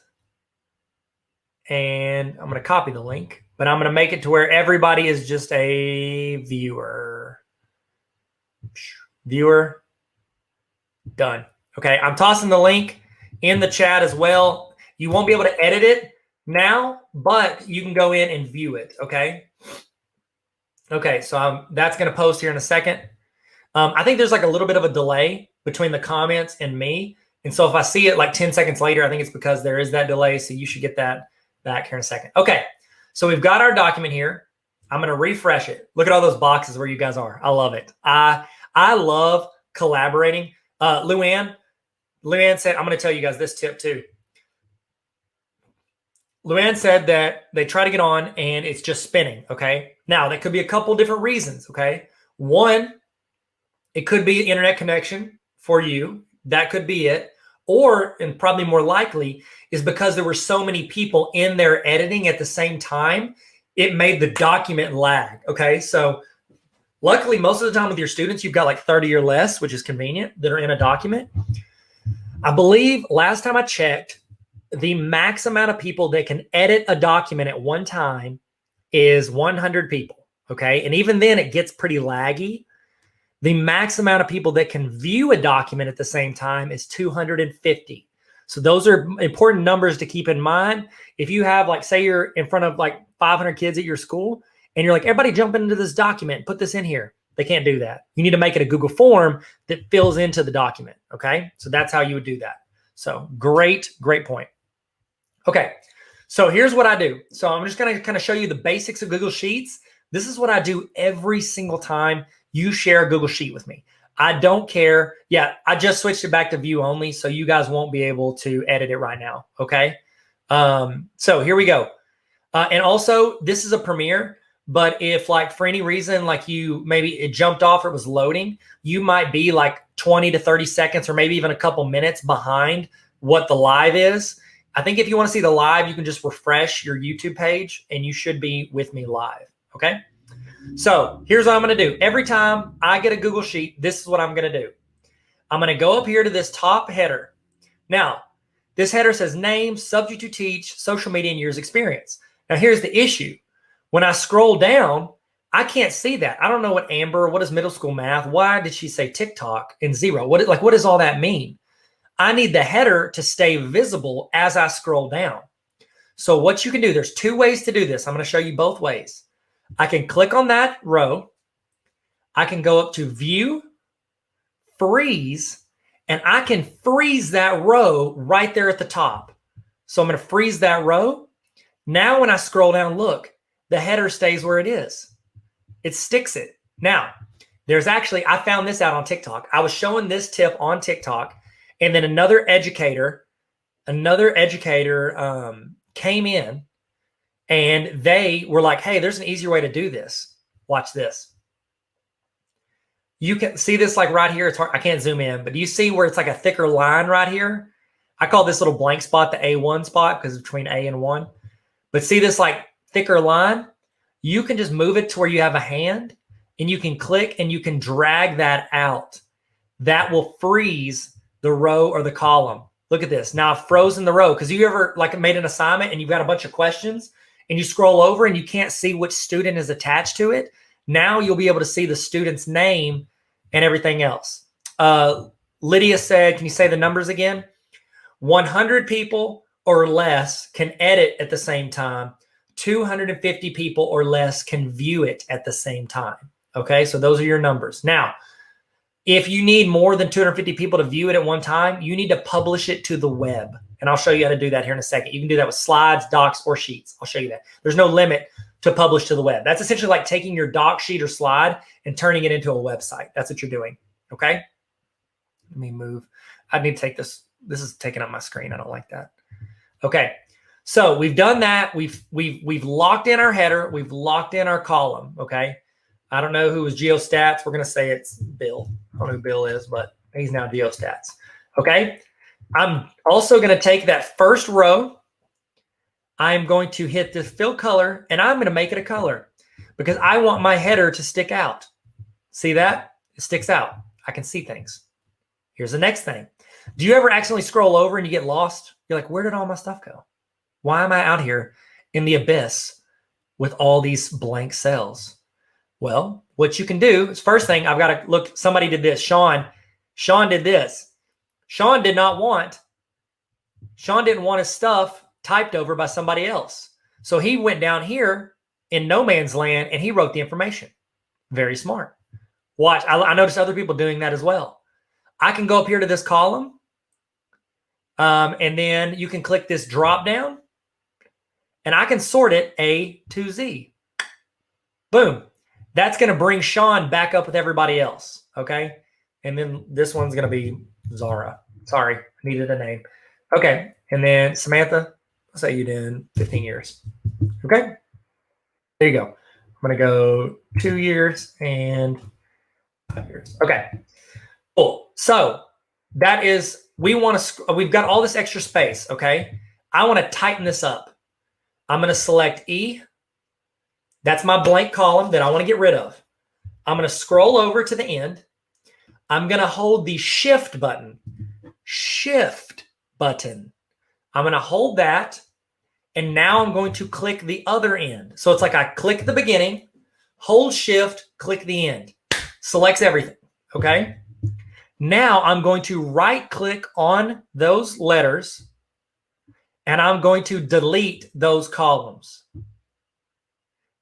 Speaker 1: And I'm going to copy the link. But I'm going to make it to where everybody is just a viewer. Viewer. Done. Okay, I'm tossing the link in the chat as well. You won't be able to edit it now, but you can go in and view it, okay? Okay, so that's going to post here in a second. I think there's like a little bit of a delay between the comments and me. And so if I see it like 10 seconds later, I think it's because there is that delay. So you should get that back here in a second. Okay, so we've got our document here. I'm going to refresh it. Look at all those boxes where you guys are. I love it. I love collaborating. Luann said, I'm going to tell you guys this tip too. Luann said that they try to get on and it's just spinning, okay? Now, that could be a couple different reasons, okay? One, it could be internet connection for you. That could be it. Or, and probably more likely, is because there were so many people in there editing at the same time, it made the document lag, okay? So luckily, most of the time with your students, you've got like 30 or less, which is convenient, that are in a document. I believe last time I checked, the max amount of people that can edit a document at one time is 100 people, okay? And even then, it gets pretty laggy. The max amount of people that can view a document at the same time is 250. So those are important numbers to keep in mind. If you have, like, say you're in front of like 500 kids at your school and you're like, everybody jump into this document, put this in here. They can't do that. You need to make it a Google form that fills into the document, okay? So that's how you would do that. So great point. Okay, so here's what I do. So I'm just going to kind of show you the basics of Google Sheets. This is what I do every single time you share a Google Sheet with me. I don't care. Yeah, I just switched it back to view only, so you guys won't be able to edit it right now, okay? So here we go. And also, this is a premiere, but if, like, for any reason, like, maybe it jumped off or it was loading, you might be like 20 to 30 seconds or maybe even a couple minutes behind what the live is. I think if you want to see the live, you can just refresh your YouTube page and you should be with me live, okay? So here's what I'm going to do. Every time I get a Google Sheet, this is what I'm going to do. I'm going to go up here to this top header. Now, this header says name, subject to teach, social media, and years experience. Now, here's the issue. When I scroll down, I can't see that. I don't know what Amber, what is middle school math? Why did she say TikTok and 0? What does all that mean? I need the header to stay visible as I scroll down. So what you can do, there's two ways to do this. I'm going to show you both ways. I can click on that row. I can go up to view, freeze, and I can freeze that row right there at the top. So I'm going to freeze that row. Now when I scroll down, look, the header stays where it is. It sticks it. Now, there's actually, I found this out on TikTok. I was showing this tip on TikTok, and then another educator came in, and they were like, hey, there's an easier way to do this. Watch this. You can see this like right here. It's hard. I can't zoom in, but do you see where it's like a thicker line right here? I call this little blank spot the A1 spot because it's between A and 1. But see this like thicker line? You can just move it to where you have a hand, and you can click and you can drag that out. That will freeze the row or the column. Look at this. Now I've frozen the row because you ever like made an assignment and you've got a bunch of questions and you scroll over and you can't see which student is attached to it. Now you'll be able to see the student's name and everything else. Lydia said, can you say the numbers again? 100 people or less can edit at the same time. 250 people or less can view it at the same time. Okay, so those are your numbers. Now, if you need more than 250 people to view it at one time, you need to publish it to the web. And I'll show you how to do that here in a second. You can do that with slides, docs, or sheets. I'll show you that. There's no limit to publish to the web. That's essentially like taking your doc sheet or slide and turning it into a website. That's what you're doing. Okay. Let me move. I need to take this. This is taking up my screen. I don't like that. Okay. So we've done that. We've locked in our header. We've locked in our column. Okay. I don't know who was geostats. We're going to say it's Bill. I don't know who Bill is, but he's now geostats. Okay. I'm also going to take that first row. I'm going to hit the fill color, and I'm going to make it a color because I want my header to stick out. See that? It sticks out. I can see things. Here's the next thing. Do you ever accidentally scroll over and you get lost? You're like, where did all my stuff go? Why am I out here in the abyss with all these blank cells? Well, what you can do is first thing, I've got to look, somebody did this. Sean did this. Sean didn't want his stuff typed over by somebody else. So he went down here in no man's land and he wrote the information. Very smart. Watch. I noticed other people doing that as well. I can go up here to this column, and then you can click this drop down, and I can sort it A to Z. Boom. That's going to bring Sean back up with everybody else. Okay. And then this one's going to be Zara. Sorry, needed a name. Okay. And then Samantha, let's say you did 15 years. Okay. There you go. I'm going to go 2 years and 5 years. Okay. Cool. So that is, we've got all this extra space. Okay. I want to tighten this up. I'm going to select E. That's my blank column that I want to get rid of. I'm going to scroll over to the end. I'm going to hold the shift button. Shift button. I'm going to hold that. And now I'm going to click the other end. So it's like I click the beginning, hold shift, click the end. Selects everything. Okay. Now I'm going to right click on those letters and I'm going to delete those columns.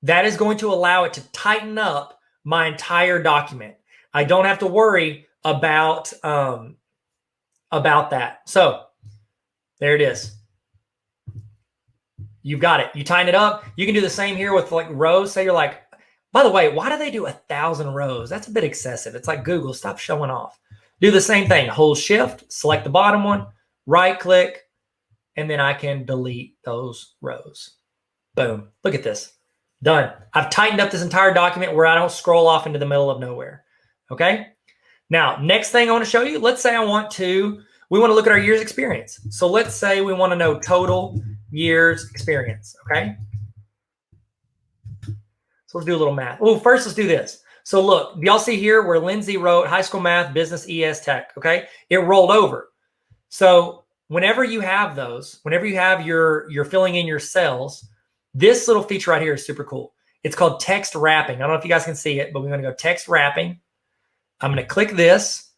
Speaker 1: That is going to allow it to tighten up my entire document. I don't have to worry about that. So there it is. You've got it. You tighten it up. You can do the same here with like rows. Say you're like, by the way, why do they do 1,000 rows? That's a bit excessive. It's like Google, stop showing off. Do the same thing. Hold shift, select the bottom one, right click, and then I can delete those rows. Boom. Look at this. Done. I've tightened up this entire document where I don't scroll off into the middle of nowhere. Okay. Now, next thing I want to show you, let's say we want to look at our year's experience. So let's say we want to know total years experience. Okay. So let's do a little math. Oh, first let's do this. So look, y'all see here where Lindsay wrote high school math, business, ES, tech. Okay. It rolled over. So whenever you have those, whenever you have you're filling in your cells, this little feature right here is super cool. It's called text wrapping. I don't know if you guys can see it, but we're going to go text wrapping. I'm going to click this.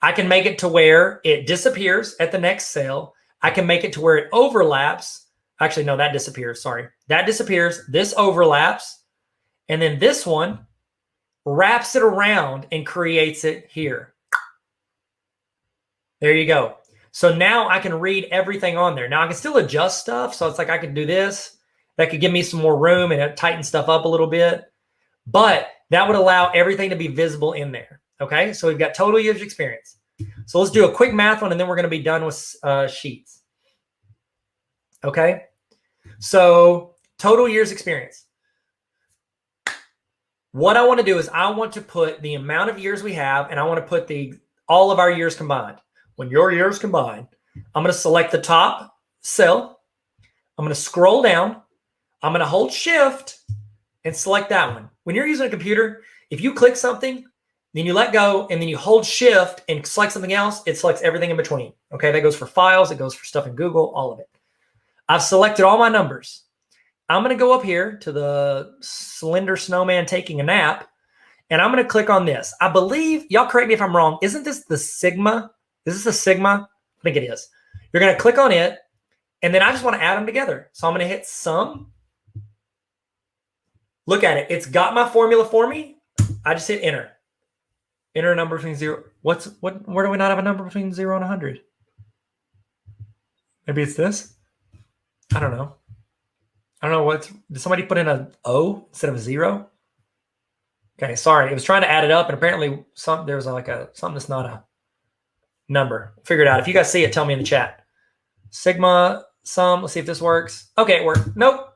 Speaker 1: I can make it to where it disappears at the next cell. I can make it to where it overlaps. Actually, no, that disappears. Sorry. That disappears. This overlaps. And then this one wraps it around and creates it here. There you go. So now I can read everything on there. Now I can still adjust stuff. So it's like I can do this. That could give me some more room and tighten stuff up a little bit. But that would allow everything to be visible in there. Okay, so we've got total years experience. So let's do a quick math one, and then we're going to be done with sheets. Okay, so total years experience. What I want to do is I want to put the amount of years we have, and I want to put all of our years combined. When your years combine, I'm going to select the top cell. I'm going to scroll down. I'm going to hold shift and select that one. When you're using a computer, if you click something, then you let go, and then you hold shift and select something else, it selects everything in between. Okay, that goes for files. It goes for stuff in Google, all of it. I've selected all my numbers. I'm going to go up here to the slender snowman taking a nap, and I'm going to click on this. I believe, y'all correct me if I'm wrong, isn't this the sigma? Is this the sigma? I think it is. You're going to click on it, and then I just want to add them together. So I'm going to hit sum. Look at it. It's got my formula for me. I just hit enter. Enter a number between zero. Where do we not have a number between 0 and 100? Maybe it's this? I don't know. I don't know did somebody put in an O instead of a 0? Okay, sorry. It was trying to add it up, and apparently there's something that's not a number. Figure it out. If you guys see it, tell me in the chat. Sigma, sum. Let's see if this works. Okay, it worked. Nope.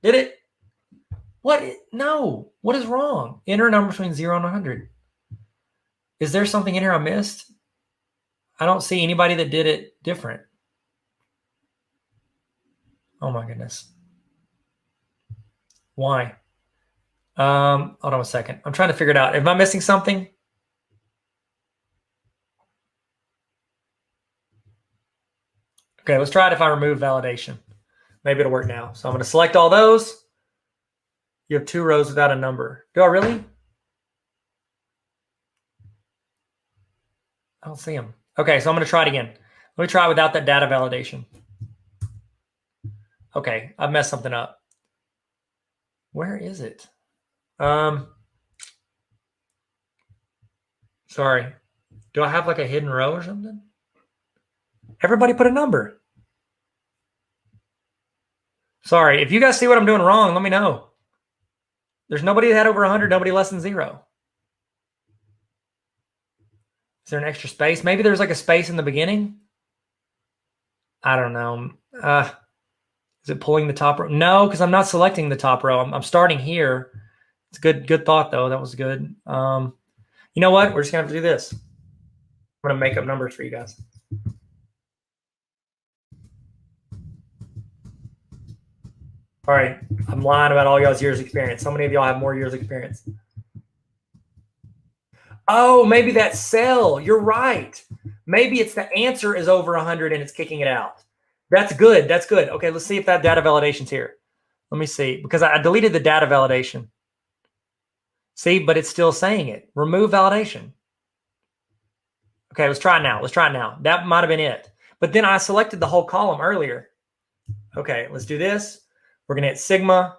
Speaker 1: Did it? What? No. What is wrong? Enter a number between 0 and 100. Is there something in here I missed? I don't see anybody that did it different. Oh my goodness. Why? Hold on a second. I'm trying to figure it out. Am I missing something? Okay, let's try it if I remove validation. Maybe it'll work now. So I'm going to select all those. You have 2 rows without a number. Do I really? I don't see them. Okay, so I'm going to try it again. Let me try without that data validation. Okay, I've messed something up. Where is it? Sorry. Do I have like a hidden row or something? Everybody put a number. Sorry. If you guys see what I'm doing wrong, let me know. There's nobody that had over 100, nobody less than 0. Is there an extra space? Maybe there's like a space in the beginning. I don't know. Is it pulling the top row? No, because I'm not selecting the top row. I'm starting here. It's good thought though. That was good. You know what? We're just gonna have to do this. I'm gonna make up numbers for you guys. All right, I'm lying about all y'all's years experience. How many of y'all have more years experience? Oh, maybe that cell. You're right. Maybe it's the answer is over 100 and it's kicking it out. That's good. That's good. Okay, let's see if that data validation's here. Let me see, because I deleted the data validation. See, but it's still saying it. Remove validation. Okay, let's try it now. Let's try it now. That might have been it. But then I selected the whole column earlier. Okay, let's do this. We're going to hit sigma,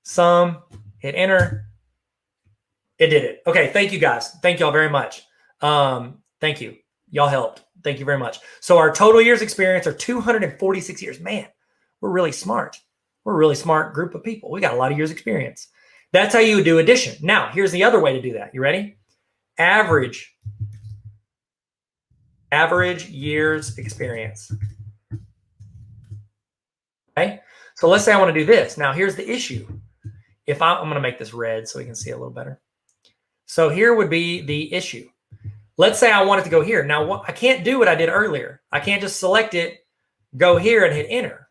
Speaker 1: sum, hit enter. It did it. Okay, thank you guys. Thank y'all very much. Thank you. Y'all helped. Thank you very much. So our total years experience are 246 years. Man, we're really smart. We're a really smart group of people. We got a lot of years experience. That's how you would do addition. Now, here's the other way to do that. You ready? Average years experience. Okay, so let's say I want to do this. Now, here's the issue. If I'm going to make this red so we can see a little better. So here would be the issue. Let's say I wanted to go here. Now, I can't do what I did earlier. I can't just select it, go here, and hit enter.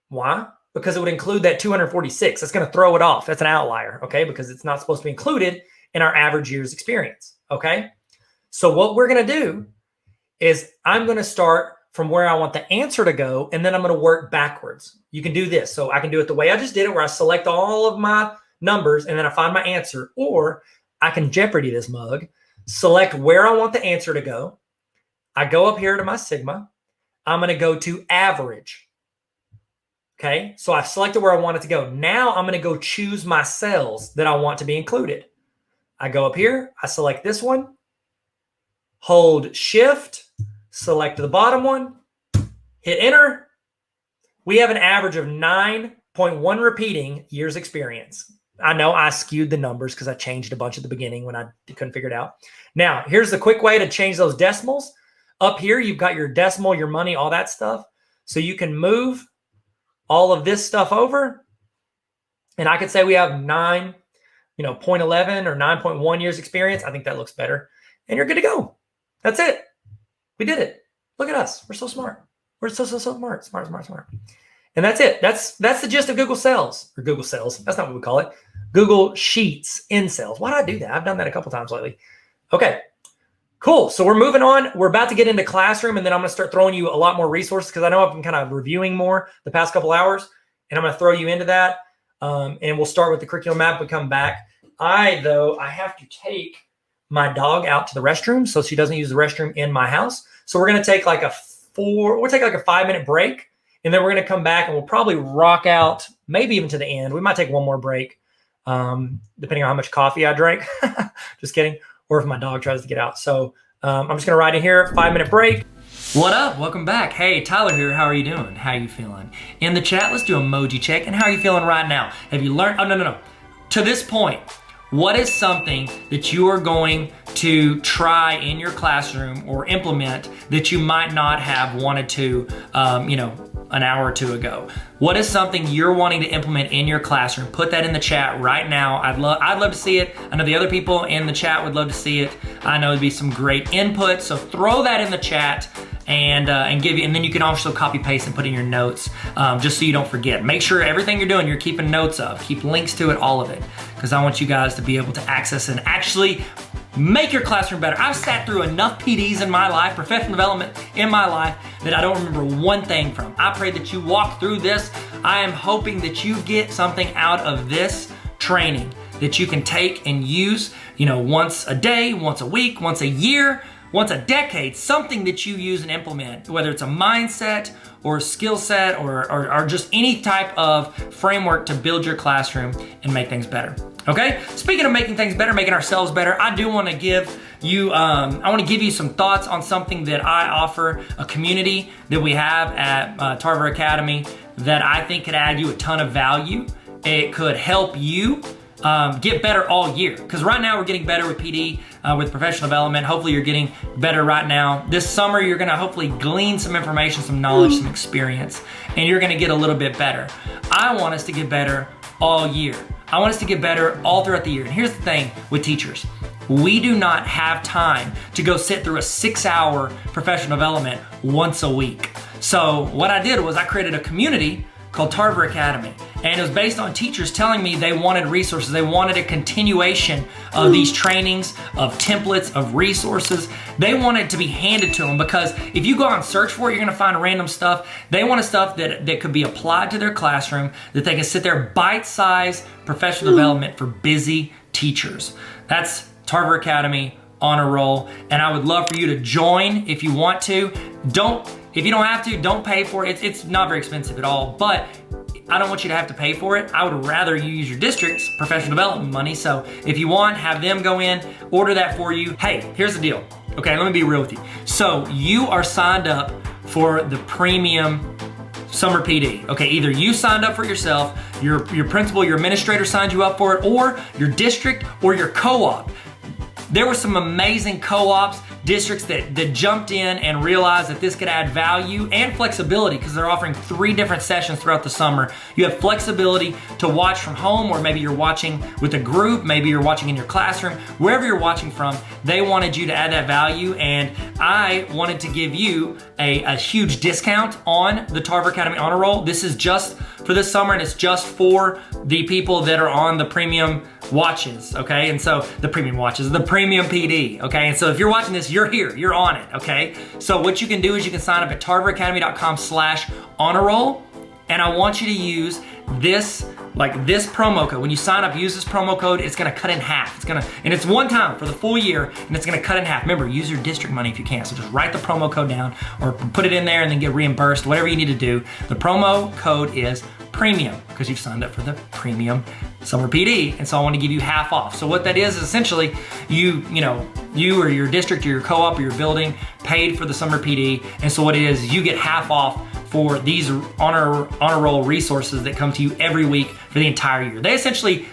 Speaker 1: Why? Because it would include that 246. That's going to throw it off. That's an outlier, okay? Because it's not supposed to be included in our average year's experience, okay? So what we're going to do is I'm going to start from where I want the answer to go, and then I'm going to work backwards. You can do this. So I can do it the way I just did it, where I select all of my numbers, and then I find my answer. Or I can Jeopardy this mug, select where I want the answer to go. I go up here to my sigma. I'm going to go to average. Okay, so I've selected where I want it to go. Now I'm going to go choose my cells that I want to be included. I go up here. I select this one. Hold shift. Select the bottom one. Hit enter. We have an average of 9 9.1 repeating years experience. I know I skewed the numbers because I changed a bunch at the beginning when I couldn't figure it out. Now, here's the quick way to change those decimals. Up here, you've got your decimal, your money, all that stuff. So you can move all of this stuff over. And I could say we have 0.11 or 9.1 years experience. I think that looks better. And you're good to go. That's it. We did it. Look at us. We're so smart. We're so smart. Smart. And that's it. That's the gist of Google Sales, or Google Sales. That's not what we call it. Google Sheets in Sales. Why did I do that? I've done that a couple times lately. Okay, cool. So we're moving on. We're about to get into Classroom, and then I'm going to start throwing you a lot more resources because I know I've been kind of reviewing more the past couple hours, and I'm going to throw you into that. And we'll start with the curriculum map when we come back. I have to take my dog out to the restroom so she doesn't use the restroom in my house. So we're going to take like a 5-minute break. And then we're going to come back and we'll probably rock out, maybe even to the end. We might take one more break, depending on how much coffee I drank. Just kidding. Or if my dog tries to get out. So I'm just going to ride in here, 5-minute break. What up? Welcome back. Hey, Tyler here. How are you doing? How are you feeling? In the chat, let's do emoji check. And how are you feeling right now? Have you learned? Oh, no. To this point, what is something that you are going to try in your classroom or implement that you might not have wanted to, an hour or two ago? What is something you're wanting to implement in your classroom? Put that in the chat right now. I'd love to see it. I know the other people in the chat would love to see it. I know it'd be some great input. So throw that in the chat and then you can also copy paste and put in your notes, just so you don't forget. Make sure everything you're doing, you're keeping notes of. Keep links to it, all of it, because I want you guys to be able to access and actually make your classroom better. I've sat through enough PDs in my life, professional development in my life, that I don't remember one thing from. I pray that you walk through this. I am hoping that you get something out of this training that you can take and use, once a day, once a week, once a year, once a decade, something that you use and implement, whether it's a mindset or a skill set or just any type of framework to build your classroom and make things better. Okay? Speaking of making things better, making ourselves better, I do want to give you, some thoughts on something that I offer, a community that we have at Tarver Academy that I think could add you a ton of value. It could help you get better all year. Because right now we're getting better with PD, with professional development. Hopefully you're getting better right now. This summer you're going to hopefully glean some information, some knowledge, some experience, and you're going to get a little bit better. I want us to get better all year. I want us to get better all throughout the year. And here's the thing with teachers. We do not have time to go sit through a 6-hour professional development once a week. So what I did was I created a community called Tarver Academy. And it was based on teachers telling me they wanted resources. They wanted a continuation of these trainings, of templates, of resources. They wanted to be handed to them, because if you go out and search for it, you're gonna find random stuff. They wanted stuff that could be applied to their classroom, that they can sit there, bite-sized professional development for busy teachers. That's Tarver Academy on a roll. And I would love for you to join if you want to. If you don't have to, don't pay for it. It's not very expensive at all, but I don't want you to have to pay for it. I would rather you use your district's professional development money. So if you want, have them go in, order that for you. Hey, here's the deal. Okay, let me be real with you. So you are signed up for the premium summer PD. Okay, either you signed up for it yourself, your principal, your administrator signed you up for it, or your district or your co-op. There were some amazing co-ops, districts that jumped in and realized that this could add value and flexibility, because they're offering 3 different sessions throughout the summer. You have flexibility to watch from home, or maybe you're watching with a group, maybe you're watching in your classroom, wherever you're watching from. They wanted you to add that value, and I wanted to give you a huge discount on the Tarver Academy Honor Roll. This is just for this summer, and it's just for the people that are on the premium watches, okay? And so the premium watches, the premium PD, okay? And so if you're watching this, you're here, you're on it, okay? So what you can do is you can sign up at tarveracademy.com/honor roll, and I want you to use this promo code. When you sign up, use this promo code. It's gonna cut in half. And it's one time for the full year, and it's gonna cut in half. Remember, use your district money if you can. So just write the promo code down, or put it in there and then get reimbursed, whatever you need to do. The promo code is premium, because you've signed up for the premium summer PD, and so I want to give you half off. So what that is essentially, you or your district or your co-op or your building paid for the summer PD, and so what it is, you get half off for these honor roll resources that come to you every week for the entire year. They essentially,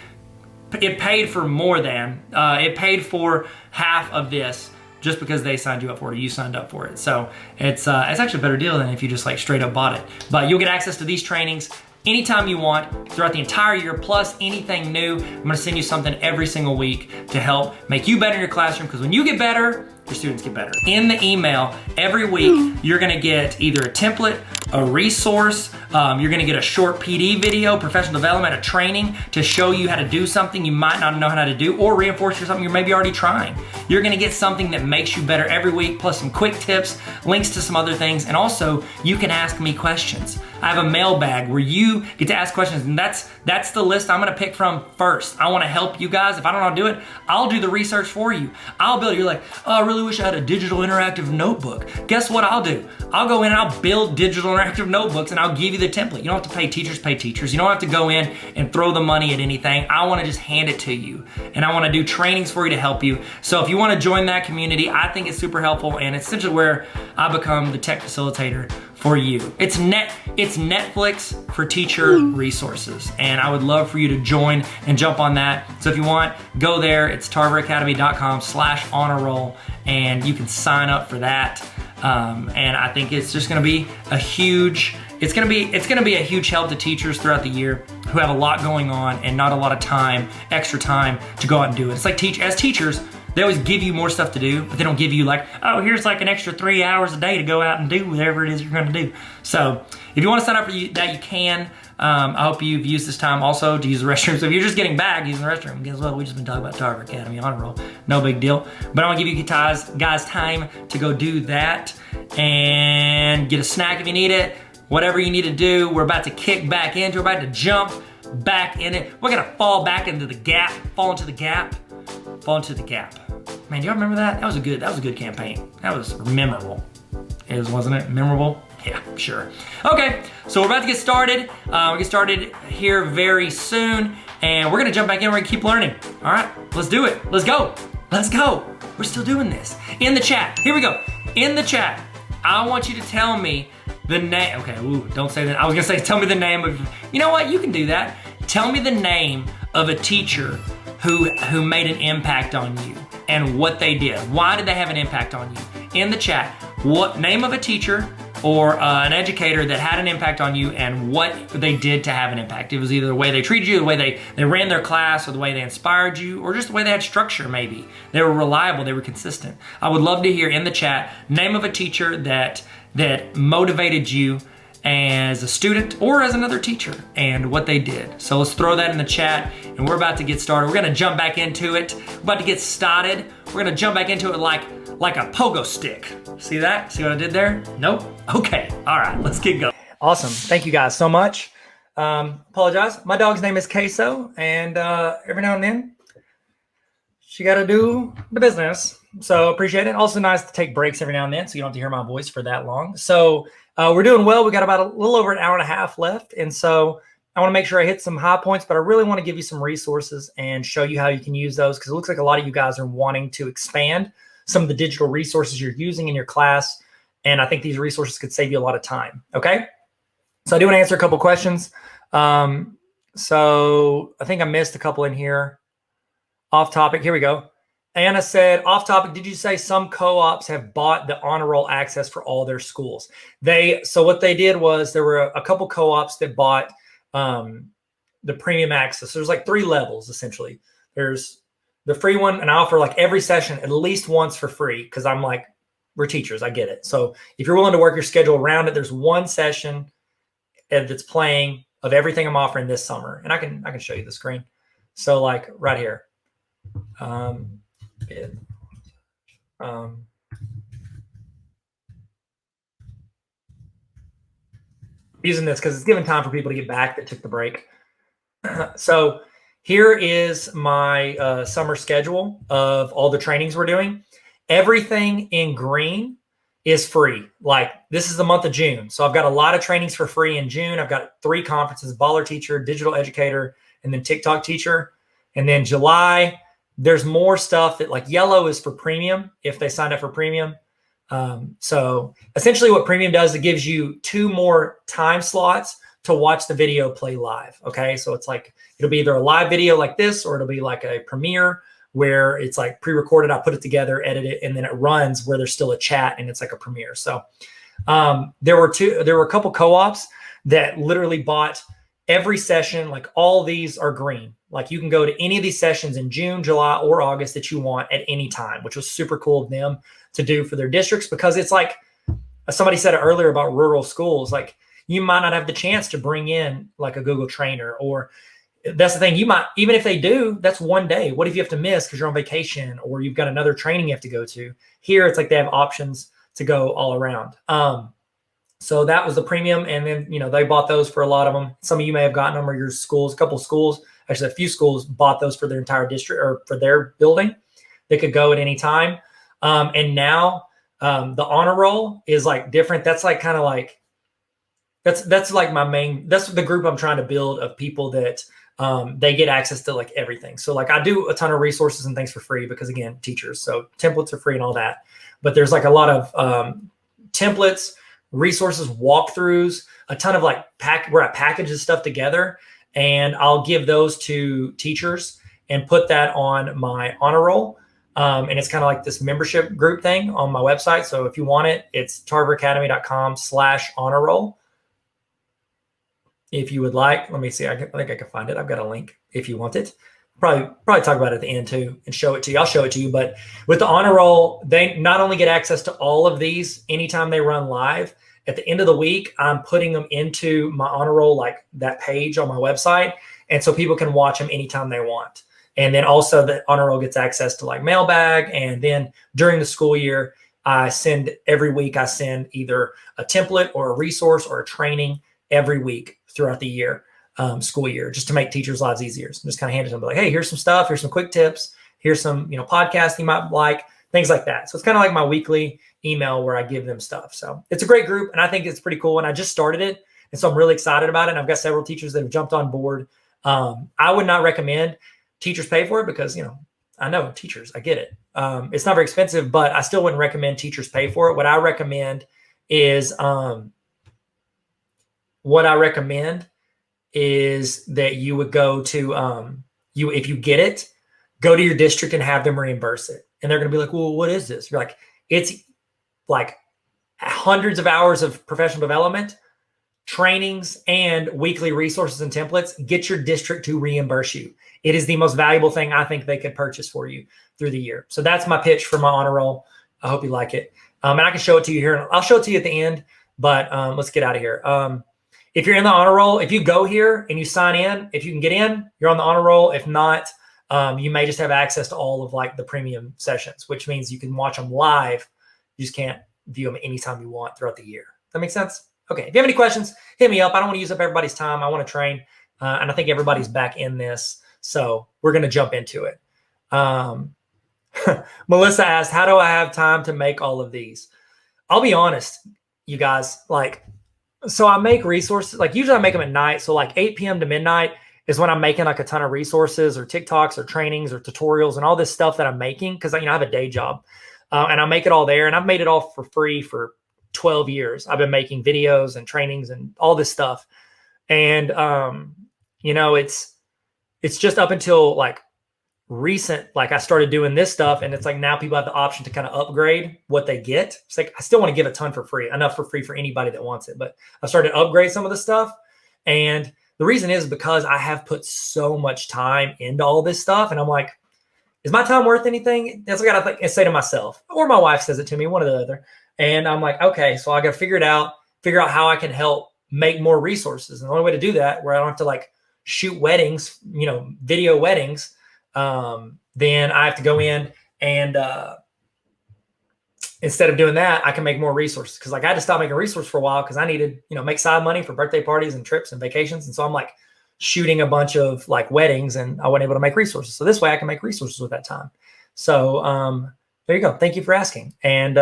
Speaker 1: it paid for more than, it paid for half of this just because they signed you up for it, or you signed up for it. So it's actually a better deal than if you just like straight up bought it. But you'll get access to these trainings anytime you want throughout the entire year, plus anything new. I'm gonna send you something every single week to help make you better in your classroom, because when you get better, your students get better. In the email every week, you're gonna get either a template, a resource, you're gonna get a short PD video, professional development, a training to show you how to do something you might not know how to do, or reinforce something you're maybe already trying. You're gonna get something that makes you better every week, plus some quick tips, links to some other things, and also you can ask me questions. I have a mailbag where you get to ask questions, and that's the list I'm gonna pick from first. I wanna help you guys. If I don't know how to do it, I'll do the research for you. I'll build, you're like, oh, I really wish I had a digital interactive notebook. Guess what I'll do? I'll go in and I'll build digital interactive notebooks, and I'll give you the template. You don't have to pay teachers. You don't have to go in and throw the money at anything. I wanna just hand it to you, and I wanna do trainings for you to help you. So if you wanna join that community, I think it's super helpful, and it's essentially where I become the tech facilitator for you. It's Netflix for teacher resources, and I would love for you to join and jump on that. So if you want, go there. It's tarveracademy.com/honor-roll, and you can sign up for that. And I think it's just going to be a huge. It's going to be a huge help to teachers throughout the year who have a lot going on and not a lot of time, extra time to go out and do it. It's like as teachers, they always give you more stuff to do, but they don't give you like, oh, here's like an extra 3 hours a day to go out and do whatever it is you're going to do. So if you want to sign up for that, you can. I hope you've used this time also to use the restroom. So if you're just getting back using the restroom, guess what? We've just been talking about Tarver Academy Honor Roll. No big deal. But I want to give you guys time to go do that and get a snack if you need it. Whatever you need to do, we're about to kick back into it. We're about to jump back in it. We're going to fall back into the gap, fall into the gap. Man, do y'all remember that? That was a good campaign. That was memorable. Wasn't it? Memorable? Yeah, sure. Okay, so we're about to get started. We'll get started here very soon, and we're gonna jump back in. We're gonna keep learning. All right, let's do it. Let's go. We're still doing this. In the chat, here we go. In the chat, I want you to tell me the name. Okay, don't say that. I was gonna say, tell me the name of, you know what? You can do that. Tell me the name of a teacher who made an impact on you and what they did. Why did they have an impact on you? In the chat, what name of a teacher or an educator that had an impact on you and what they did to have an impact. It was either the way they treated you, the way they ran their class, or the way they inspired you, or just the way they had structure maybe. They were reliable, they were consistent. I would love to hear in the chat, name of a teacher that motivated you as a student or as another teacher and what they did. So let's throw that in the chat, and we're about to get started. We're gonna jump back into it. We're about to get started. We're gonna jump back into it like a pogo stick. See that? See what I did there? Nope? Okay, all right, let's get going. Awesome, thank you guys so much. Apologize, my dog's name is Queso, and every now and then, she gotta do the business. So appreciate it. Also nice to take breaks every now and then so you don't have to hear my voice for that long. So we're doing well. We got about a little over an hour and a half left. And so I want to make sure I hit some high points, but I really want to give you some resources and show you how you can use those, because it looks like a lot of you guys are wanting to expand some of the digital resources you're using in your class. And I think these resources could save you a lot of time. Okay. So I do want to answer a couple questions. So I think I missed a couple in here. Off topic. Here we go. Anna said, off topic, did you say some co-ops have bought the honor roll access for all their schools? So what they did was there were a couple co-ops that bought the premium access. So there's like 3 levels essentially. There's the free one, and I offer like every session at least once for free, because I'm like, we're teachers, I get it. So if you're willing to work your schedule around it, there's one session that's playing of everything I'm offering this summer. And I can show you the screen. So like right here. Using this because it's given time for people to get back that took the break. So here is my summer schedule of all the trainings we're doing. Everything in green is free. Like this is the month of June. So I've got a lot of trainings for free in June. I've got 3 conferences: Baller Teacher, Digital Educator, and then TikTok Teacher. And then July, there's more stuff that like yellow is for premium if they signed up for premium. So essentially what Premium does, it gives you 2 more time slots to watch the video play live. Okay. So it's like, it'll be either a live video like this, or it'll be like a premiere where it's like pre-recorded. I put it together, edit it, and then it runs where there's still a chat and it's like a premiere. So there were a couple co-ops that literally bought every session. Like all these are green. Like you can go to any of these sessions in June, July, or August that you want at any time, which was super cool of them to do for their districts, because it's like somebody said it earlier about rural schools. Like you might not have the chance to bring in like a Google trainer, or that's the thing. You might, even if they do, that's one day. What if you have to miss because you're on vacation or you've got another training you have to go to? Here, it's like they have options to go all around. So that was the Premium. And then, they bought those for a lot of them. Some of you may have gotten them, or your schools, a couple of schools, actually a few schools bought those for their entire district or for their building. They could go at any time. And now the honor roll is like different. That's like kind of like, that's like my main, that's the group I'm trying to build of people that they get access to like everything. So like I do a ton of resources and things for free because, again, teachers. So templates are free and all that. But there's like a lot of templates, resources, walkthroughs, a ton of like where I package this stuff together, and I'll give those to teachers and put that on my honor roll. And it's kind of like this membership group thing on my website. So if you want it, it's tarveracademy.com/honor roll. If you would like, let me see. I think I can find it. I've got a link if you want it. Probably talk about it at the end too and show it to you. I'll show it to you. But with the honor roll, they not only get access to all of these anytime they run live. At the end of the week, I'm putting them into my honor roll, like that page on my website. And so people can watch them anytime they want. And then also the honor roll gets access to like mailbag. And then during the school year, every week I send either a template or a resource or a training every week throughout the year, school year, just to make teachers' lives easier. So just kind of hand it to them, like, hey, here's some stuff. Here's some quick tips. Here's some, podcasts you might like, things like that. So it's kind of like my weekly email where I give them stuff. So it's a great group, and I think it's pretty cool. And I just started it, and so I'm really excited about it. And I've got several teachers that have jumped on board. I would not recommend teachers pay for it because, I know teachers, I get it. It's not very expensive, but I still wouldn't recommend teachers pay for it. What I recommend is that you would go to if you get it, go to your district and have them reimburse it. And they're going to be like, well, what is this? You're like, it's like hundreds of hours of professional development, trainings, and weekly resources and templates. Get your district to reimburse you. It is the most valuable thing I think they could purchase for you through the year. So that's my pitch for my honor roll. I hope you like it. And I can show it to you here. I'll show it to you at the end, but let's get out of here. If you're in the honor roll, if you go here and you sign in, if you can get in, you're on the honor roll. If not, you may just have access to all of like the premium sessions, which means you can watch them live. You just can't view them anytime you want throughout the year. That makes sense? Okay. If you have any questions, hit me up. I don't want to use up everybody's time. I want to train. And I think everybody's back in this. So we're going to jump into it. Melissa asked, how do I have time to make all of these? I'll be honest, you guys, so I make resources, like usually I make them at night. So like 8 p.m. to midnight is when I'm making like a ton of resources or TikToks or trainings or tutorials and all this stuff that I'm making. Cause I have a day job and I make it all there, and I've made it all for free for 12 years. I've been making videos and trainings and all this stuff. And, it's just up until like recent, like I started doing this stuff, and it's like now people have the option to kind of upgrade what they get. It's like I still want to give a ton for free, enough for free for anybody that wants it, but I started to upgrade some of the stuff. And the reason is because I have put so much time into all this stuff, and I'm like, is my time worth anything? That's what I got to say to myself, or my wife says it to me, one or the other. And I'm like, okay, so I got to figure out how I can help make more resources. And the only way to do that, where I don't have to like shoot weddings, video weddings, then I have to go in and instead of doing that, I can make more resources. Cause like I had to stop making resources for a while because I needed, make side money for birthday parties and trips and vacations. And so I'm like shooting a bunch of like weddings, and I wasn't able to make resources. So this way I can make resources with that time. So there you go. Thank you for asking. And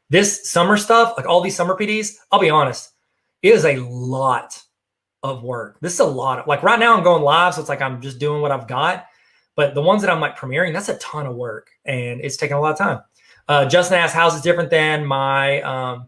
Speaker 1: this summer stuff, like all these summer PDs, I'll be honest, it is a lot of work. This is a lot of, like right now I'm going live. So it's like, I'm just doing what I've got, but the ones that I'm like premiering, that's a ton of work and it's taking a lot of time. Justin asked, how's it different than my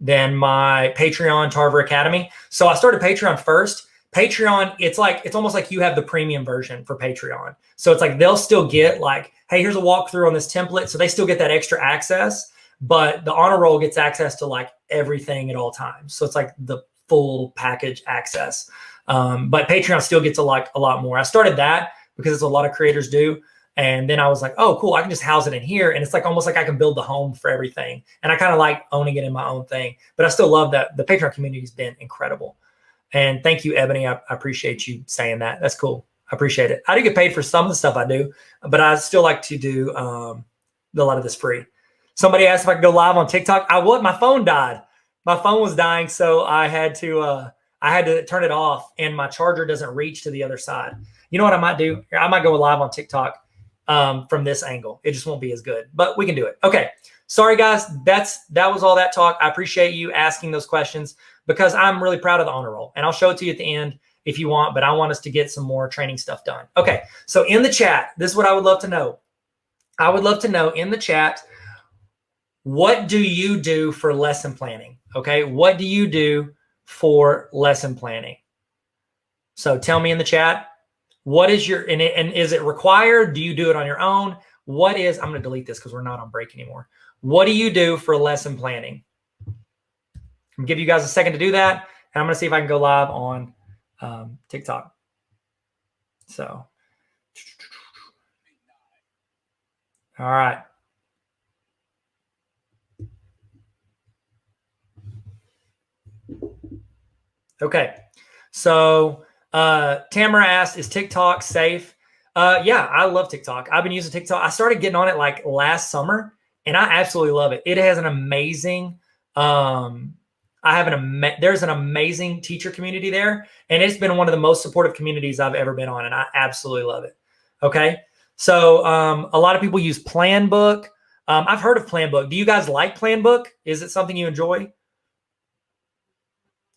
Speaker 1: Patreon Tarver Academy? So I started Patreon first. Patreon, it's almost like you have the premium version for Patreon. So it's like they'll still get like, hey, here's a walkthrough on this template. So they still get that extra access, but the honor roll gets access to like everything at all times. So it's like the full package access. But Patreon still gets a lot more. I started that because it's a lot of creators do. And then I was like, oh, cool, I can just house it in here. And it's like almost like I can build the home for everything. And I kind of like owning it in my own thing. But I still love that the Patreon community has been incredible. And thank you, Ebony. I appreciate you saying that. That's cool. I appreciate it. I do get paid for some of the stuff I do, but I still like to do a lot of this free. Somebody asked if I could go live on TikTok. I would. My phone died. My phone was dying, so I had to turn it off, and my charger doesn't reach to the other side. You know what I might do? I might go live on TikTok from this angle. It just won't be as good, but we can do it. Okay. Sorry, guys. That was all that talk. I appreciate you asking those questions because I'm really proud of the honor roll, and I'll show it to you at the end if you want, but I want us to get some more training stuff done. Okay. So in the chat, this is what I would love to know. I would love to know in the chat, what do you do for lesson planning? Okay. What do you do for lesson planning? So tell me in the chat, what is your, and is it required? Do you do it on your own? What is, I'm going to delete this because we're not on break anymore. What do you do for lesson planning? I'm going to give you guys a second to do that. And I'm going to see if I can go live on TikTok. So, all right. Okay. So Tamara asked, is TikTok safe? Yeah, I love TikTok. I've been using TikTok. I started getting on it like last summer, and I absolutely love it. It has an amazing, there's an amazing teacher community there, and it's been one of the most supportive communities I've ever been on, and I absolutely love it. Okay. So a lot of people use Planbook. I've heard of Planbook. Do you guys like Planbook? Is it something you enjoy?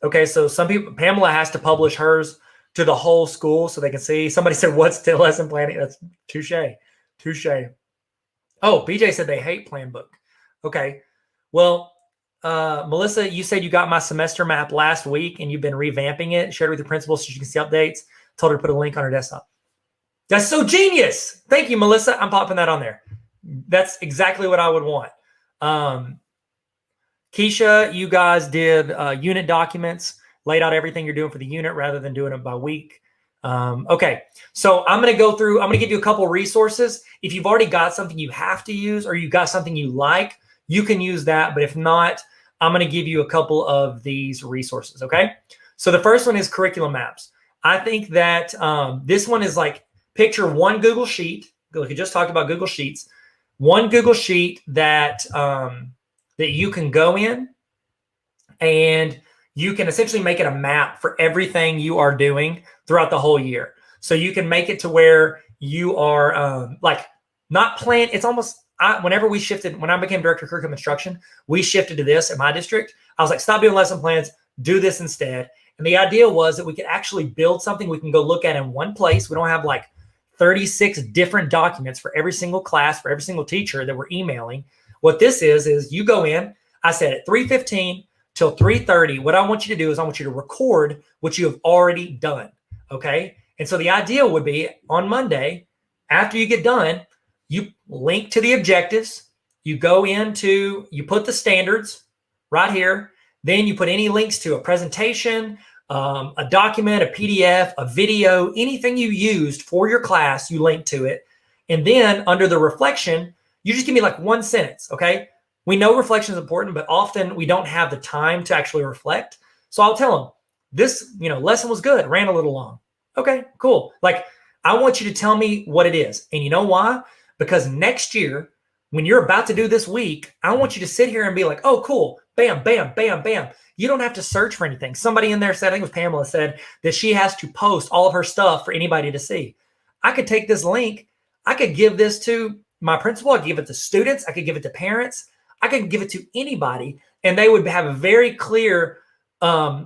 Speaker 1: Okay, so some people, Pamela has to publish hers to the whole school so they can see. Somebody said, what's the lesson planning? That's touche. Oh, BJ said they hate Planbook. Okay, well, Melissa, you said you got my semester map last week and you've been revamping it, shared it with the principal so she can see updates. Told her to put a link on her desktop. That's so genius. Thank you, Melissa. I'm popping that on there. That's exactly what I would want. Keisha, you guys did unit documents, laid out everything you're doing for the unit rather than doing it by week. Okay, so I'm going to give you a couple resources. If you've already got something you have to use or you got something you like, you can use that. But if not, I'm going to give you a couple of these resources, okay? So the first one is curriculum maps. I think that this one is like, picture one Google Sheet. Like we just talked about Google Sheets. One Google Sheet that you can go in and you can essentially make it a map for everything you are doing throughout the whole year. So you can make it to where you are like not plan. It's almost, when I became director of curriculum instruction, we shifted to this in my district. I was like, stop doing lesson plans, do this instead. And the idea was that we could actually build something we can go look at in one place. We don't have like 36 different documents for every single class, for every single teacher that we're emailing. What this is you go in, I said at 3:15 till 3:30, what I want you to do is I want you to record what you have already done, okay? And so the idea would be on Monday, after you get done, you link to the objectives, you put the standards right here, then you put any links to a presentation, a document, a PDF, a video, anything you used for your class, you link to it. And then under the reflection, you just give me like one sentence, okay? We know reflection is important, but often we don't have the time to actually reflect. So I'll tell them, this, lesson was good, ran a little long. Okay, cool. Like, I want you to tell me what it is. And you know why? Because next year, when you're about to do this week, I want you to sit here and be like, oh, cool, bam, bam, bam, bam. You don't have to search for anything. Somebody in there said, I think it was Pamela, said that she has to post all of her stuff for anybody to see. I could take this link, I could give this to my principal, I could give it to students, I could give it to parents, I could give it to anybody, and they would have a very clear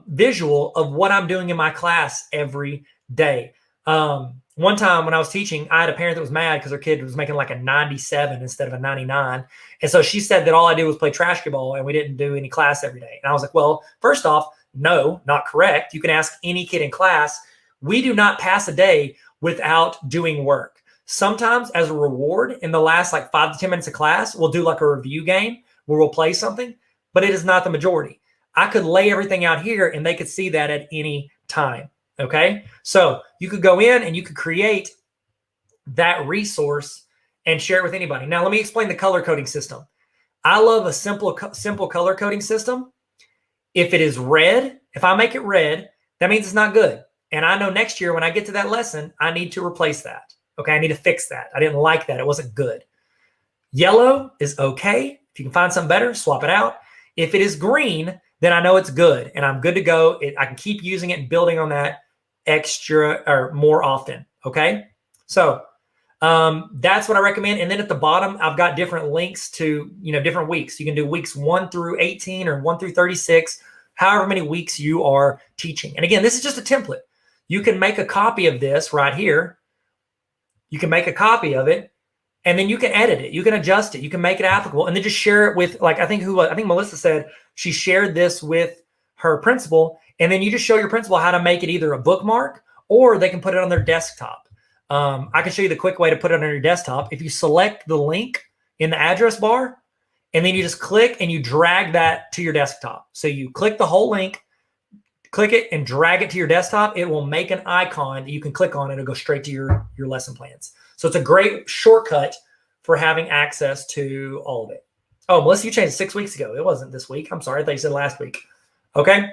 Speaker 1: visual of what I'm doing in my class every day. One time when I was teaching, I had a parent that was mad because her kid was making like a 97 instead of a 99. And so she said that all I did was play trash ball and we didn't do any class every day. And I was like, well, first off, no, not correct. You can ask any kid in class. We do not pass a day without doing work. Sometimes as a reward in the last like 5 to 10 minutes of class, we'll do like a review game where we'll play something, but it is not the majority. I could lay everything out here and they could see that at any time. Okay. So you could go in and you could create that resource and share it with anybody. Now, let me explain the color coding system. I love a simple color coding system. If it is red, if I make it red, that means it's not good. And I know next year when I get to that lesson, I need to replace that. Okay. I need to fix that. I didn't like that. It wasn't good. Yellow is okay. If you can find something better, swap it out. If it is green, then I know it's good and I'm good to go. I can keep using it and building on that extra or more often. Okay. So that's what I recommend. And then at the bottom, I've got different links to, different weeks. You can do weeks 1 through 18 or 1 through 36, however many weeks you are teaching. And again, this is just a template. You can make a copy of this right here. You can make a copy of it and then you can edit it. You can adjust it. You can make it applicable and then just share it with I think Melissa said she shared this with her principal. And then you just show your principal how to make it either a bookmark or they can put it on their desktop. I can show you the quick way to put it on your desktop. If you select the link in the address bar, and then you just click and you drag that to your desktop. So you click the whole link, click it and drag it to your desktop. It will make an icon that you can click on and it'll go straight to your lesson plans. So it's a great shortcut for having access to all of it. Oh, Melissa, you changed 6 weeks ago. It wasn't this week. I'm sorry. I thought you said last week. Okay.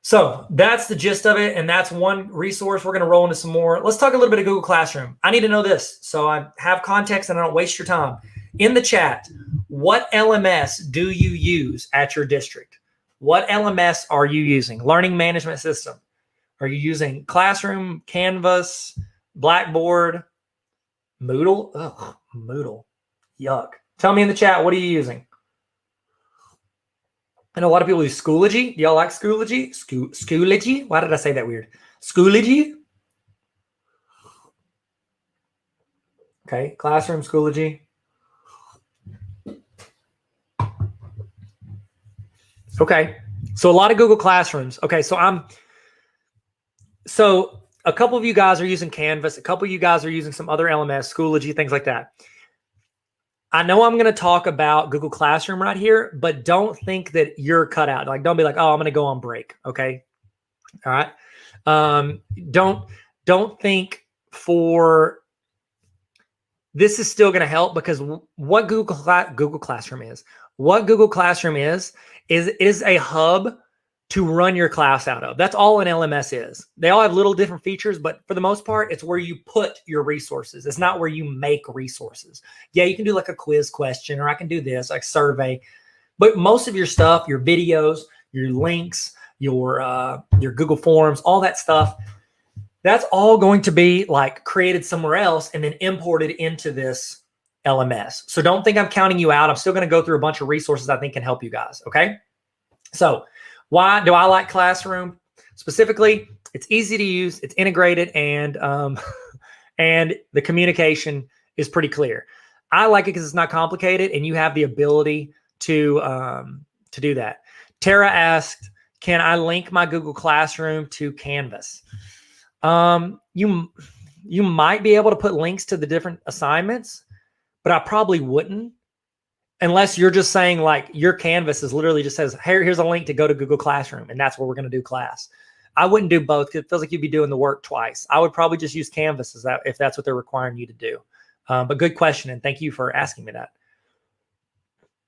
Speaker 1: So that's the gist of it. And that's one resource. We're going to roll into some more. Let's talk a little bit of Google Classroom. I need to know this so I have context and I don't waste your time. In the chat, what LMS do you use at your district? What LMS are you using? Learning management system. Are you using Classroom, Canvas, Blackboard, Moodle? Ugh, Moodle. Yuck. Tell me in the chat, what are you using? I know a lot of people use Schoology. Do y'all like Schoology? Schoology? Why did I say that weird? Schoology? Okay, Classroom, Schoology. Okay, so a lot of Google Classrooms. Okay, so a couple of you guys are using Canvas. A couple of you guys are using some other LMS, Schoology, things like that. I know I'm going to talk about Google Classroom right here, but don't think that you're cut out. Like, don't be like, oh, I'm going to go on break. Okay. All right. Don't think this is still going to help because what Google Classroom is a hub to run your class out of. That's all an LMS is. They all have little different features, but for the most part, it's where you put your resources. It's not where you make resources. Yeah, you can do like a quiz question, or I can do this, like survey. But most of your stuff, your videos, your links, your Google Forms, all that stuff, that's all going to be like created somewhere else and then imported into this LMS. So don't think I'm counting you out. I'm still going to go through a bunch of resources I think can help you guys. Okay. So why do I like Classroom? Specifically, it's easy to use, it's integrated, and and the communication is pretty clear. I like it because it's not complicated, and you have the ability to do that. Tara asked, "Can I link my Google Classroom to Canvas?" You might be able to put links to the different assignments, but I probably wouldn't. Unless you're just saying like your Canvas is literally just says, hey, here's a link to go to Google Classroom. And that's where we're going to do class. I wouldn't do both because it feels like you'd be doing the work twice. I would probably just use Canvas if that's what they're requiring you to do. But good question. And thank you for asking me that.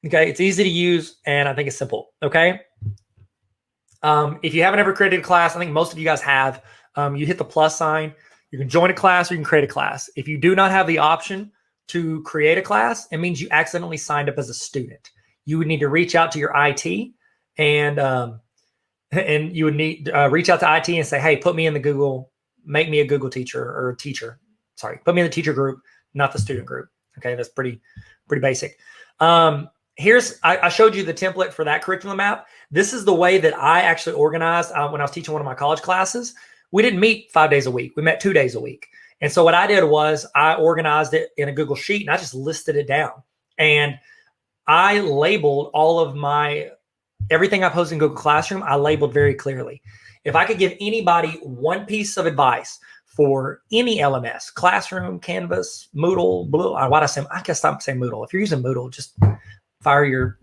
Speaker 1: Okay. It's easy to use and I think it's simple. Okay. If you haven't ever created a class, I think most of you guys have, you hit the plus sign, you can join a class or you can create a class. If you do not have the option to create a class, it means you accidentally signed up as a student. You would need to reach out to your IT and you would need to reach out to IT and say, hey, put me in the Google, make me a Google teacher or teacher. Sorry, put me in the teacher group, not the student group. Okay, that's pretty basic. I showed you the template for that curriculum map. This is the way that I actually organized when I was teaching one of my college classes. we didn't meet 5 days a week. We met 2 days a week. And so what I did was I organized it in a Google Sheet and I just listed it down. And I labeled all of everything I posted in Google Classroom, I labeled very clearly. If I could give anybody one piece of advice for any LMS, Classroom, Canvas, Moodle, Blue, I guess I'm saying Moodle. If you're using Moodle, just fire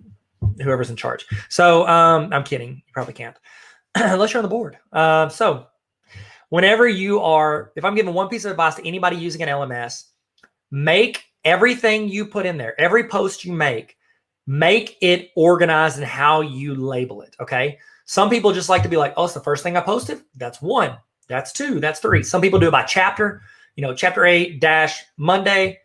Speaker 1: whoever's in charge. So I'm kidding. You probably can't, unless you're on the board. So whenever if I'm giving one piece of advice to anybody using an LMS, make everything you put in there, every post you make it organized in how you label it, okay? Some people just like to be like, oh, it's the first thing I posted. That's 1, that's 2, that's 3. Some people do it by chapter, chapter 8 - Monday,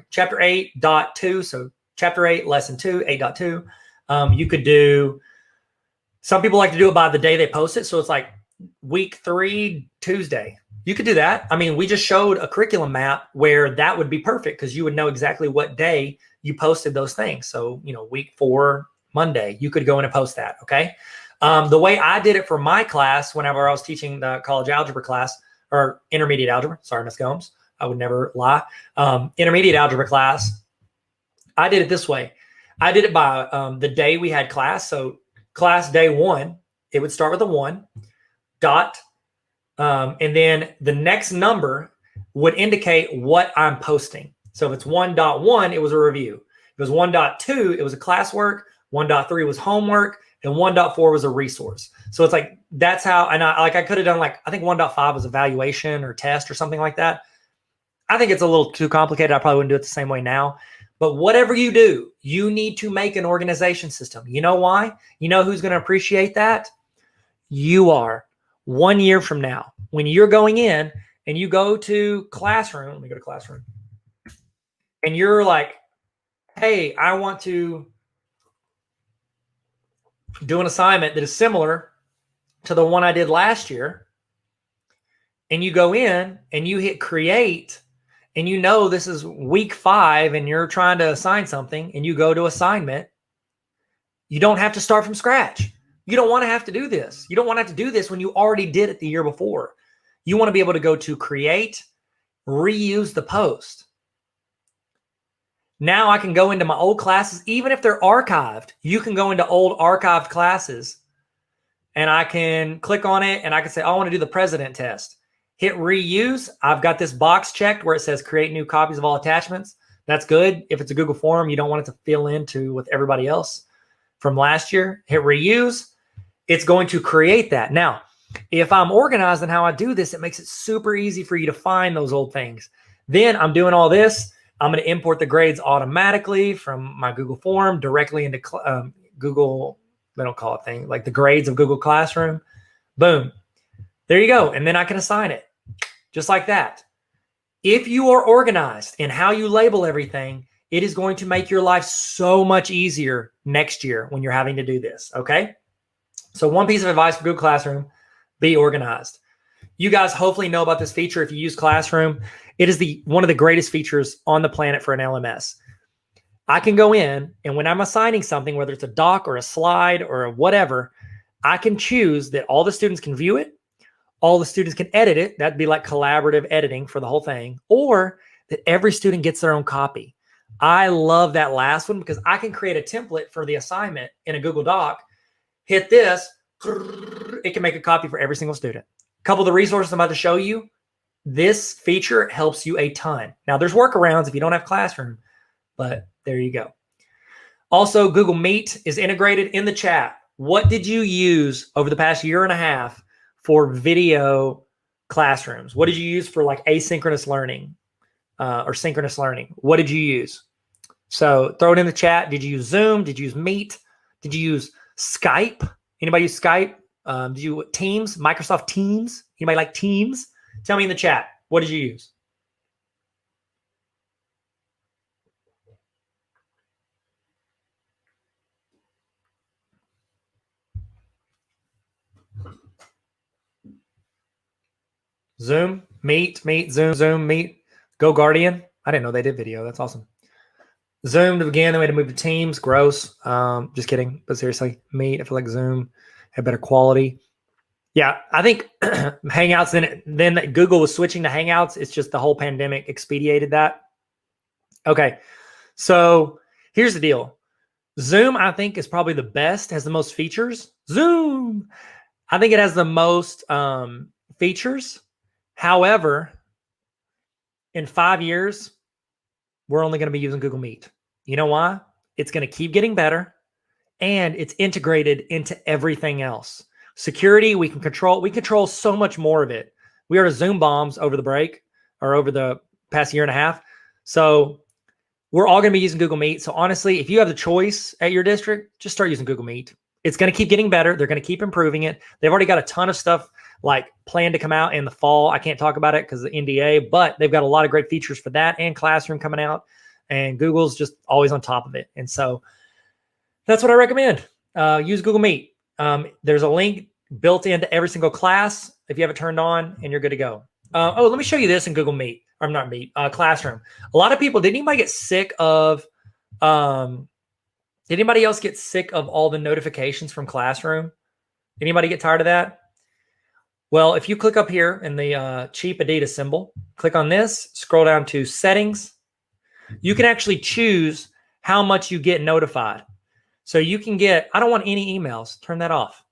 Speaker 1: chapter 8.2. So chapter 8, lesson 2, 8.2. You could do, some people like to do it by the day they post it. So it's like week 3, Tuesday. You could do that. I mean, we just showed a curriculum map where that would be perfect because you would know exactly what day you posted those things. So, week 4, Monday, you could go in and post that. Okay. The way I did it for my class, whenever I was teaching the college algebra class or intermediate algebra, sorry, Ms. Gomes, I would never lie. Intermediate algebra class, I did it this way. I did it by the day we had class. So class day 1, it would start with a 1 dot. And then the next number would indicate what I'm posting. So if it's 1.1, it was a review. If it was 1.2, it was a classwork. 1.3 was homework. And 1.4 was a resource. So it's like, that's how, and I could have done I think 1.5 was evaluation or test or something like that. I think it's a little too complicated. I probably wouldn't do it the same way now. But whatever you do, you need to make an organization system. You know why? You know who's going to appreciate that? You are. 1 year from now, when you're going in and you go to Classroom, let me go to Classroom, and you're like, hey, I want to do an assignment that is similar to the one I did last year. And you go in and you hit create and this is week 5 and you're trying to assign something and you go to assignment. You don't have to start from scratch. You don't want to have to do this. You don't want to have to do this when you already did it the year before. You want to be able to go to create, reuse the post. Now I can go into my old classes, even if they're archived. You can go into old archived classes and I can click on it and I can say, I want to do the president test. Hit reuse. I've got this box checked where it says create new copies of all attachments. That's good. If it's a Google form, you don't want it to fill into with everybody else from last year. Hit reuse. It's going to create that. Now, if I'm organized in how I do this, it makes it super easy for you to find those old things. Then I'm doing all this. I'm going to import the grades automatically from my Google form directly into Google, they don't call it thing, like the grades of Google Classroom. Boom. There you go. And then I can assign it just like that. If you are organized in how you label everything, it is going to make your life so much easier next year when you're having to do this. Okay. So one piece of advice for Google Classroom, be organized. You guys hopefully know about this feature if you use Classroom. It is one of the greatest features on the planet for an LMS. I can go in and when I'm assigning something, whether it's a doc or a slide or whatever, I can choose that all the students can view it, all the students can edit it. That'd be like collaborative editing for the whole thing, or that every student gets their own copy. I love that last one because I can create a template for the assignment in a Google Doc. Hit this, it can make a copy for every single student. A couple of the resources I'm about to show you, this feature helps you a ton. Now, there's workarounds if you don't have Classroom, but there you go. Also, Google Meet is integrated in the chat. What did you use over the past year and a half for video classrooms? What did you use for like asynchronous learning or synchronous learning? What did you use? So throw it in the chat. Did you use Zoom? Did you use Meet? Did you use Skype? Anybody use Skype? Did you Teams? Microsoft Teams? Anybody like Teams? Tell me in the chat. What did you use? Zoom, Meet, Zoom, Meet, Go Guardian. I didn't know they did video. That's awesome. Zoom to begin, then we had to move to Teams. Gross. Just kidding. But seriously, Meet, I feel like Zoom had better quality. Yeah, I think Hangouts, then Google was switching to Hangouts. It's just the whole pandemic expedited that. Okay, so here's the deal. Zoom, I think, is probably the best, has the most features. Zoom, I think it has the most features. However, in 5 years, we're only going to be using Google Meet. You know why? It's going to keep getting better, and it's integrated into everything else. Security, we control so much more of it. We are Zoom bombs over the break or over the past year and a half. So we're all going to be using Google Meet. So honestly, if you have the choice at your district, just start using Google Meet. It's going to keep getting better. They're going to keep improving it. They've already got a ton of stuff like planned to come out in the fall. I can't talk about it because of the NDA, but they've got a lot of great features for that and Classroom coming out. And Google's just always on top of it. And so that's what I recommend. Use Google Meet. There's a link built into every single class if you have it turned on, and you're good to go. Let me show you this in Google Meet. Or not Meet, Classroom. A lot of people, did anybody get sick of, did anybody else get sick of all the notifications from Classroom? Anybody get tired of that? Well, if you click up here in the cheap Adidas symbol, click on this, scroll down to settings, you can actually choose how much you get notified. So you can get, I don't want any emails, turn that off.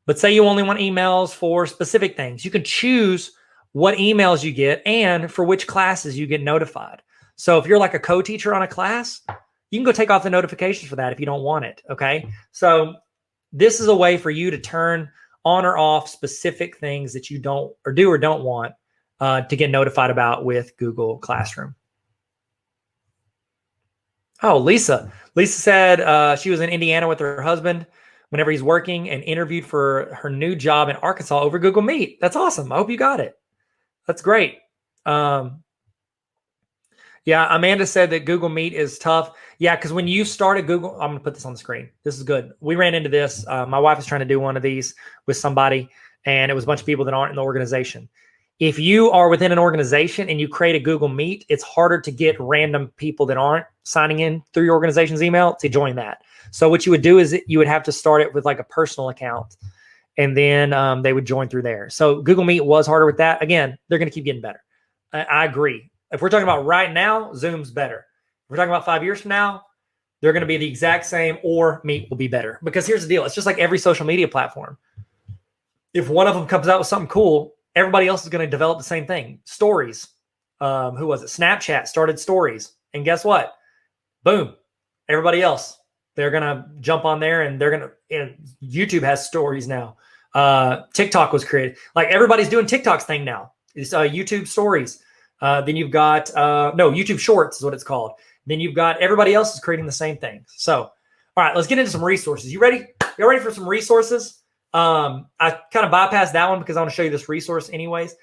Speaker 1: But say you only want emails for specific things. You can choose what emails you get and for which classes you get notified. So if you're like a co-teacher on a class, you can go take off the notifications for that if you don't want it, okay? So this is a way for you to turn on or off specific things that you don't or do or don't want to get notified about with Google Classroom. Oh, Lisa. Lisa said she was in Indiana with her husband whenever he's working and interviewed for her new job in Arkansas over Google Meet. That's awesome. I hope you got it. That's great. Yeah, Amanda said that Google Meet is tough. Yeah, because when you started Google, I'm going to put this on the screen. This is good. We ran into this. My wife was trying to do one of these with somebody, and it was a bunch of people that aren't in the organization. If you are within an organization and you create a Google Meet, it's harder to get random people that aren't signing in through your organization's email to join that. So what you would do is you would have to start it with like a personal account, and then they would join through there. So Google Meet was harder with that. Again, they're going to keep getting better. I agree. If we're talking about right now, Zoom's better. If we're talking about 5 years from now, they're going to be the exact same, or Meet will be better. Because here's the deal. It's just like every social media platform. If one of them comes out with something cool, everybody else is going to develop the same thing. Stories. Who was it? Snapchat started stories. And guess what? Boom. Everybody else, they're going to jump on there, and they're going to, and YouTube has stories now. TikTok was created. Like everybody's doing TikTok's thing now. It's YouTube stories. Then you've got, YouTube Shorts is what it's called. Then you've got everybody else is creating the same thing. So, all right, let's get into some resources. You ready? You ready for some resources? I kind of bypassed that one because I want to show you this resource anyways.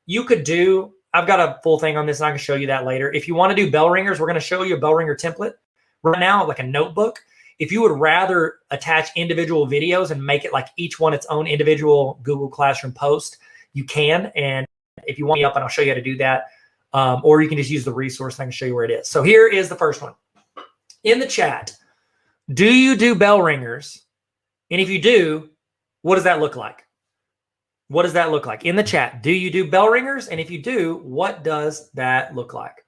Speaker 1: You could do, I've got a full thing on this and I can show you that later. If you want to do bell ringers, we're going to show you a bell ringer template right now, like a notebook. If you would rather attach individual videos and make it like each one its own individual Google Classroom post, you can. And if you want me up, and I'll show you how to do that. Or you can just use the resource and I can show you where it is. So here is the first one. In the chat, do you do bell ringers? And if you do, what does that look like? What does that look like? In the chat, do you do bell ringers? And if you do, what does that look like?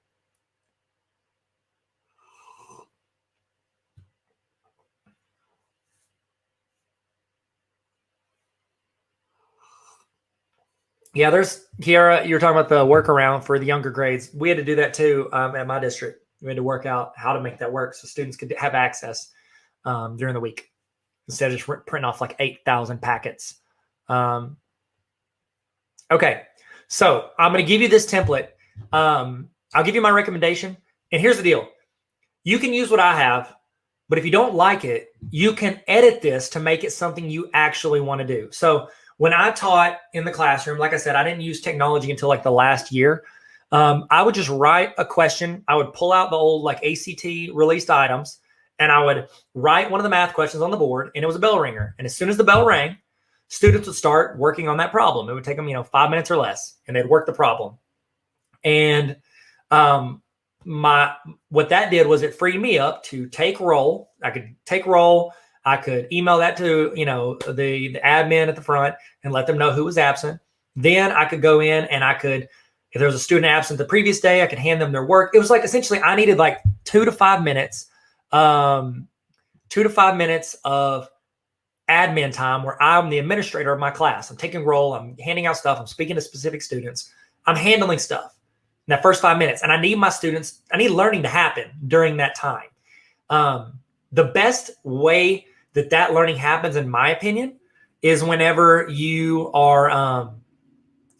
Speaker 1: Yeah, there's Kiara. You're talking about the workaround for the younger grades. We had to do that too at my district. We had to work out how to make that work so students could have access during the week instead of just printing off like 8,000 packets. Okay, so I'm going to give you this template. I'll give you my recommendation. And here's the deal. You can use what I have, but if you don't like it, you can edit this to make it something you actually want to do. So when I taught in the classroom, like I said, I didn't use technology until like the last year. I would just write a question. I would pull out the old like ACT released items, and I would write one of the math questions on the board, and it was a bell ringer. And as soon as the bell rang, students would start working on that problem. It would take them, 5 minutes or less, and they'd work the problem. And what that did was it freed me up to take roll. I could take roll. I could email that to, the admin at the front and let them know who was absent. Then I could go in and I could, if there was a student absent the previous day, I could hand them their work. It was like, essentially, I needed like 2 to 5 minutes, 2 to 5 minutes of admin time where I'm the administrator of my class. I'm taking roll. I'm handing out stuff. I'm speaking to specific students. I'm handling stuff in that first 5 minutes. And I need my students, I need learning to happen during that time. The best way that learning happens, in my opinion, is whenever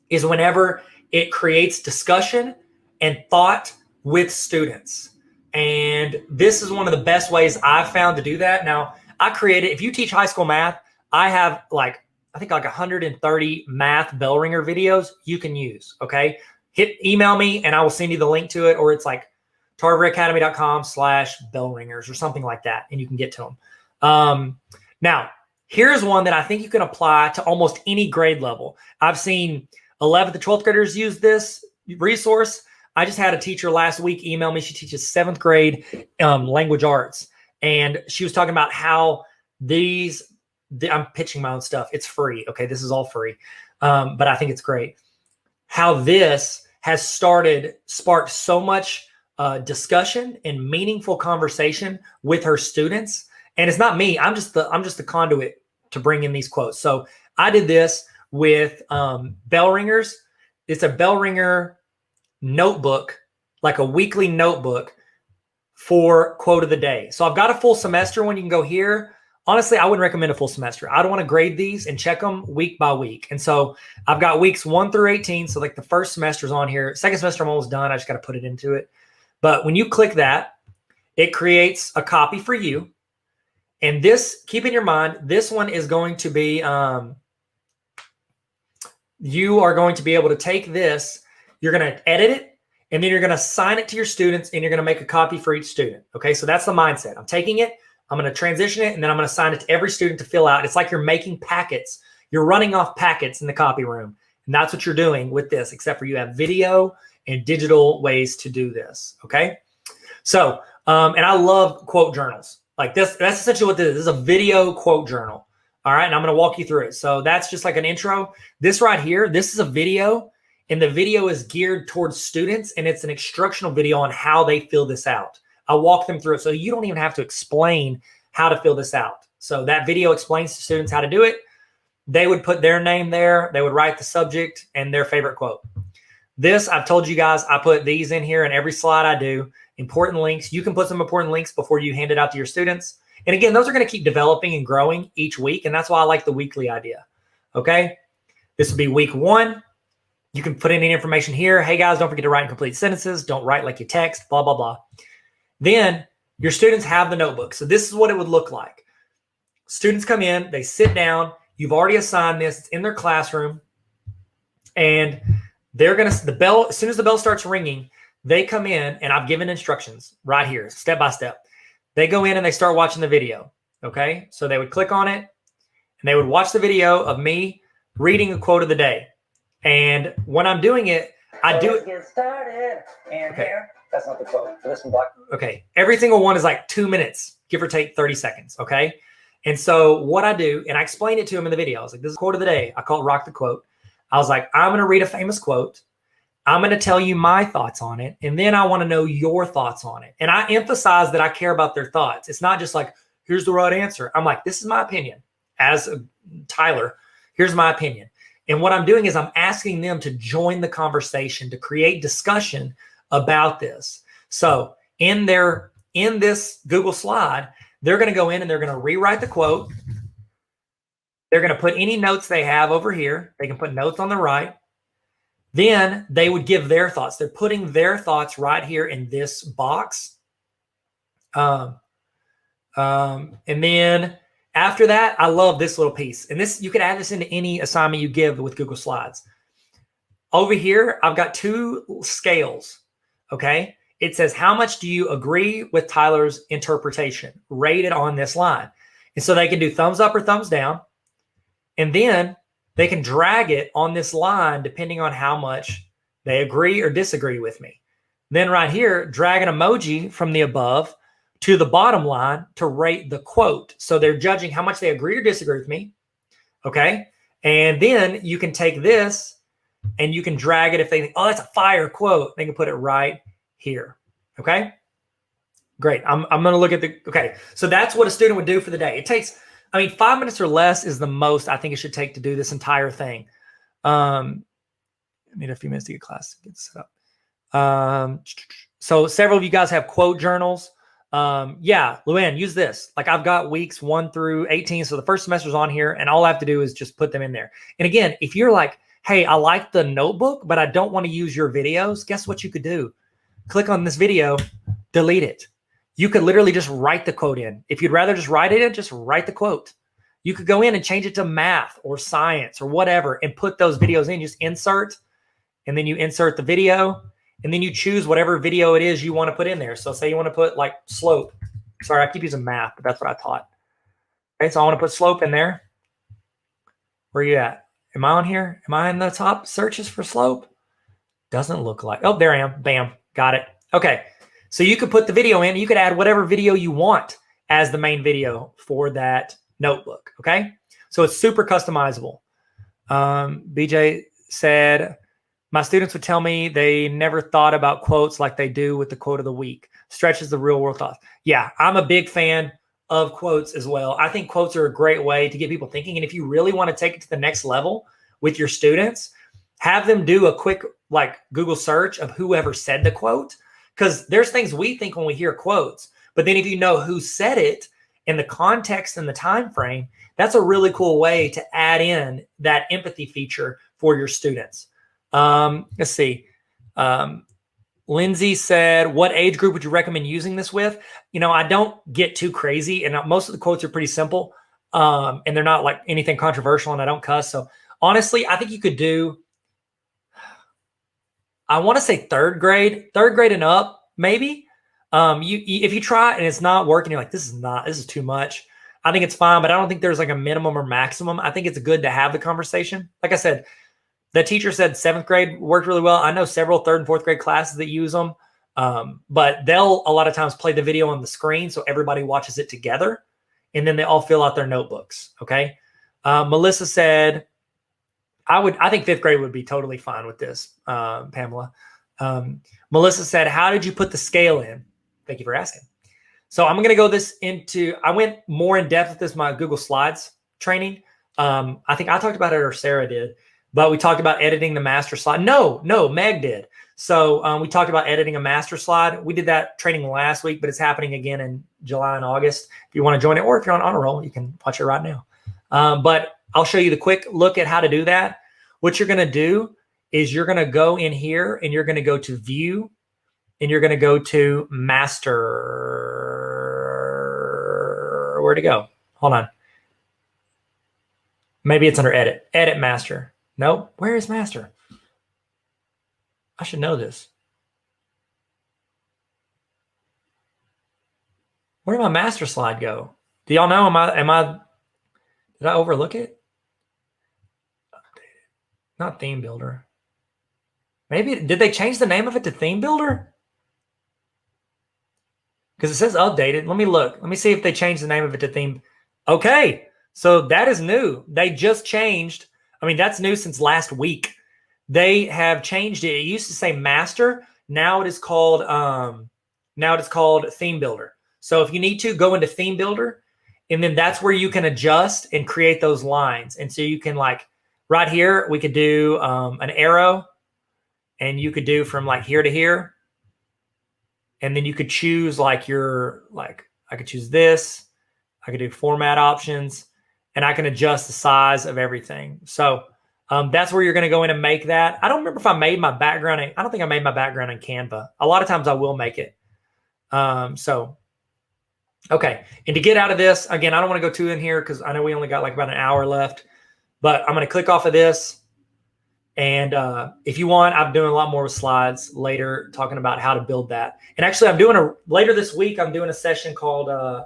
Speaker 1: whenever it creates discussion and thought with students. And this is one of the best ways I've found to do that. Now, if you teach high school math, I have I think 130 math bell ringer videos you can use. Okay. Email me and I will send you the link to it, or it's like tarveracademy.com/bell ringers or something like that. And you can get to them. Now, here's one that I think you can apply to almost any grade level. I've seen 11th to 12th graders use this resource. I just had a teacher last week email me. She teaches 7th grade language arts. And she was talking about how I'm pitching my own stuff. It's free. Okay. This is all free. But I think it's great how this has sparked so much discussion and meaningful conversation with her students. And it's not me. I'm just the conduit to bring in these quotes. So I did this with bell ringers. It's a bell ringer notebook, like a weekly notebook for quote of the day. So I've got a full semester one. You can go here. Honestly, I wouldn't recommend a full semester. I don't want to grade these and check them week by week. And so I've got weeks 1 through 18. So like the first semester's on here. Second semester, I'm almost done. I just got to put it into it. But when you click that, it creates a copy for you. And this, keep in your mind, this one is going to be, you are going to be able to take this, you're going to edit it, and then you're going to assign it to your students, and you're going to make a copy for each student. Okay, so that's the mindset. I'm taking it, I'm going to transition it, and then I'm going to assign it to every student to fill out. It's like you're making packets. You're running off packets in the copy room. And that's what you're doing with this, except for you have video and digital ways to do this. Okay, so, and I love quote journals. Like this, that's essentially what this is. This is a video quote journal. All right, and I'm going to walk you through it. So that's just like an intro. This right here, this is a video. And the video is geared towards students, and it's an instructional video on how they fill this out. I'll walk them through it. So you don't even have to explain how to fill this out. So that video explains to students how to do it. They would put their name there. They would write the subject and their favorite quote. This, I've told you guys, I put these in here in every slide I do. Important links. You can put some important links before you hand it out to your students. And again, those are going to keep developing and growing each week. And that's why I like the weekly idea. Okay. This would be week 1. You can put in any information here. Hey guys, don't forget to write in complete sentences. Don't write like you text, blah, blah, blah. Then your students have the notebook. So this is what it would look like. Students come in, they sit down. You've already assigned this. It's in their classroom. And they're going to, as soon as the bell starts ringing, they come in, and I've given instructions right here, step by step. They go in and they start watching the video. Okay. So they would click on it and they would watch the video of me reading a quote of the day. And when I'm doing it, I do it. Get started. And okay. Here, that's not the quote. For this one, block. Okay. Every single one is like 2 minutes, give or take 30 seconds. Okay. And so what I do, and I explained it to him in the video. I was like, this is quote of the day. I call it Rock the Quote. I was like, I'm going to read a famous quote. I'm going to tell you my thoughts on it. And then I want to know your thoughts on it. And I emphasize that I care about their thoughts. It's not just like, here's the right answer. I'm like, this is my opinion. As Tyler, here's my opinion. And what I'm doing is I'm asking them to join the conversation, to create discussion about this. So in this Google slide, they're going to go in and they're going to rewrite the quote. They're going to put any notes they have over here. They can put notes on the right. Then they would give their thoughts. They're putting their thoughts right here in this box. And then after that, I love this little piece. And this, you can add this into any assignment you give with Google Slides. Over here, I've got 2 scales, okay? It says, how much do you agree with Tyler's interpretation? Rated on this line. And so they can do thumbs up or thumbs down. And then they can drag it on this line depending on how much they agree or disagree with me. Then right here, drag an emoji from the above to the bottom line to rate the quote. So they're judging how much they agree or disagree with me. Okay. And then you can take this and you can drag it if they think, oh, that's a fire quote. They can put it right here. Okay. Great. I'm going to look at okay. So that's what a student would do for the day. It takes, 5 minutes or less is the most I think it should take to do this entire thing. I need a few minutes to get class to get set up. So several of you guys have quote journals. Yeah, Luann, use this. Like I've got weeks 1 through 18. So the first semester's on here and all I have to do is just put them in there. And again, if you're like, hey, I like the notebook, but I don't want to use your videos, guess what you could do? Click on this video, delete it. You could literally just write the quote in. If you'd rather just write it in, just write the quote. You could go in and change it to math or science or whatever and put those videos in, just insert, and then you insert the video, and then you choose whatever video it is you want to put in there. So say you want to put like slope. Sorry, I keep using math, but that's what I taught. Okay, so I want to put slope in there. Where are you at? Am I on here? Am I in the top searches for slope? Doesn't look like. Oh, there I am. Bam. Got it. Okay. So you could put the video in. You could add whatever video you want as the main video for that notebook. Okay. So it's super customizable. BJ said, my students would tell me they never thought about quotes like they do with the quote of the week. Stretches the real world thoughts. Yeah, I'm a big fan of quotes as well. I think quotes are a great way to get people thinking. And if you really want to take it to the next level with your students, have them do a quick like Google search of whoever said the quote. Because there's things we think when we hear quotes, but then if you know who said it and the context and the time frame, that's a really cool way to add in that empathy feature for your students. Let's see. Lindsay said, what age group would you recommend using this with? I don't get too crazy, and most of the quotes are pretty simple, and they're not like anything controversial, and I don't cuss. So honestly, I think you could do, I want to say third grade and up, maybe. If you try it and it's not working, you're like, this is too much. I think it's fine, but I don't think there's like a minimum or maximum. I think it's good to have the conversation. Like I said, the teacher said 7th grade worked really well. I know several 3rd and 4th grade classes that use them, but they'll a lot of times play the video on the screen so everybody watches it together, and then they all fill out their notebooks. Okay. Melissa said, I think 5th grade would be totally fine with this, Pamela. Melissa said, how did you put the scale in? Thank you for asking. So I'm going to go I went more in depth with this, my Google Slides training. I think I talked about it or Sarah did, but we talked about editing the master slide. No, Meg did. So we talked about editing a master slide. We did that training last week, but it's happening again in July and August. If you want to join it, or if you're on honor roll, you can watch it right now. But I'll show you the quick look at how to do that. What you're going to do is you're going to go in here and you're going to go to view and you're going to go to master. Where'd it go? Hold on. Maybe it's under edit master. Nope. Where is master? I should know this. Where did my master slide go? Do y'all know? Did I overlook it? Not theme builder. Maybe, did they change the name of it to theme builder? Because it says updated. Let me look. Let me see if they changed the name of it to theme. Okay. So that is new. They just changed. That's new since last week. They have changed it. It used to say master. Now it is called theme builder. So if you need to, go into theme builder, and then that's where you can adjust and create those lines. And so you can like right here, we could do an arrow, and you could do from like here to here. And then you could choose I could choose this. I could do format options, and I can adjust the size of everything. So that's where you're going to go in and make that. I don't remember if I made my background. I don't think I made my background in Canva. A lot of times I will make it. Okay. And to get out of this, again, I don't want to go too in here because I know we only got like about an hour left, but I'm going to click off of this. And if you want, I'm doing a lot more with slides later, talking about how to build that. And actually, later this week, I'm doing a session called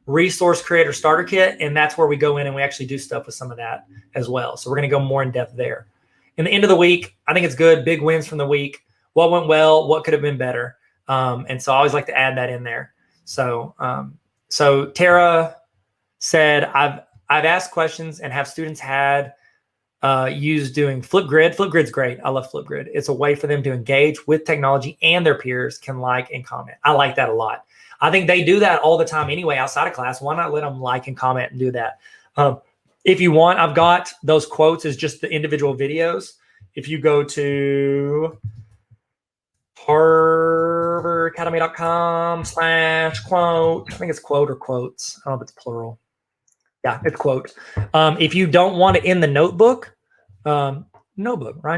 Speaker 1: Resource Creator Starter Kit. And that's where we go in and we actually do stuff with some of that as well. So we're going to go more in depth there. In the end of the week, I think it's good. Big wins from the week. What went well? What could have been better? And so I always like to add that in there. So Tara said, I've asked questions and have students had used doing Flipgrid. Flipgrid's great. I love Flipgrid. It's a way for them to engage with technology and their peers can like and comment. I like that a lot. I think they do that all the time anyway outside of class. Why not let them like and comment and do that? If you want, I've got those quotes as just the individual videos. If you go to tarveracademy.com/quote, I think it's quote or quotes. I don't know if it's plural. Yeah, it's quote. If you don't want it in the notebook, Ryan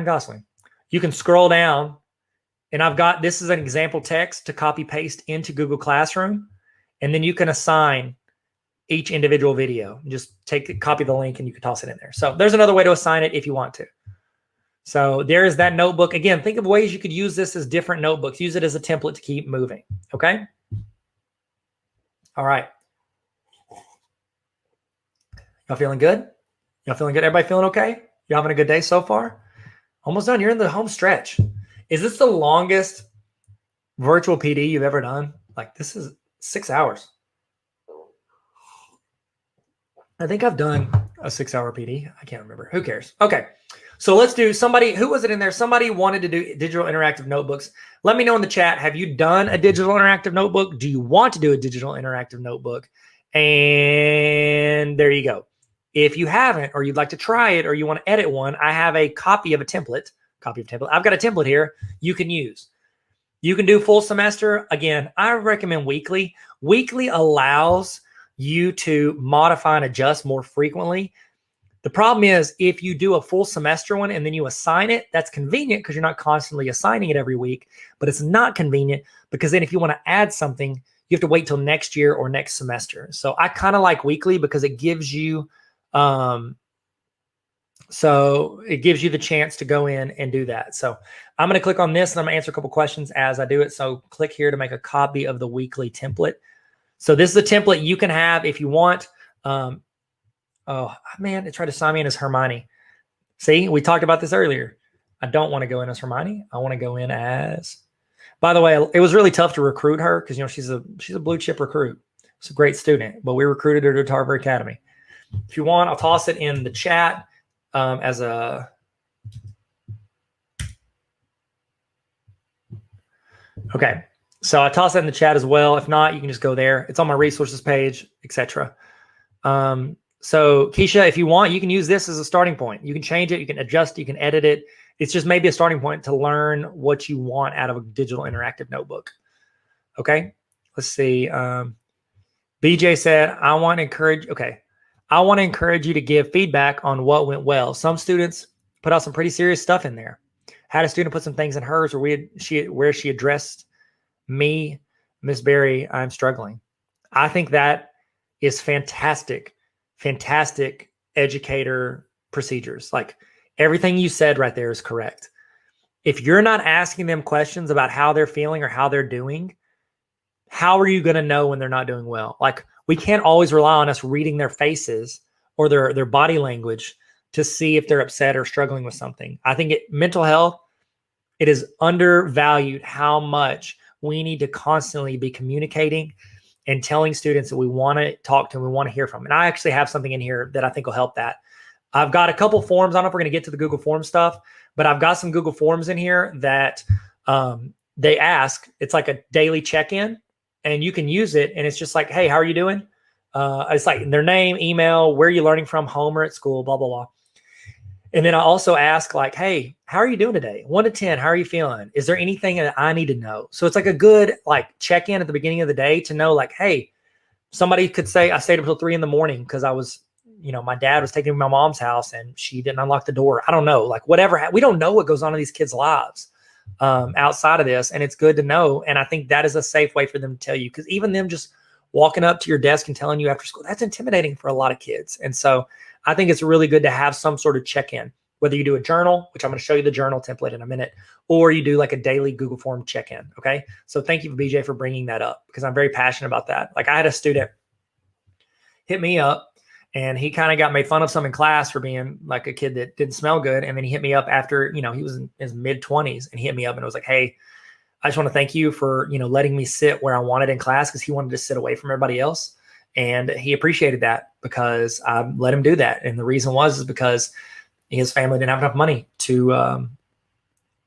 Speaker 1: Gosling, you can scroll down, and I've got, this is an example text to copy paste into Google Classroom, and then you can assign each individual video. Just copy the link and you can toss it in there. So there's another way to assign it if you want to. So there is that notebook. Again, think of ways you could use this as different notebooks. Use it as a template to keep moving. Okay. All right. Y'all feeling good? Y'all feeling good? Everybody feeling okay? You having a good day so far? Almost done. You're in the home stretch. Is this the longest virtual PD you've ever done? Like, this is 6 hours. I think I've done a 6-hour PD. I can't remember. Who cares? Okay. So let's do somebody. Who was it in there? Somebody wanted to do digital interactive notebooks. Let me know in the chat. Have you done a digital interactive notebook? Do you want to do a digital interactive notebook? And there you go. If you haven't, or you'd like to try it, or you want to edit one, I have a copy of a template. I've got a template here you can use. You can do full semester. Again, I recommend weekly. Weekly allows you to modify and adjust more frequently. The problem is if you do a full semester one and then you assign it, that's convenient because you're not constantly assigning it every week, but it's not convenient because then if you want to add something, you have to wait till next year or next semester. So I kind of like weekly because it gives you, the chance to go in and do that. So I'm going to click on this and I'm going to answer a couple questions as I do it. So click here to make a copy of the weekly template. So this is a template you can have if you want. Oh man, it tried to sign me in as Hermione. See, we talked about this earlier. I don't want to go in as Hermione. I want to go in as, by the way, it was really tough to recruit her because, you know, she's a blue chip recruit. She's a great student, but we recruited her to Tarver Academy. If you want, I'll toss it in the chat as a, okay. So I toss that in the chat as well. If not, you can just go there. It's on my resources page, etc. So Keisha, if you want, you can use this as a starting point. You can change it, you can adjust it, you can edit it. It's just maybe a starting point to learn what you want out of a digital interactive notebook. Okay, let's see. BJ said, I want to encourage you to give feedback on what went well. Some students put out some pretty serious stuff in there. Had a student put some things in hers where she addressed me, Miss Berry, I'm struggling. I think that is fantastic educator procedures. Like everything you said right there is correct. If you're not asking them questions about how they're feeling or how they're doing, how are you going to know when they're not doing well? Like we can't always rely on us reading their faces or their body language to see if they're upset or struggling with something. I think mental health, it is undervalued how much we need to constantly be communicating and telling students that we want to talk to and we want to hear from. And I actually have something in here that I think will help that. I've got a couple forms. I don't know if we're going to get to the Google Form stuff, but I've got some Google Forms in here that they ask. It's like a daily check-in and you can use it. And it's just like, hey, how are you doing? It's like their name, email, where are you learning from, home or at school, blah, blah, blah. And then I also ask like, hey, how are you doing today? 1 to 10, how are you feeling? Is there anything that I need to know? So it's like a good like check-in at the beginning of the day to know like, hey, somebody could say I stayed up until 3 a.m. because I was, you know, my dad was taking me to my mom's house and she didn't unlock the door. I don't know, like whatever. We don't know what goes on in these kids' lives outside of this. And it's good to know. And I think that is a safe way for them to tell you, because even them just walking up to your desk and telling you after school, that's intimidating for a lot of kids. And so I think it's really good to have some sort of check-in, whether you do a journal, which I'm going to show you the journal template in a minute, or you do like a daily Google Form check-in. Okay. So thank you, BJ, for bringing that up because I'm very passionate about that. Like I had a student hit me up and he kind of got made fun of some in class for being like a kid that didn't smell good. And then he hit me up after, you know, he was in his mid-20s and he hit me up and it was like, hey, I just want to thank you for, letting me sit where I wanted in class, because he wanted to sit away from everybody else. And he appreciated that because I let him do that. And the reason is because his family didn't have enough money to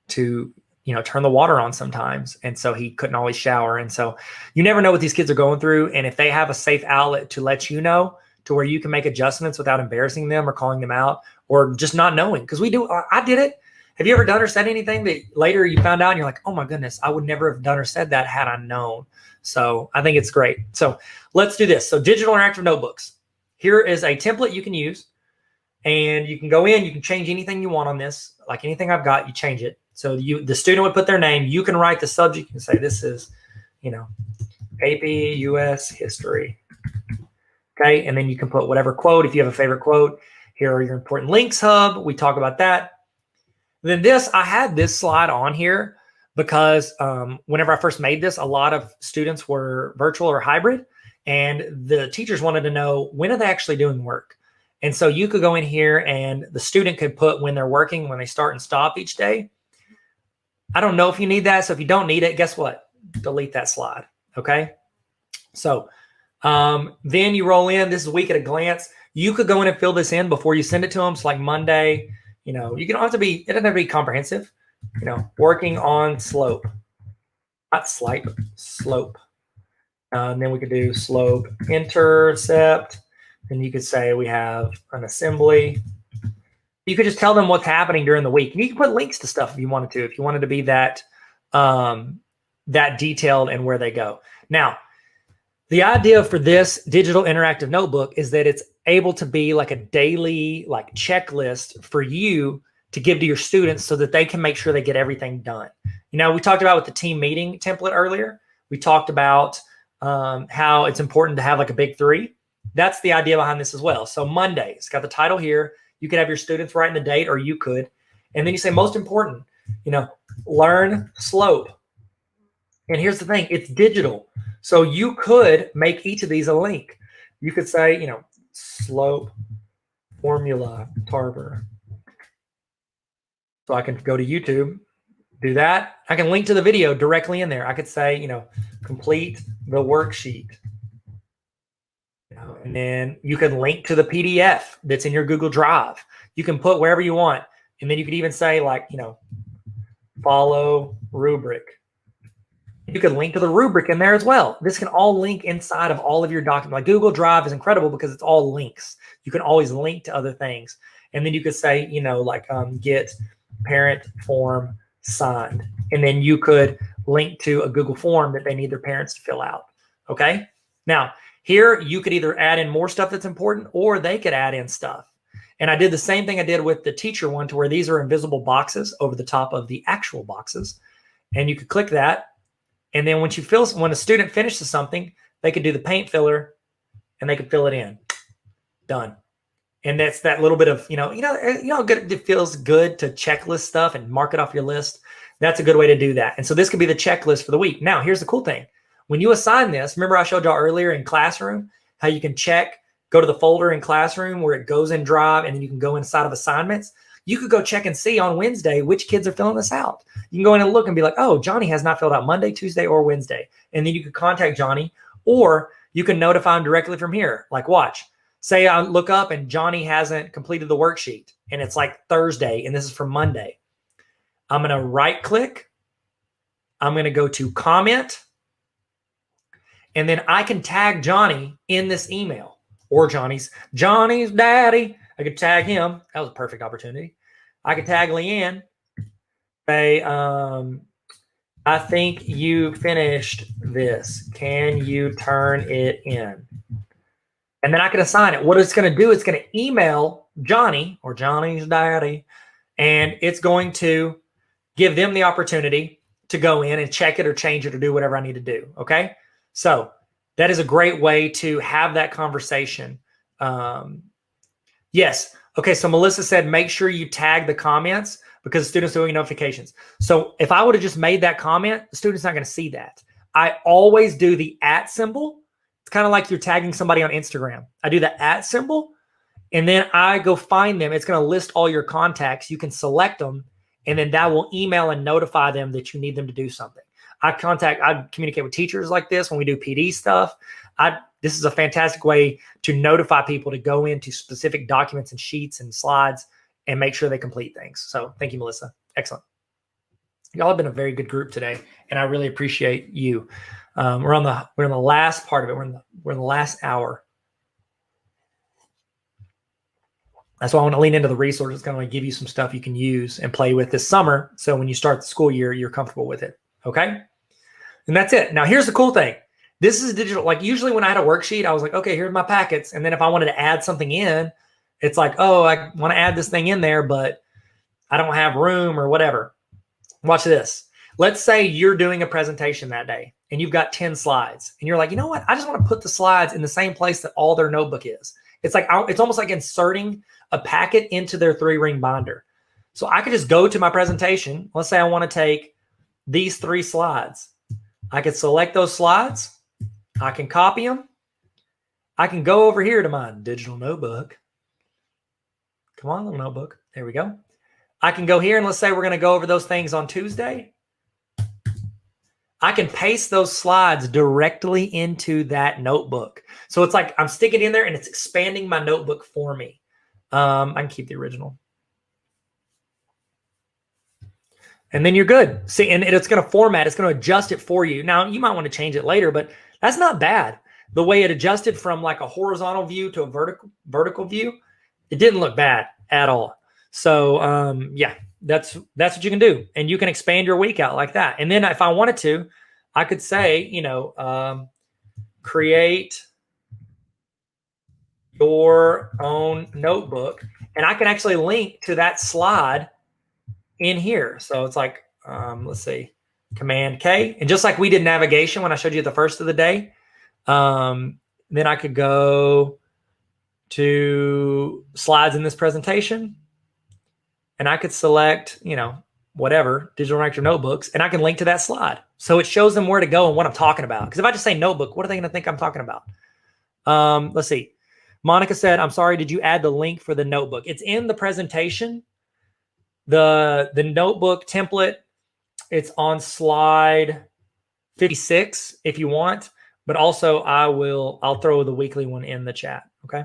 Speaker 1: turn the water on sometimes. And so he couldn't always shower. And so you never know what these kids are going through. And if they have a safe outlet to let you know, to where you can make adjustments without embarrassing them or calling them out or just not knowing. Because I did it. Have you ever done or said anything that later you found out and you're like, oh my goodness, I would never have done or said that had I known. So I think it's great. So let's do this. So digital interactive notebooks. Here is a template you can use, and you can go in, you can change anything you want on this. Like anything I've got, you change it. So the student would put their name. You can write the subject. You can say this is, AP US history. Okay, and then you can put whatever quote, if you have a favorite quote. Here are your important links hub. We talk about that. Then I had this slide on here because whenever I first made this, a lot of students were virtual or hybrid, and the teachers wanted to know, when are they actually doing work? And so you could go in here and the student could put when they're working, when they start and stop each day. I don't know if you need that. So if you don't need it, guess what? Delete that slide. Okay. So then you roll in. This is a week at a glance. You could go in and fill this in before you send it to them. So like Monday, you can have to be, it doesn't have to be comprehensive, working on slope, not slight, slope. And then we could do slope intercept. And you could say we have an assembly. You could just tell them what's happening during the week. And you can put links to stuff if you wanted to be that, that detailed and where they go. Now, the idea for this digital interactive notebook is that it's able to be like a daily checklist for you to give to your students so that they can make sure they get everything done. We talked about with the team meeting template earlier. We talked about how it's important to have like a big three. That's the idea behind this as well. So Monday, it's got the title here. You could have your students write in the date, or you could. And then you say, most important, learn slope. And here's the thing, it's digital. So you could make each of these a link. You could say, slope formula Tarver. So I can go to YouTube, do that. I can link to the video directly in there. I could say, complete the worksheet. And then you can link to the PDF that's in your Google Drive. You can put wherever you want. And then you could even say follow rubric. You could link to the rubric in there as well. This can all link inside of all of your documents. Like Google Drive is incredible because it's all links. You can always link to other things. And then you could say, get parent form signed. And then you could link to a Google form that they need their parents to fill out. Okay. Now, here you could either add in more stuff that's important, or they could add in stuff. And I did the same thing I did with the teacher one, to where these are invisible boxes over the top of the actual boxes. And you could click that. And then when a student finishes something, they could do the paint filler and they could fill it in. Done. And that's that little bit of, good. It feels good to checklist stuff and mark it off your list. That's a good way to do that. And so this could be the checklist for the week. Now, here's the cool thing. When you assign this, remember I showed y'all earlier in Classroom how you can go to the folder in Classroom where it goes in Drive, and then you can go inside of assignments. You could go check and see on Wednesday which kids are filling this out. You can go in and look and be like, oh, Johnny has not filled out Monday, Tuesday, or Wednesday. And then you could contact Johnny, or you can notify him directly from here. Like, watch. Say I look up and Johnny hasn't completed the worksheet, and it's like Thursday, and this is for Monday. I'm going to right click. I'm going to go to comment. And then I can tag Johnny in this email, or Johnny's daddy. I could tag him. That was a perfect opportunity. I could tag Leanne. Say, I think you finished this. Can you turn it in? And then I can assign it. What it's going to do, it's going to email Johnny or Johnny's daddy, and it's going to give them the opportunity to go in and check it or change it or do whatever I need to do. Okay. So that is a great way to have that conversation. Yes. Okay. So Melissa said, make sure you tag the comments because the student's doing notifications. So if I would have just made that comment, the student's not going to see that. I always do the @ symbol. It's kind of like you're tagging somebody on Instagram. I do the @ symbol, and then I go find them. It's going to list all your contacts. You can select them, and then that will email and notify them that you need them to do something. I communicate with teachers like this when we do PD stuff. This is a fantastic way to notify people to go into specific documents and sheets and slides and make sure they complete things. So thank you, Melissa. Excellent. Y'all have been a very good group today, and I really appreciate you. We're in the last part of it. We're in the last hour. That's why I want to lean into the resources. It's going to give you some stuff you can use and play with this summer. So when you start the school year, you're comfortable with it. Okay. And that's it. Now, here's the cool thing. This is digital. Like usually when I had a worksheet, I was like, okay, here's my packets. And then if I wanted to add something in, it's like, oh, I want to add this thing in there, but I don't have room or whatever. Watch this. Let's say you're doing a presentation that day and you've got 10 slides and you're like, you know what? I just want to put the slides in the same place that all their notebook is. It's like, it's almost like inserting a packet into their 3-ring binder. So I could just go to my presentation. Let's say I want to take these 3 slides. I could select those slides. I can copy them. I can go over here to my digital notebook. Come on, little notebook. There we go. I can go here and let's say we're going to go over those things on Tuesday. I can paste those slides directly into that notebook. So it's like I'm sticking in there and it's expanding my notebook for me. I can keep the original. And then you're good. See, and it's going to format. It's going to adjust it for you. Now, you might want to change it later, but that's not bad. The way it adjusted from like a horizontal view to a vertical view, it didn't look bad at all. So, yeah, that's what you can do. And you can expand your week out like that. And then if I wanted to, I could say, create your own notebook. And I can actually link to that slide in here. So it's like, let's see, Command K. And just like we did navigation when I showed you the first of the day, then I could go to slides in this presentation and I could select, whatever, digital interactive notebooks, and I can link to that slide. So it shows them where to go and what I'm talking about. Because if I just say notebook, what are they going to think I'm talking about? Let's see. Monica said, I'm sorry, did you add the link for the notebook? It's in the presentation. The notebook template, it's on slide 56 if you want, but also I'll throw the weekly one in the chat. Okay.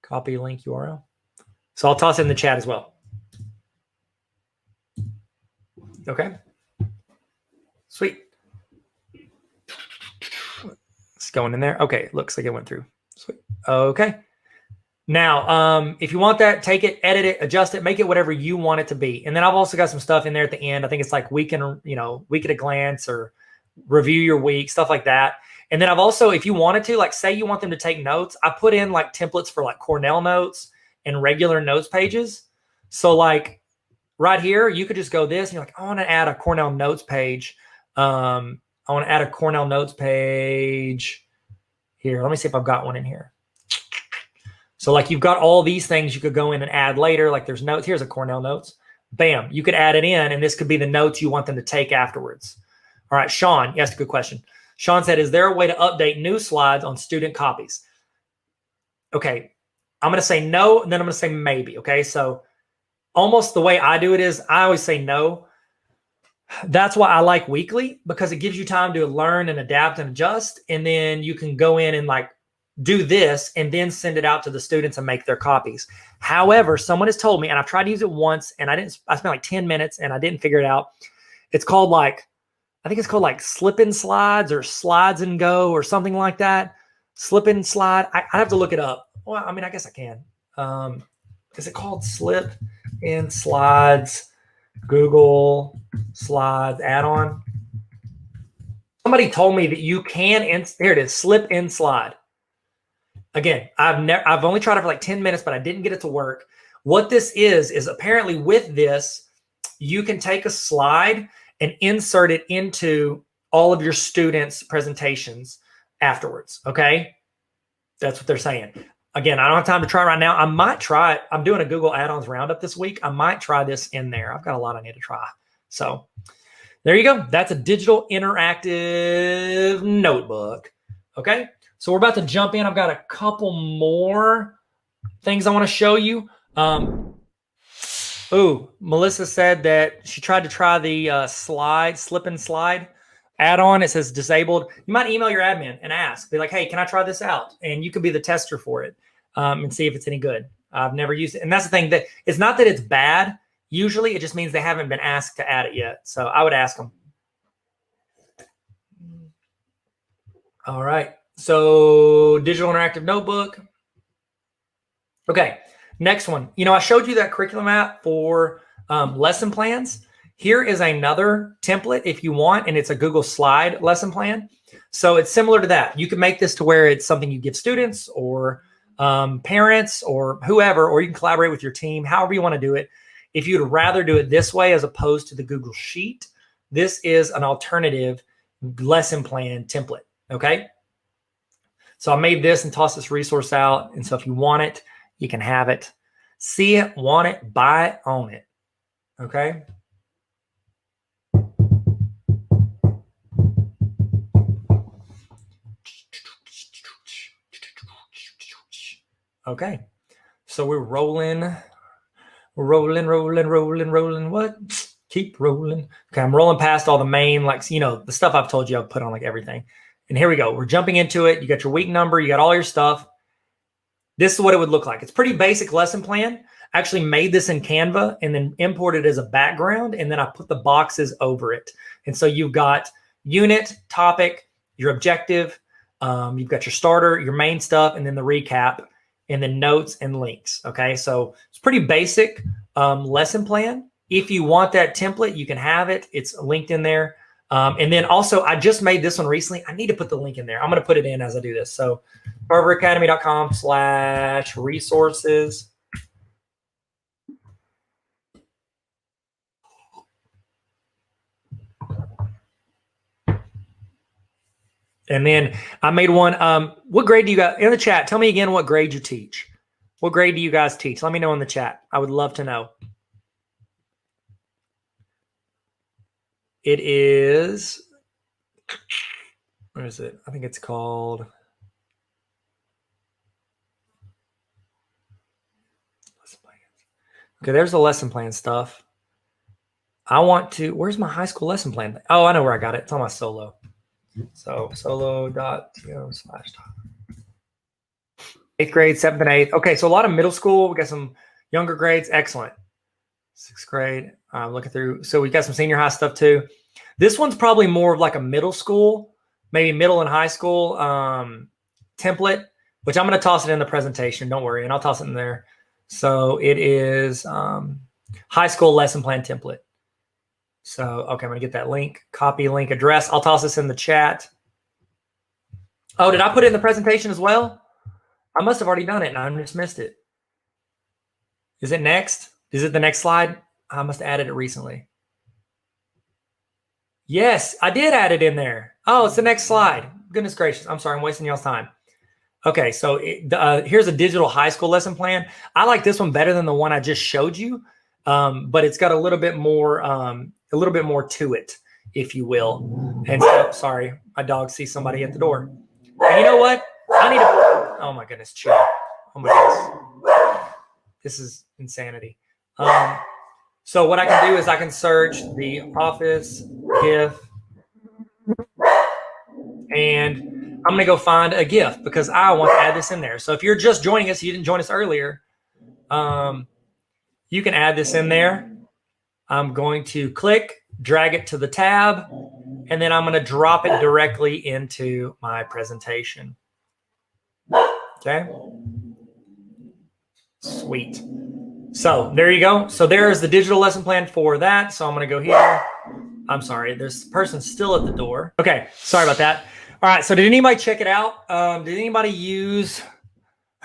Speaker 1: Copy link URL. So I'll toss it in the chat as well. Okay. Sweet. It's going in there. Okay. Looks like it went through. Sweet. Okay. Now, if you want that, take it, edit it, adjust it, make it whatever you want it to be. And then I've also got some stuff in there at the end. I think it's like week at a glance or review your week, stuff like that. And then I've also, if you wanted to, like say you want them to take notes, I put in like templates for like Cornell notes and regular notes pages. So like right here, you could just go this and you're like, I want to add a Cornell notes page. I want to add a Cornell notes page here. Let me see if I've got one in here. So like you've got all these things you could go in and add later. Like there's notes. Here's a Cornell notes. Bam. You could add it in and this could be the notes you want them to take afterwards. All right. Sean, yes, good question. Sean said, is there a way to update new slides on student copies? Okay. I'm going to say no, and then I'm going to say maybe. Okay. So almost the way I do it is I always say no. That's why I like weekly, because it gives you time to learn and adapt and adjust. And then you can go in and like do this and then send it out to the students and make their copies. However, someone has told me, and I've tried to use it once and I spent like 10 minutes and I didn't figure it out. It's called like, I think it's called like slip in slides or slides and go or something like that. Slip in slide. I have to look it up. Well, I mean, I guess I can. Is it called slip in slides, Google Slides add-on? Somebody told me that you can, here it is, slip in slide. Again, I've only tried it for like 10 minutes, but I didn't get it to work. What this is apparently with this, you can take a slide and insert it into all of your students' presentations afterwards. Okay. That's what they're saying. Again, I don't have time to try right now. I might try it. I'm doing a Google add-ons roundup this week. I might try this in there. I've got a lot I need to try. So there you go. That's a digital interactive notebook. Okay. So we're about to jump in. I've got a couple more things I want to show you. Melissa said that she tried to try the slip and slide. Add-on, it says disabled. You might email your admin and ask, be like, hey, can I try this out? And you can be the tester for it and see if it's any good. I've never used it. And that's the thing, that it's not that it's bad. Usually it just means they haven't been asked to add it yet. So I would ask them. All right. So digital interactive notebook. Okay. Next one. You know, I showed you that curriculum app for lesson plans. Here is another template if you want, and it's a Google Slide lesson plan. So it's similar to that. You can make this to where it's something you give students or parents or whoever, or you can collaborate with your team, however you want to do it. If you'd rather do it this way as opposed to the Google Sheet, this is an alternative lesson plan template, okay? So I made this and tossed this resource out. And so if you want it, you can have it. See it, want it, buy it, own it, okay? Okay, so we're rolling. What? Keep rolling. Okay, I'm rolling past all the main, like, you know, the stuff I've told you I've put on, like everything. And here we go. We're jumping into it. You got your week number. You got all your stuff. This is what it would look like. It's pretty basic lesson plan. I actually made this in Canva and then imported it as a background. And then I put the boxes over it. And so you've got unit, topic, your objective. You've got your starter, your main stuff, and then the recap, and then notes and links. Okay, so it's pretty basic lesson plan. If you want that template, you can have it. It's linked in there. And then also, I just made this one recently. I need to put the link in there. I'm going to put it in as I do this. So tarveracademy.com/resources. And then I made one. What grade do you got in the chat? Tell me again what grade you teach. What grade do you guys teach? Let me know in the chat. I would love to know. It is, where is it? I think it's called. Okay, there's the lesson plan stuff. I want to, where's my high school lesson plan? Oh, I know where I got it. It's on my solo. So solo.to/. 8th grade, 7th and 8th. Okay, so a lot of middle school. We got some younger grades. Excellent. 6th grade. Looking through. So we got some senior high stuff too. This one's probably more of like a middle school, maybe middle and high school template, which I'm going to toss it in the presentation. Don't worry, and I'll toss it in there. So it is high school lesson plan template. So, okay, I'm going to get that link, copy link address. I'll toss this in the chat. Oh, did I put it in the presentation as well? I must have already done it and I just missed it. Is it next? Is it the next slide? I must have added it recently. Yes, I did add it in there. Oh, it's the next slide. Goodness gracious. I'm sorry. I'm wasting y'all's time. Okay, so here's a digital high school lesson plan. I like this one better than the one I just showed you, but it's got a little bit more to it, if you will. And so, sorry, my dog sees somebody at the door. And you know what? I need to. Oh my goodness, chill. Oh my goodness, this is insanity. So what I can do is I can search the office GIF, and I'm going to go find a GIF because I want to add this in there. So if you're just joining us, you didn't join us earlier, you can add this in there. I'm going to click, drag it to the tab, and then I'm going to drop it directly into my presentation. Okay. Sweet. So there you go. So there's the digital lesson plan for that. So I'm going to go here. I'm sorry. There's a person still at the door. Okay. Sorry about that. All right. So did anybody check it out? Did anybody use,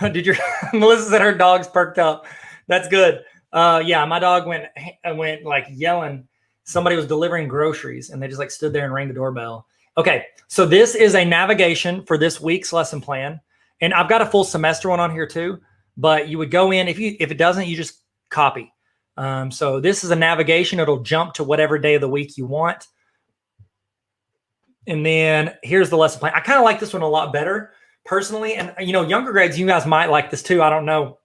Speaker 1: Melissa said her dog's perked up. That's good. Yeah, my dog went like yelling. Somebody was delivering groceries and they just like stood there and rang the doorbell. Okay. So this is a navigation for this week's lesson plan. And I've got a full semester one on here too, but you would go in, if it doesn't, you just copy. So this is a navigation. It'll jump to whatever day of the week you want. And then here's the lesson plan. I kind of like this one a lot better personally. And younger grades, you guys might like this too. I don't know,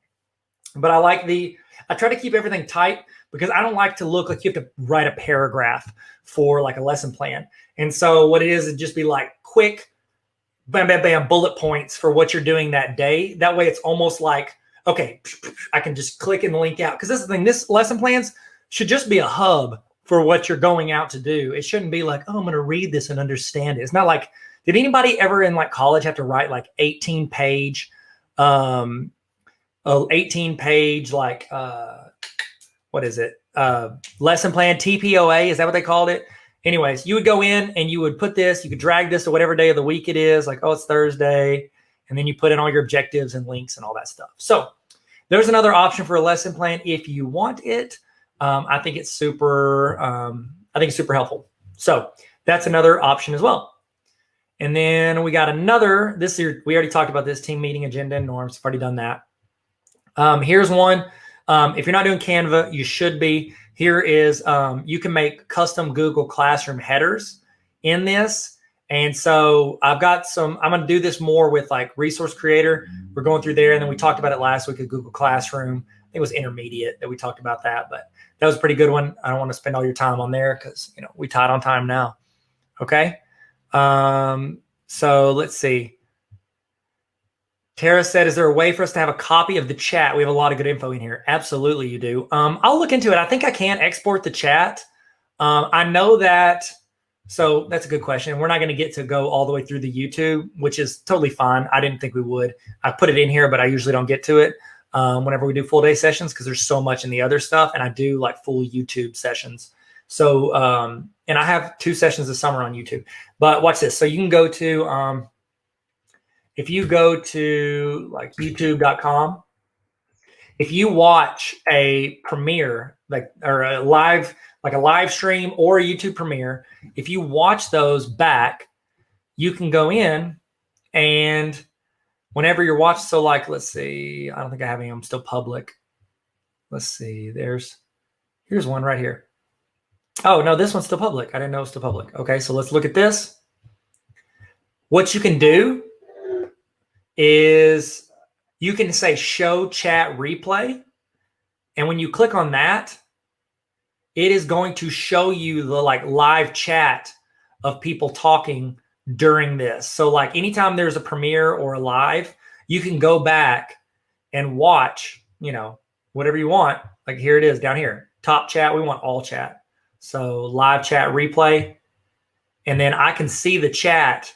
Speaker 1: but I try to keep everything tight, because I don't like to look like you have to write a paragraph for like a lesson plan. And so what it is, it'd just be like quick, bam, bam, bam, bullet points for what you're doing that day. That way it's almost like, okay, I can just click and link out. Because this is the thing, this lesson plans should just be a hub for what you're going out to do. It shouldn't be like, oh, I'm going to read this and understand it. It's not like, did anybody ever in like college have to write like 18 page, like, what is it? Lesson plan, TPOA, is that what they called it? Anyways, you would go in and you would put this, you could drag this to whatever day of the week it is, like, oh, it's Thursday. And then you put in all your objectives and links and all that stuff. So there's another option for a lesson plan if you want it. I think it's super helpful. So that's another option as well. And then we got another, this year, we already talked about this, team meeting agenda and norms. I've already done that. Here's one. If you're not doing Canva, you should be. Here is, you can make custom Google Classroom headers in this. And so I've got some, I'm going to do this more with like Resource Creator. We're going through there. And then we talked about it last week at Google Classroom. I think it was intermediate that we talked about that, but that was a pretty good one. I don't want to spend all your time on there because, you know, we tied on time now. Okay. So let's see. Tara said, is there a way for us to have a copy of the chat? We have a lot of good info in here. Absolutely, you do. I'll look into it. I think I can export the chat. I know that. So that's a good question. We're not going to get to go all the way through the YouTube, which is totally fine. I didn't think we would. I put it in here, but I usually don't get to it whenever we do full day sessions because there's so much in the other stuff. And I do like full YouTube sessions. So, and I have 2 sessions this summer on YouTube. But watch this. So you can go to, if you go to like youtube.com, if you watch a premiere, like, or a live, like a live stream or a YouTube premiere, if you watch those back, you can go in and whenever you're watching, so like, let's see, I don't think I have any, I'm still public. Let's see, here's one right here. Oh, no, this one's still public. I didn't know it was still public. Okay, so let's look at this. What you can do is you can say show chat replay. And when you click on that, it is going to show you the like live chat of people talking during this. So like anytime there's a premiere or a live, you can go back and watch, you know, whatever you want. Like here it is down here, top chat. We want all chat. So live chat replay. And then I can see the chat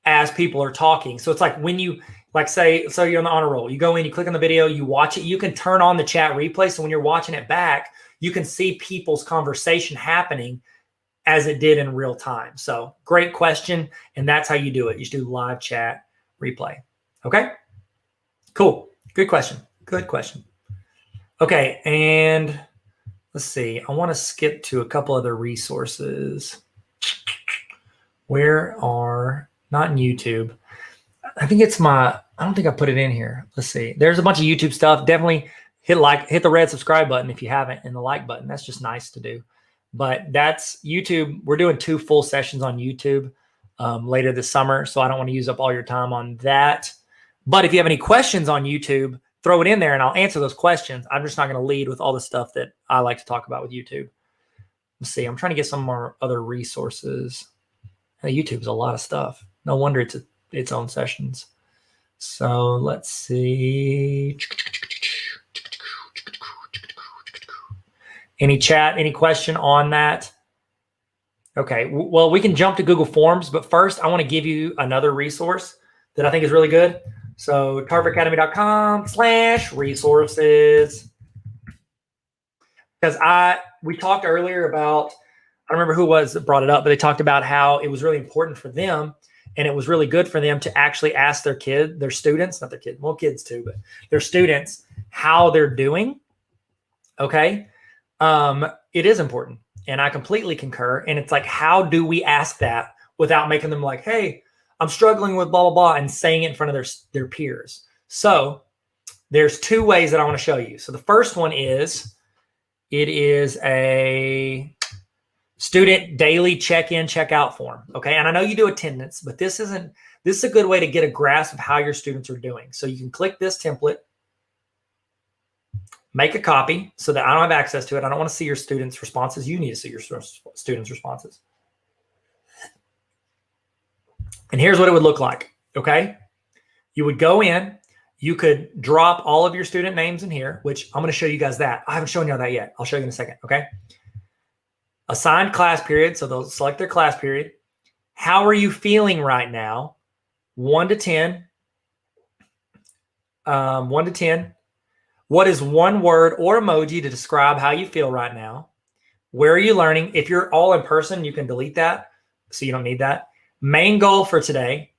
Speaker 1: as people are talking. So it's like when you like say, so you're on the honor roll, you go in, you click on the video, you watch it, you can turn on the chat replay. So when you're watching it back, you can see people's conversation happening as it did in real time. So great question. And that's how you do it. You just do live chat replay. Okay, cool. Good question. Good question. Okay. And let's see, I want to skip to a couple other resources. Where are, not in YouTube. I think it's my, I don't think I put it in here. Let's see. There's a bunch of YouTube stuff. Definitely hit the red subscribe button if you haven't, and the like button. That's just nice to do. But that's YouTube. We're doing 2 full sessions on YouTube later this summer. So I don't want to use up all your time on that. But if you have any questions on YouTube, throw it in there and I'll answer those questions. I'm just not going to lead with all the stuff that I like to talk about with YouTube. Let's see. I'm trying to get some more other resources. YouTube's a lot of stuff. No wonder it's its own sessions. So let's see. Any chat, any question on that? Okay, well, we can jump to Google Forms, but first I want to give you another resource that I think is really good. So tarveracademy.com/resources. Because we talked earlier about, I don't remember who it was that brought it up, but they talked about how it was really important for them and it was really good for them to actually ask their students, not their kids, well, kids too, but their students, how they're doing. Okay. It is important. And I completely concur. And it's like, how do we ask that without making them like, hey, I'm struggling with blah, blah, blah, and saying it in front of their peers. So there's 2 ways that I want to show you. So the first one is, it is a student daily check-in, check-out form. Okay. And I know you do attendance, but this is a good way to get a grasp of how your students are doing. So you can click this template, make a copy so that I don't have access to it. I don't want to see your students' responses. You need to see your students' responses. And here's what it would look like, okay? You would go in, you could drop all of your student names in here, which I'm going to show you guys that. I haven't shown you that yet. I'll show you in a second, okay? Assigned class period, so they'll select their class period. How are you feeling right now? 1 to 10. 1 to 10. What is one word or emoji to describe how you feel right now? Where are you learning? If you're all in person, you can delete that, so you don't need that. Main goal for today.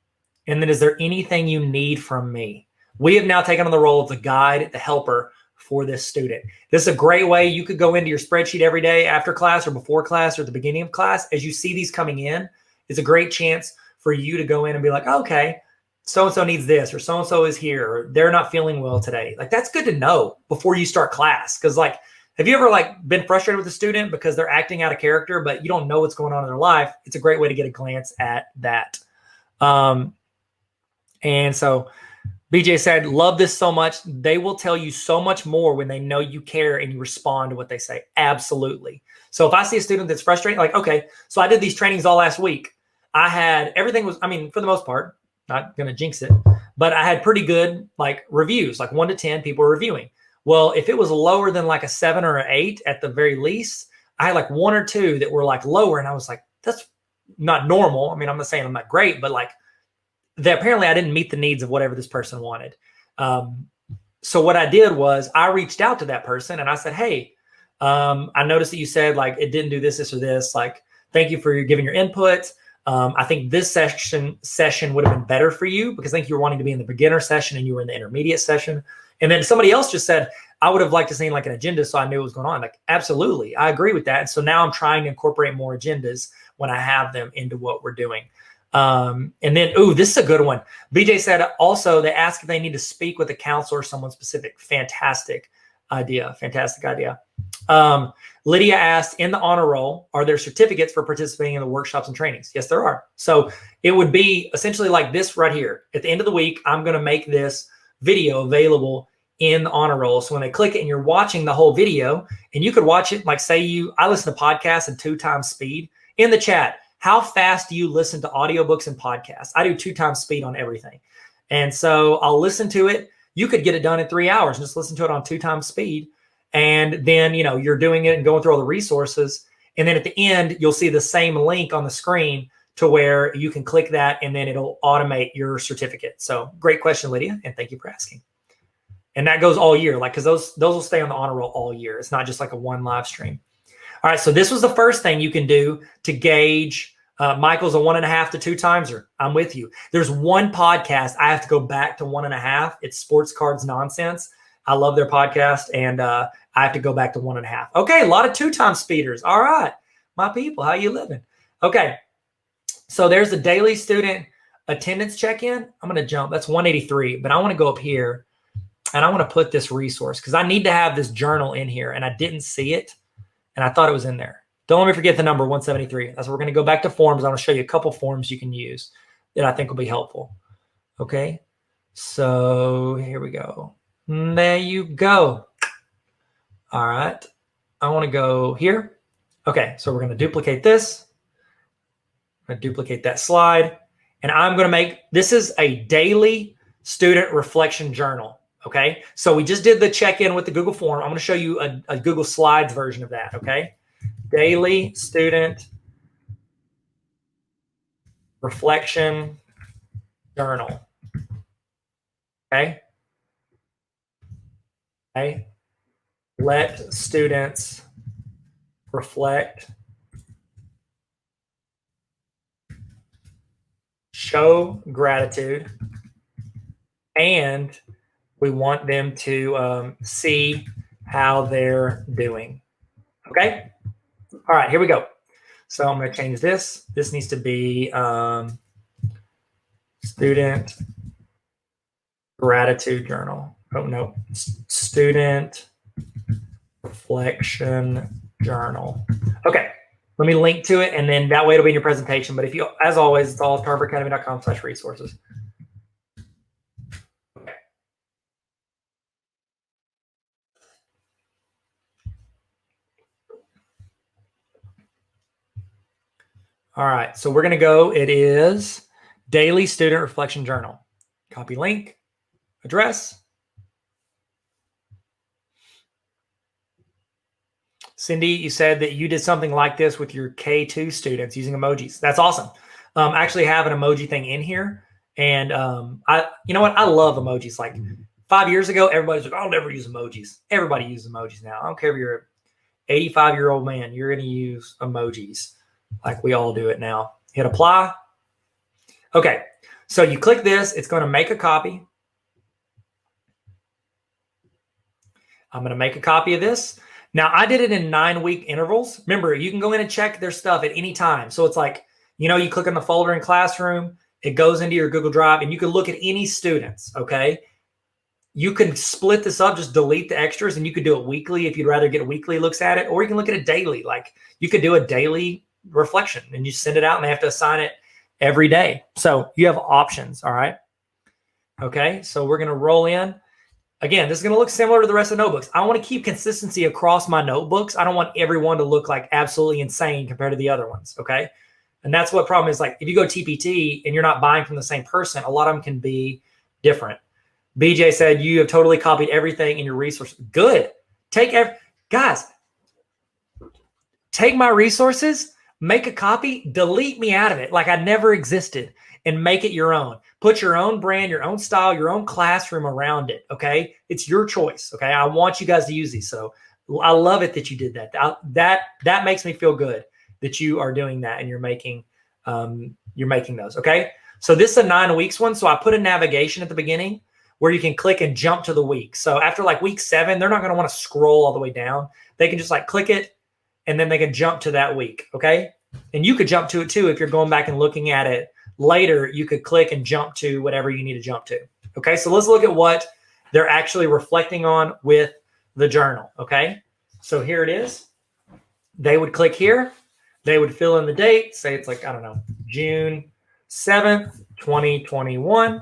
Speaker 1: And then is there anything you need from me? We have now taken on the role of the guide, the helper for this student. This is a great way. You could go into your spreadsheet every day after class or before class or at the beginning of class. As you see these coming in, it's a great chance for you to go in and be like, okay, so-and-so needs this, or so-and-so is here, or they're not feeling well today. Like, that's good to know before you start class. Because, like, have you ever been frustrated with a student because they're acting out of character, but you don't know what's going on in their life? It's a great way to get a glance at that. And so BJ said, love this so much. They will tell you so much more when they know you care and you respond to what they say. Absolutely. So if I see a student that's frustrated, like, okay, so I did these trainings all last week. I had, everything was, I mean, for the most part, not going to jinx it, but I had pretty good reviews, 1 to 10 people were reviewing. Well, if it was lower than a 7 or an 8 at the very least, I had 1 or 2 that were lower. And I was like, that's not normal. I mean, I'm not saying I'm not great, but that apparently I didn't meet the needs of whatever this person wanted. So what I did was I reached out to that person and I said, hey, I noticed that you said it didn't do this, or this. Thank you for giving your input. I think this session would have been better for you because I think you were wanting to be in the beginner session and you were in the intermediate session. And then somebody else just said, I would have liked to see an agenda so I knew what was going on. Absolutely, I agree with that. And so now I'm trying to incorporate more agendas when I have them into what we're doing. And then, this is a good one. BJ said also they ask if they need to speak with a counselor or someone specific. Fantastic idea. Fantastic idea. Lydia asked, in the honor roll, are there certificates for participating in the workshops and trainings? Yes, there are. So it would be essentially like this right here. At the end of the week, I'm going to make this video available in the honor roll. So when they click it and you're watching the whole video, and you could watch it, I listen to podcasts at 2 times speed. In the chat, how fast do you listen to audiobooks and podcasts? I do 2 times speed on everything. And so I'll listen to it. You could get it done in 3 hours and just listen to it on 2 times speed. And then, you're doing it and going through all the resources. And then at the end, you'll see the same link on the screen to where you can click that and then it'll automate your certificate. So great question, Lydia. And thank you for asking. And that goes all year, because those will stay on the honor roll all year. It's not just a one live stream. All right, so this was the first thing you can do to gauge. Michael's a 1.5 to 2 timeser. I'm with you. There's one podcast I have to go back to 1.5. It's Sports Cards Nonsense. I love their podcast, and I have to go back to 1.5. Okay, a lot of 2 times speeders. All right, my people, how you living? Okay, so there's the daily student attendance check-in. I'm going to jump. That's 183, but I want to go up here, and I want to put this resource because I need to have this journal in here, and I didn't see it. And I thought it was in there. Don't let me forget the number 173. That's what we're going to go back to forms. I'm going to show you a couple forms you can use that I think will be helpful. Okay. So here we go. There you go. All right. I want to go here. Okay. So we're going to duplicate this. I'm going to duplicate that slide. And I'm going to make, this is a daily student reflection journal. Okay, so we just did the check-in with the Google form. I'm going to show you a Google Slides version of that, okay? Daily student reflection journal, okay? Okay, let students reflect, show gratitude, and we want them to see how they're doing. Okay? All right, here we go. So I'm going to change this. This needs to be student gratitude journal. Oh, no. Student reflection journal. Okay. Let me link to it, and then that way it'll be in your presentation. But if you, as always, it's all tarveracademy.com/resources. All right, so we're going to go. It is Daily Student Reflection Journal. Copy link, address. Cindy, you said that you did something like this with your K2 students using emojis. That's awesome. I actually have an emoji thing in here. And you know what? I love emojis. Like 5 years ago, everybody's like, I'll never use emojis. Everybody uses emojis now. I don't care if you're an 85-year-old man, you're going to use emojis like we all do it now. Hit apply. Okay, so you click this. It's going to make a copy. I'm going to make a copy of this. Now, I did it in 9-week intervals. Remember, you can go in and check their stuff at any time. So it's like, you click on the folder in Classroom, it goes into your Google Drive, and you can look at any students, okay? You can split this up, just delete the extras, and you could do it weekly if you'd rather get weekly looks at it, or you can look at it daily. Like, you could do a daily reflection, and you send it out, and they have to assign it every day. So you have options, all right? Okay, so we're going to roll in. Again, this is going to look similar to the rest of the notebooks. I want to keep consistency across my notebooks. I don't want everyone to look like absolutely insane compared to the other ones, okay? And that's what problem is. Like, if you go TPT and you're not buying from the same person, a lot of them can be different. BJ said, you have totally copied everything in your resources. Good. Guys, take my resources, make a copy, delete me out of it like I never existed, and make it your own. Put your own brand, your own style, your own classroom around it, okay? It's your choice, okay? I want you guys to use these. So I love it that you did that. That makes me feel good that you are doing that and you're making those, okay? So this is a 9 weeks one. So I put a navigation at the beginning where you can click and jump to the week. So after like week 7, they're not going to want to scroll all the way down. They can just like click it and then they can jump to that week, okay? And you could jump to it too if you're going back and looking at it later. You could click and jump to whatever you need to jump to. Okay, so let's look at what they're actually reflecting on with the journal. Okay, so here it is. They would click here. They would fill in the date. Say it's like, I don't know, June 7th, 2021.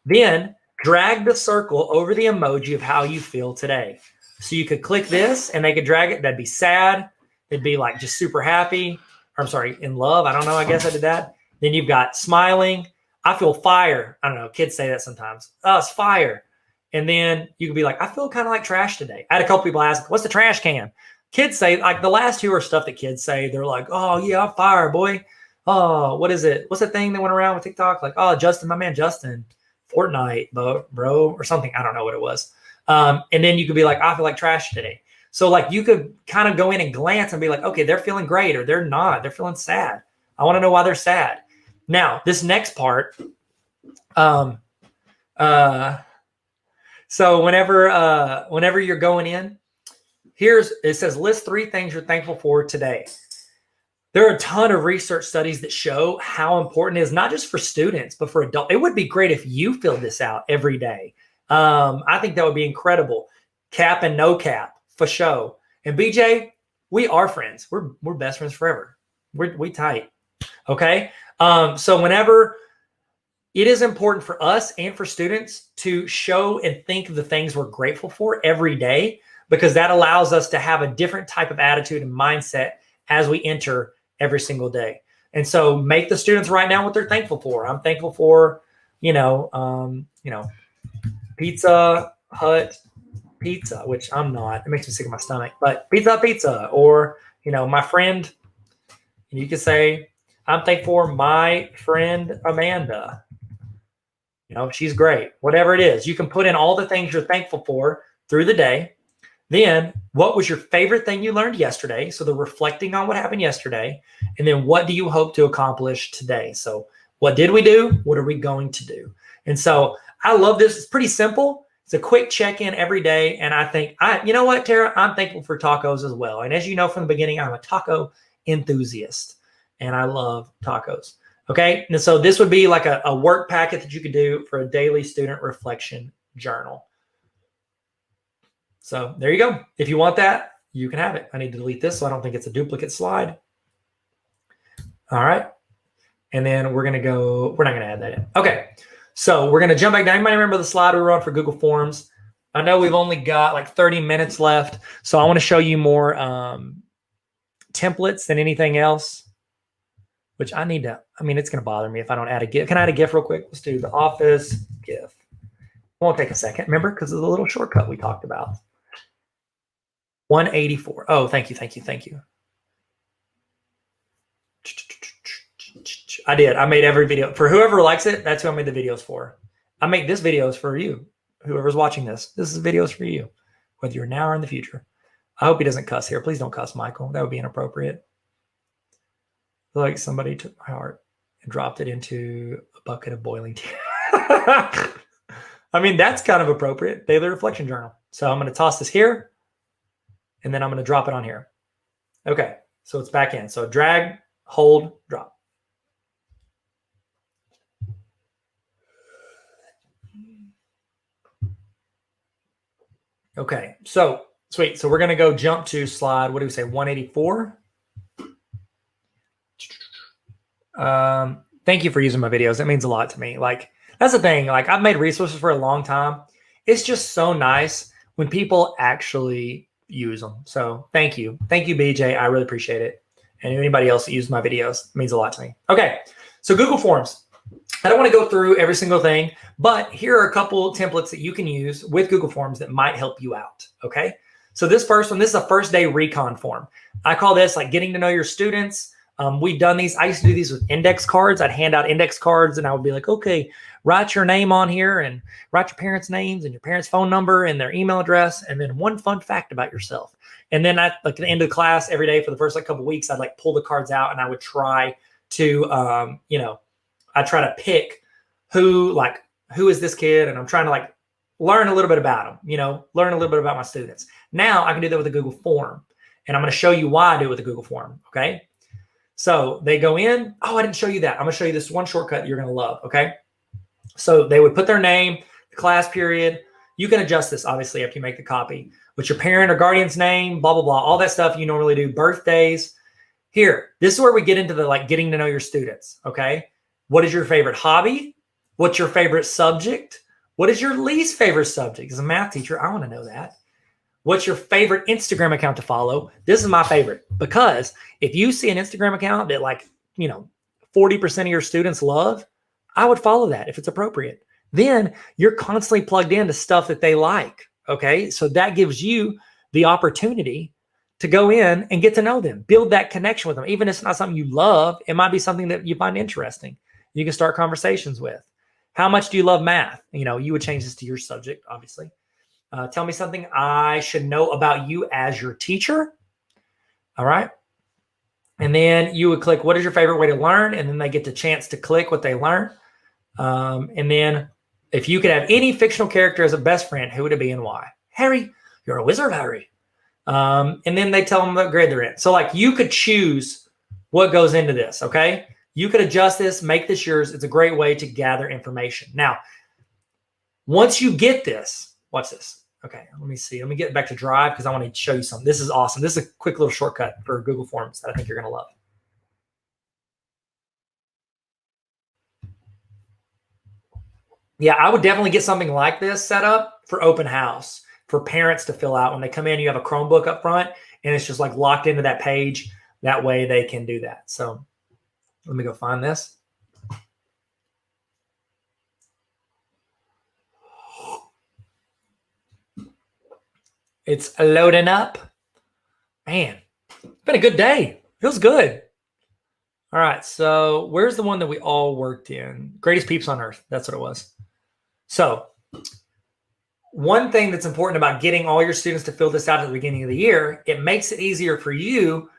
Speaker 1: Then drag the circle over the emoji of how you feel today. So you could click this and they could drag it. That'd be sad. It'd be like just super happy. Or I'm sorry, in love. I don't know. I guess I did that. Then you've got smiling. I feel fire. I don't know. Kids say that sometimes. Oh, it's fire. And then you could be like, I feel kind of like trash today. I had a couple people ask, what's the trash can? Kids say, like the last two are stuff that kids say. They're like, oh, yeah, I'm fire, boy. Oh, what is it? What's the thing that went around with TikTok? Like, oh, Justin, my man, Justin, Fortnite, bro, or something. I don't know what it was. And then you could be like, I feel like trash today. So like you could kind of go in and glance and be like, okay, they're feeling great or they're not. They're feeling sad. I want to know why they're sad. Now, this next part, so whenever you're going in, it says list 3 things you're thankful for today. There are a ton of research studies that show how important it is, not just for students, but for adults. It would be great if you filled this out every day. I think that would be incredible. Cap and no cap, for sure. And BJ, we are friends. We're best friends forever. We tight. Okay. So whenever it is important for us and for students to show and think of the things we're grateful for every day, because that allows us to have a different type of attitude and mindset as we enter every single day. And so make the students write down what they're thankful for. I'm thankful for, Pizza Hut pizza, which I'm not. It makes me sick in my stomach. But pizza, or, my friend, you can say, I'm thankful for my friend Amanda. She's great. Whatever it is, you can put in all the things you're thankful for through the day. Then, what was your favorite thing you learned yesterday? So they're reflecting on what happened yesterday. And then what do you hope to accomplish today? So what did we do? What are we going to do? And so I love this. It's pretty simple. It's a quick check-in every day. And I think, you know what, Tara? I'm thankful for tacos as well. And as you know from the beginning, I'm a taco enthusiast. And I love tacos. Okay. And so this would be like a work packet that you could do for a daily student reflection journal. So there you go. If you want that, you can have it. I need to delete this so I don't think it's a duplicate slide. All right. And then we're not going to add that in. Okay. So we're going to jump back down. You might remember the slide we were on for Google Forms. I know we've only got like 30 minutes left. So I want to show you more templates than anything else. which I need to, I mean, it's going to bother me if I don't add a GIF. Can I add a GIF real quick? Let's do the Office GIF. Won't take a second, remember, because of the little shortcut we talked about. 184. Oh, thank you, thank you, thank you. I did. I made every video. For whoever likes it, that's who I made the videos for. I make this videos for you. Whoever's watching this. This is videos for you, whether you're now or in the future. I hope he doesn't cuss here. Please don't cuss, Michael. That would be inappropriate. Like somebody took my heart and dropped it into a bucket of boiling tears. I mean, that's kind of appropriate. Daily reflection journal. So I'm going to toss this here, and then I'm going to drop it on here. Okay, so it's back in. So drag, hold, drop. Okay, so sweet. So we're going to go jump to slide, what do we say, 184? Thank you for using my videos. That means a lot to me. Like, that's the thing. Like, I've made resources for a long time. It's just so nice when people actually use them. So thank you. Thank you, BJ. I really appreciate it. And anybody else that uses my videos, it means a lot to me. Okay, so Google Forms. I don't want to go through every single thing, but here are a couple templates that you can use with Google Forms that might help you out, okay? So this first one, this is a first day recon form. I call this like getting to know your students. We've done these. I used to do these with index cards. I'd hand out index cards and I would be like, okay, write your name on here and write your parents' names and your parents' phone number and their email address. And then one fun fact about yourself. And then at like the end of the class every day for the first like couple of weeks, I'd like pull the cards out and I would try to, I try to pick who is this kid? And I'm trying to like learn a little bit about them, learn a little bit about my students. Now I can do that with a Google form. And I'm going to show you why I do it with a Google form. Okay. So they go in. Oh, I didn't show you that. I'm going to show you this one shortcut you're going to love. Okay. So they would put their name, the class period. You can adjust this obviously after you make the copy. With your parent or guardian's name, blah, blah, blah, all that stuff you normally do, birthdays. Here, this is where we get into the like getting to know your students. Okay. What is your favorite hobby? What's your favorite subject? What is your least favorite subject? As a math teacher, I want to know that. What's your favorite Instagram account to follow? This is my favorite because if you see an Instagram account that 40% of your students love, I would follow that if it's appropriate. Then you're constantly plugged into stuff that they like. Okay. So that gives you the opportunity to go in and get to know them, build that connection with them. Even if it's not something you love, it might be something that you find interesting. You can start conversations with. How much do you love math? You would change this to your subject, obviously. Tell me something I should know about you as your teacher. All right. And then you would click, what is your favorite way to learn? And then they get the chance to click what they learn. And then if you could have any fictional character as a best friend, who would it be and why? Harry, you're a wizard, Harry. And then they tell them what grade they're in. So like you could choose what goes into this. Okay. You could adjust this, make this yours. It's a great way to gather information. Now, once you get this, watch this. Okay, let me see. Let me get back to Drive because I want to show you something. This is awesome. This is a quick little shortcut for Google Forms that I think you're going to love. Yeah, I would definitely get something like this set up for open house for parents to fill out when they come in. You have a Chromebook up front and it's just like locked into that page. That way they can do that. So let me go find this. It's loading up. Man, it's been a good day. Feels good. All right, so where's the one that we all worked in? Greatest Peeps on Earth. That's what it was. So one thing that's important about getting all your students to fill this out at the beginning of the year, it makes it easier for you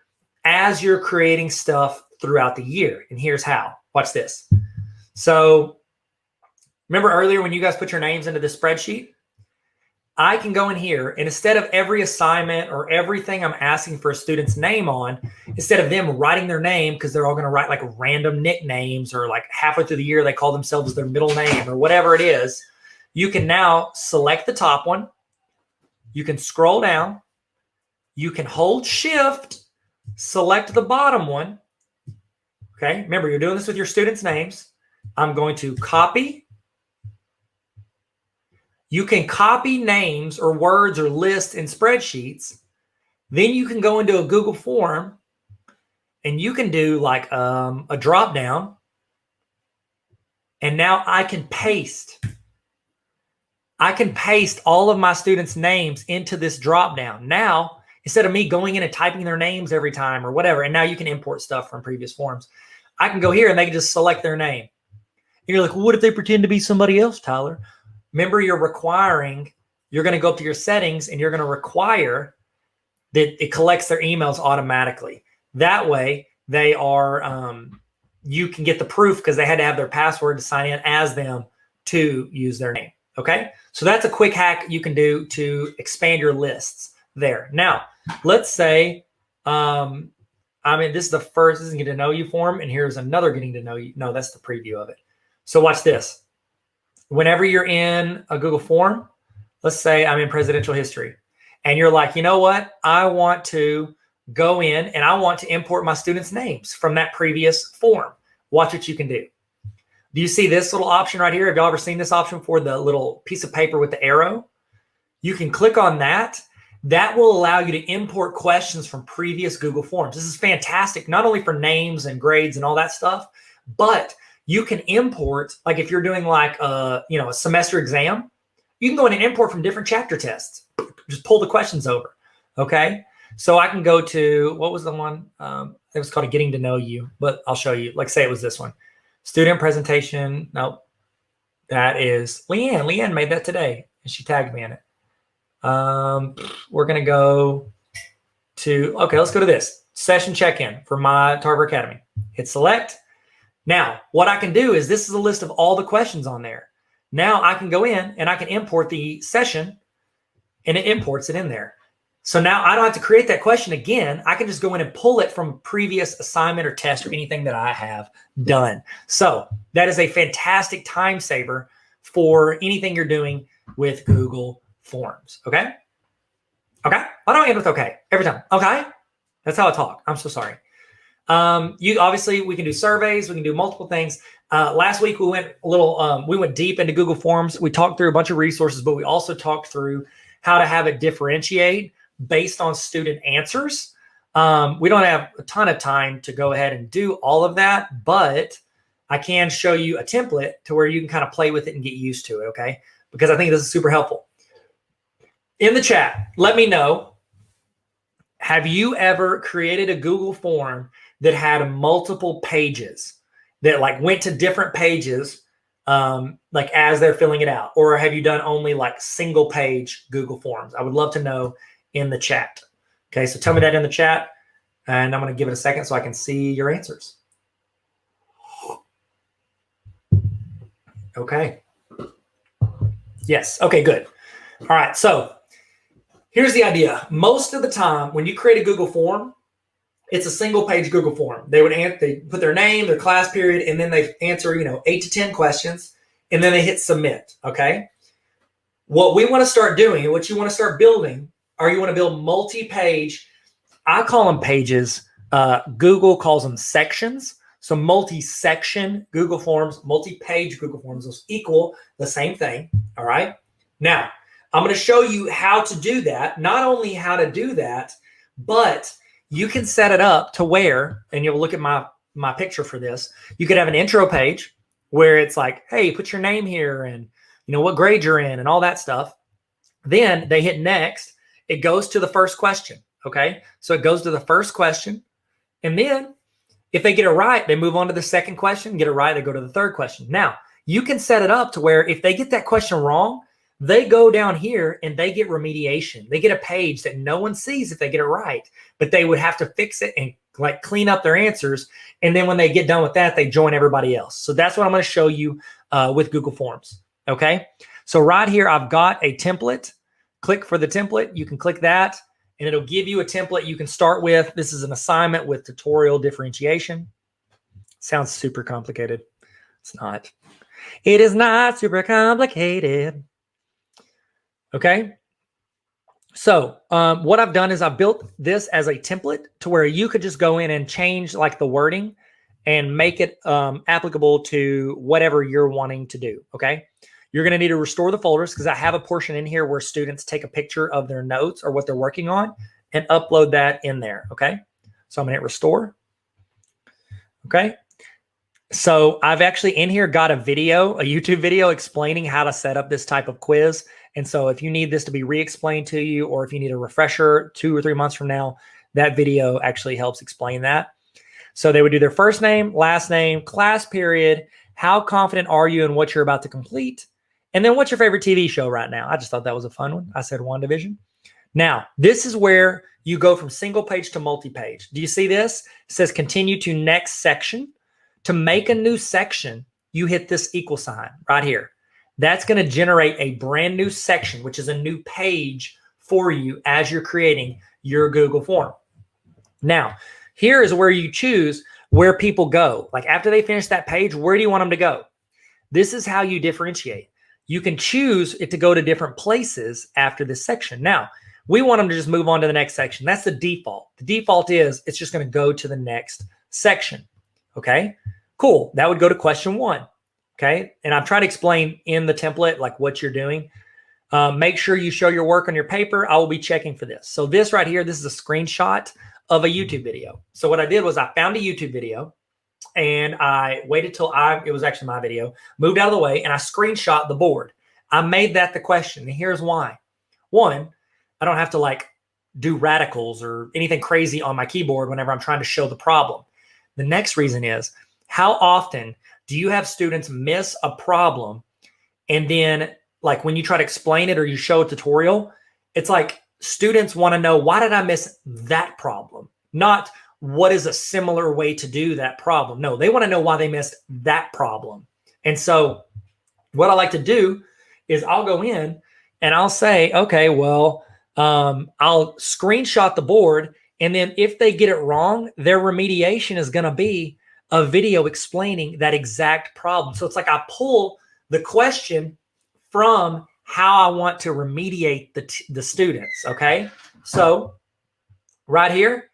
Speaker 1: as you're creating stuff throughout the year. And here's how. Watch this. So remember earlier when you guys put your names into the spreadsheet? I can go in here and instead of every assignment or everything I'm asking for a student's name on, instead of them writing their name, because they're all going to write like random nicknames or like halfway through the year, they call themselves their middle name or whatever it is, you can now select the top one. You can scroll down. You can hold shift, select the bottom one. Okay. Remember, you're doing this with your students' names. I'm going to copy. You can copy names or words or lists in spreadsheets. Then you can go into a Google form and you can do like a drop down. And now I can paste all of my students' names into this drop down. Now, instead of me going in and typing their names every time or whatever, and now you can import stuff from previous forms. I can go here and they can just select their name. And you're like, well, what if they pretend to be somebody else, Tyler? Remember, you're going to go up to your settings and you're going to require that it collects their emails automatically. That way they are, you can get the proof because they had to have their password to sign in as them to use their name. Okay. So that's a quick hack you can do to expand your lists there. Now, let's say, this is the first, this is getting to know you form. And here's another getting to know you. No, that's the preview of it. So watch this. Whenever you're in a Google form, let's say I'm in presidential history and you're like, you know what? I want to go in and I want to import my students' names from that previous form. Watch what you can do. Do you see this little option right here? Have y'all ever seen this option for the little piece of paper with the arrow? You can click on that. That will allow you to import questions from previous Google Forms. This is fantastic, not only for names and grades and all that stuff, but you can import, like if you're doing like a semester exam, you can go in and import from different chapter tests. Just pull the questions over, okay? So I can go to, what was the one? It was called a getting to know you, but I'll show you. Like say it was this one. Student presentation. Nope. That is Leanne. Leanne made that today and she tagged me in it. We're going to go to, okay, let's go to this. Session check-in for my Tarver Academy. Hit select. Now, what I can do is this is a list of all the questions on there. Now I can go in and I can import the session and it imports it in there. So now I don't have to create that question again. I can just go in and pull it from previous assignment or test or anything that I have done. So that is a fantastic time saver for anything you're doing with Google Forms. Okay? Okay? I don't end with okay every time. Okay? That's how I talk. I'm so sorry. We can do surveys. We can do multiple things. Last week we went deep into Google Forms. We talked through a bunch of resources, but we also talked through how to have it differentiate based on student answers. We don't have a ton of time to go ahead and do all of that, but I can show you a template to where you can kind of play with it and get used to it, okay? Because I think this is super helpful. In the chat, let me know, have you ever created a Google form that had multiple pages that like went to different pages like as they're filling it out? Or have you done only like single page Google Forms? I would love to know in the chat. Okay, so tell me that in the chat and I'm going to give it a second so I can see your answers. Okay. Yes. Okay, good. All right. So here's the idea. Most of the time when you create a Google form, it's a single page Google form. They put their name, their class period, and then they answer, 8 to 10 questions, and then they hit submit. Okay. What we want to start doing and what you want to start building are you want to build multi-page. I call them pages. Google calls them sections. So multi-section Google Forms, multi-page Google Forms, those equal the same thing. All right. Now, I'm going to show you how to do that. Not only how to do that, but you can set it up to where, and you'll look at my picture for this, you could have an intro page where it's like, hey, put your name here and what grade you're in and all that stuff. Then they hit next. It goes to the first question. Okay. So it goes to the first question. And then if they get it right, they move on to the second question. Get it right, they go to the third question. Now, you can set it up to where if they get that question wrong, they go down here and they get remediation. They get a page that no one sees if they get it right, but they would have to fix it and like clean up their answers. And then when they get done with that, they join everybody else. So that's what I'm going to show you with Google Forms. Okay. So right here, I've got a template. Click for the template. You can click that and it'll give you a template you can start with. This is an assignment with tutorial differentiation. Sounds super complicated. It's not. It is not super complicated. Okay. So what I've done is I've built this as a template to where you could just go in and change like the wording and make it applicable to whatever you're wanting to do. Okay. You're going to need to restore the folders because I have a portion in here where students take a picture of their notes or what they're working on and upload that in there. Okay. So I'm going to hit restore. Okay. So I've actually in here got a video, a YouTube video explaining how to set up this type of quiz. And so if you need this to be re-explained to you, or if you need a refresher 2 or 3 months from now, that video actually helps explain that. So they would do their first name, last name, class period, how confident are you in what you're about to complete, and then what's your favorite TV show right now? I just thought that was a fun one. I said WandaVision. Now, this is where you go from single page to multi-page. Do you see this? It says continue to next section. To make a new section, you hit this equal sign right here. That's going to generate a brand new section, which is a new page for you as you're creating your Google form. Now, here is where you choose where people go. Like after they finish that page, where do you want them to go? This is how you differentiate. You can choose it to go to different places after this section. Now, we want them to just move on to the next section. That's the default. The default is it's just going to go to the next section. Okay, cool. That would go to question 1. Okay, and I'm trying to explain in the template like what you're doing. Make sure you show your work on your paper. I will be checking for this. So this right here, this is a screenshot of a YouTube video. So what I did was I found a YouTube video and I waited till it was actually my video, moved out of the way, and I screenshot the board. I made that the question, and here's why. 1, I don't have to like do radicals or anything crazy on my keyboard whenever I'm trying to show the problem. The next reason is, how often do you have students miss a problem and then like when you try to explain it or you show a tutorial, it's like students want to know, why did I miss that problem? Not what is a similar way to do that problem. No, they want to know why they missed that problem. And so what I like to do is I'll go in and I'll say, okay, well, I'll screenshot the board. And then if they get it wrong, their remediation is going to be a video explaining that exact problem. So it's like I pull the question from how I want to remediate the students. Okay. So right here,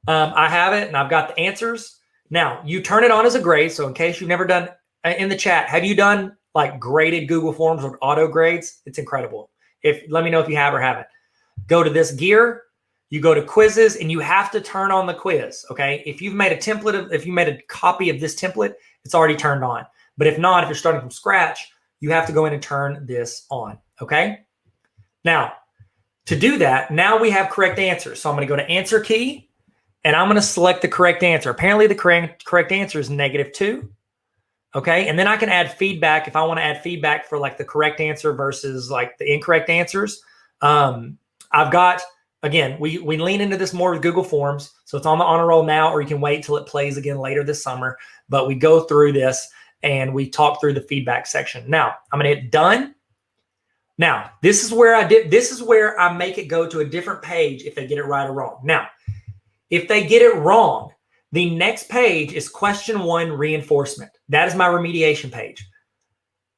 Speaker 1: I have it and I've got the answers. Now you turn it on as a grade. So in case you've never done in the chat, have you done like graded Google Forms with auto grades? It's incredible. Let me know if you have or haven't. Go to this gear, you go to quizzes, and you have to turn on the quiz. Okay. If you've made a template, if you made a copy of this template, it's already turned on. But if not, if you're starting from scratch, you have to go in and turn this on. Okay. Now, to do that, now we have correct answers. So I'm going to go to answer key and I'm going to select the correct answer. Apparently the correct answer is -2. Okay. And then I can add feedback if I want to add feedback for like the correct answer versus like the incorrect answers. I've got, again, we lean into this more with Google Forms. So it's on the honor roll now, or you can wait till it plays again later this summer. But we go through this and we talk through the feedback section. Now I'm going to hit done. Now, this is where I make it go to a different page if they get it right or wrong. Now, if they get it wrong, the next page is question 1 reinforcement. That is my remediation page.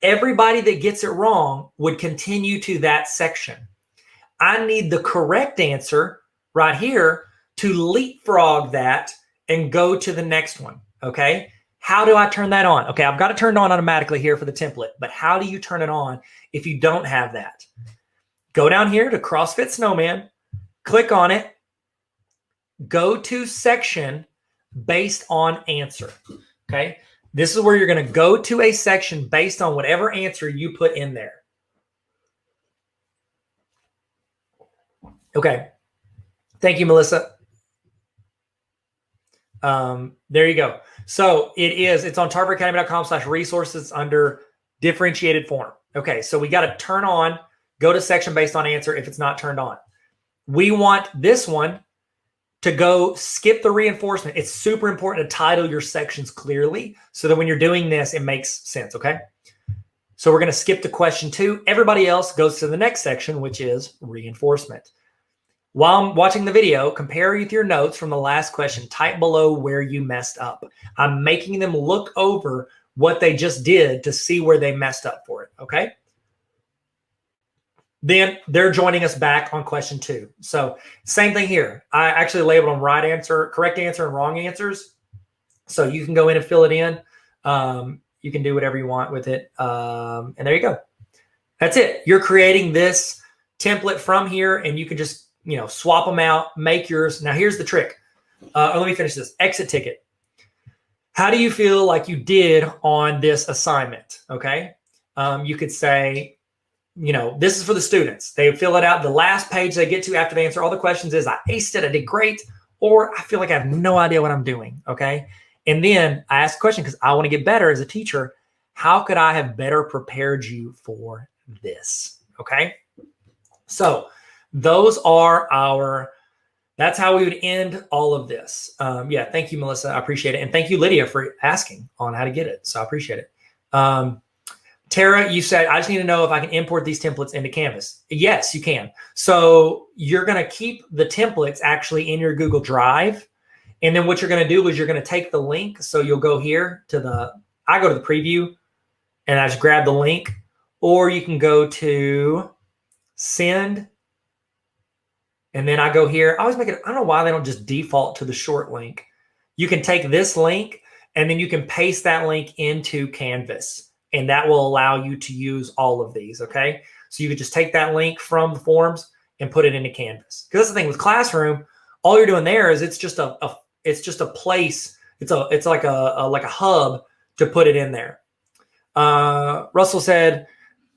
Speaker 1: Everybody that gets it wrong would continue to that section. I need the correct answer right here to leapfrog that and go to the next one. Okay. How do I turn that on? Okay, I've got it turned on automatically here for the template, but how do you turn it on if you don't have that? Go down here to CrossFit Snowman, click on it, go to section based on answer. Okay, this is where you're going to go to a section based on whatever answer you put in there. Okay, thank you, Melissa. There you go. So it's on tarveracademy.com/resources under differentiated form. Okay. So we got to turn on, go to section based on answer if it's not turned on. We want this one to go skip the reinforcement. It's super important to title your sections clearly so that when you're doing this, it makes sense. Okay. So we're going to skip to question 2. Everybody else goes to the next section, which is reinforcement. While I'm watching the video, compare with your notes from the last question. Type below where you messed up. I'm making them look over what they just did to see where they messed up for it, okay? Then they're joining us back on question 2. So same thing here. I actually labeled them right answer, correct answer, and wrong answers. So you can go in and fill it in. You can do whatever you want with it. And there you go. That's it. You're creating this template from here, and you can just swap them out, make yours. Now, here's the trick. Let me finish this. Exit ticket. How do you feel like you did on this assignment? Okay. You could say, this is for the students. They fill it out. The last page they get to after they answer all the questions is, I aced it, I did great, or I feel like I have no idea what I'm doing. Okay. And then I ask a question because I want to get better as a teacher. How could I have better prepared you for this? Okay. So those are that's how we would end all of this. Yeah. Thank you, Melissa. I appreciate it. And thank you, Lydia, for asking on how to get it. So I appreciate it. Tara, you said, I just need to know if I can import these templates into Canvas. Yes, you can. So you're going to keep the templates actually in your Google Drive. And then what you're going to do is you're going to take the link. So you'll go here to I go to the preview and I just grab the link, or you can go to send. And then I go here. I always make it, I don't know why they don't just default to the short link. You can take this link and then you can paste that link into Canvas. And that will allow you to use all of these, okay? So you could just take that link from the forms and put it into Canvas. Because that's the thing with Classroom, all you're doing there is it's just a place. It's like a hub to put it in there. Russell said,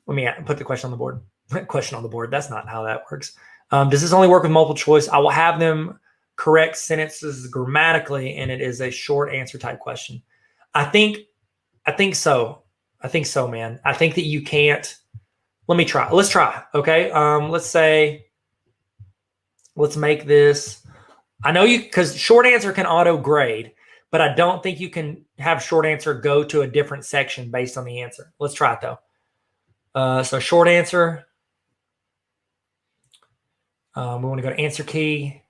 Speaker 1: let me put the question on the board. Question on the board. That's not how that works. Does this only work with multiple choice? I will have them correct sentences grammatically, and it is a short answer type question. I think so. I think so, man. I think that you can't. Let me try. Let's try. Okay. Let's make this. I know because short answer can auto grade, but I don't think you can have short answer go to a different section based on the answer. Let's try it though. So short answer. We want to go to answer key.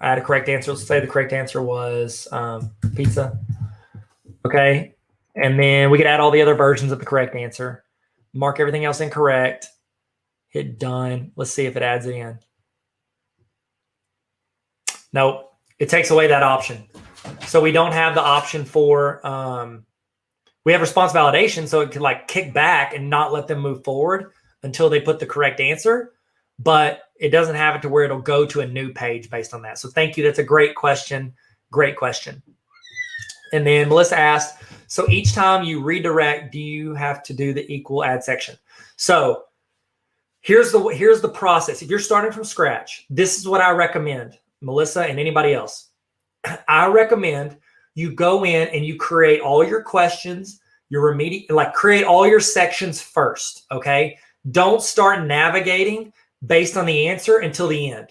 Speaker 1: Add a correct answer. Let's say the correct answer was pizza. Okay. And then we could add all the other versions of the correct answer. Mark everything else incorrect. Hit done. Let's see if it adds it in. Nope. It takes away that option. So we don't have the option for, we have response validation. So it could like kick back and not let them move forward until they put the correct answer. But it doesn't have it to where it'll go to a new page based on that. So thank you. That's a great question. Great question. And then Melissa asked, so each time you redirect, do you have to do the equal add section? So here's the process. If you're starting from scratch, this is what I recommend, Melissa and anybody else. I recommend you go in and you create all your questions, create all your sections first, okay? Don't start navigating based on the answer until the end.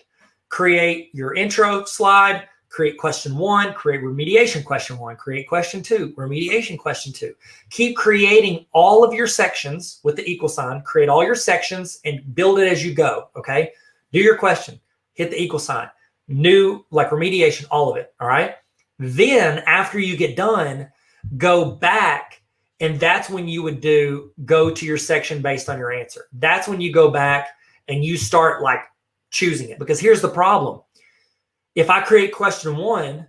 Speaker 1: Create your intro slide, create question 1, create remediation question 1, create question 2, remediation question 2. Keep creating all of your sections with the equal sign, create all your sections and build it as you go, okay? Do your question, hit the equal sign, new, like remediation, all of it, all right? Then after you get done, go back, and that's when you would go to your section based on your answer. That's when you go back and you start like choosing it, because here's the problem. If I create question 1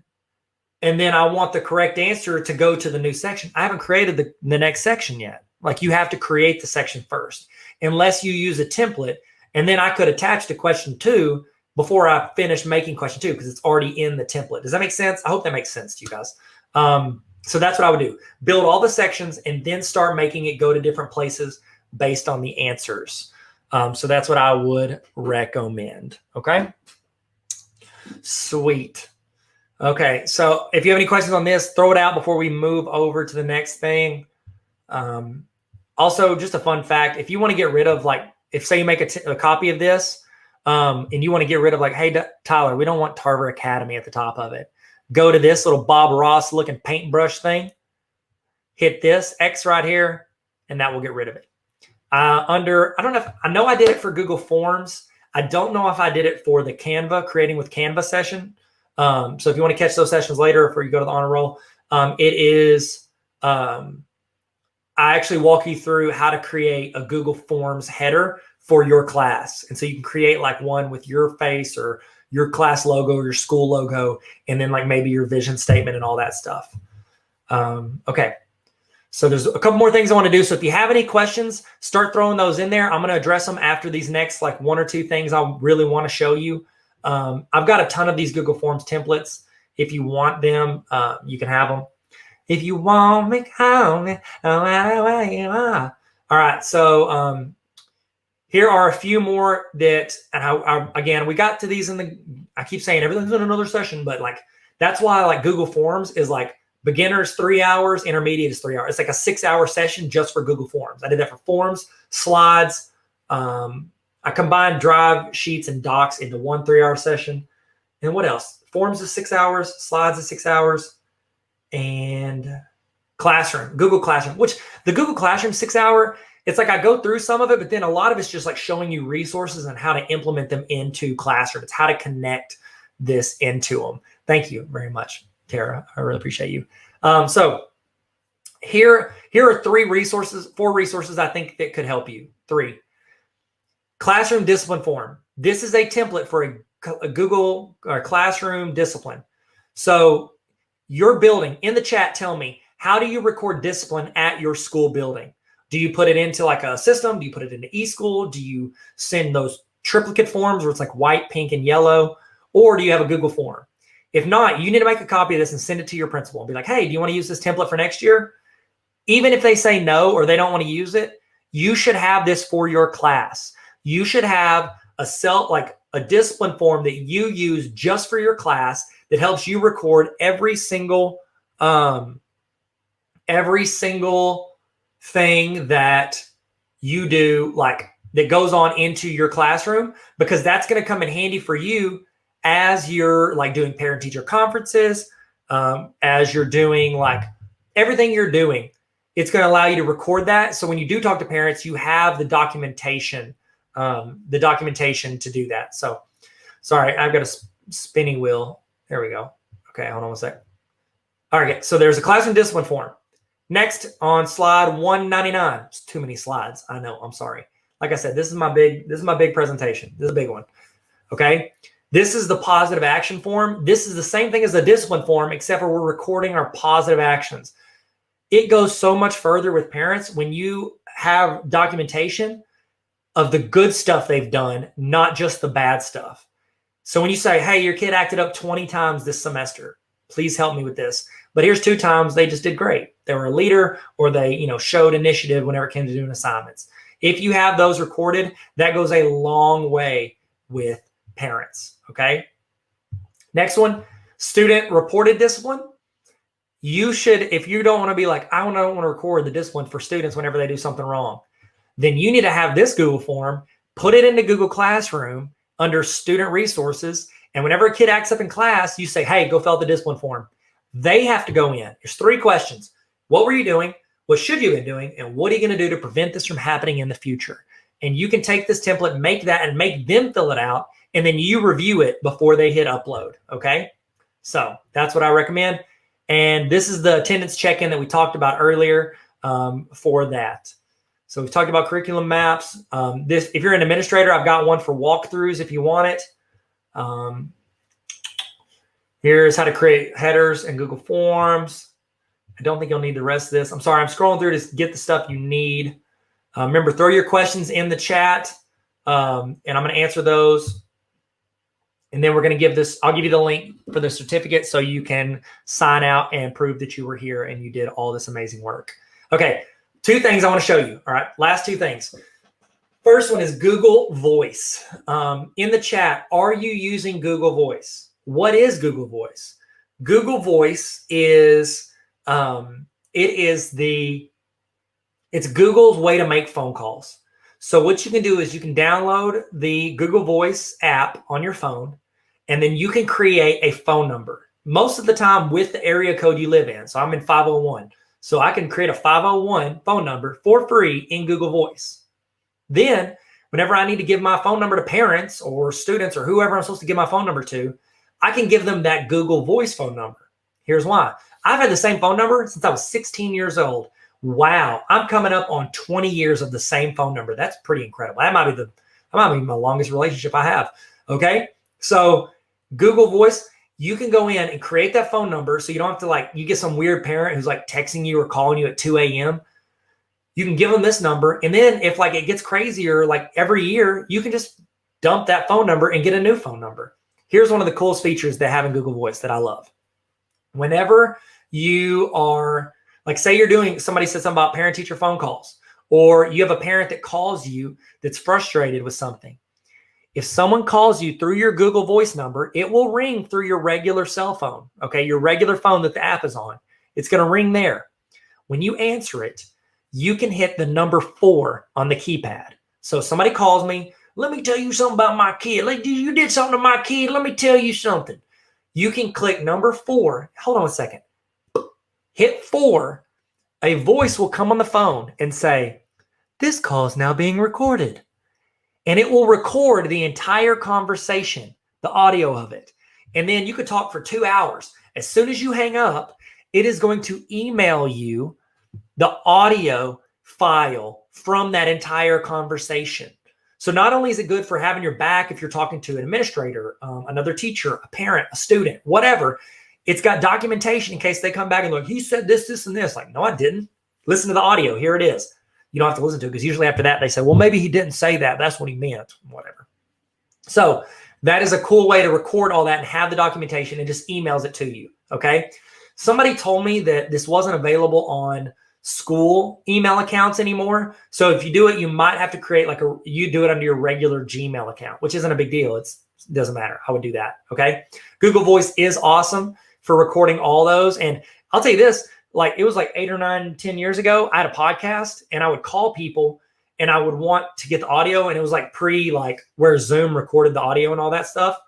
Speaker 1: and then I want the correct answer to go to the new section, I haven't created the next section yet. Like you have to create the section first, unless you use a template. And then I could attach to question 2 before I finish making question 2 because it's already in the template. Does that make sense? I hope that makes sense to you guys. So that's what I would do. Build all the sections and then start making it go to different places based on the answers. So that's what I would recommend. Okay. Sweet. Okay. So if you have any questions on this, throw it out before we move over to the next thing. Also, just a fun fact, if you want to get rid of if say you make a copy of this and you want to get rid of hey, Tyler, we don't want Tarver Academy at the top of it. Go to this little Bob Ross looking paintbrush thing, hit this X right here, and that will get rid of it. I know I did it for Google Forms. I don't know if I did it for the Creating with Canva session. So if you want to catch those sessions later, before you go to the honor roll, it is, I actually walk you through how to create a Google Forms header for your class. And so you can create one with your face or your class logo or your school logo, and then maybe your vision statement and all that stuff. Okay. So there's a couple more things I want to do. So if you have any questions, start throwing those in there. I'm going to address them after these next 1 or 2 things I really want to show you. I've got a ton of these Google Forms templates, If you want them, you can have them. If you want me, call me, no matter where you are. All right, so here are a few more that, and again, we got to these I keep saying everything's in another session, but like, that's why like Google Forms is like beginners 3 hours, intermediate is 3 hours. It's like a 6-hour session just for Google Forms. I did that for forms, slides. I combined Drive, Sheets, and Docs into one 3-hour session. And what else? Forms is 6 hours, slides is 6 hours, and Classroom, Google Classroom, which the Google Classroom 6-hour, it's like I go through some of it, but then a lot of it's just like showing you resources and how to implement them into Classroom. It's how to connect this into them. Thank you very much, Tara. I really appreciate you. So here are 4 resources I think that could help you. 3. Classroom Discipline Form. This is a template for a Google Classroom discipline. So your building, in the chat, tell me, how do you record discipline at your school building? Do you put it into like a system? Do you put it into eSchool? Do you send those triplicate forms where it's like white, pink, and yellow? Or do you have a Google form? If not, you need to make a copy of this and send it to your principal and be like, hey, do you want to use this template for next year? Even if they say no or they don't want to use it, you should have this for your class. You should have a discipline form that you use just for your class that helps you record every single thing that you do, like that goes on into your classroom, because that's going to come in handy for you as you're like doing parent-teacher conferences, as you're doing like everything you're doing. It's going to allow you to record that. So when you do talk to parents, you have the documentation to do that. So sorry, I've got a spinning wheel. There we go. Okay, hold on one sec. All right, so there's a classroom discipline form. Next on slide 199. It's too many slides. I know. I'm sorry. Like I said, this is my big presentation. This is a big one. Okay. This is the positive action form. This is the same thing as the discipline form, except for we're recording our positive actions. It goes so much further with parents when you have documentation of the good stuff they've done, not just the bad stuff. So when you say, hey, your kid acted up 20 times this semester, please help me with this. But here's 2 times they just did great. They were a leader, or they, showed initiative whenever it came to doing assignments. If you have those recorded, that goes a long way with parents. Okay. Next one, student reported discipline. You should, if you don't want to be like, I don't want to record the discipline for students whenever they do something wrong, then you need to have this Google form, put it into Google Classroom under student resources. And whenever a kid acts up in class, you say, hey, go fill out the discipline form. They have to go in. There's 3 questions. What were you doing? What should you have been doing? And what are you going to do to prevent this from happening in the future? And you can take this template, make that, and make them fill it out. And then you review it before they hit upload. Okay. So that's what I recommend. And this is the attendance check-in that we talked about earlier for that. So we've talked about curriculum maps. If you're an administrator, I've got one for walkthroughs if you want it. Here's how to create headers in Google Forms. I don't think you'll need the rest of this. I'm sorry, I'm scrolling through to get the stuff you need. Remember, throw your questions in the chat, and I'm going to answer those. And then we're going to I'll give you the link for the certificate so you can sign out and prove that you were here and you did all this amazing work. Okay, 2 things I want to show you. All right, last 2 things. First one is Google Voice. In the chat, are you using Google Voice? What is Google Voice? Google Voice is it's Google's way to make phone calls. So what you can do is you can download the Google Voice app on your phone, and then you can create a phone number, most of the time with the area code you live in. So I'm in 501. So I can create a 501 phone number for free in Google Voice. Then whenever I need to give my phone number to parents or students or whoever I'm supposed to give my phone number to, I can give them that Google Voice phone number. Here's why. I've had the same phone number since I was 16 years old. Wow. I'm coming up on 20 years of the same phone number. That's pretty incredible. That might be my longest relationship I have. Okay. So Google Voice, you can go in and create that phone number. So you don't have to you get some weird parent who's like texting you or calling you at 2 a.m. You can give them this number. And then if it gets crazier, every year, you can just dump that phone number and get a new phone number. Here's one of the coolest features they have in Google Voice that I love. Whenever you are, like, say you're doing, somebody said something about parent-teacher phone calls, or you have a parent that calls you that's frustrated with something. If someone calls you through your Google Voice number, it will ring through your regular cell phone, okay? Your regular phone that the app is on. It's going to ring there. When you answer it, you can hit the number 4 on the keypad. So if somebody calls me, let me tell you something about my kid. Like, you did something to my kid. Let me tell you something. You can click number 4. Hold on a second. Hit 4. A voice will come on the phone and say, this call is now being recorded. And it will record the entire conversation, the audio of it. And then you could talk for 2 hours. As soon as you hang up, it is going to email you the audio file from that entire conversation. So not only is it good for having your back if you're talking to an administrator, another teacher, a parent, a student, whatever, it's got documentation in case they come back and look, he said this, this, and this. Like, no, I didn't. Listen to the audio. Here it is. You don't have to listen to it because usually after that they say, well, maybe he didn't say that. That's what he meant, whatever. So that is a cool way to record all that and have the documentation and just emails it to you, okay? Somebody told me that this wasn't available on school email accounts anymore. So if you do it, you might have to create you do it under your regular Gmail account, which isn't a big deal. It doesn't matter. I would do that, okay? Google Voice is awesome for recording all those. And I'll tell you this, like it was like 8 or 9, 10 years ago, I had a podcast and I would call people and I would want to get the audio. And it was like where Zoom recorded the audio and all that stuff.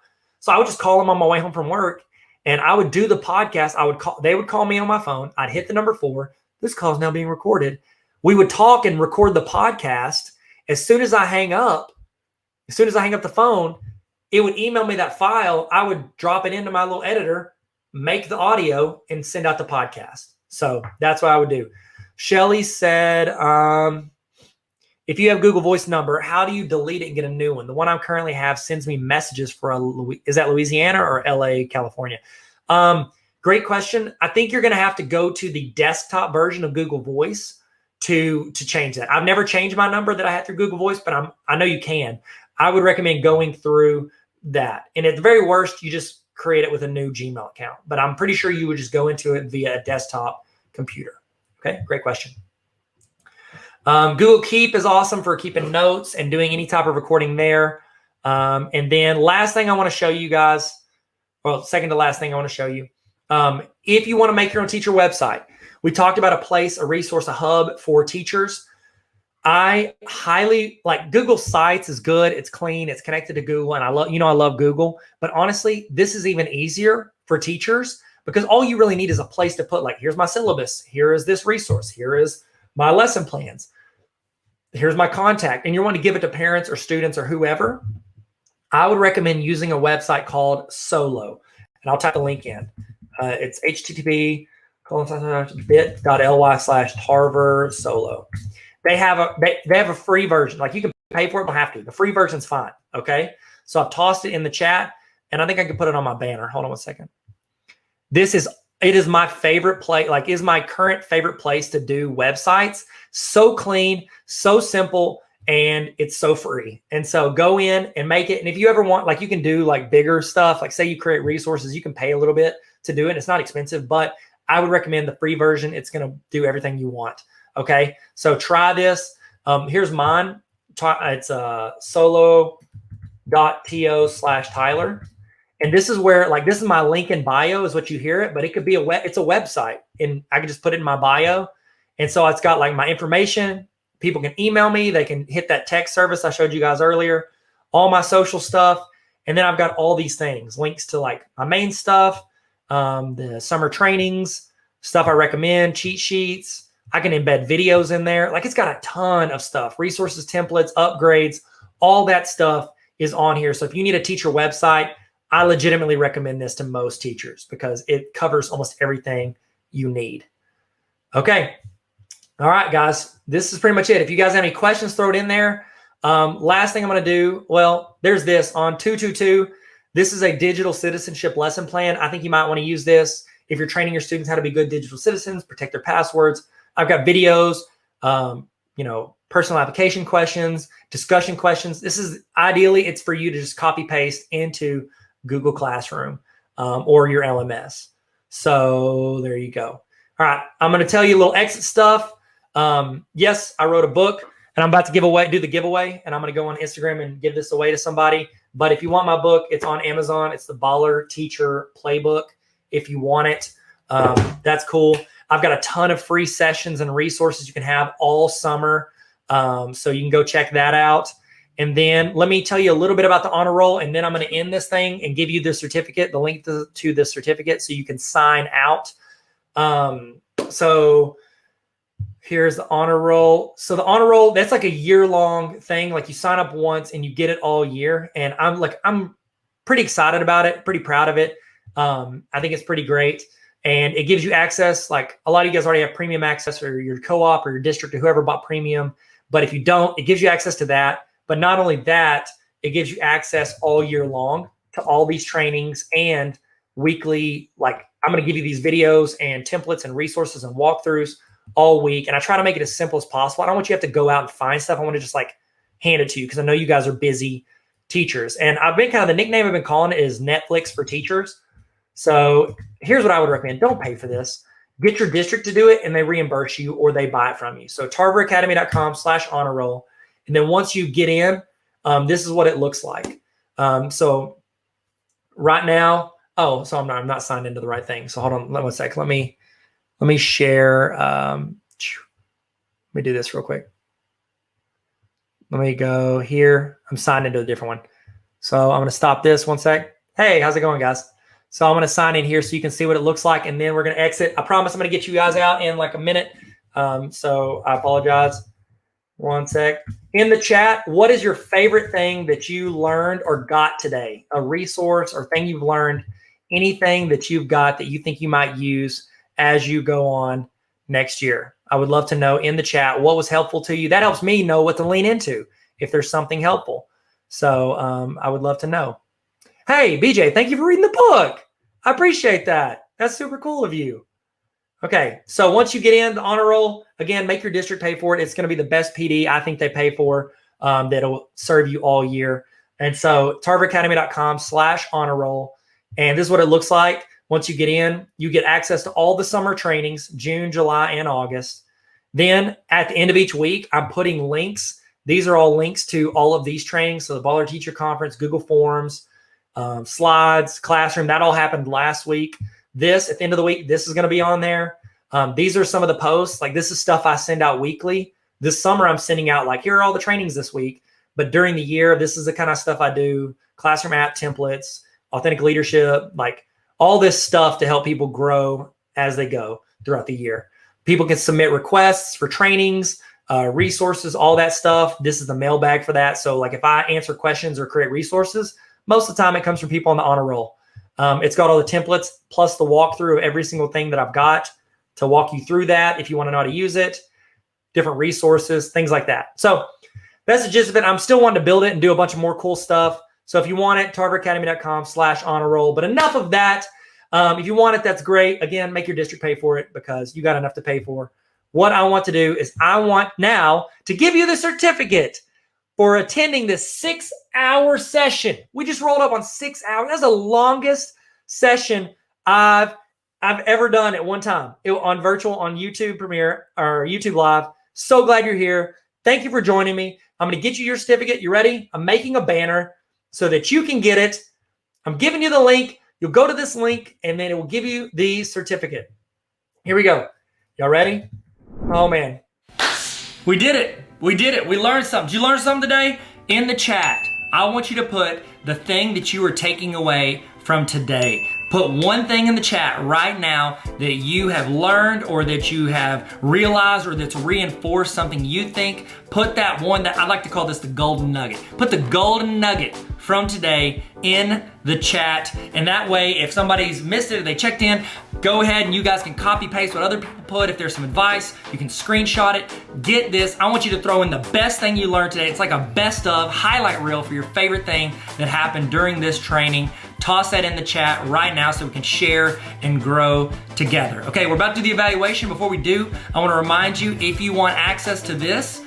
Speaker 1: So I would just call them on my way home from work and I would do the podcast. They would call me on my phone. I'd hit the number 4. This call is now being recorded. We would talk and record the podcast. As soon as I hang up the phone, it would email me that file. I would drop it into my little editor, make the audio, and send out the podcast. So that's what I would do. Shelly said, if you have Google Voice number, how do you delete it and get a new one? The one I currently have sends me messages is that Louisiana or LA, California? Great question. I think you're going to have to go to the desktop version of Google Voice to change that. I've never changed my number that I had through Google Voice, but I know you can. I would recommend going through that. And at the very worst, you just create it with a new Gmail account. But I'm pretty sure you would just go into it via a desktop computer. Okay, great question. Google Keep is awesome for keeping notes and doing any type of recording there. And then last thing I want to show you guys, well, second to last thing I want to show you, if you want to make your own teacher website, we talked about a resource, a hub for teachers. I highly like Google Sites is good. It's clean. It's connected to Google. And I love Google. But honestly, this is even easier for teachers because all you really need is a place to put, like, here's my syllabus. Here is this resource. Here is my lesson plans. Here's my contact. And you want to give it to parents or students or whoever. I would recommend using a website called Solo. And I'll type the link in. It's http://bit.ly/Tarver Solo. They have a free version. Like, you can pay for it, but don't have to. The free version's fine. Okay. So I've tossed it in the chat and I think I can put it on my banner. Hold on one second. It is my favorite place, is my current favorite place to do websites. So clean, so simple, and it's so free. And so go in and make it. And if you ever want, you can do bigger stuff, say you create resources, you can pay a little bit to do it. It's not expensive, but I would recommend the free version. It's going to do everything you want. Okay. So try this. Here's mine. It's solo.to/Tyler. And this is where, this is my link in bio is what you hear it, but it could be it's a website and I can just put it in my bio. And so it's got my information. People can email me. They can hit that text service I showed you guys earlier, all my social stuff. And then I've got all these things, links to my main stuff, the summer trainings, stuff I recommend, cheat sheets. I can embed videos in there. It's got a ton of stuff, resources, templates, upgrades, all that stuff is on here. So if you need a teacher website, I legitimately recommend this to most teachers because it covers almost everything you need. Okay. All right, guys, this is pretty much it. If you guys have any questions, throw it in there. Last thing I'm going to do, there's this on 222. This is a digital citizenship lesson plan. I think you might want to use this if you're training your students how to be good digital citizens, protect their passwords. I've got videos, personal application questions, discussion questions. This is ideally, it's for you to just copy paste into Google Classroom or your LMS. So there you go. All right, I'm going to tell you a little exit stuff. Yes, I wrote a book, and I'm about to do the giveaway, and I'm going to go on Instagram and give this away to somebody. But if you want my book, it's on Amazon. It's the Baller Teacher Playbook. If you want it, that's cool. I've got a ton of free sessions and resources you can have all summer. So you can go check that out. And then let me tell you a little bit about the honor roll, and then I'm going to end this thing and give you the certificate, the link to the certificate so you can sign out. So here's the honor roll. So the honor roll, that's like a year-long thing. Like you sign up once and you get it all year. And I'm pretty excited about it, pretty proud of it. I think it's pretty great. And it gives you access, like a lot of you guys already have premium access, or your co-op or your district or whoever bought premium. But if you don't, it gives you access to that. But not only that, it gives you access all year long to all these trainings and weekly, like I'm going to give you these videos and templates and resources and walkthroughs all week. And I try to make it as simple as possible. I don't want you to have to go out and find stuff. I want to just like hand it to you because I know you guys are busy teachers. And I've been the nickname I've been calling it is Netflix for teachers. So here's what I would recommend. Don't pay for this. Get your district to do it and they reimburse you or they buy it from you. So tarveracademy.com/honor roll. And then once you get in, this is what it looks like. So right now, so I'm not signed into the right thing. So hold on, one sec. Let me share. Let me do this real quick. Let me go here. I'm signed into a different one. So I'm going to stop this one sec. Hey, how's it going, guys? So I'm going to sign in here so you can see what it looks like, and then we're going to exit. I promise I'm going to get you guys out in like a minute. So I apologize. One sec. In the chat, what is your favorite thing that you learned or got today? A resource or thing you've learned, anything that you've got that you think you might use as you go on next year. I would love to know in the chat what was helpful to you. That helps me know what to lean into if there's something helpful. So I would love to know. Hey, BJ, thank you for reading the book. I appreciate that. That's super cool of you. Okay, so once you get in the honor roll, again, make your district pay for it. It's going to be the best PD I think they pay for that'll serve you all year. And so tarveracademy.com/honor roll. And this is what it looks like. Once you get in, you get access to all the summer trainings, June, July, and August. Then at the end of each week, I'm putting links. These are all links to all of these trainings. So the Baller Teacher Conference, Google Forms, slides, classroom, that all happened last week. This, at the end of the week, this is going to be on there. These are some of the posts. Like this is stuff I send out weekly. This summer, I'm sending out like, here are all the trainings this week. But during the year, this is the kind of stuff I do. Classroom app templates, authentic leadership, like all this stuff to help people grow as they go throughout the year. People can submit requests for trainings, resources, all that stuff. This is the mailbag for that. So like if I answer questions or create resources, most of the time it comes from people on the honor roll. It's got all the templates plus the walkthrough of every single thing that I've got to walk you through that if you want to know how to use it, different resources, things like that. So that's the gist of it. I'm still wanting to build it and do a bunch of more cool stuff. So if you want it, tarveracademy.com/honor roll. But enough of that. If you want it, that's great. Again, make your district pay for it because you got enough to pay for. What I want to do is I want now to give you the certificate for attending this 6-hour session. We just rolled up on 6 hours. That's the longest session I've ever done at one time. On virtual, on YouTube Premiere or YouTube Live. So glad you're here. Thank you for joining me. I'm going to get you your certificate. You ready? I'm making a banner so that you can get it. I'm giving you the link. You'll go to this link, and then it will give you the certificate. Here we go. Y'all ready? Oh, man. We did it. We did it. We learned something. Did you learn something today? In the chat, I want you to put the thing that you are taking away from today. Put one thing in the chat right now that you have learned or that you have realized or that's reinforced something you think. Put that one that I like to call this the golden nugget. Put the golden nugget from today in the chat. And that way, if somebody's missed it or they checked in, go ahead and you guys can copy paste what other people put. If there's some advice, you can screenshot it. Get this. I want you to throw in the best thing you learned today. It's like a best of highlight reel for your favorite thing that happened during this training. Toss that in the chat right now so we can share and grow together. Okay, we're about to do the evaluation. Before we do, I want to remind you, if you want access to this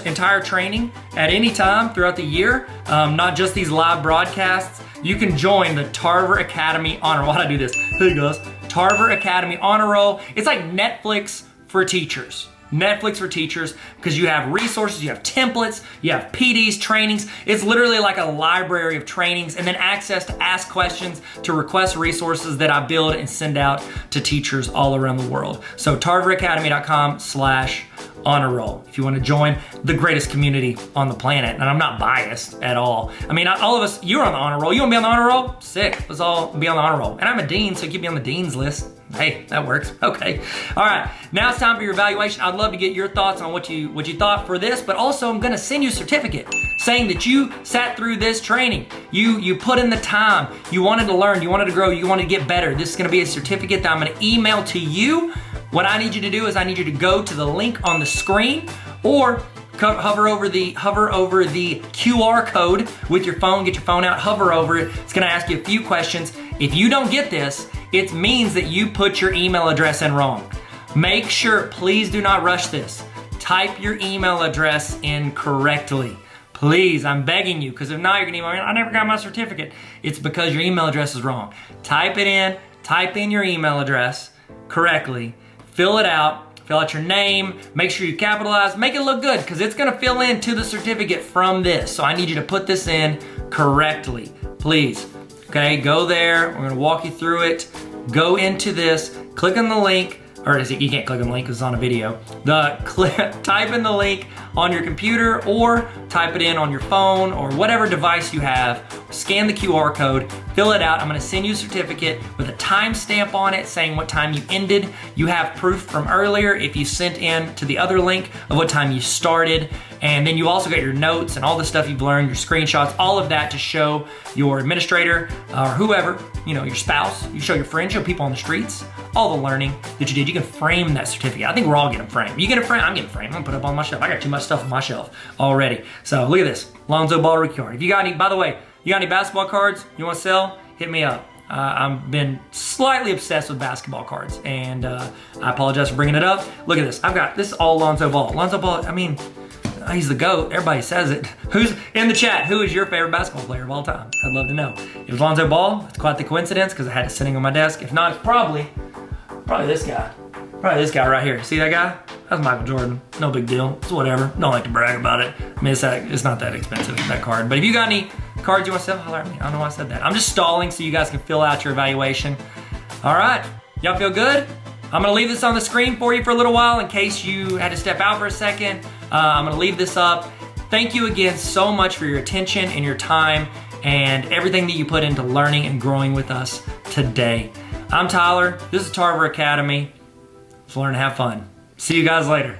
Speaker 1: entire training at any time throughout the year, not just these live broadcasts, you can join the Tarver Academy Honor. Why do I do this? Hey guys, Tarver Academy Honor Roll. It's like Netflix for teachers. Netflix for teachers, because you have resources, you have templates, you have PDs, trainings. It's literally like a library of trainings, and then access to ask questions, to request resources that I build and send out to teachers all around the world. So tarveracademy.com/honor roll if you want to join the greatest community on the planet. And I'm not biased at all. I mean, all of us, you're on the honor roll. You want to be on the honor roll? Sick. Let's all be on the honor roll. And I'm a dean, so keep me on the dean's list. Hey, that works. Okay. All right. Now it's time for your evaluation. I'd love to get your thoughts on what you thought for this, but also I'm going to send you a certificate saying that you sat through this training. You put in the time. You wanted to learn. You wanted to grow. You wanted to get better. This is going to be a certificate that I'm going to email to you. What I need you to do is I need you to go to the link on the screen, or hover over the QR code with your phone. Get your phone out, hover over it. It's going to ask you a few questions. If you don't get this, it means that you put your email address in wrong. Make sure, please do not rush this. Type your email address in correctly. Please, I'm begging you, because if not, you're gonna email me, I never got my certificate. It's because your email address is wrong. Type in your email address correctly, fill it out, fill out your name, make sure you capitalize, make it look good, because it's gonna fill into the certificate from this. So I need you to put this in correctly, please. Okay, go there. We're gonna walk you through it. Go into this, click on the link, or you can't click on the link because it's on a video. Type in the link on your computer, or type it in on your phone, or whatever device you have. Scan the QR code, fill it out. I'm gonna send you a certificate with a timestamp on it saying what time you ended. You have proof from earlier if you sent in to the other link of what time you started. And then you also got your notes and all the stuff you've learned, your screenshots, all of that to show your administrator or whoever, your spouse. You show your friends, show people on the streets, all the learning that you did. You can frame that certificate. I think we're all getting framed. You get a frame? I'm getting framed. I'm gonna put it up on my shelf. I got too much stuff on my shelf already. So look at this, Lonzo Ball rookie card. If you got any, by the way, you got any basketball cards you want to sell? Hit me up. I've been slightly obsessed with basketball cards, and I apologize for bringing it up. Look at this. This is all Lonzo Ball. Lonzo Ball, I mean, he's the GOAT. Everybody says it. Who's in the chat? Who is your favorite basketball player of all time? I'd love to know. If it's Lonzo Ball, it's quite the coincidence because I had it sitting on my desk. If not, it's probably this guy. Probably this guy right here. See that guy? That's Michael Jordan. No big deal. It's whatever. Don't like to brag about it. I mean, it's not that expensive, that card. But if you got any cards you want to sell, holler at me. I don't know why I said that. I'm just stalling so you guys can fill out your evaluation. All right. Y'all feel good? I'm gonna leave this on the screen for you for a little while in case you had to step out for a second. I'm gonna leave this up. Thank you again so much for your attention and your time and everything that you put into learning and growing with us today. I'm Tyler. This is Tarver Academy. Let's learn and have fun. See you guys later.